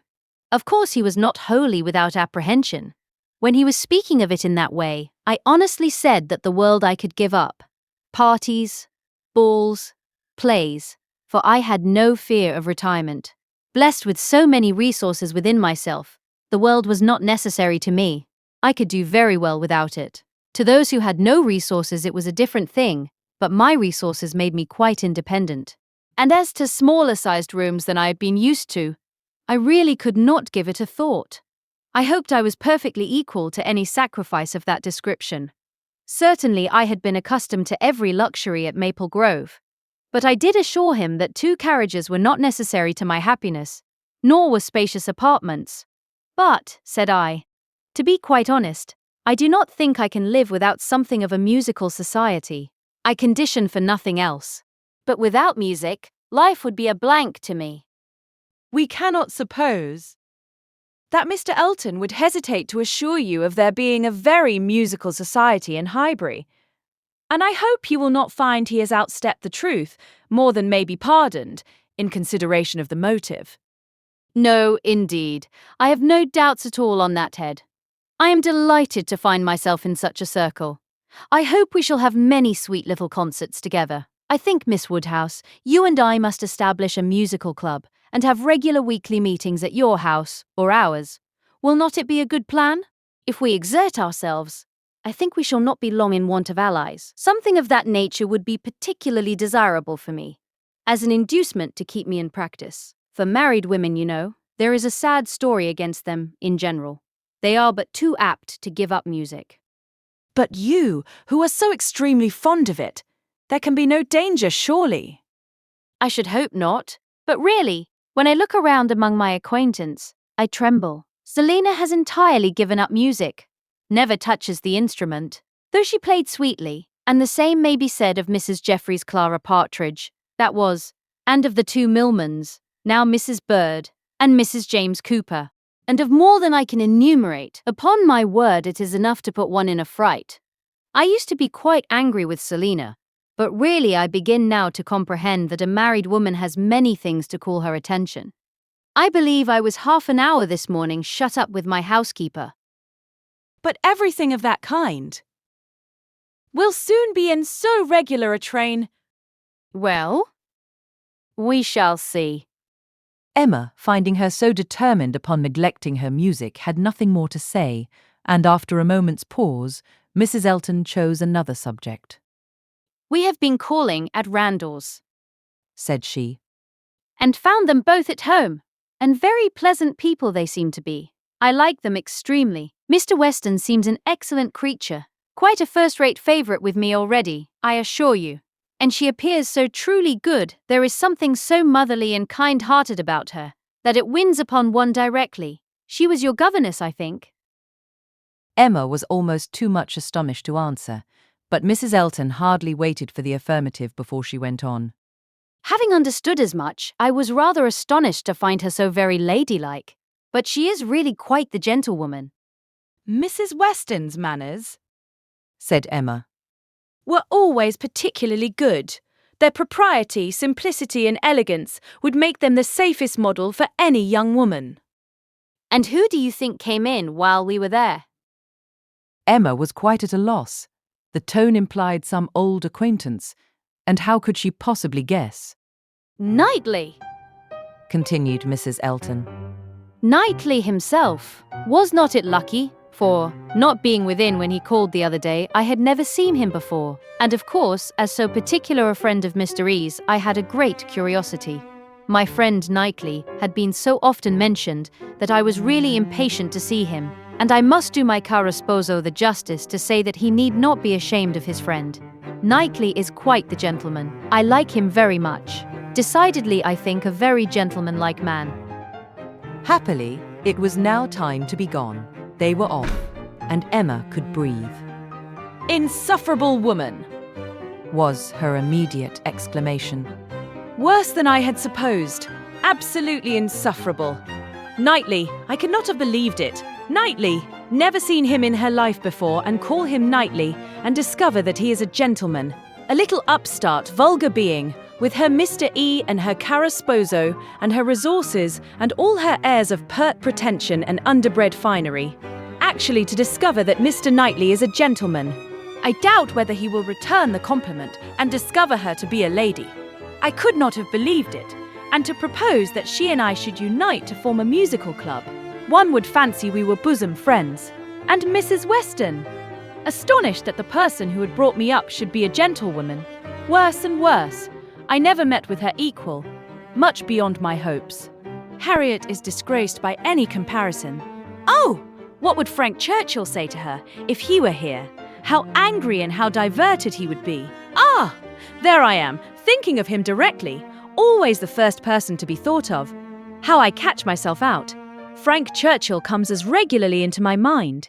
Of course he was not wholly without apprehension. When he was speaking of it in that way, I honestly said that the world I could give up. Parties, balls, plays, for I had no fear of retirement. Blessed with so many resources within myself, the world was not necessary to me. I could do very well without it. To those who had no resources it was a different thing, but my resources made me quite independent. And as to smaller-sized rooms than I had been used to, I really could not give it a thought. I hoped I was perfectly equal to any sacrifice of that description. Certainly I had been accustomed to every luxury at Maple Grove, but I did assure him that 2 carriages were not necessary to my happiness, nor were spacious apartments. But, said I, to be quite honest, I do not think I can live without something of a musical society. I condition for nothing else. But without music, life would be a blank to me. We cannot suppose that Mr. Elton would hesitate to assure you of there being a very musical society in Highbury, and I hope he will not find he has outstepped the truth more than may be pardoned in consideration of the motive. No, indeed, I have no doubts at all on that head. I am delighted to find myself in such a circle. I hope we shall have many sweet little concerts together. I think, Miss Woodhouse, you and I must establish a musical club, and have regular weekly meetings at your house, or ours. Will not it be a good plan? If we exert ourselves, I think we shall not be long in want of allies. Something of that nature would be particularly desirable for me, as an inducement to keep me in practice. For married women, you know, there is a sad story against them, in general. They are but too apt to give up music. But you, who are so extremely fond of it, there can be no danger, surely. I should hope not, but really, when I look around among my acquaintance, I tremble. Selina has entirely given up music, never touches the instrument, though she played sweetly, and the same may be said of Mrs. Jeffrey's Clara Partridge, that was, and of the 2 Millmans, now Mrs. Bird, and Mrs. James Cooper, and of more than I can enumerate. Upon my word, it is enough to put one in a fright. I used to be quite angry with Selina, but really I begin now to comprehend that a married woman has many things to call her attention. I believe I was half an hour this morning shut up with my housekeeper. But everything of that kind will soon be in so regular a train. Well, we shall see. Emma, finding her so determined upon neglecting her music, had nothing more to say, and after a moment's pause, Mrs. Elton chose another subject. We have been calling at Randall's, said she, and found them both at home, and very pleasant people they seem to be. I like them extremely. Mr. Weston seems an excellent creature, quite a first-rate favourite with me already, I assure you. And she appears so truly good, there is something so motherly and kind-hearted about her, that it wins upon one directly. She was your governess, I think. Emma was almost too much astonished to answer, but Mrs. Elton hardly waited for the affirmative before she went on. Having understood as much, I was rather astonished to find her so very ladylike. But she is really quite the gentlewoman. Mrs. Weston's manners, Said Emma. were always particularly good. Their propriety, simplicity, and elegance would make them the safest model for any young woman. And who do you think came in while we were there? Emma was quite at a loss. The tone implied some old acquaintance, and how could she possibly guess? Knightley! Continued Mrs. Elton. Knightley himself. Was not it lucky? For, not being within when he called the other day, I had never seen him before. And of course, as so particular a friend of Mr. E.'s, I had a great curiosity. My friend Knightley had been so often mentioned that I was really impatient to see him, and I must do my caro sposo the justice to say that he need not be ashamed of his friend. Knightley is quite the gentleman. I like him very much. Decidedly, I think, a very gentlemanlike man. Happily, it was now time to be gone. They were off, and Emma could breathe. Insufferable woman! Was her immediate exclamation. Worse than I had supposed. Absolutely insufferable. Knightley, I could not have believed it. Knightley! Never seen him in her life before, and call him Knightley, and discover that he is a gentleman. A little upstart, vulgar being, with her Mr. E and her caro sposo, and her resources, and all her airs of pert pretension and underbred finery. Actually to discover that Mr. Knightley is a gentleman. I doubt whether he will return the compliment and discover her to be a lady. I could not have believed it, and to propose that she and I should unite to form a musical club. One would fancy we were bosom friends. And Mrs. Weston! Astonished that the person who had brought me up should be a gentlewoman. Worse and worse. I never met with her equal. Much beyond my hopes. Harriet is disgraced by any comparison. Oh! What would Frank Churchill say to her if he were here? How angry and how diverted he would be. Ah! There I am, thinking of him directly. Always the first person to be thought of. How I catch myself out. Frank Churchill comes as regularly into my mind.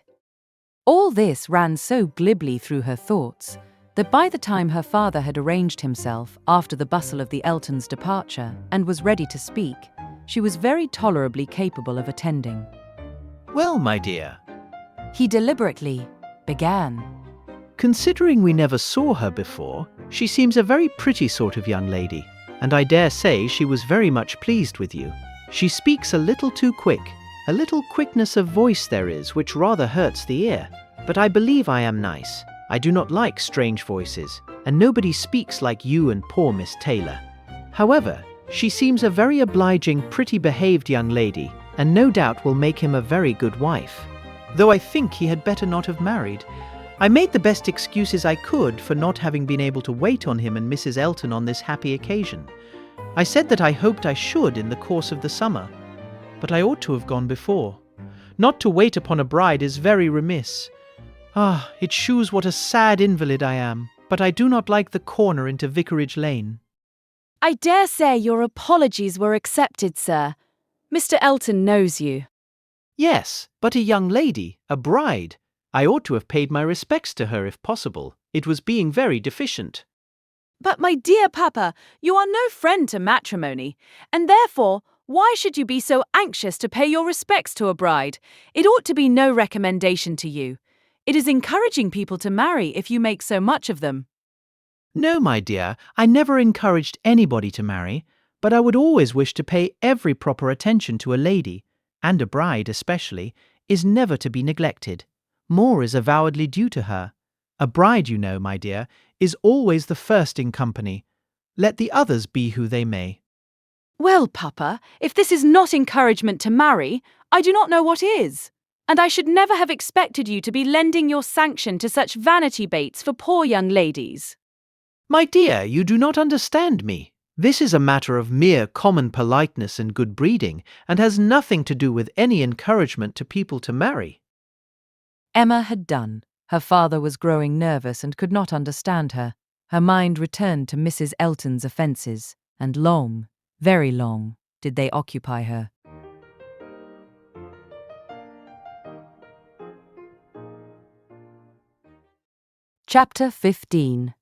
All this ran so glibly through her thoughts that by the time her father had arranged himself after the bustle of the Eltons' departure and was ready to speak, she was very tolerably capable of attending. Well, my dear, He deliberately began. considering we never saw her before, she seems a very pretty sort of young lady, and I dare say she was very much pleased with you. She speaks a little too quick. A little quickness of voice there is which rather hurts the ear. But I believe I am nice. I do not like strange voices, and nobody speaks like you and poor Miss Taylor. However, she seems a very obliging, pretty-behaved young lady, and no doubt will make him a very good wife. Though I think he had better not have married. I made the best excuses I could for not having been able to wait on him and Mrs. Elton on this happy occasion. I said that I hoped I should in the course of the summer, but I ought to have gone before. Not to wait upon a bride is very remiss. Ah, it shews what a sad invalid I am, but I do not like the corner into Vicarage Lane. I dare say your apologies were accepted, sir. Mr. Elton knows you. Yes, but a young lady, a bride. I ought to have paid my respects to her if possible. It was being very deficient. But my dear papa, you are no friend to matrimony, and therefore, why should you be so anxious to pay your respects to a bride? It ought to be no recommendation to you. It is encouraging people to marry if you make so much of them. No, my dear, I never encouraged anybody to marry, but I would always wish to pay every proper attention to a lady, and a bride especially, is never to be neglected. More is avowedly due to her. A bride, you know, my dear, is always the first in company. Let the others be who they may. Well, papa, if this is not encouragement to marry, I do not know what is. And I should never have expected you to be lending your sanction to such vanity baits for poor young ladies. My dear, you do not understand me. This is a matter of mere common politeness and good breeding, and has nothing to do with any encouragement to people to marry. Emma had done. Her father was growing nervous and could not understand her. Her mind returned to Mrs. Elton's offences, and long, very long, did they occupy her. Chapter 15.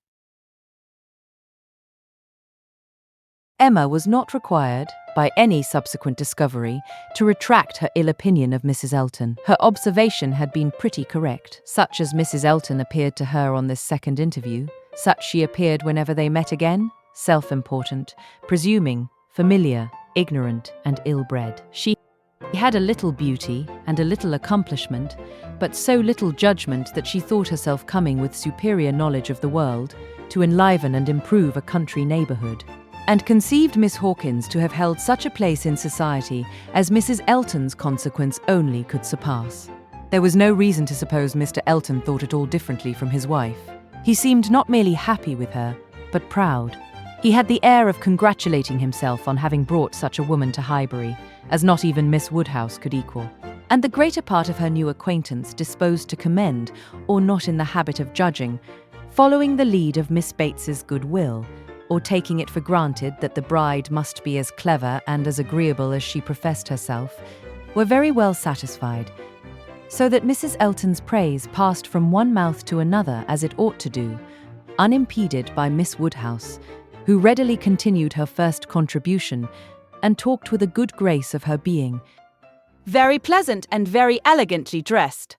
Emma was not required, by any subsequent discovery, to retract her ill opinion of Mrs. Elton. Her observation had been pretty correct. Such as Mrs. Elton appeared to her on this second interview, such she appeared whenever they met again, self-important, presuming, familiar, ignorant, and ill-bred. She had a little beauty and a little accomplishment, but so little judgment that she thought herself coming with superior knowledge of the world to enliven and improve a country neighbourhood, and conceived Miss Hawkins to have held such a place in society as Mrs. Elton's consequence only could surpass. There was no reason to suppose Mr. Elton thought at all differently from his wife. He seemed not merely happy with her, but proud. He had the air of congratulating himself on having brought such a woman to Highbury, as not even Miss Woodhouse could equal, and the greater part of her new acquaintance disposed to commend, or not in the habit of judging, following the lead of Miss Bates's goodwill, or taking it for granted that the bride must be as clever and as agreeable as she professed herself, were very well satisfied, so that Mrs. Elton's praise passed from one mouth to another as it ought to do, unimpeded by Miss Woodhouse, who readily continued her first contribution and talked with a good grace of her being Very pleasant and very elegantly dressed.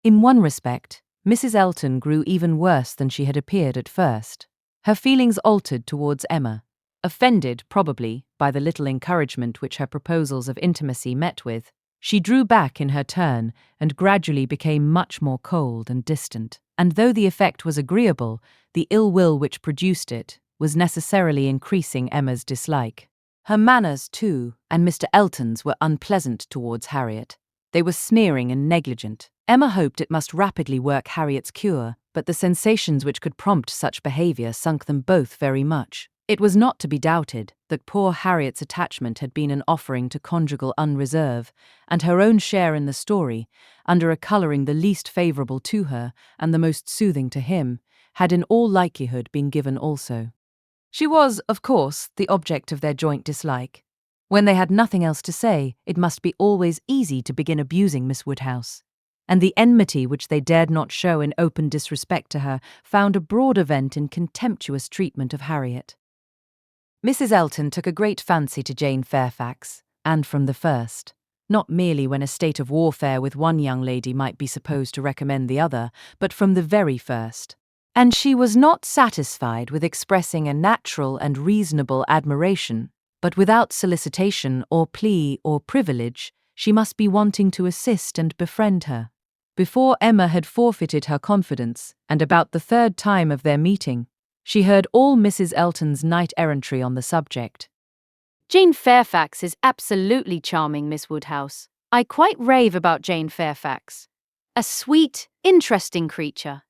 in one respect. Mrs. Elton grew even worse than she had appeared at first. Her feelings altered towards Emma, offended, probably, by the little encouragement which her proposals of intimacy met with. She drew back in her turn and gradually became much more cold and distant, and though the effect was agreeable, the ill will which produced it was necessarily increasing Emma's dislike. Her manners, too, and Mr. Elton's were unpleasant towards Harriet. They were sneering and negligent. Emma hoped it must rapidly work Harriet's cure, but the sensations which could prompt such behaviour sunk them both very much. It was not to be doubted that poor Harriet's attachment had been an offering to conjugal unreserve, and her own share in the story, under a colouring the least favourable to her and the most soothing to him, had in all likelihood been given also. She was, of course, the object of their joint dislike. When they had nothing else to say, it must be always easy to begin abusing Miss Woodhouse, and the enmity which they dared not show in open disrespect to her found a broader vent in contemptuous treatment of Harriet. Mrs. Elton took a great fancy to Jane Fairfax, and from the first, not merely when a state of warfare with one young lady might be supposed to recommend the other, but from the very first. And she was not satisfied with expressing a natural and reasonable admiration, but without solicitation or plea or privilege, she must be wanting to assist and befriend her. Before Emma had forfeited her confidence, and about the third time of their meeting, she heard all Mrs. Elton's knight-errantry on the subject. Jane Fairfax is absolutely charming, Miss Woodhouse. I quite rave about Jane Fairfax. A sweet, interesting creature.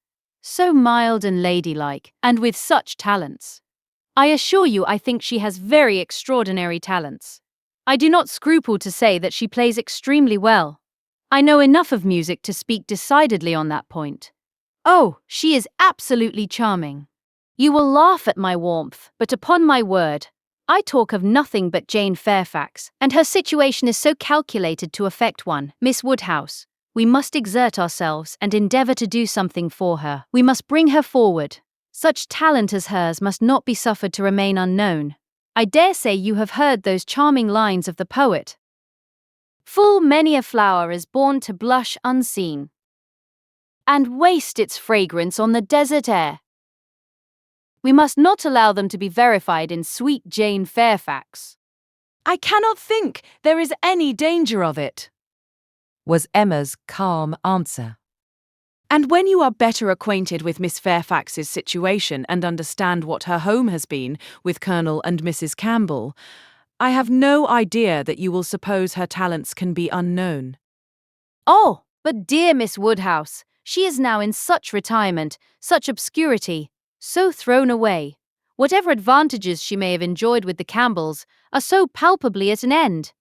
So mild and ladylike, and with such talents. I assure you I think she has very extraordinary talents. I do not scruple to say that she plays extremely well. I know enough of music to speak decidedly on that point. Oh, she is absolutely charming. You will laugh at my warmth, but upon my word, I talk of nothing but Jane Fairfax, and her situation is so calculated to affect one, Miss Woodhouse. We must exert ourselves and endeavour to do something for her. We must bring her forward. Such talent as hers must not be suffered to remain unknown. I dare say you have heard those charming lines of the poet. Full many a flower is born to blush unseen, and waste its fragrance on the desert air. We must not allow them to be verified in sweet Jane Fairfax. I cannot think there is any danger of it, was Emma's calm answer. And when you are better acquainted with Miss Fairfax's situation and understand what her home has been with Colonel and Mrs. Campbell, I have no idea that you will suppose her talents can be unknown. Oh, but dear Miss Woodhouse, she is now in such retirement, such obscurity, so thrown away. Whatever advantages she may have enjoyed with the Campbells are so palpably at an end.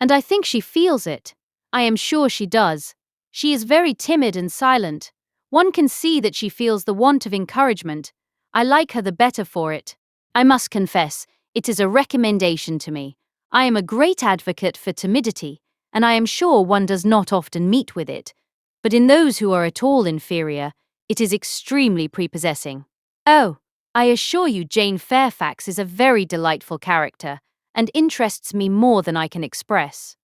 And I think she feels it. I am sure she does. She is very timid and silent. One can see that she feels the want of encouragement. I like her the better for it. I must confess, it is a recommendation to me. I am a great advocate for timidity, and I am sure one does not often meet with it. But in those who are at all inferior, it is extremely prepossessing. Oh, I assure you Jane Fairfax is a very delightful character, and interests me more than I can express.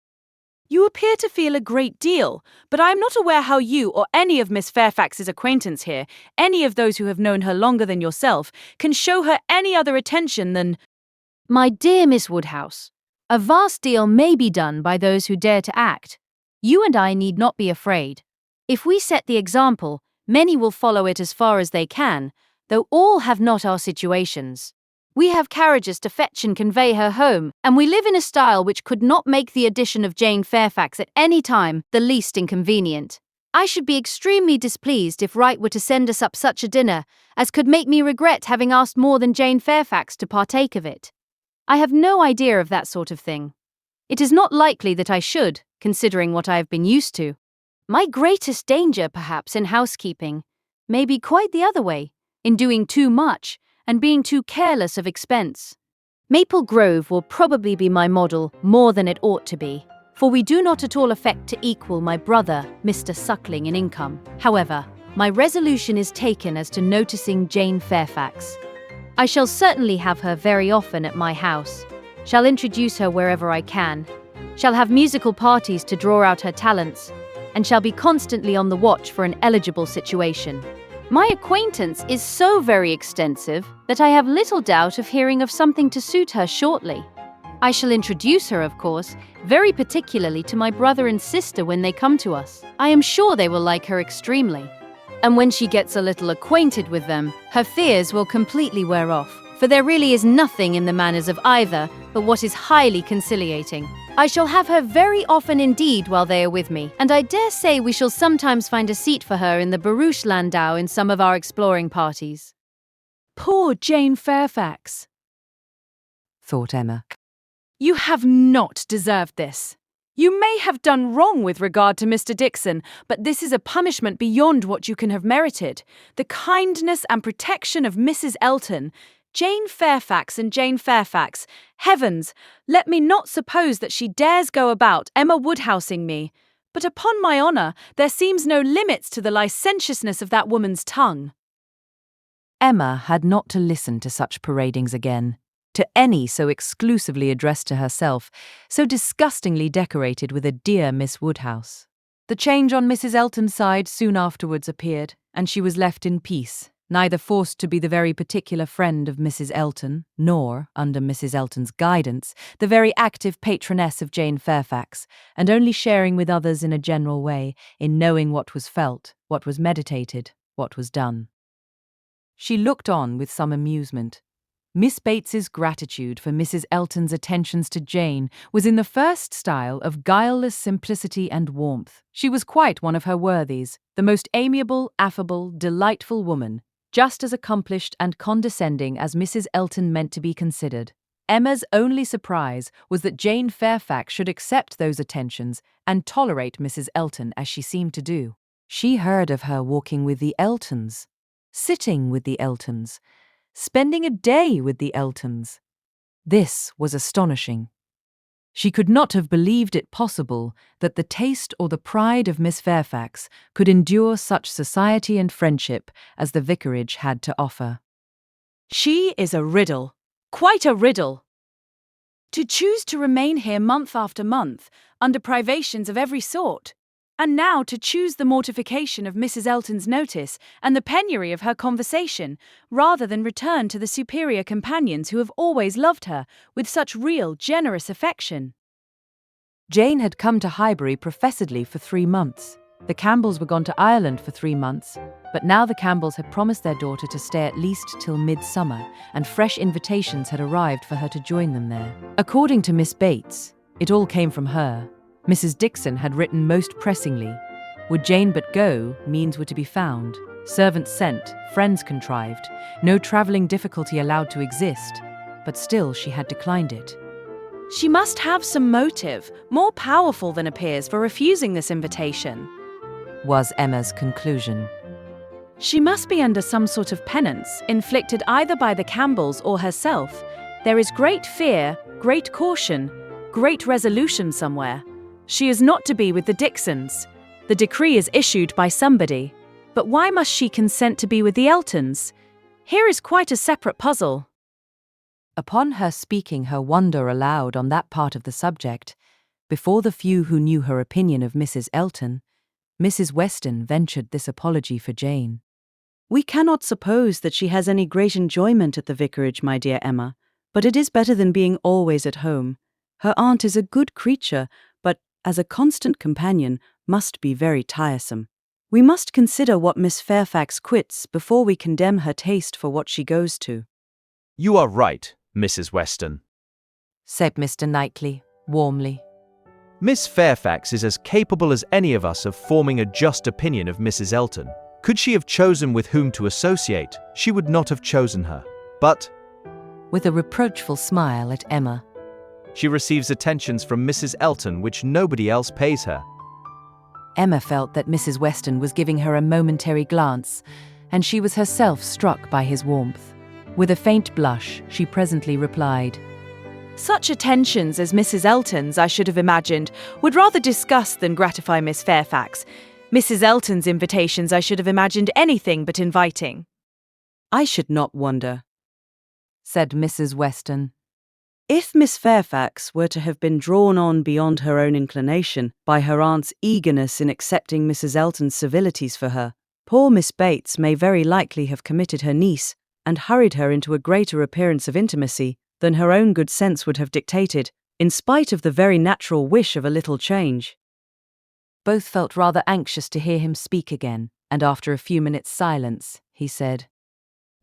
You appear to feel a great deal, but I am not aware how you or any of Miss Fairfax's acquaintance here, any of those who have known her longer than yourself, can show her any other attention than— My dear Miss Woodhouse, a vast deal may be done by those who dare to act. You and I need not be afraid. If we set the example, many will follow it as far as they can, though all have not our situations. We have carriages to fetch and convey her home, and we live in a style which could not make the addition of Jane Fairfax at any time the least inconvenient. I should be extremely displeased if Wright were to send us up such a dinner as could make me regret having asked more than Jane Fairfax to partake of it. I have no idea of that sort of thing. It is not likely that I should, considering what I have been used to. My greatest danger, perhaps, in housekeeping may be quite the other way, in doing too much and being too careless of expense. Maple Grove will probably be my model more than it ought to be, for we do not at all affect to equal my brother, Mr. Suckling, in income. However, my resolution is taken as to noticing Jane Fairfax. I shall certainly have her very often at my house, shall introduce her wherever I can, shall have musical parties to draw out her talents, and shall be constantly on the watch for an eligible situation. My acquaintance is so very extensive that I have little doubt of hearing of something to suit her shortly. I shall introduce her, of course, very particularly to my brother and sister when they come to us. I am sure they will like her extremely. And when she gets a little acquainted with them, her fears will completely wear off, for there really is nothing in the manners of either but what is highly conciliating. I shall have her very often indeed while they are with me, and I dare say we shall sometimes find a seat for her in the barouche landau in some of our exploring parties. Poor Jane Fairfax, thought Emma. You have not deserved this. You may have done wrong with regard to Mr. Dixon, but this is a punishment beyond what you can have merited. The kindness and protection of Mrs. Elton, Jane Fairfax and Jane Fairfax. Heavens, let me not suppose that she dares go about Emma Woodhousing me. But upon my honour, there seems no limits to the licentiousness of that woman's tongue. Emma had not to listen to such paradings again, to any so exclusively addressed to herself, so disgustingly decorated with a dear Miss Woodhouse. The change on Mrs. Elton's side soon afterwards appeared, and she was left in peace, neither forced to be the very particular friend of Mrs. Elton, nor, under Mrs. Elton's guidance, the very active patroness of Jane Fairfax, and only sharing with others in a general way, in knowing what was felt, what was meditated, what was done. She looked on with some amusement. Miss Bates's gratitude for Mrs. Elton's attentions to Jane was in the first style of guileless simplicity and warmth. She was quite one of her worthies, the most amiable, affable, delightful woman, just as accomplished and condescending as Mrs. Elton meant to be considered. Emma's only surprise was that Jane Fairfax should accept those attentions and tolerate Mrs. Elton as she seemed to do. She heard of her walking with the Eltons, sitting with the Eltons, spending a day with the Eltons. This was astonishing. She could not have believed it possible that the taste or the pride of Miss Fairfax could endure such society and friendship as the vicarage had to offer. She is a riddle, quite a riddle. To choose to remain here month after month, under privations of every sort, and now to choose the mortification of Mrs. Elton's notice and the penury of her conversation, rather than return to the superior companions who have always loved her with such real, generous affection. Jane had come to Highbury professedly for 3 months. The Campbells were gone to Ireland for 3 months, but now the Campbells had promised their daughter to stay at least till Midsummerr, and fresh invitations had arrived for her to join them there. According to Miss Bates, it all came from her. Mrs. Dixon had written most pressingly. Would Jane but go, means were to be found. Servants sent, friends contrived, no travelling difficulty allowed to exist, but still she had declined it. She must have some motive, more powerful than appears, for refusing this invitation, was Emma's conclusion. She must be under some sort of penance, inflicted either by the Campbells or herself. There is great fear, great caution, great resolution somewhere. She is not to be with the Dicksons. The decree is issued by somebody. But why must she consent to be with the Eltons? Here is quite a separate puzzle. Upon her speaking her wonder aloud on that part of the subject, before the few who knew her opinion of Mrs. Elton, Mrs. Weston ventured this apology for Jane. We cannot suppose that she has any great enjoyment at the vicarage, my dear Emma, but it is better than being always at home. Her aunt is a good creature, but, as a constant companion, must be very tiresome. We must consider what Miss Fairfax quits before we condemn her taste for what she goes to. You are right, Mrs. Weston, said Mr. Knightley, warmly. Miss Fairfax is as capable as any of us of forming a just opinion of Mrs. Elton. Could she have chosen with whom to associate, she would not have chosen her. But, with a reproachful smile at Emma, she receives attentions from Mrs. Elton which nobody else pays her. Emma felt that Mrs. Weston was giving her a momentary glance, and she was herself struck by his warmth. With a faint blush, she presently replied, Such attentions as Mrs. Elton's, I should have imagined, would rather disgust than gratify Miss Fairfax. Mrs. Elton's invitations I should have imagined anything but inviting. I should not wonder, said Mrs. Weston, if Miss Fairfax were to have been drawn on beyond her own inclination by her aunt's eagerness in accepting Mrs. Elton's civilities for her. Poor Miss Bates may very likely have committed her niece and hurried her into a greater appearance of intimacy than her own good sense would have dictated, in spite of the very natural wish of a little change. Both felt rather anxious to hear him speak again, and after a few minutes' silence, he said,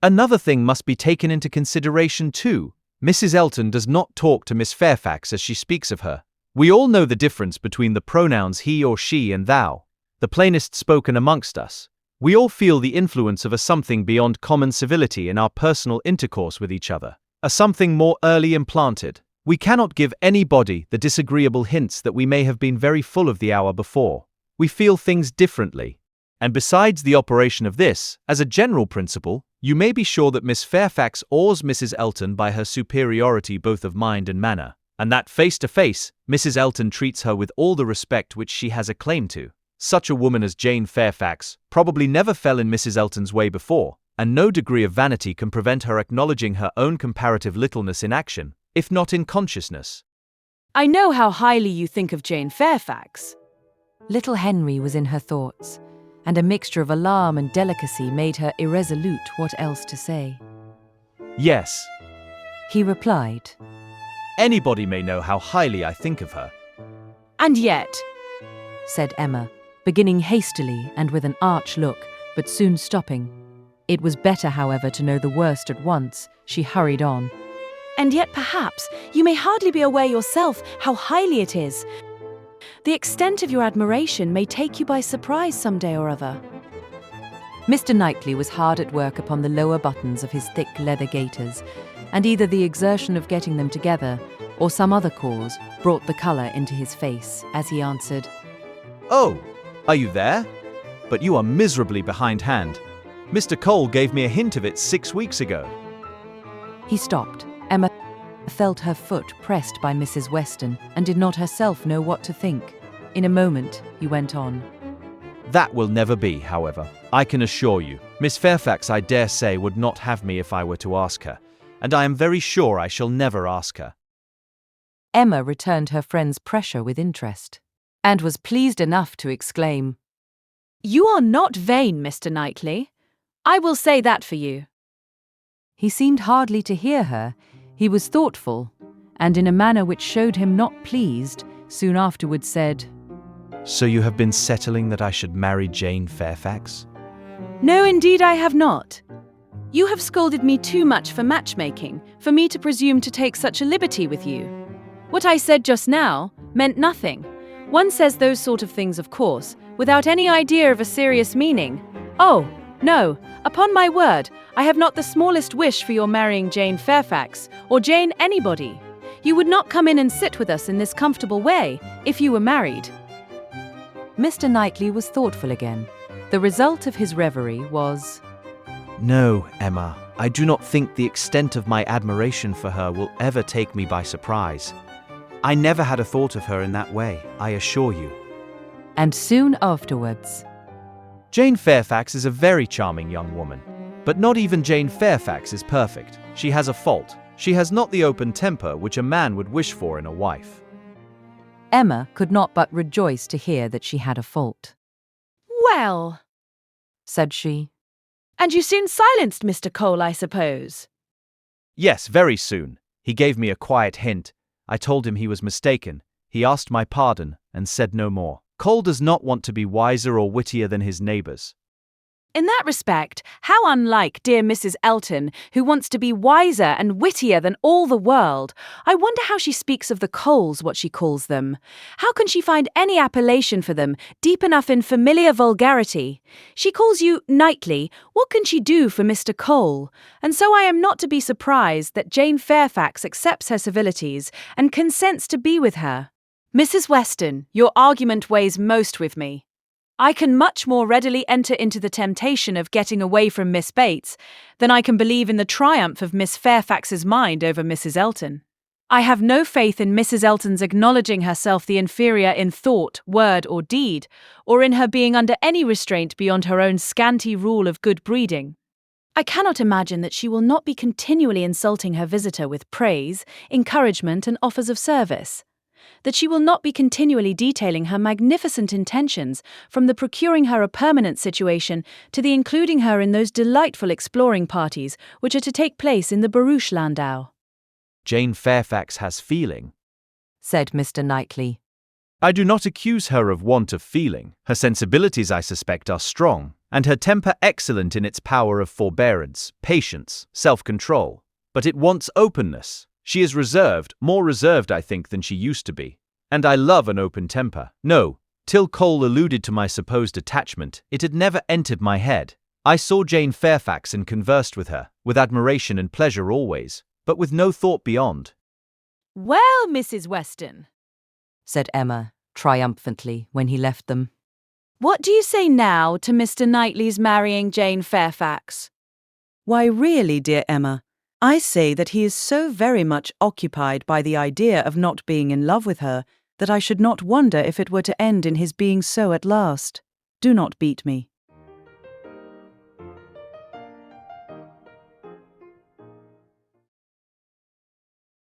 Another thing must be taken into consideration too. Mrs. Elton does not talk to Miss Fairfax as she speaks of her. We all know the difference between the pronouns he or she and thou, the plainest spoken amongst us. We all feel the influence of a something beyond common civility in our personal intercourse with each other, a something more early implanted. We cannot give anybody the disagreeable hints that we may have been very full of the hour before. We feel things differently. And besides the operation of this, as a general principle, you may be sure that Miss Fairfax awes Mrs. Elton by her superiority both of mind and manner, and that face to face, Mrs. Elton treats her with all the respect which she has a claim to. Such a woman as Jane Fairfax probably never fell in Mrs. Elton's way before, and no degree of vanity can prevent her acknowledging her own comparative littleness in action, if not in consciousness. I know how highly you think of Jane Fairfax. Little Henry was in her thoughts, and a mixture of alarm and delicacy made her irresolute what else to say. Yes, he replied. Anybody may know how highly I think of her. And yet, said Emma, beginning hastily and with an arch look, but soon stopping. It was better, however, to know the worst at once. She hurried on. And yet perhaps you may hardly be aware yourself how highly it is. The extent of your admiration may take you by surprise some day or other. Mr. Knightley was hard at work upon the lower buttons of his thick leather gaiters, and either the exertion of getting them together or some other cause brought the colour into his face as he answered, Oh, are you there? But you are miserably behindhand. Mr. Cole gave me a hint of it 6 weeks ago. He stopped. Emma felt her foot pressed by Mrs. Weston and did not herself know what to think. In a moment, he went on. That will never be, however. I can assure you. Miss Fairfax, I dare say, would not have me if I were to ask her, and I am very sure I shall never ask her. Emma returned her friend's pressure with interest, and was pleased enough to exclaim, You are not vain, Mr. Knightley. I will say that for you. He seemed hardly to hear her. He was thoughtful, and in a manner which showed him not pleased, soon afterwards said, So you have been settling that I should marry Jane Fairfax? No, indeed I have not. You have scolded me too much for matchmaking, for me to presume to take such a liberty with you. What I said just now meant nothing. One says those sort of things, of course, without any idea of a serious meaning. Oh, no, upon my word, I have not the smallest wish for your marrying Jane Fairfax, or Jane anybody. You would not come in and sit with us in this comfortable way, if you were married. Mr. Knightley was thoughtful again. The result of his reverie was, No, Emma, I do not think the extent of my admiration for her will ever take me by surprise. I never had a thought of her in that way, I assure you. and soon afterwards, Jane Fairfax is a very charming young woman. But not even Jane Fairfax is perfect. She has a fault. She has not the open temper which a man would wish for in a wife. Emma could not but rejoice to hear that she had a fault. Well, Said she, and you soon silenced Mr. Cole, I suppose. Yes, very soon. He gave me a quiet hint. I told him he was mistaken. He asked my pardon and said no more. Cole does not want to be wiser or wittier than his neighbours. In that respect, how unlike dear Mrs. Elton, who wants to be wiser and wittier than all the world. I wonder how she speaks of the Coles, what she calls them. How can she find any appellation for them, deep enough in familiar vulgarity? She calls you Knightley. What can she do for Mr. Cole? And so I am not to be surprised that Jane Fairfax accepts her civilities and consents to be with her. Mrs. Weston, your argument weighs most with me. I can much more readily enter into the temptation of getting away from Miss Bates than I can believe in the triumph of Miss Fairfax's mind over Mrs. Elton. I have no faith in Mrs. Elton's acknowledging herself the inferior in thought, word, or deed, or in her being under any restraint beyond her own scanty rule of good breeding. I cannot imagine that she will not be continually insulting her visitor with praise, encouragement, and offers of service. That she will not be continually detailing her magnificent intentions, from the procuring her a permanent situation to the including her in those delightful exploring parties which are to take place in the barouche landau. Jane Fairfax has feeling. said Mr. Knightley. I do not accuse her of want of feeling. Her sensibilities, I suspect, are strong, and her temper excellent in its power of forbearance, patience, self-control. But it wants openness. She is reserved, more reserved, I think, than she used to be. And I love an open temper. No, till Cole alluded to my supposed attachment, it had never entered my head. I saw Jane Fairfax and conversed with her, with admiration and pleasure always, but with no thought beyond. Well, Mrs. Weston, said Emma, triumphantly, when he left them. what do you say now to Mr. Knightley's marrying Jane Fairfax? Why, really, dear Emma, I say that he is so very much occupied by the idea of not being in love with her that I should not wonder if it were to end in his being so at last. Do not beat me.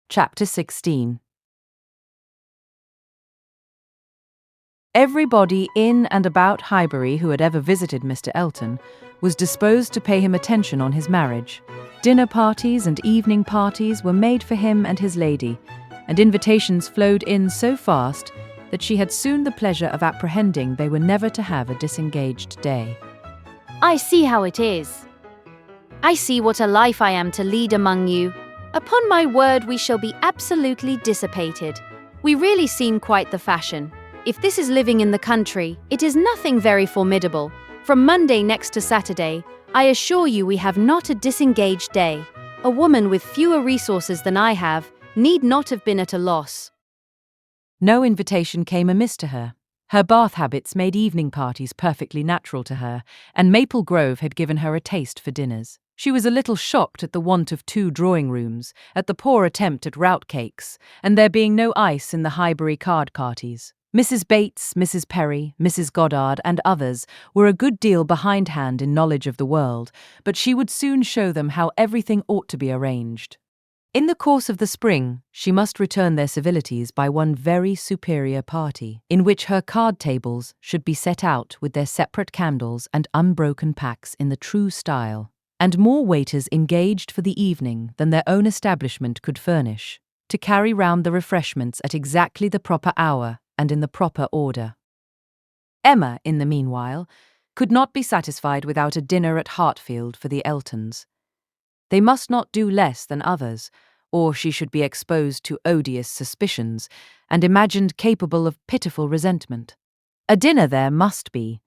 Chapter 16. Everybody in and about Highbury who had ever visited Mr. Elton was disposed to pay him attention on his marriage. Dinner parties and evening parties were made for him and his lady, and invitations flowed in so fast that she had soon the pleasure of apprehending they were never to have a disengaged day. I see how it is. I see what a life I am to lead among you. Upon my word, we shall be absolutely dissipated. We really seem quite the fashion. If this is living in the country, it is nothing very formidable. From Monday next to Saturday, I assure you we have not a disengaged day. A woman with fewer resources than I have need not have been at a loss. No invitation came amiss to her. Her Bath habits made evening parties perfectly natural to her, and Maple Grove had given her a taste for dinners. She was a little shocked at the want of 2 drawing-rooms, at the poor attempt at rout cakes, and there being no ice in the Highbury card parties. Mrs. Bates, Mrs. Perry, Mrs. Goddard, and others were a good deal behindhand in knowledge of the world, but she would soon show them how everything ought to be arranged. In the course of the spring, she must return their civilities by one very superior party, in which her card tables should be set out with their separate candles and unbroken packs in the true style, and more waiters engaged for the evening than their own establishment could furnish, to carry round the refreshments at exactly the proper hour and in the proper order. Emma, in the meanwhile, could not be satisfied without a dinner at Hartfield for the Eltons. They must not do less than others, or she should be exposed to odious suspicions and imagined capable of pitiful resentment. A dinner there must be.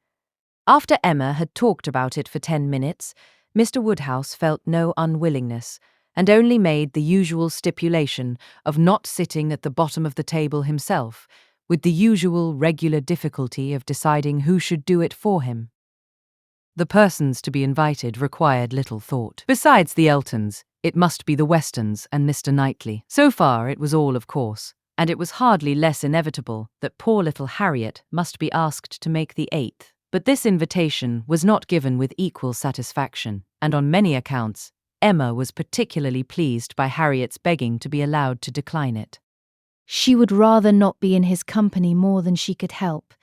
After Emma had talked about it for 10 minutes, Mr. Woodhouse felt no unwillingness, and only made the usual stipulation of not sitting at the bottom of the table himself, with the usual regular difficulty of deciding who should do it for him. The persons to be invited required little thought. Besides the Eltons, it must be the Westons and Mr. Knightley. So far it was all of course, and it was hardly less inevitable that poor little Harriet must be asked to make the 8th. But this invitation was not given with equal satisfaction, and on many accounts, Emma was particularly pleased by Harriet's begging to be allowed to decline it. She would rather not be in his company more than she could help.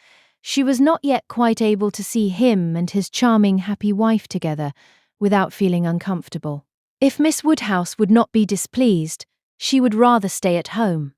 She was not yet quite able to see him and his charming, happy wife together without feeling uncomfortable. If Miss Woodhouse would not be displeased, she would rather stay at home.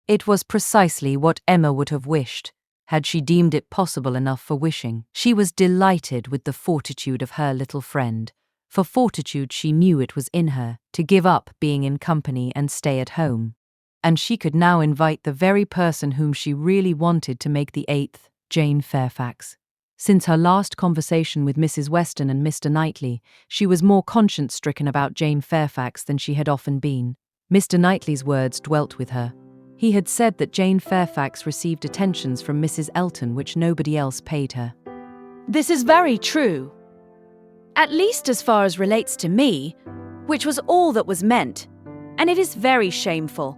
It was precisely what Emma would have wished, had she deemed it possible enough for wishing. She was delighted with the fortitude of her little friend. For fortitude she knew it was in her, to give up being in company and stay at home. And she could now invite the very person whom she really wanted to make the 8th, Jane Fairfax. Since her last conversation with Mrs. Weston and Mr. Knightley, she was more conscience-stricken about Jane Fairfax than she had often been. Mr. Knightley's words dwelt with her. He had said that Jane Fairfax received attentions from Mrs. Elton which nobody else paid her. This is very true. At least as far as relates to me, which was all that was meant, and it is very shameful.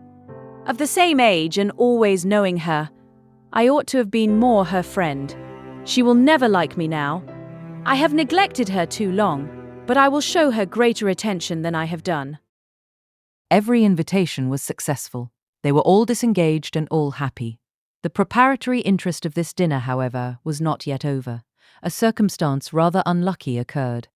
Of the same age and always knowing her, I ought to have been more her friend. She will never like me now. I have neglected her too long, but I will show her greater attention than I have done. Every invitation was successful. They were all disengaged and all happy. The preparatory interest of this dinner, however, was not yet over. A circumstance rather unlucky occurred.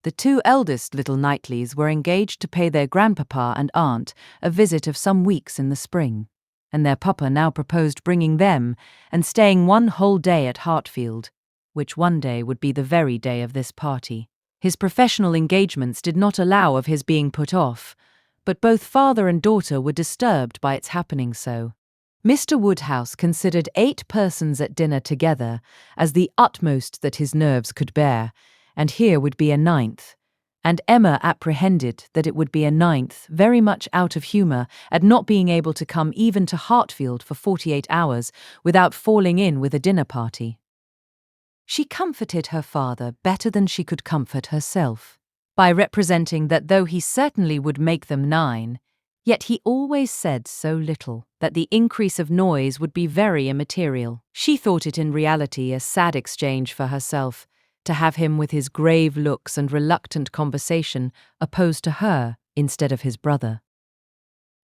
The 2 eldest little Knightleys were engaged to pay their grandpapa and aunt a visit of some weeks in the spring, and their papa now proposed bringing them and staying one whole day at Hartfield, which one day would be the very day of this party. His professional engagements did not allow of his being put off, but both father and daughter were disturbed by its happening so. Mr. Woodhouse considered 8 persons at dinner together as the utmost that his nerves could bear, and here would be a 9th, and Emma apprehended that it would be a 9th very much out of humour at not being able to come even to Hartfield for 48 hours without falling in with a dinner party. She comforted her father better than she could comfort herself, by representing that though he certainly would make them 9, yet he always said so little that the increase of noise would be very immaterial. She thought it in reality a sad exchange for herself, to have him with his grave looks and reluctant conversation opposed to her instead of his brother.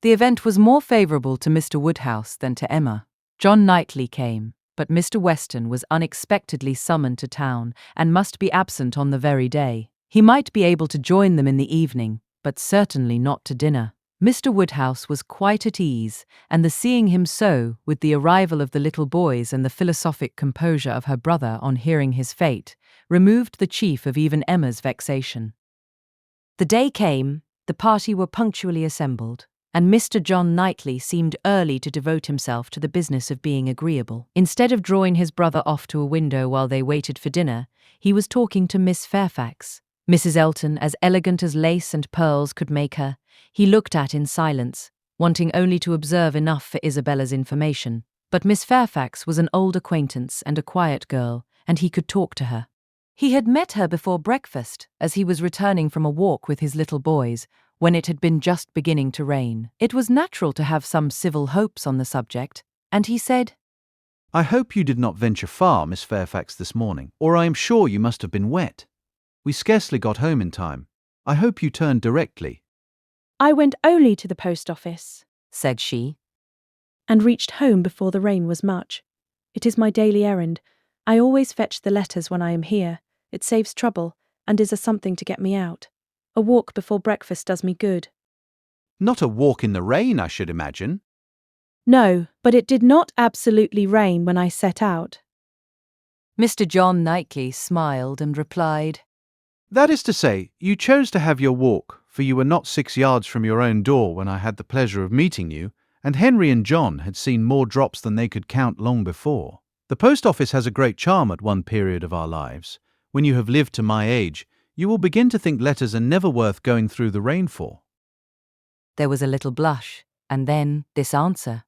The event was more favourable to Mr. Woodhouse than to Emma. John Knightley came, but Mr. Weston was unexpectedly summoned to town and must be absent on the very day. He might be able to join them in the evening, but certainly not to dinner. Mr. Woodhouse was quite at ease, and the seeing him so, with the arrival of the little boys and the philosophic composure of her brother on hearing his fate, removed the chief of even Emma's vexation. The day came, the party were punctually assembled, and Mr. John Knightley seemed early to devote himself to the business of being agreeable. Instead of drawing his brother off to a window while they waited for dinner, he was talking to Miss Fairfax. Mrs. Elton, as elegant as lace and pearls could make her, he looked at in silence, wanting only to observe enough for Isabella's information. But Miss Fairfax was an old acquaintance and a quiet girl, and he could talk to her. He had met her before breakfast, as he was returning from a walk with his little boys, when it had been just beginning to rain. It was natural to have some civil hopes on the subject, and he said, "I hope you did not venture far, Miss Fairfax, this morning, or I am sure you must have been wet. We scarcely got home in time. I hope you turned directly." I went only to the post office, said she, and reached home before the rain was much. It is my daily errand. I always fetch the letters when I am here. It saves trouble, and is a something to get me out. A walk before breakfast does me good. Not a walk in the rain, I should imagine. No, but it did not absolutely rain when I set out. Mr. John Knightley smiled and replied, That is to say, you chose to have your walk, for you were not 6 yards from your own door when I had the pleasure of meeting you, and Henry and John had seen more drops than they could count long before. The post office has a great charm at one period of our lives. When you have lived to my age, you will begin to think letters are never worth going through the rain for. There was a little blush, and then this answer.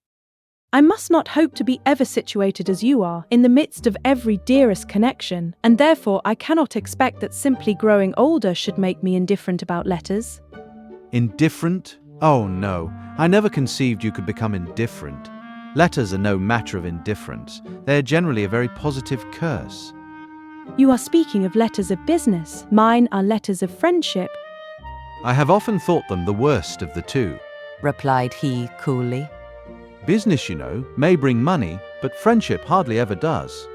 I must not hope to be ever situated as you are, in the midst of every dearest connection, and therefore I cannot expect that simply growing older should make me indifferent about letters. Indifferent? Oh no, I never conceived you could become indifferent. Letters are no matter of indifference. They are generally a very positive curse. You are speaking of letters of business. Mine are letters of friendship. I have often thought them the worst of the two. replied he coolly. Business, you know, may bring money, but friendship hardly ever does.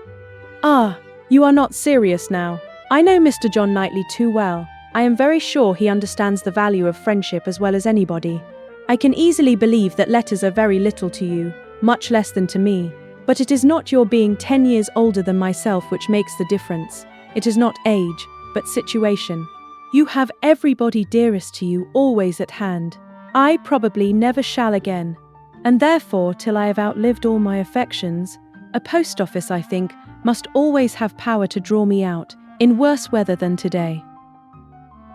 Ah, you are not serious now. I know Mr. John Knightley too well. I am very sure he understands the value of friendship as well as anybody. I can easily believe that letters are very little to you, much less than to me. But it is not your being 10 years older than myself which makes the difference. It is not age, but situation. You have everybody dearest to you always at hand. I probably never shall again. And therefore, till I have outlived all my affections, a post office, I think, must always have power to draw me out, in worse weather than today.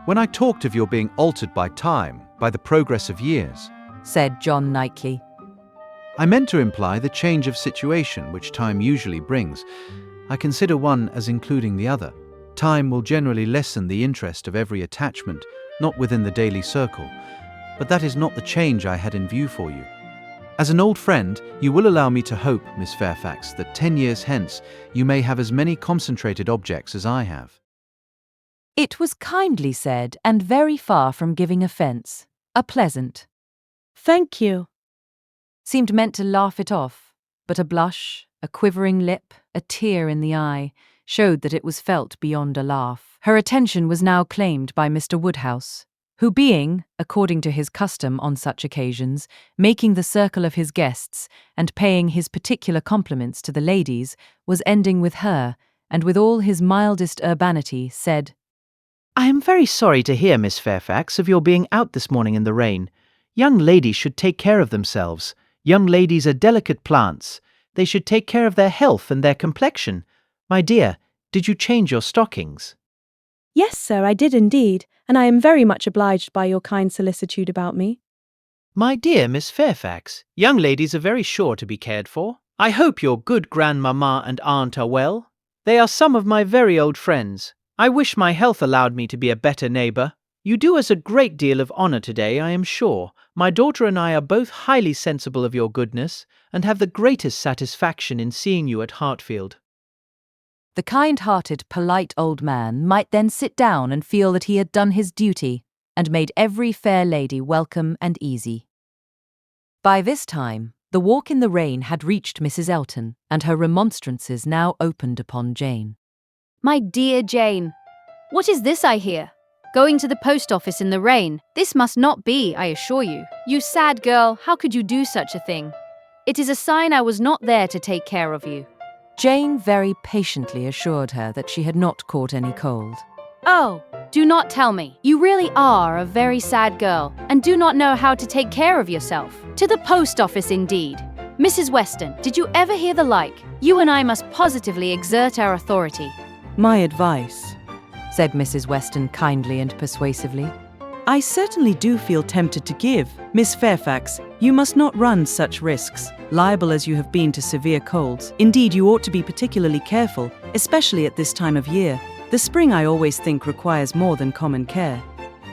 When I talked of your being altered by time, by the progress of years, said John Knightley, I meant to imply the change of situation which time usually brings. I consider one as including the other. Time will generally lessen the interest of every attachment, not within the daily circle. But that is not the change I had in view for you. As an old friend, you will allow me to hope, Miss Fairfax, that 10 years hence you may have as many concentrated objects as I have. It was kindly said and very far from giving offence. A pleasant Thank you. seemed meant to laugh it off, but a blush, a quivering lip, a tear in the eye, showed that it was felt beyond a laugh. Her attention was now claimed by Mr. Woodhouse, who being, according to his custom on such occasions, making the circle of his guests and paying his particular compliments to the ladies, was ending with her, and with all his mildest urbanity said, I am very sorry to hear, Miss Fairfax, of your being out this morning in the rain. Young ladies should take care of themselves. Young ladies are delicate plants. They should take care of their health and their complexion. My dear, did you change your stockings? Yes, sir, I did indeed, and I am very much obliged by your kind solicitude about me. My dear Miss Fairfax, young ladies are very sure to be cared for. I hope your good grandmamma and aunt are well. They are some of my very old friends. I wish my health allowed me to be a better neighbour. You do us a great deal of honour today, I am sure. My daughter and I are both highly sensible of your goodness, and have the greatest satisfaction in seeing you at Hartfield. The kind-hearted, polite old man might then sit down and feel that he had done his duty and made every fair lady welcome and easy. By this time, the walk in the rain had reached Mrs. Elton, and her remonstrances now opened upon Jane. My dear Jane, what is this I hear? Going to the post office in the rain. This must not be, I assure you. You sad girl, how could you do such a thing? It is a sign I was not there to take care of you. Jane very patiently assured her that she had not caught any cold. Oh, do not tell me. You really are a very sad girl, and do not know how to take care of yourself. To the post office indeed. Mrs. Weston, did you ever hear the like? You and I must positively exert our authority. My advice, Said Mrs. Weston kindly and persuasively. I certainly do feel tempted to give. Miss Fairfax, you must not run such risks, liable as you have been to severe colds. Indeed, you ought to be particularly careful, especially at this time of year. The spring, I always think, requires more than common care.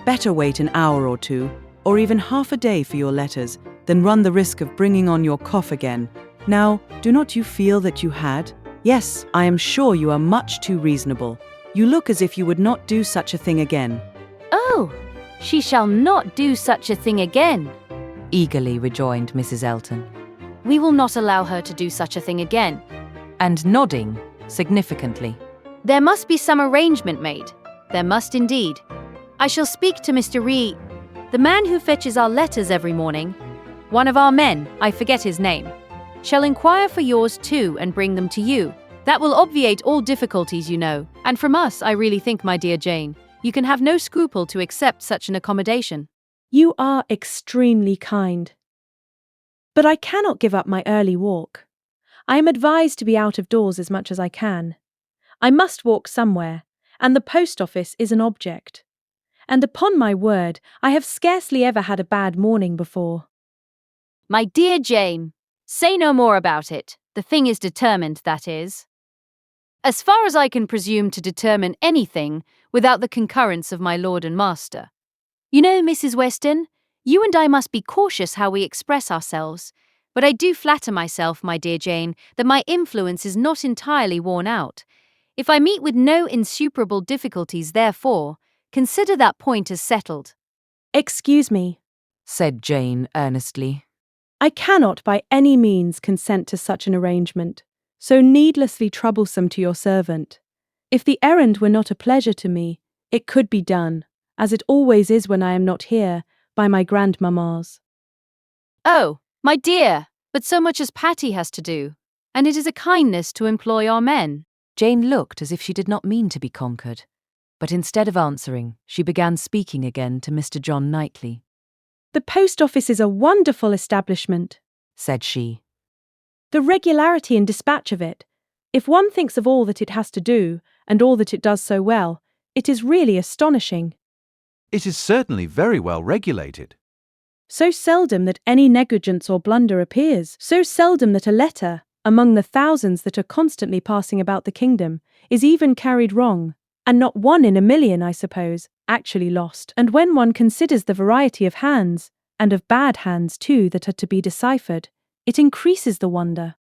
Better wait an hour or two, or even half a day for your letters, than run the risk of bringing on your cough again. Now, do not you feel that you had? Yes, I am sure you are much too reasonable. You look as if you would not do such a thing again. Oh, she shall not do such a thing again. Eagerly rejoined Mrs. Elton. We will not allow her to do such a thing again. And nodding significantly. There must be some arrangement made. There must indeed. I shall speak to Mr. the man who fetches our letters every morning. One of our men, I forget his name, shall inquire for yours too and bring them to you. That will obviate all difficulties, you know. And from us, I really think, my dear Jane, you can have no scruple to accept such an accommodation. You are extremely kind. But I cannot give up my early walk. I am advised to be out of doors as much as I can. I must walk somewhere, and the post office is an object. And upon my word, I have scarcely ever had a bad morning before. My dear Jane, Say no more about it. The thing is determined, that is. As far as I can presume to determine anything without the concurrence of my lord and master. You know, Mrs. Weston, you and I must be cautious how we express ourselves, but I do flatter myself, my dear Jane, that my influence is not entirely worn out. If I meet with no insuperable difficulties, therefore, consider that point as settled. Excuse me, said Jane earnestly. I cannot by any means consent to such an arrangement, so needlessly troublesome to your servant. If the errand were not a pleasure to me, it could be done, as it always is when I am not here, by my grandmammas. Oh, my dear, but so much as Patty has to do, and it is a kindness to employ our men. Jane looked as if she did not mean to be conquered, but instead of answering, she began speaking again to Mr. John Knightley. The post office is a wonderful establishment, said she. The regularity and dispatch of it. If one thinks of all that it has to do, and all that it does so well, it is really astonishing. It is certainly very well regulated. So seldom that any negligence or blunder appears, so seldom that a letter, among the thousands that are constantly passing about the kingdom, is even carried wrong, and not one in a million, I suppose, actually lost. And when one considers the variety of hands, and of bad hands too, that are to be deciphered, it increases the wonder.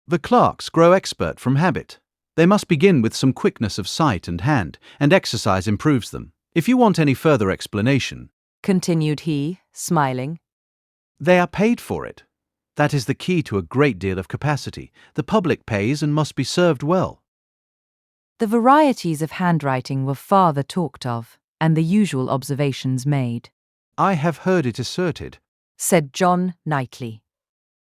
The clerks grow expert from habit. They must begin with some quickness of sight and hand, and exercise improves them. If you want any further explanation, continued he, smiling, they are paid for it. That is the key to a great deal of capacity. The public pays and must be served well. The varieties of handwriting were farther talked of, and the usual observations made. I have heard it asserted, said John Knightley,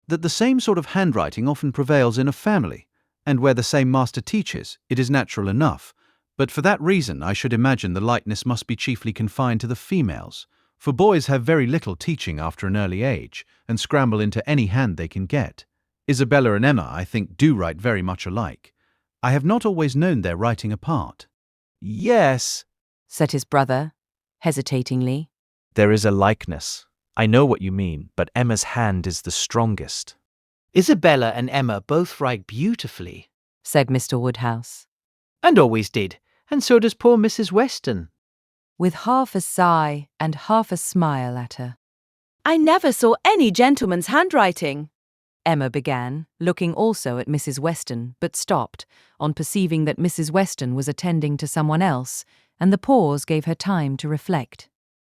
that the same sort of handwriting often prevails in a family, and where the same master teaches, it is natural enough. But for that reason I should imagine the likeness must be chiefly confined to the females, for boys have very little teaching after an early age, and scramble into any hand they can get. Isabella and Emma, I think, do write very much alike. I have not always known their writing apart. Yes, said his brother, hesitatingly. There is a likeness. I know what you mean, but Emma's hand is the strongest. Isabella and Emma both write beautifully, said Mr. Woodhouse. And always did, and so does poor Mrs. Weston. With half a sigh and half a smile at her. I never saw any gentleman's handwriting, Emma began, looking also at Mrs. Weston, but stopped, on perceiving that Mrs. Weston was attending to someone else, and the pause gave her time to reflect.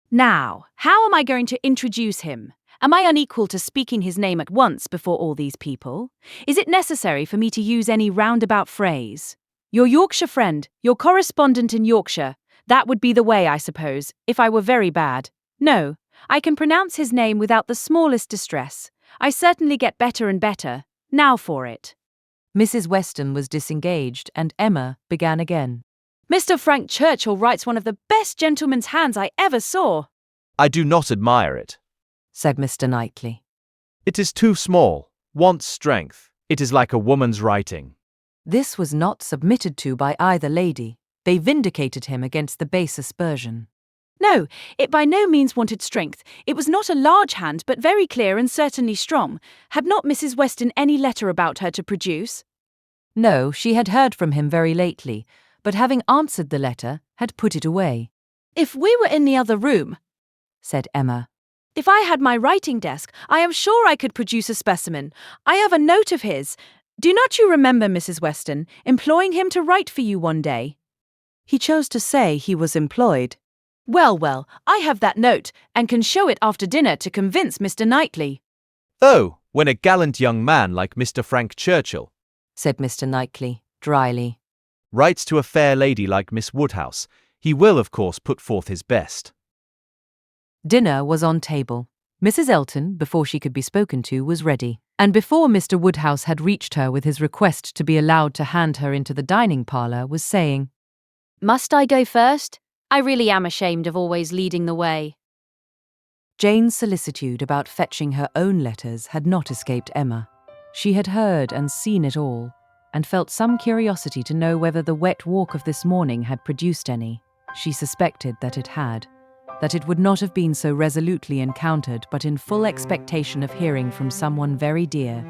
Now, how am I going to introduce him? Am I unequal to speaking his name at once before all these people? Is it necessary for me to use any roundabout phrase? Your Yorkshire friend, your correspondent in Yorkshire, that would be the way, I suppose, if I were very bad. No, I can pronounce his name without the smallest distress. I certainly get better and better. Now for it. Mrs. Weston was disengaged, and Emma began again. Mr. Frank Churchill writes one of the best gentleman's hands I ever saw. I do not admire it, said Mr. Knightley. It is too small, wants strength. It is like a woman's writing. This was not submitted to by either lady. They vindicated him against the base aspersion. No, it by no means wanted strength. It was not a large hand, but very clear and certainly strong. Had not Mrs. Weston any letter about her to produce? No, she had heard from him very lately, but having answered the letter, had put it away. If we were in the other room, said Emma. If I had my writing desk, I am sure I could produce a specimen. I have a note of his. Do not you remember, Mrs. Weston, employing him to write for you one day? He chose to say he was employed. Well, I have that note, and can show it after dinner to convince Mr. Knightley. Oh, when a gallant young man like Mr. Frank Churchill, said Mr. Knightley, dryly, writes to a fair lady like Miss Woodhouse, he will of course put forth his best. Dinner was on table. Mrs. Elton, before she could be spoken to, was ready, and before Mr. Woodhouse had reached her with his request to be allowed to hand her into the dining parlour, was saying, Must I go first? I really am ashamed of always leading the way. Jane's solicitude about fetching her own letters had not escaped Emma. She had heard and seen it all, and felt some curiosity to know whether the wet walk of this morning had produced any. She suspected that it had. that it would not have been so resolutely encountered but in full expectation of hearing from someone very dear,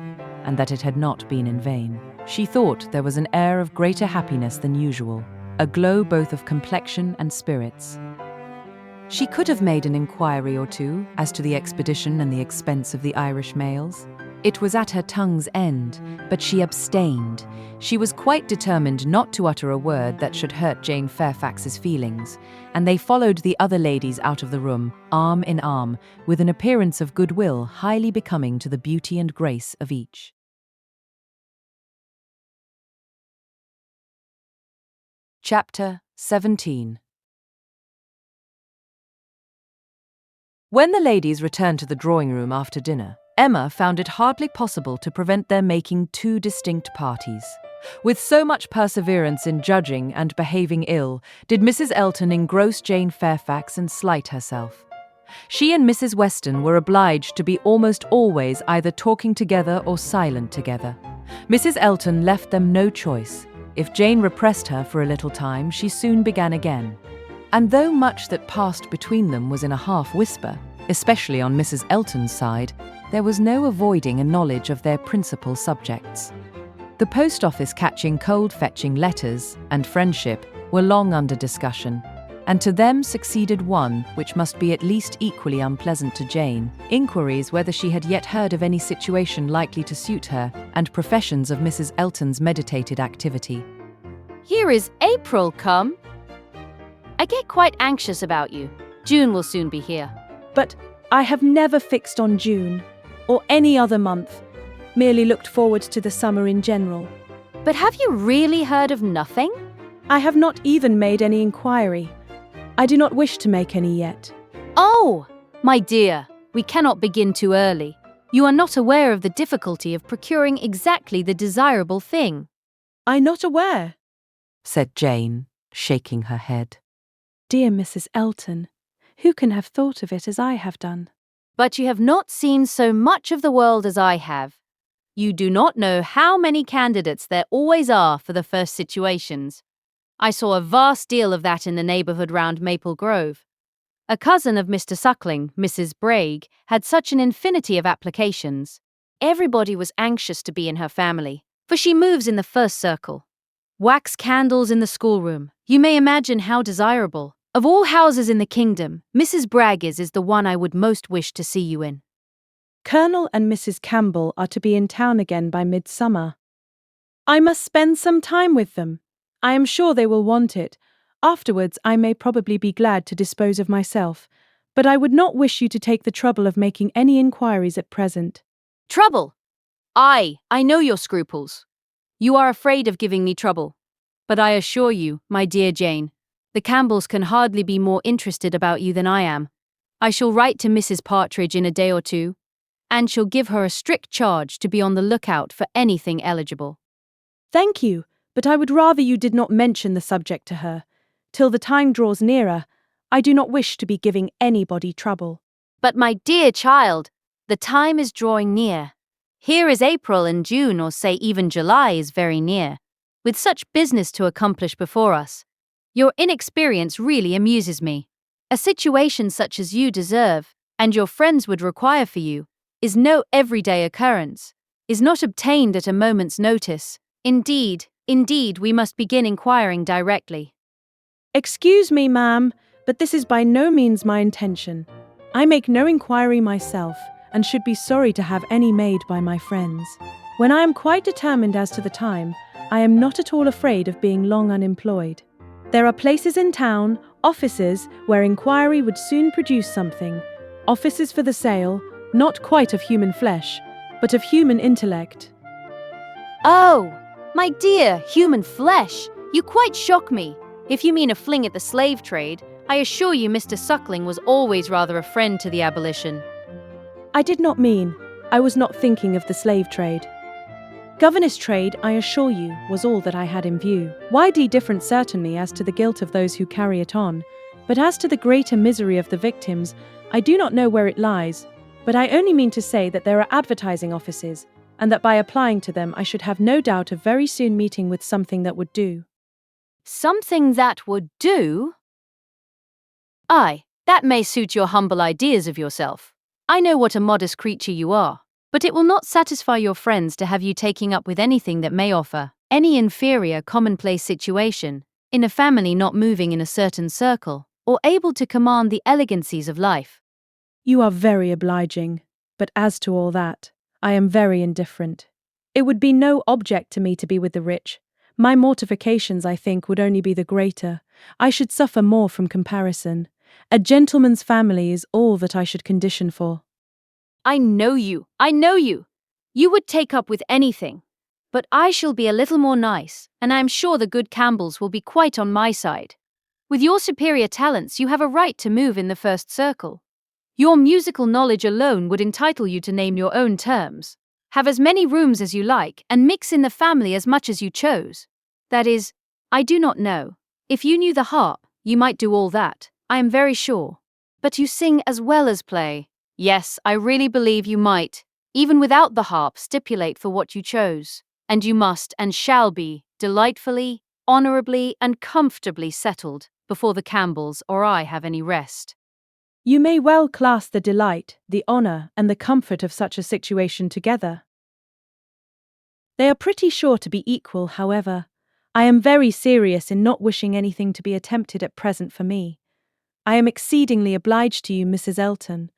and that it had not been in vain. She thought there was an air of greater happiness than usual, a glow both of complexion and spirits. She could have made an inquiry or two as to the expedition and the expense of the Irish mails. It was at her tongue's end, but she abstained. She was quite determined not to utter a word that should hurt Jane Fairfax's feelings, and they followed the other ladies out of the room, arm in arm, with an appearance of goodwill highly becoming to the beauty and grace of each. Chapter 17. When the ladies returned to the drawing-room after dinner, Emma found it hardly possible to prevent their making two distinct parties. With so much perseverance in judging and behaving ill, did Mrs. Elton engross Jane Fairfax and slight herself. She and Mrs. Weston were obliged to be almost always either talking together or silent together. Mrs. Elton left them no choice. If Jane repressed her for a little time, she soon began again. And though much that passed between them was in a half-whisper, especially on Mrs. Elton's side, there was no avoiding a knowledge of their principal subjects. The post office catching cold-fetching letters and friendship were long under discussion, and to them succeeded one which must be at least equally unpleasant to Jane, inquiries whether she had yet heard of any situation likely to suit her, and professions of Mrs. Elton's meditated activity. Here is April come. I get quite anxious about you. June will soon be here. But I have never fixed on June, or any other month, merely looked forward to the summer in general. But have you really heard of nothing? I have not even made any inquiry. I do not wish to make any yet. Oh, my dear, we cannot begin too early. You are not aware of the difficulty of procuring exactly the desirable thing. I'm not aware, said Jane, shaking her head. Dear Mrs. Elton, who can have thought of it as I have done? But you have not seen so much of the world as I have. You do not know how many candidates there always are for the first situations. I saw a vast deal of that in the neighbourhood round Maple Grove. A cousin of Mr. Suckling, Mrs. Bragg, had such an infinity of applications. Everybody was anxious to be in her family, for she moves in the first circle. Wax candles in the schoolroom. You may imagine how desirable. Of all houses in the kingdom, Mrs. Bragg's is the one I would most wish to see you in. Colonel and Mrs. Campbell are to be in town again by Midsummerr. I must spend some time with them. I am sure they will want it. Afterwards, I may probably be glad to dispose of myself, but I would not wish you to take the trouble of making any inquiries at present. Trouble? I know your scruples. You are afraid of giving me trouble. But I assure you, my dear Jane, the Campbells can hardly be more interested about you than I am. I shall write to Mrs. Partridge in a day or two, and shall give her a strict charge to be on the lookout for anything eligible. Thank you, but I would rather you did not mention the subject to her. Till the time draws nearer, I do not wish to be giving anybody trouble. But my dear child, the time is drawing near. Here is April and June, or say even July, is very near, with such business to accomplish before us. Your inexperience really amuses me. A situation such as you deserve, and your friends would require for you, is no everyday occurrence, is not obtained at a moment's notice. Indeed, we must begin inquiring directly. Excuse me, ma'am, but this is by no means my intention. I make no inquiry myself, and should be sorry to have any made by my friends. When I am quite determined as to the time, I am not at all afraid of being long unemployed. There are places in town, offices, where inquiry would soon produce something. Offices for the sale, not quite of human flesh, but of human intellect. Oh, my dear, human flesh! You quite shock me. If you mean a fling at the slave trade, I assure you Mr. Suckling was always rather a friend to the abolition. I did not mean. I was not thinking of the slave trade. Governess trade, I assure you, was all that I had in view. Widely different certainly as to the guilt of those who carry it on, but as to the greater misery of the victims, I do not know where it lies, but I only mean to say that there are advertising offices, and that by applying to them I should have no doubt of very soon meeting with something that would do. Something that would do? Aye, That may suit your humble ideas of yourself. I know what a modest creature you are, but it will not satisfy your friends to have you taking up with anything that may offer any inferior commonplace situation in a family not moving in a certain circle or able to command the elegancies of life. You are very obliging, but as to all that, I am very indifferent. It would be no object to me to be with the rich. My mortifications, I think, would only be the greater. I should suffer more from comparison. A gentleman's family is all that I should condition for. I know you. You would take up with anything. But I shall be a little more nice, and I am sure the good Campbells will be quite on my side. With your superior talents, you have a right to move in the first circle. Your musical knowledge alone would entitle you to name your own terms. Have as many rooms as you like, and mix in the family as much as you chose. That is, I do not know. If you knew the harp, you might do all that, I am very sure. But you sing as well as play. Yes, I really believe you might, even without the harp, stipulate for what you chose. And you must and shall be delightfully, honourably, and comfortably settled before the Campbells or I have any rest. You may well class the delight, the honour, and the comfort of such a situation together. They are pretty sure to be equal, however. I am very serious in not wishing anything to be attempted at present for me. I am exceedingly obliged to you, Mrs. Elton.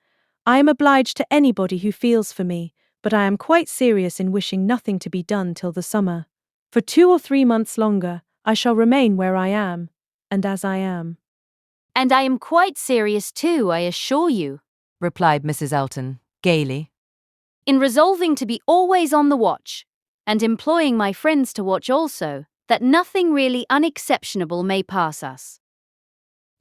I am obliged to anybody who feels for me, but I am quite serious in wishing nothing to be done till the summer. For 2 or 3 months longer, I shall remain where I am, and as I am. And I am quite serious too, I assure you, replied Mrs. Elton, gaily. in resolving to be always on the watch, and employing my friends to watch also, that nothing really unexceptionable may pass us.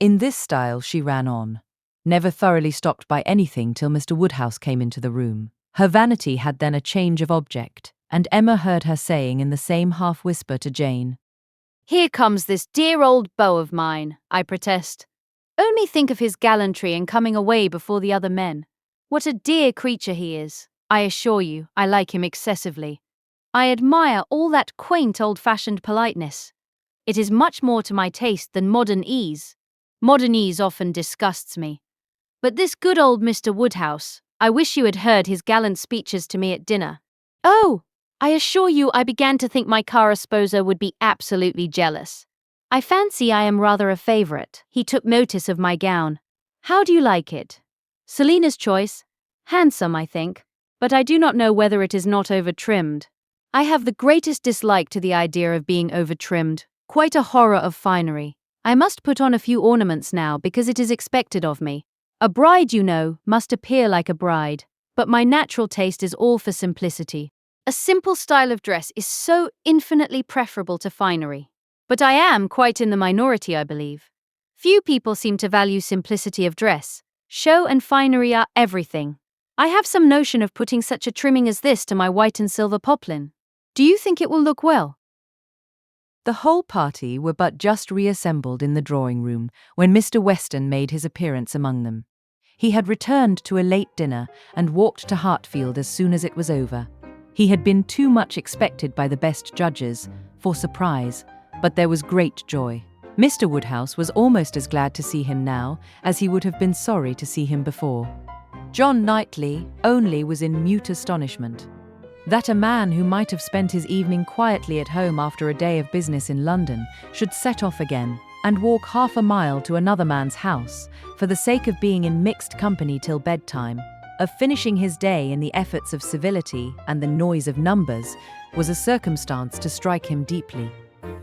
In this style she ran on, never thoroughly stopped by anything till Mr. Woodhouse came into the room. Her vanity had then a change of object, and Emma heard her saying in the same half-whisper to Jane, Here comes this dear old beau of mine, I protest. Only think of his gallantry in coming away before the other men. What a dear creature he is. I assure you, I like him excessively. I admire all that quaint old-fashioned politeness. It is much more to my taste than modern ease. Modern ease often disgusts me. But this good old Mr. Woodhouse, I wish you had heard his gallant speeches to me at dinner. Oh, I assure you I began to think my cara sposa would be absolutely jealous. I fancy I am rather a favourite. He took notice of my gown. How do you like it? Selina's choice? Handsome, I think, but I do not know whether it is not over-trimmed. I have the greatest dislike to the idea of being over-trimmed, quite a horror of finery. I must put on a few ornaments now because it is expected of me. A bride, you know, must appear like a bride, but my natural taste is all for simplicity. A simple style of dress is so infinitely preferable to finery. But I am quite in the minority, I believe. Few people seem to value simplicity of dress. Show and finery are everything. I have some notion of putting such a trimming as this to my white and silver poplin. Do you think it will look well? The whole party were but just reassembled in the drawing-room when Mr. Weston made his appearance among them. He had returned to a late dinner and walked to Hartfield as soon as it was over. He had been too much expected by the best judges for surprise, but there was great joy. Mr. Woodhouse was almost as glad to see him now as he would have been sorry to see him before. John Knightley only was in mute astonishment. That a man who might have spent his evening quietly at home after a day of business in London should set off again and walk half a mile to another man's house for the sake of being in mixed company till bedtime, of finishing his day in the efforts of civility and the noise of numbers, was a circumstance to strike him deeply.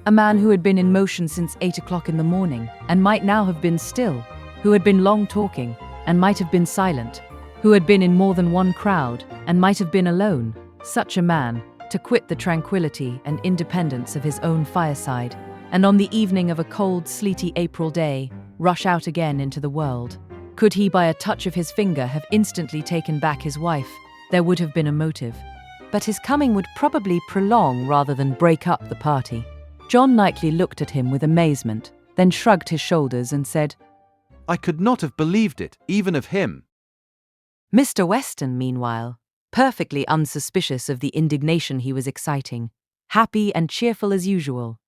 A man who had been in motion since 8 o'clock in the morning and might now have been still, who had been long talking and might have been silent, who had been in more than one crowd and might have been alone, such a man, to quit the tranquillity and independence of his own fireside, and on the evening of a cold, sleety April day, rush out again into the world. Could he by a touch of his finger have instantly taken back his wife, there would have been a motive. But his coming would probably prolong rather than break up the party. John Knightley looked at him with amazement, then shrugged his shoulders and said, I could not have believed it, even of him. Mr. Weston, meanwhile, perfectly unsuspicious of the indignation he was exciting, happy and cheerful as usual,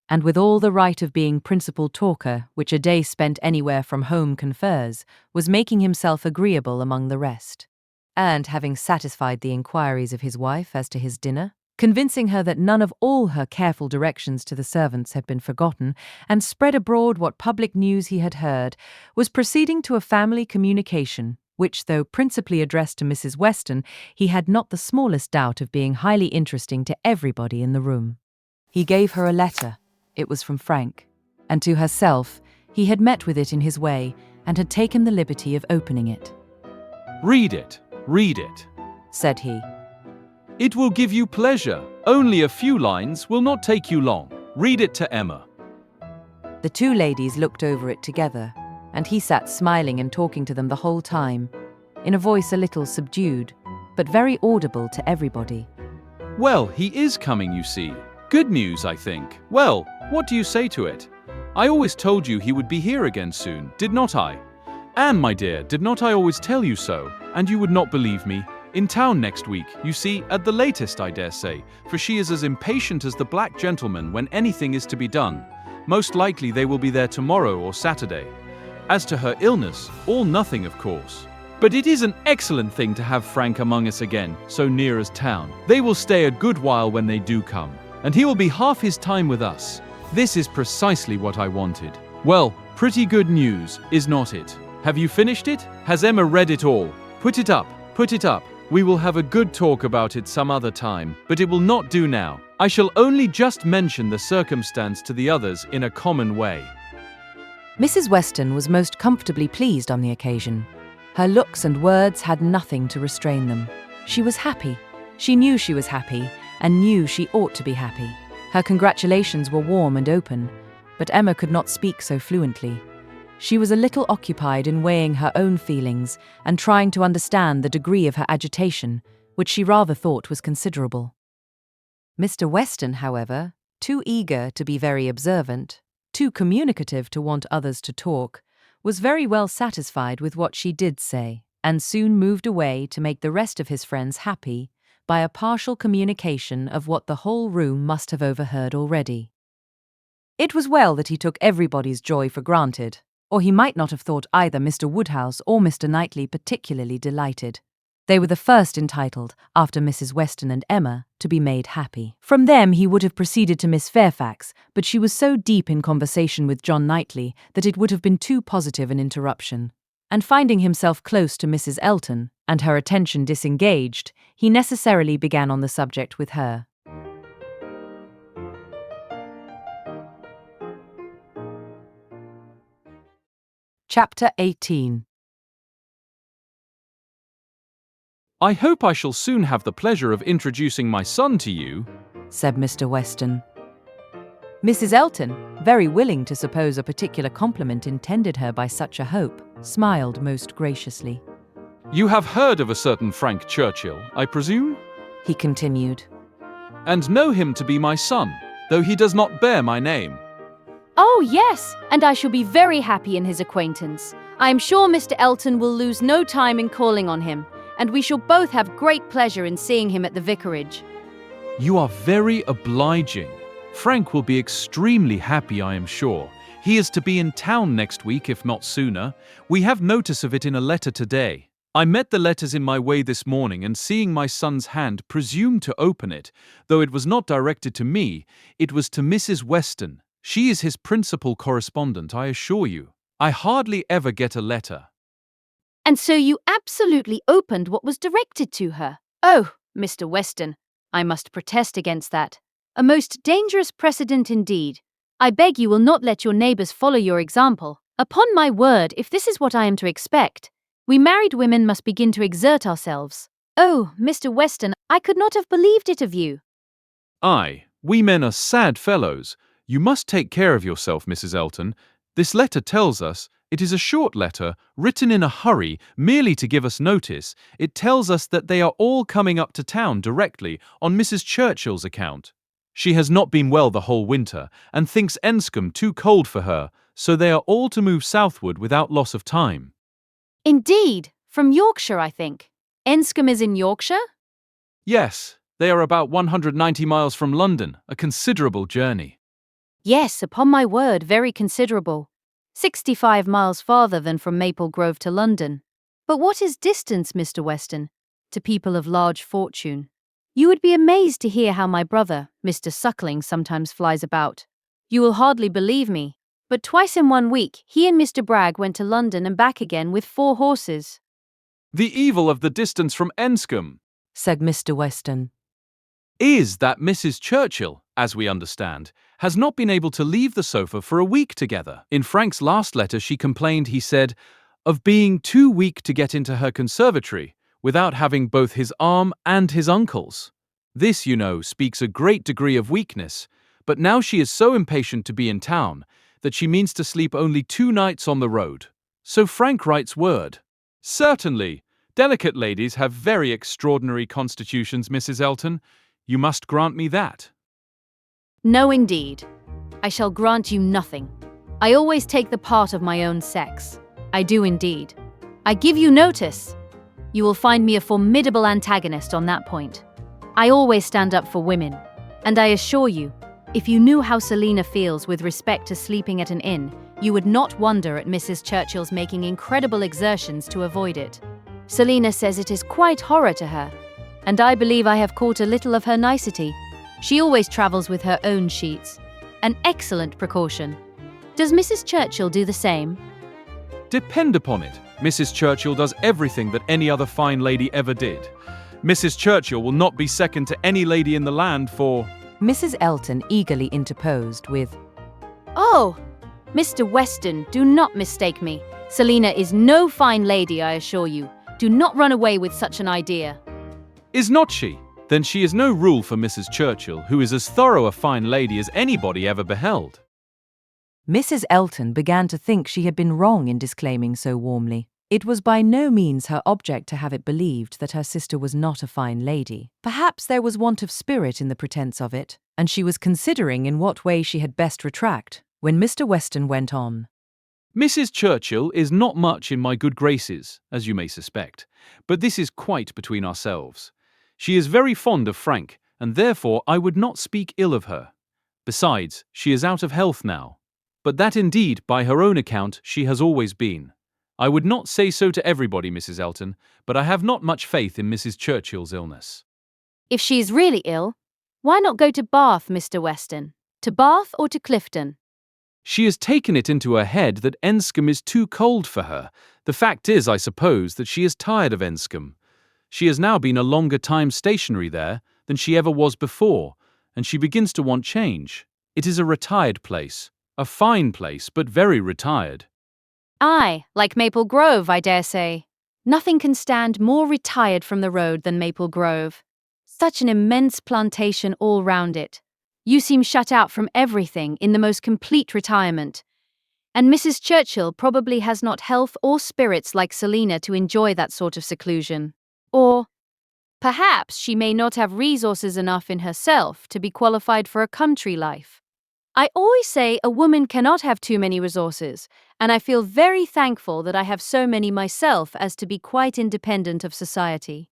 and with all the right of being principal talker, which a day spent anywhere from home confers, was making himself agreeable among the rest. And having satisfied the inquiries of his wife as to his dinner, convincing her that none of all her careful directions to the servants had been forgotten, and spread abroad what public news he had heard, was proceeding to a family communication, which, though principally addressed to Mrs. Weston, he had not the smallest doubt of being highly interesting to everybody in the room. He gave her a letter. It was from Frank, and to herself, he had met with it in his way, and had taken the liberty of opening it. Read it, said he. It will give you pleasure. Only a few lines will not take you long. Read it to Emma. The two ladies looked over it together, and he sat smiling and talking to them the whole time, in a voice a little subdued, but very audible to everybody. Well, he is coming, you see. Good news, I think. Well, what do you say to it? I always told you he would be here again soon, did not I? Anne, my dear, did not I always tell you so? And you would not believe me. In town next week, you see, at the latest, I dare say, for she is as impatient as the black gentleman when anything is to be done. Most likely they will be there tomorrow or Saturday. As to her illness, all nothing, of course. But it is an excellent thing to have Frank among us again, so near as town. They will stay a good while when they do come, and he will be half his time with us. This is precisely what I wanted. Well, pretty good news, is not it? Have you finished it? Has Emma read it all? Put it up, put it up. We will have a good talk about it some other time, but it will not do now. I shall only just mention the circumstance to the others in a common way. Mrs. Weston was most comfortably pleased on the occasion. Her looks and words had nothing to restrain them. She was happy. She knew she was happy, and knew she ought to be happy. Her congratulations were warm and open, but Emma could not speak so fluently. She was a little occupied in weighing her own feelings and trying to understand the degree of her agitation, which she rather thought was considerable. Mr. Weston, however, too eager to be very observant, too communicative to want others to talk, was very well satisfied with what she did say, and soon moved away to make the rest of his friends happy by a partial communication of what the whole room must have overheard already. It was well that he took everybody's joy for granted, or he might not have thought either Mr. Woodhouse or Mr. Knightley particularly delighted. They were the first entitled, after Mrs. Weston and Emma, to be made happy. From them he would have proceeded to Miss Fairfax, but she was so deep in conversation with John Knightley that it would have been too positive an interruption. And finding himself close to Mrs. Elton, and her attention disengaged, he necessarily began on the subject with her. Chapter 18. I hope I shall soon have the pleasure of introducing my son to you, said Mr. Weston. Mrs. Elton, very willing to suppose a particular compliment intended her by such a hope, smiled most graciously. You have heard of a certain Frank Churchill, I presume? He continued. And know him to be my son, though he does not bear my name. Oh, yes, and I shall be very happy in his acquaintance. I am sure Mr. Elton will lose no time in calling on him, and we shall both have great pleasure in seeing him at the vicarage. You are very obliging. Frank will be extremely happy, I am sure. He is to be in town next week, if not sooner. We have notice of it in a letter today. I met the letters in my way this morning, and seeing my son's hand, presumed to open it. Though it was not directed to me, it was to Mrs. Weston. She is his principal correspondent, I assure you. I hardly ever get a letter. And so you absolutely opened what was directed to her? Oh, Mr. Weston, I must protest against that. A most dangerous precedent indeed. I beg you will not let your neighbours follow your example. Upon my word, if this is what I am to expect, we married women must begin to exert ourselves. Oh, Mr. Weston, I could not have believed it of you. Aye, we men are sad fellows. You must take care of yourself, Mrs. Elton. This letter tells us, it is a short letter, written in a hurry, merely to give us notice. It tells us that they are all coming up to town directly, on Mrs. Churchill's account. She has not been well the whole winter, and thinks Enscombe too cold for her, so they are all to move southward without loss of time. Indeed, from Yorkshire, I think. Enscombe is in Yorkshire? Yes, they are about 190 miles from London, a considerable journey. Yes, upon my word, very considerable. 65 miles farther than from Maple Grove to London. But what is distance, Mr. Weston, to people of large fortune? You would be amazed to hear how my brother, Mr. Suckling, sometimes flies about. You will hardly believe me, but twice in 1 week he and Mr. Bragg went to London and back again with 4 horses. The evil of the distance from Enscombe said Mr. Weston. is that Mrs. Churchill, as we understand, has not been able to leave the sofa for a week together. In Frank's last letter she complained, he said, of being too weak to get into her conservatory without having both his arm and his uncle's. This, you know, speaks a great degree of weakness, but now she is so impatient to be in town that she means to sleep only 2 nights on the road. So Frank writes word. Certainly, delicate ladies have very extraordinary constitutions, Mrs. Elton. You must grant me that. No, indeed. I shall grant you nothing. I always take the part of my own sex. I do indeed. I give you notice. You will find me a formidable antagonist on that point. I always stand up for women. And I assure you, if you knew how Selina feels with respect to sleeping at an inn, you would not wonder at Mrs. Churchill's making incredible exertions to avoid it. Selina says it is quite horror to her, and I believe I have caught a little of her nicety. She always travels with her own sheets. An excellent precaution. Does Mrs. Churchill do the same? Depend upon it, Mrs. Churchill does everything that any other fine lady ever did. Mrs. Churchill will not be second to any lady in the land for... Mrs. Elton eagerly interposed with, Oh, Mr. Weston, do not mistake me. Selina is no fine lady, I assure you. Do not run away with such an idea. Is not she? Then she is no rule for Mrs. Churchill, who is as thorough a fine lady as anybody ever beheld. Mrs. Elton began to think she had been wrong in disclaiming so warmly. It was by no means her object to have it believed that her sister was not a fine lady. Perhaps there was want of spirit in the pretence of it, and she was considering in what way she had best retract, when Mr. Weston went on. Mrs. Churchill is not much in my good graces, as you may suspect, but this is quite between ourselves. She is very fond of Frank, and therefore I would not speak ill of her. Besides, she is out of health now. But that indeed, by her own account, she has always been. I would not say so to everybody, Mrs. Elton, but I have not much faith in Mrs. Churchill's illness. If she is really ill, why not go to Bath, Mr. Weston? To Bath or to Clifton? She has taken it into her head that Enscombe is too cold for her. The fact is, I suppose, that she is tired of Enscombe. She has now been a longer time stationary there than she ever was before, and she begins to want change. It is a retired place. A fine place, but very retired. Aye, like Maple Grove, I dare say. Nothing can stand more retired from the road than Maple Grove. Such an immense plantation all round it. You seem shut out from everything in the most complete retirement. And Mrs. Churchill probably has not health or spirits like Selina to enjoy that sort of seclusion. Or perhaps she may not have resources enough in herself to be qualified for a country life. I always say a woman cannot have too many resources, and I feel very thankful that I have so many myself as to be quite independent of society.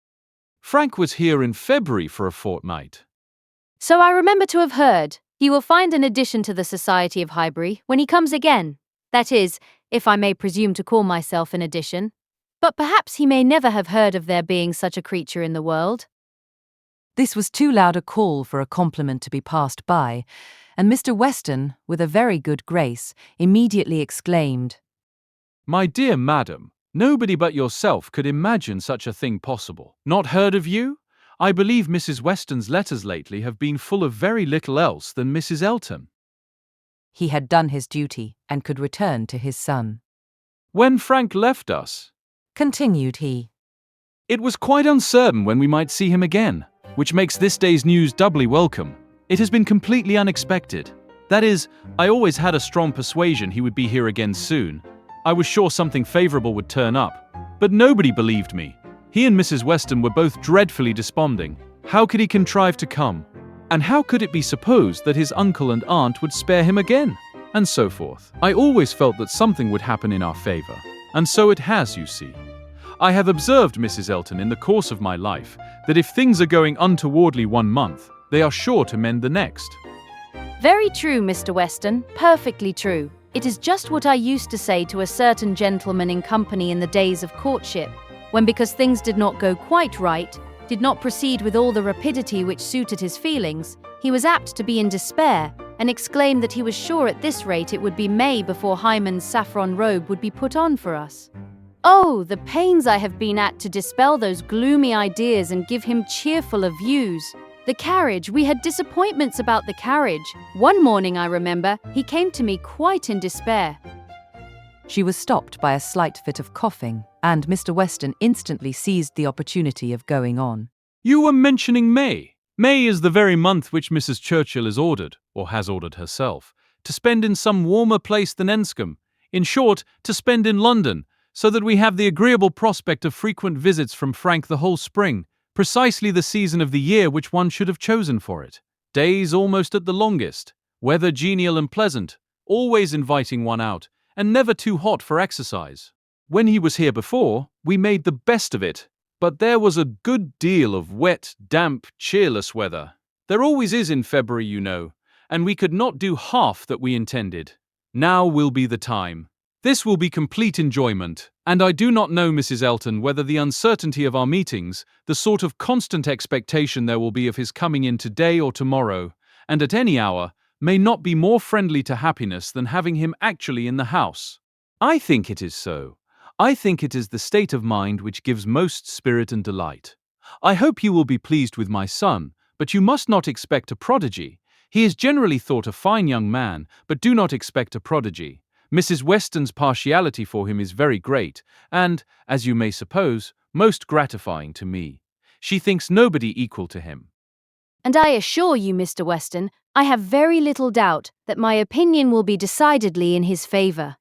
Frank was here in February for a fortnight. So I remember to have heard. He will find an addition to the Society of Highbury when he comes again. That is, if I may presume to call myself an addition. But perhaps he may never have heard of there being such a creature in the world. This was too loud a call for a compliment to be passed by, and Mr. Weston, with a very good grace, immediately exclaimed, My dear madam, nobody but yourself could imagine such a thing possible. Not heard of you? I believe Mrs. Weston's letters lately have been full of very little else than Mrs. Elton. He had done his duty, and could return to his son. When Frank left us, continued he, it was quite uncertain when we might see him again, which makes this day's news doubly welcome. It has been completely unexpected. That is, I always had a strong persuasion he would be here again soon. I was sure something favourable would turn up, but nobody believed me. He and Mrs. Weston were both dreadfully desponding. How could he contrive to come? And how could it be supposed that his uncle and aunt would spare him again? And so forth. I always felt that something would happen in our favour. And so it has, you see. I have observed, Mrs. Elton, in the course of my life, that if things are going untowardly 1 month, they are sure to mend the next. Very true, Mr. Weston, perfectly true. It is just what I used to say to a certain gentleman in company in the days of courtship, when because things did not go quite right, did not proceed with all the rapidity which suited his feelings, he was apt to be in despair, and exclaimed that he was sure at this rate it would be May before Hymen's saffron robe would be put on for us. Oh, the pains I have been at to dispel those gloomy ideas and give him cheerfuller views. The carriage, we had disappointments about the carriage. One morning, I remember, he came to me quite in despair. She was stopped by a slight fit of coughing, and Mr. Weston instantly seized the opportunity of going on. You were mentioning May. May is the very month which Mrs. Churchill is ordered, or has ordered herself, to spend in some warmer place than Enscombe. In short, to spend in London, so that we have the agreeable prospect of frequent visits from Frank the whole spring, precisely the season of the year which one should have chosen for it. Days almost at the longest, weather genial and pleasant, always inviting one out, and never too hot for exercise. When he was here before, we made the best of it, but there was a good deal of wet, damp, cheerless weather. There always is in February, you know, and we could not do half that we intended. Now will be the time. This will be complete enjoyment, and I do not know, Mrs. Elton, whether the uncertainty of our meetings, the sort of constant expectation there will be of his coming in today or tomorrow, and at any hour, may not be more friendly to happiness than having him actually in the house. I think it is so. I think it is the state of mind which gives most spirit and delight. I hope you will be pleased with my son, but you must not expect a prodigy. He is generally thought a fine young man, but do not expect a prodigy. Mrs. Weston's partiality for him is very great, and, as you may suppose, most gratifying to me. She thinks nobody equal to him. And I assure you, Mr. Weston, I have very little doubt that my opinion will be decidedly in his favour.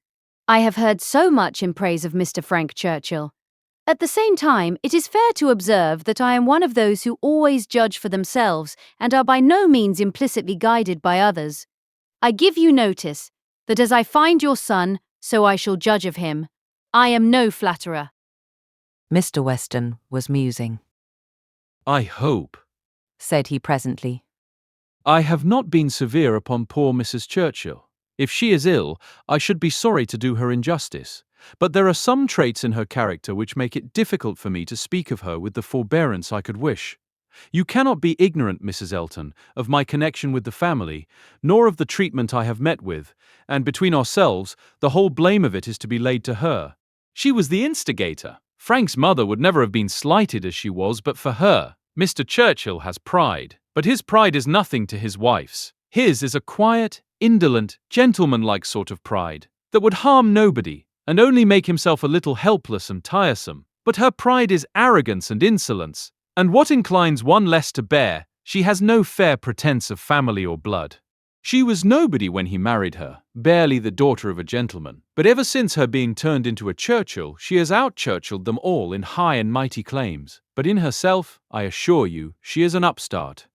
I have heard so much in praise of Mr. Frank Churchill. At the same time, it is fair to observe that I am one of those who always judge for themselves and are by no means implicitly guided by others. I give you notice that as I find your son, so I shall judge of him. I am no flatterer. Mr. Weston was musing. I hope, said he presently, I have not been severe upon poor Mrs. Churchill. If she is ill, I should be sorry to do her injustice, but there are some traits in her character which make it difficult for me to speak of her with the forbearance I could wish. You cannot be ignorant, Mrs. Elton, of my connection with the family, nor of the treatment I have met with, and between ourselves, the whole blame of it is to be laid to her. She was the instigator. Frank's mother would never have been slighted as she was but for her. Mr. Churchill has pride, but his pride is nothing to his wife's. His is a quiet, indolent, gentlemanlike sort of pride, that would harm nobody, and only make himself a little helpless and tiresome. But her pride is arrogance and insolence, and what inclines one less to bear, she has no fair pretence of family or blood. She was nobody when he married her, barely the daughter of a gentleman, but ever since her being turned into a Churchill, she has out-Churchilled them all in high and mighty claims, but in herself, I assure you, she is an upstart.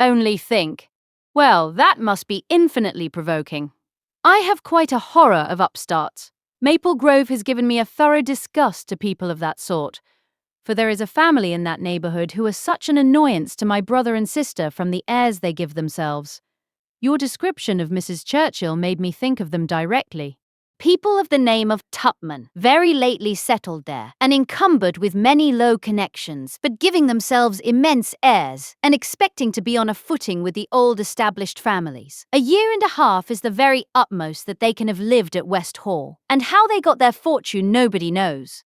Only think. Well, that must be infinitely provoking. I have quite a horror of upstarts. Maple Grove has given me a thorough disgust to people of that sort, for there is a family in that neighbourhood who are such an annoyance to my brother and sister from the airs they give themselves. Your description of Mrs. Churchill made me think of them directly. People of the name of Tupman, very lately settled there, and encumbered with many low connections, but giving themselves immense airs, and expecting to be on a footing with the old established families. A year and a half is the very utmost that they can have lived at West Hall, and how they got their fortune nobody knows.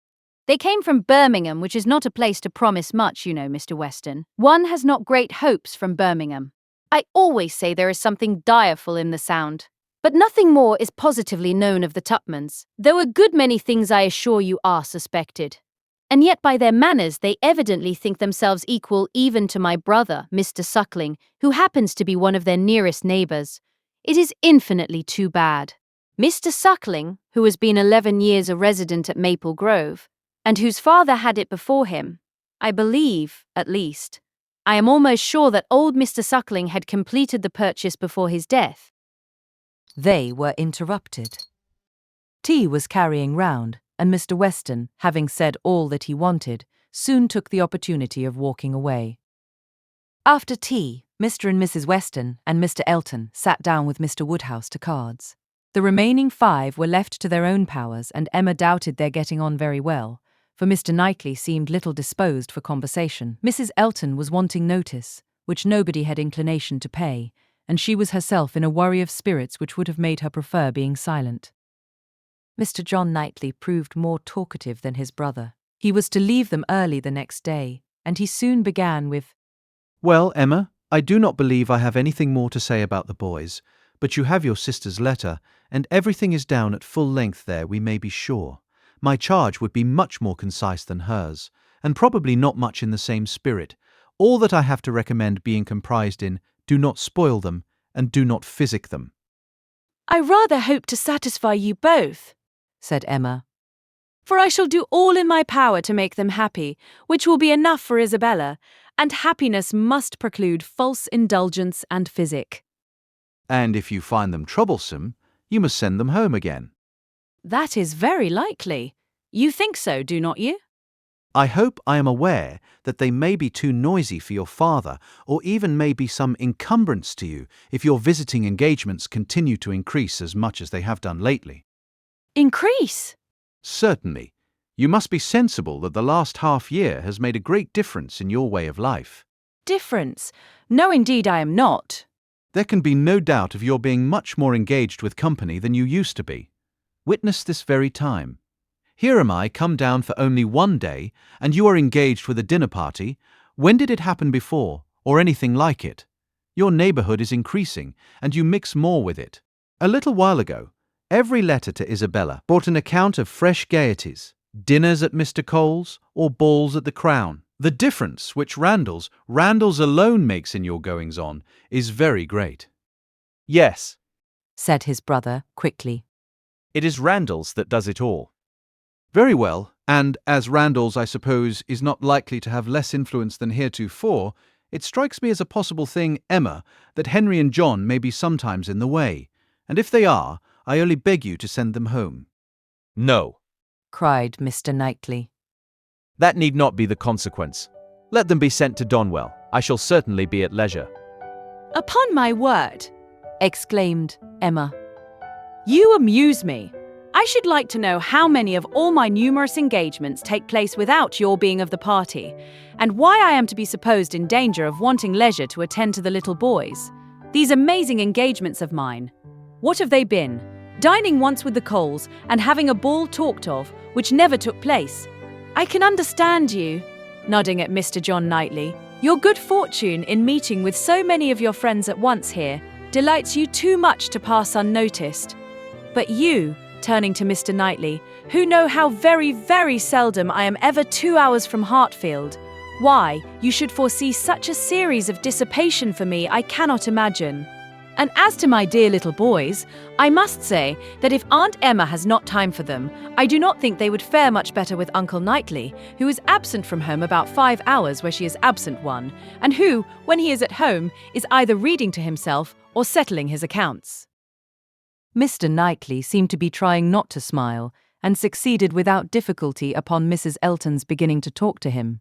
They came from Birmingham, which is not a place to promise much, you know, Mr. Weston. One has not great hopes from Birmingham. I always say there is something direful in the sound. But nothing more is positively known of the Tupmans, though a good many things I assure you are suspected. And yet by their manners they evidently think themselves equal even to my brother, Mr. Suckling, who happens to be one of their nearest neighbours. It is infinitely too bad. Mr. Suckling, who has been 11 years a resident at Maple Grove, and whose father had it before him, I believe, at least. I am almost sure that old Mr. Suckling had completed the purchase before his death. They were interrupted. Tea was carrying round, and Mr. Weston, having said all that he wanted, soon took the opportunity of walking away. After tea, Mr. and Mrs. Weston and Mr. Elton sat down with Mr. Woodhouse to cards. The remaining 5 were left to their own powers, and Emma doubted their getting on very well, for Mr. Knightley seemed little disposed for conversation. Mrs. Elton was wanting notice, which nobody had inclination to pay, and she was herself in a worry of spirits which would have made her prefer being silent. Mr. John Knightley proved more talkative than his brother. He was to leave them early the next day, and he soon began with, Well, Emma, I do not believe I have anything more to say about the boys, but you have your sister's letter, and everything is down at full length there, we may be sure. My charge would be much more concise than hers, and probably not much in the same spirit. All that I have to recommend being comprised in, do not spoil them, and do not physic them. I rather hope to satisfy you both, said Emma. For I shall do all in my power to make them happy, which will be enough for Isabella, and happiness must preclude false indulgence and physic. And if you find them troublesome, you must send them home again. That is very likely. You think so, do not you? I hope I am aware that they may be too noisy for your father, or even may be some encumbrance to you if your visiting engagements continue to increase as much as they have done lately. Increase? Certainly. You must be sensible that the last half-year has made a great difference in your way of life. Difference? No, indeed I am not. There can be no doubt of your being much more engaged with company than you used to be. Witness this very time. Here am I come down for only 1 day, and you are engaged with a dinner party. When did it happen before, or anything like it? Your neighbourhood is increasing, and you mix more with it. A little while ago, every letter to Isabella brought an account of fresh gaieties, dinners at Mr. Cole's, or balls at the Crown. The difference which Randall's alone makes in your goings-on is very great. Yes, said his brother quickly. it is Randall's that does it all. Very well, and as Randall's, I suppose, is not likely to have less influence than heretofore, it strikes me as a possible thing, Emma, that Henry and John may be sometimes in the way, and if they are, I only beg you to send them home. No, Cried Mr. Knightley. that need not be the consequence. Let them be sent to Donwell. I shall certainly be at leisure. Upon my word, Exclaimed Emma. you amuse me. I should like to know how many of all my numerous engagements take place without your being of the party, and why I am to be supposed in danger of wanting leisure to attend to the little boys. These amazing engagements of mine. What have they been? Dining once with the Coles and having a ball talked of, which never took place. I can understand you, nodding at Mr. John Knightley. Your good fortune in meeting with so many of your friends at once here delights you too much to pass unnoticed. But you, turning to Mr. Knightley, who know how very, very seldom I am ever 2 hours from Hartfield, why you should foresee such a series of dissipation for me I cannot imagine. And as to my dear little boys, I must say that if Aunt Emma has not time for them, I do not think they would fare much better with Uncle Knightley, who is absent from home about 5 hours where she is absent 1, and who, when he is at home, is either reading to himself or settling his accounts. Mr. Knightley seemed to be trying not to smile, and succeeded without difficulty upon Mrs. Elton's beginning to talk to him.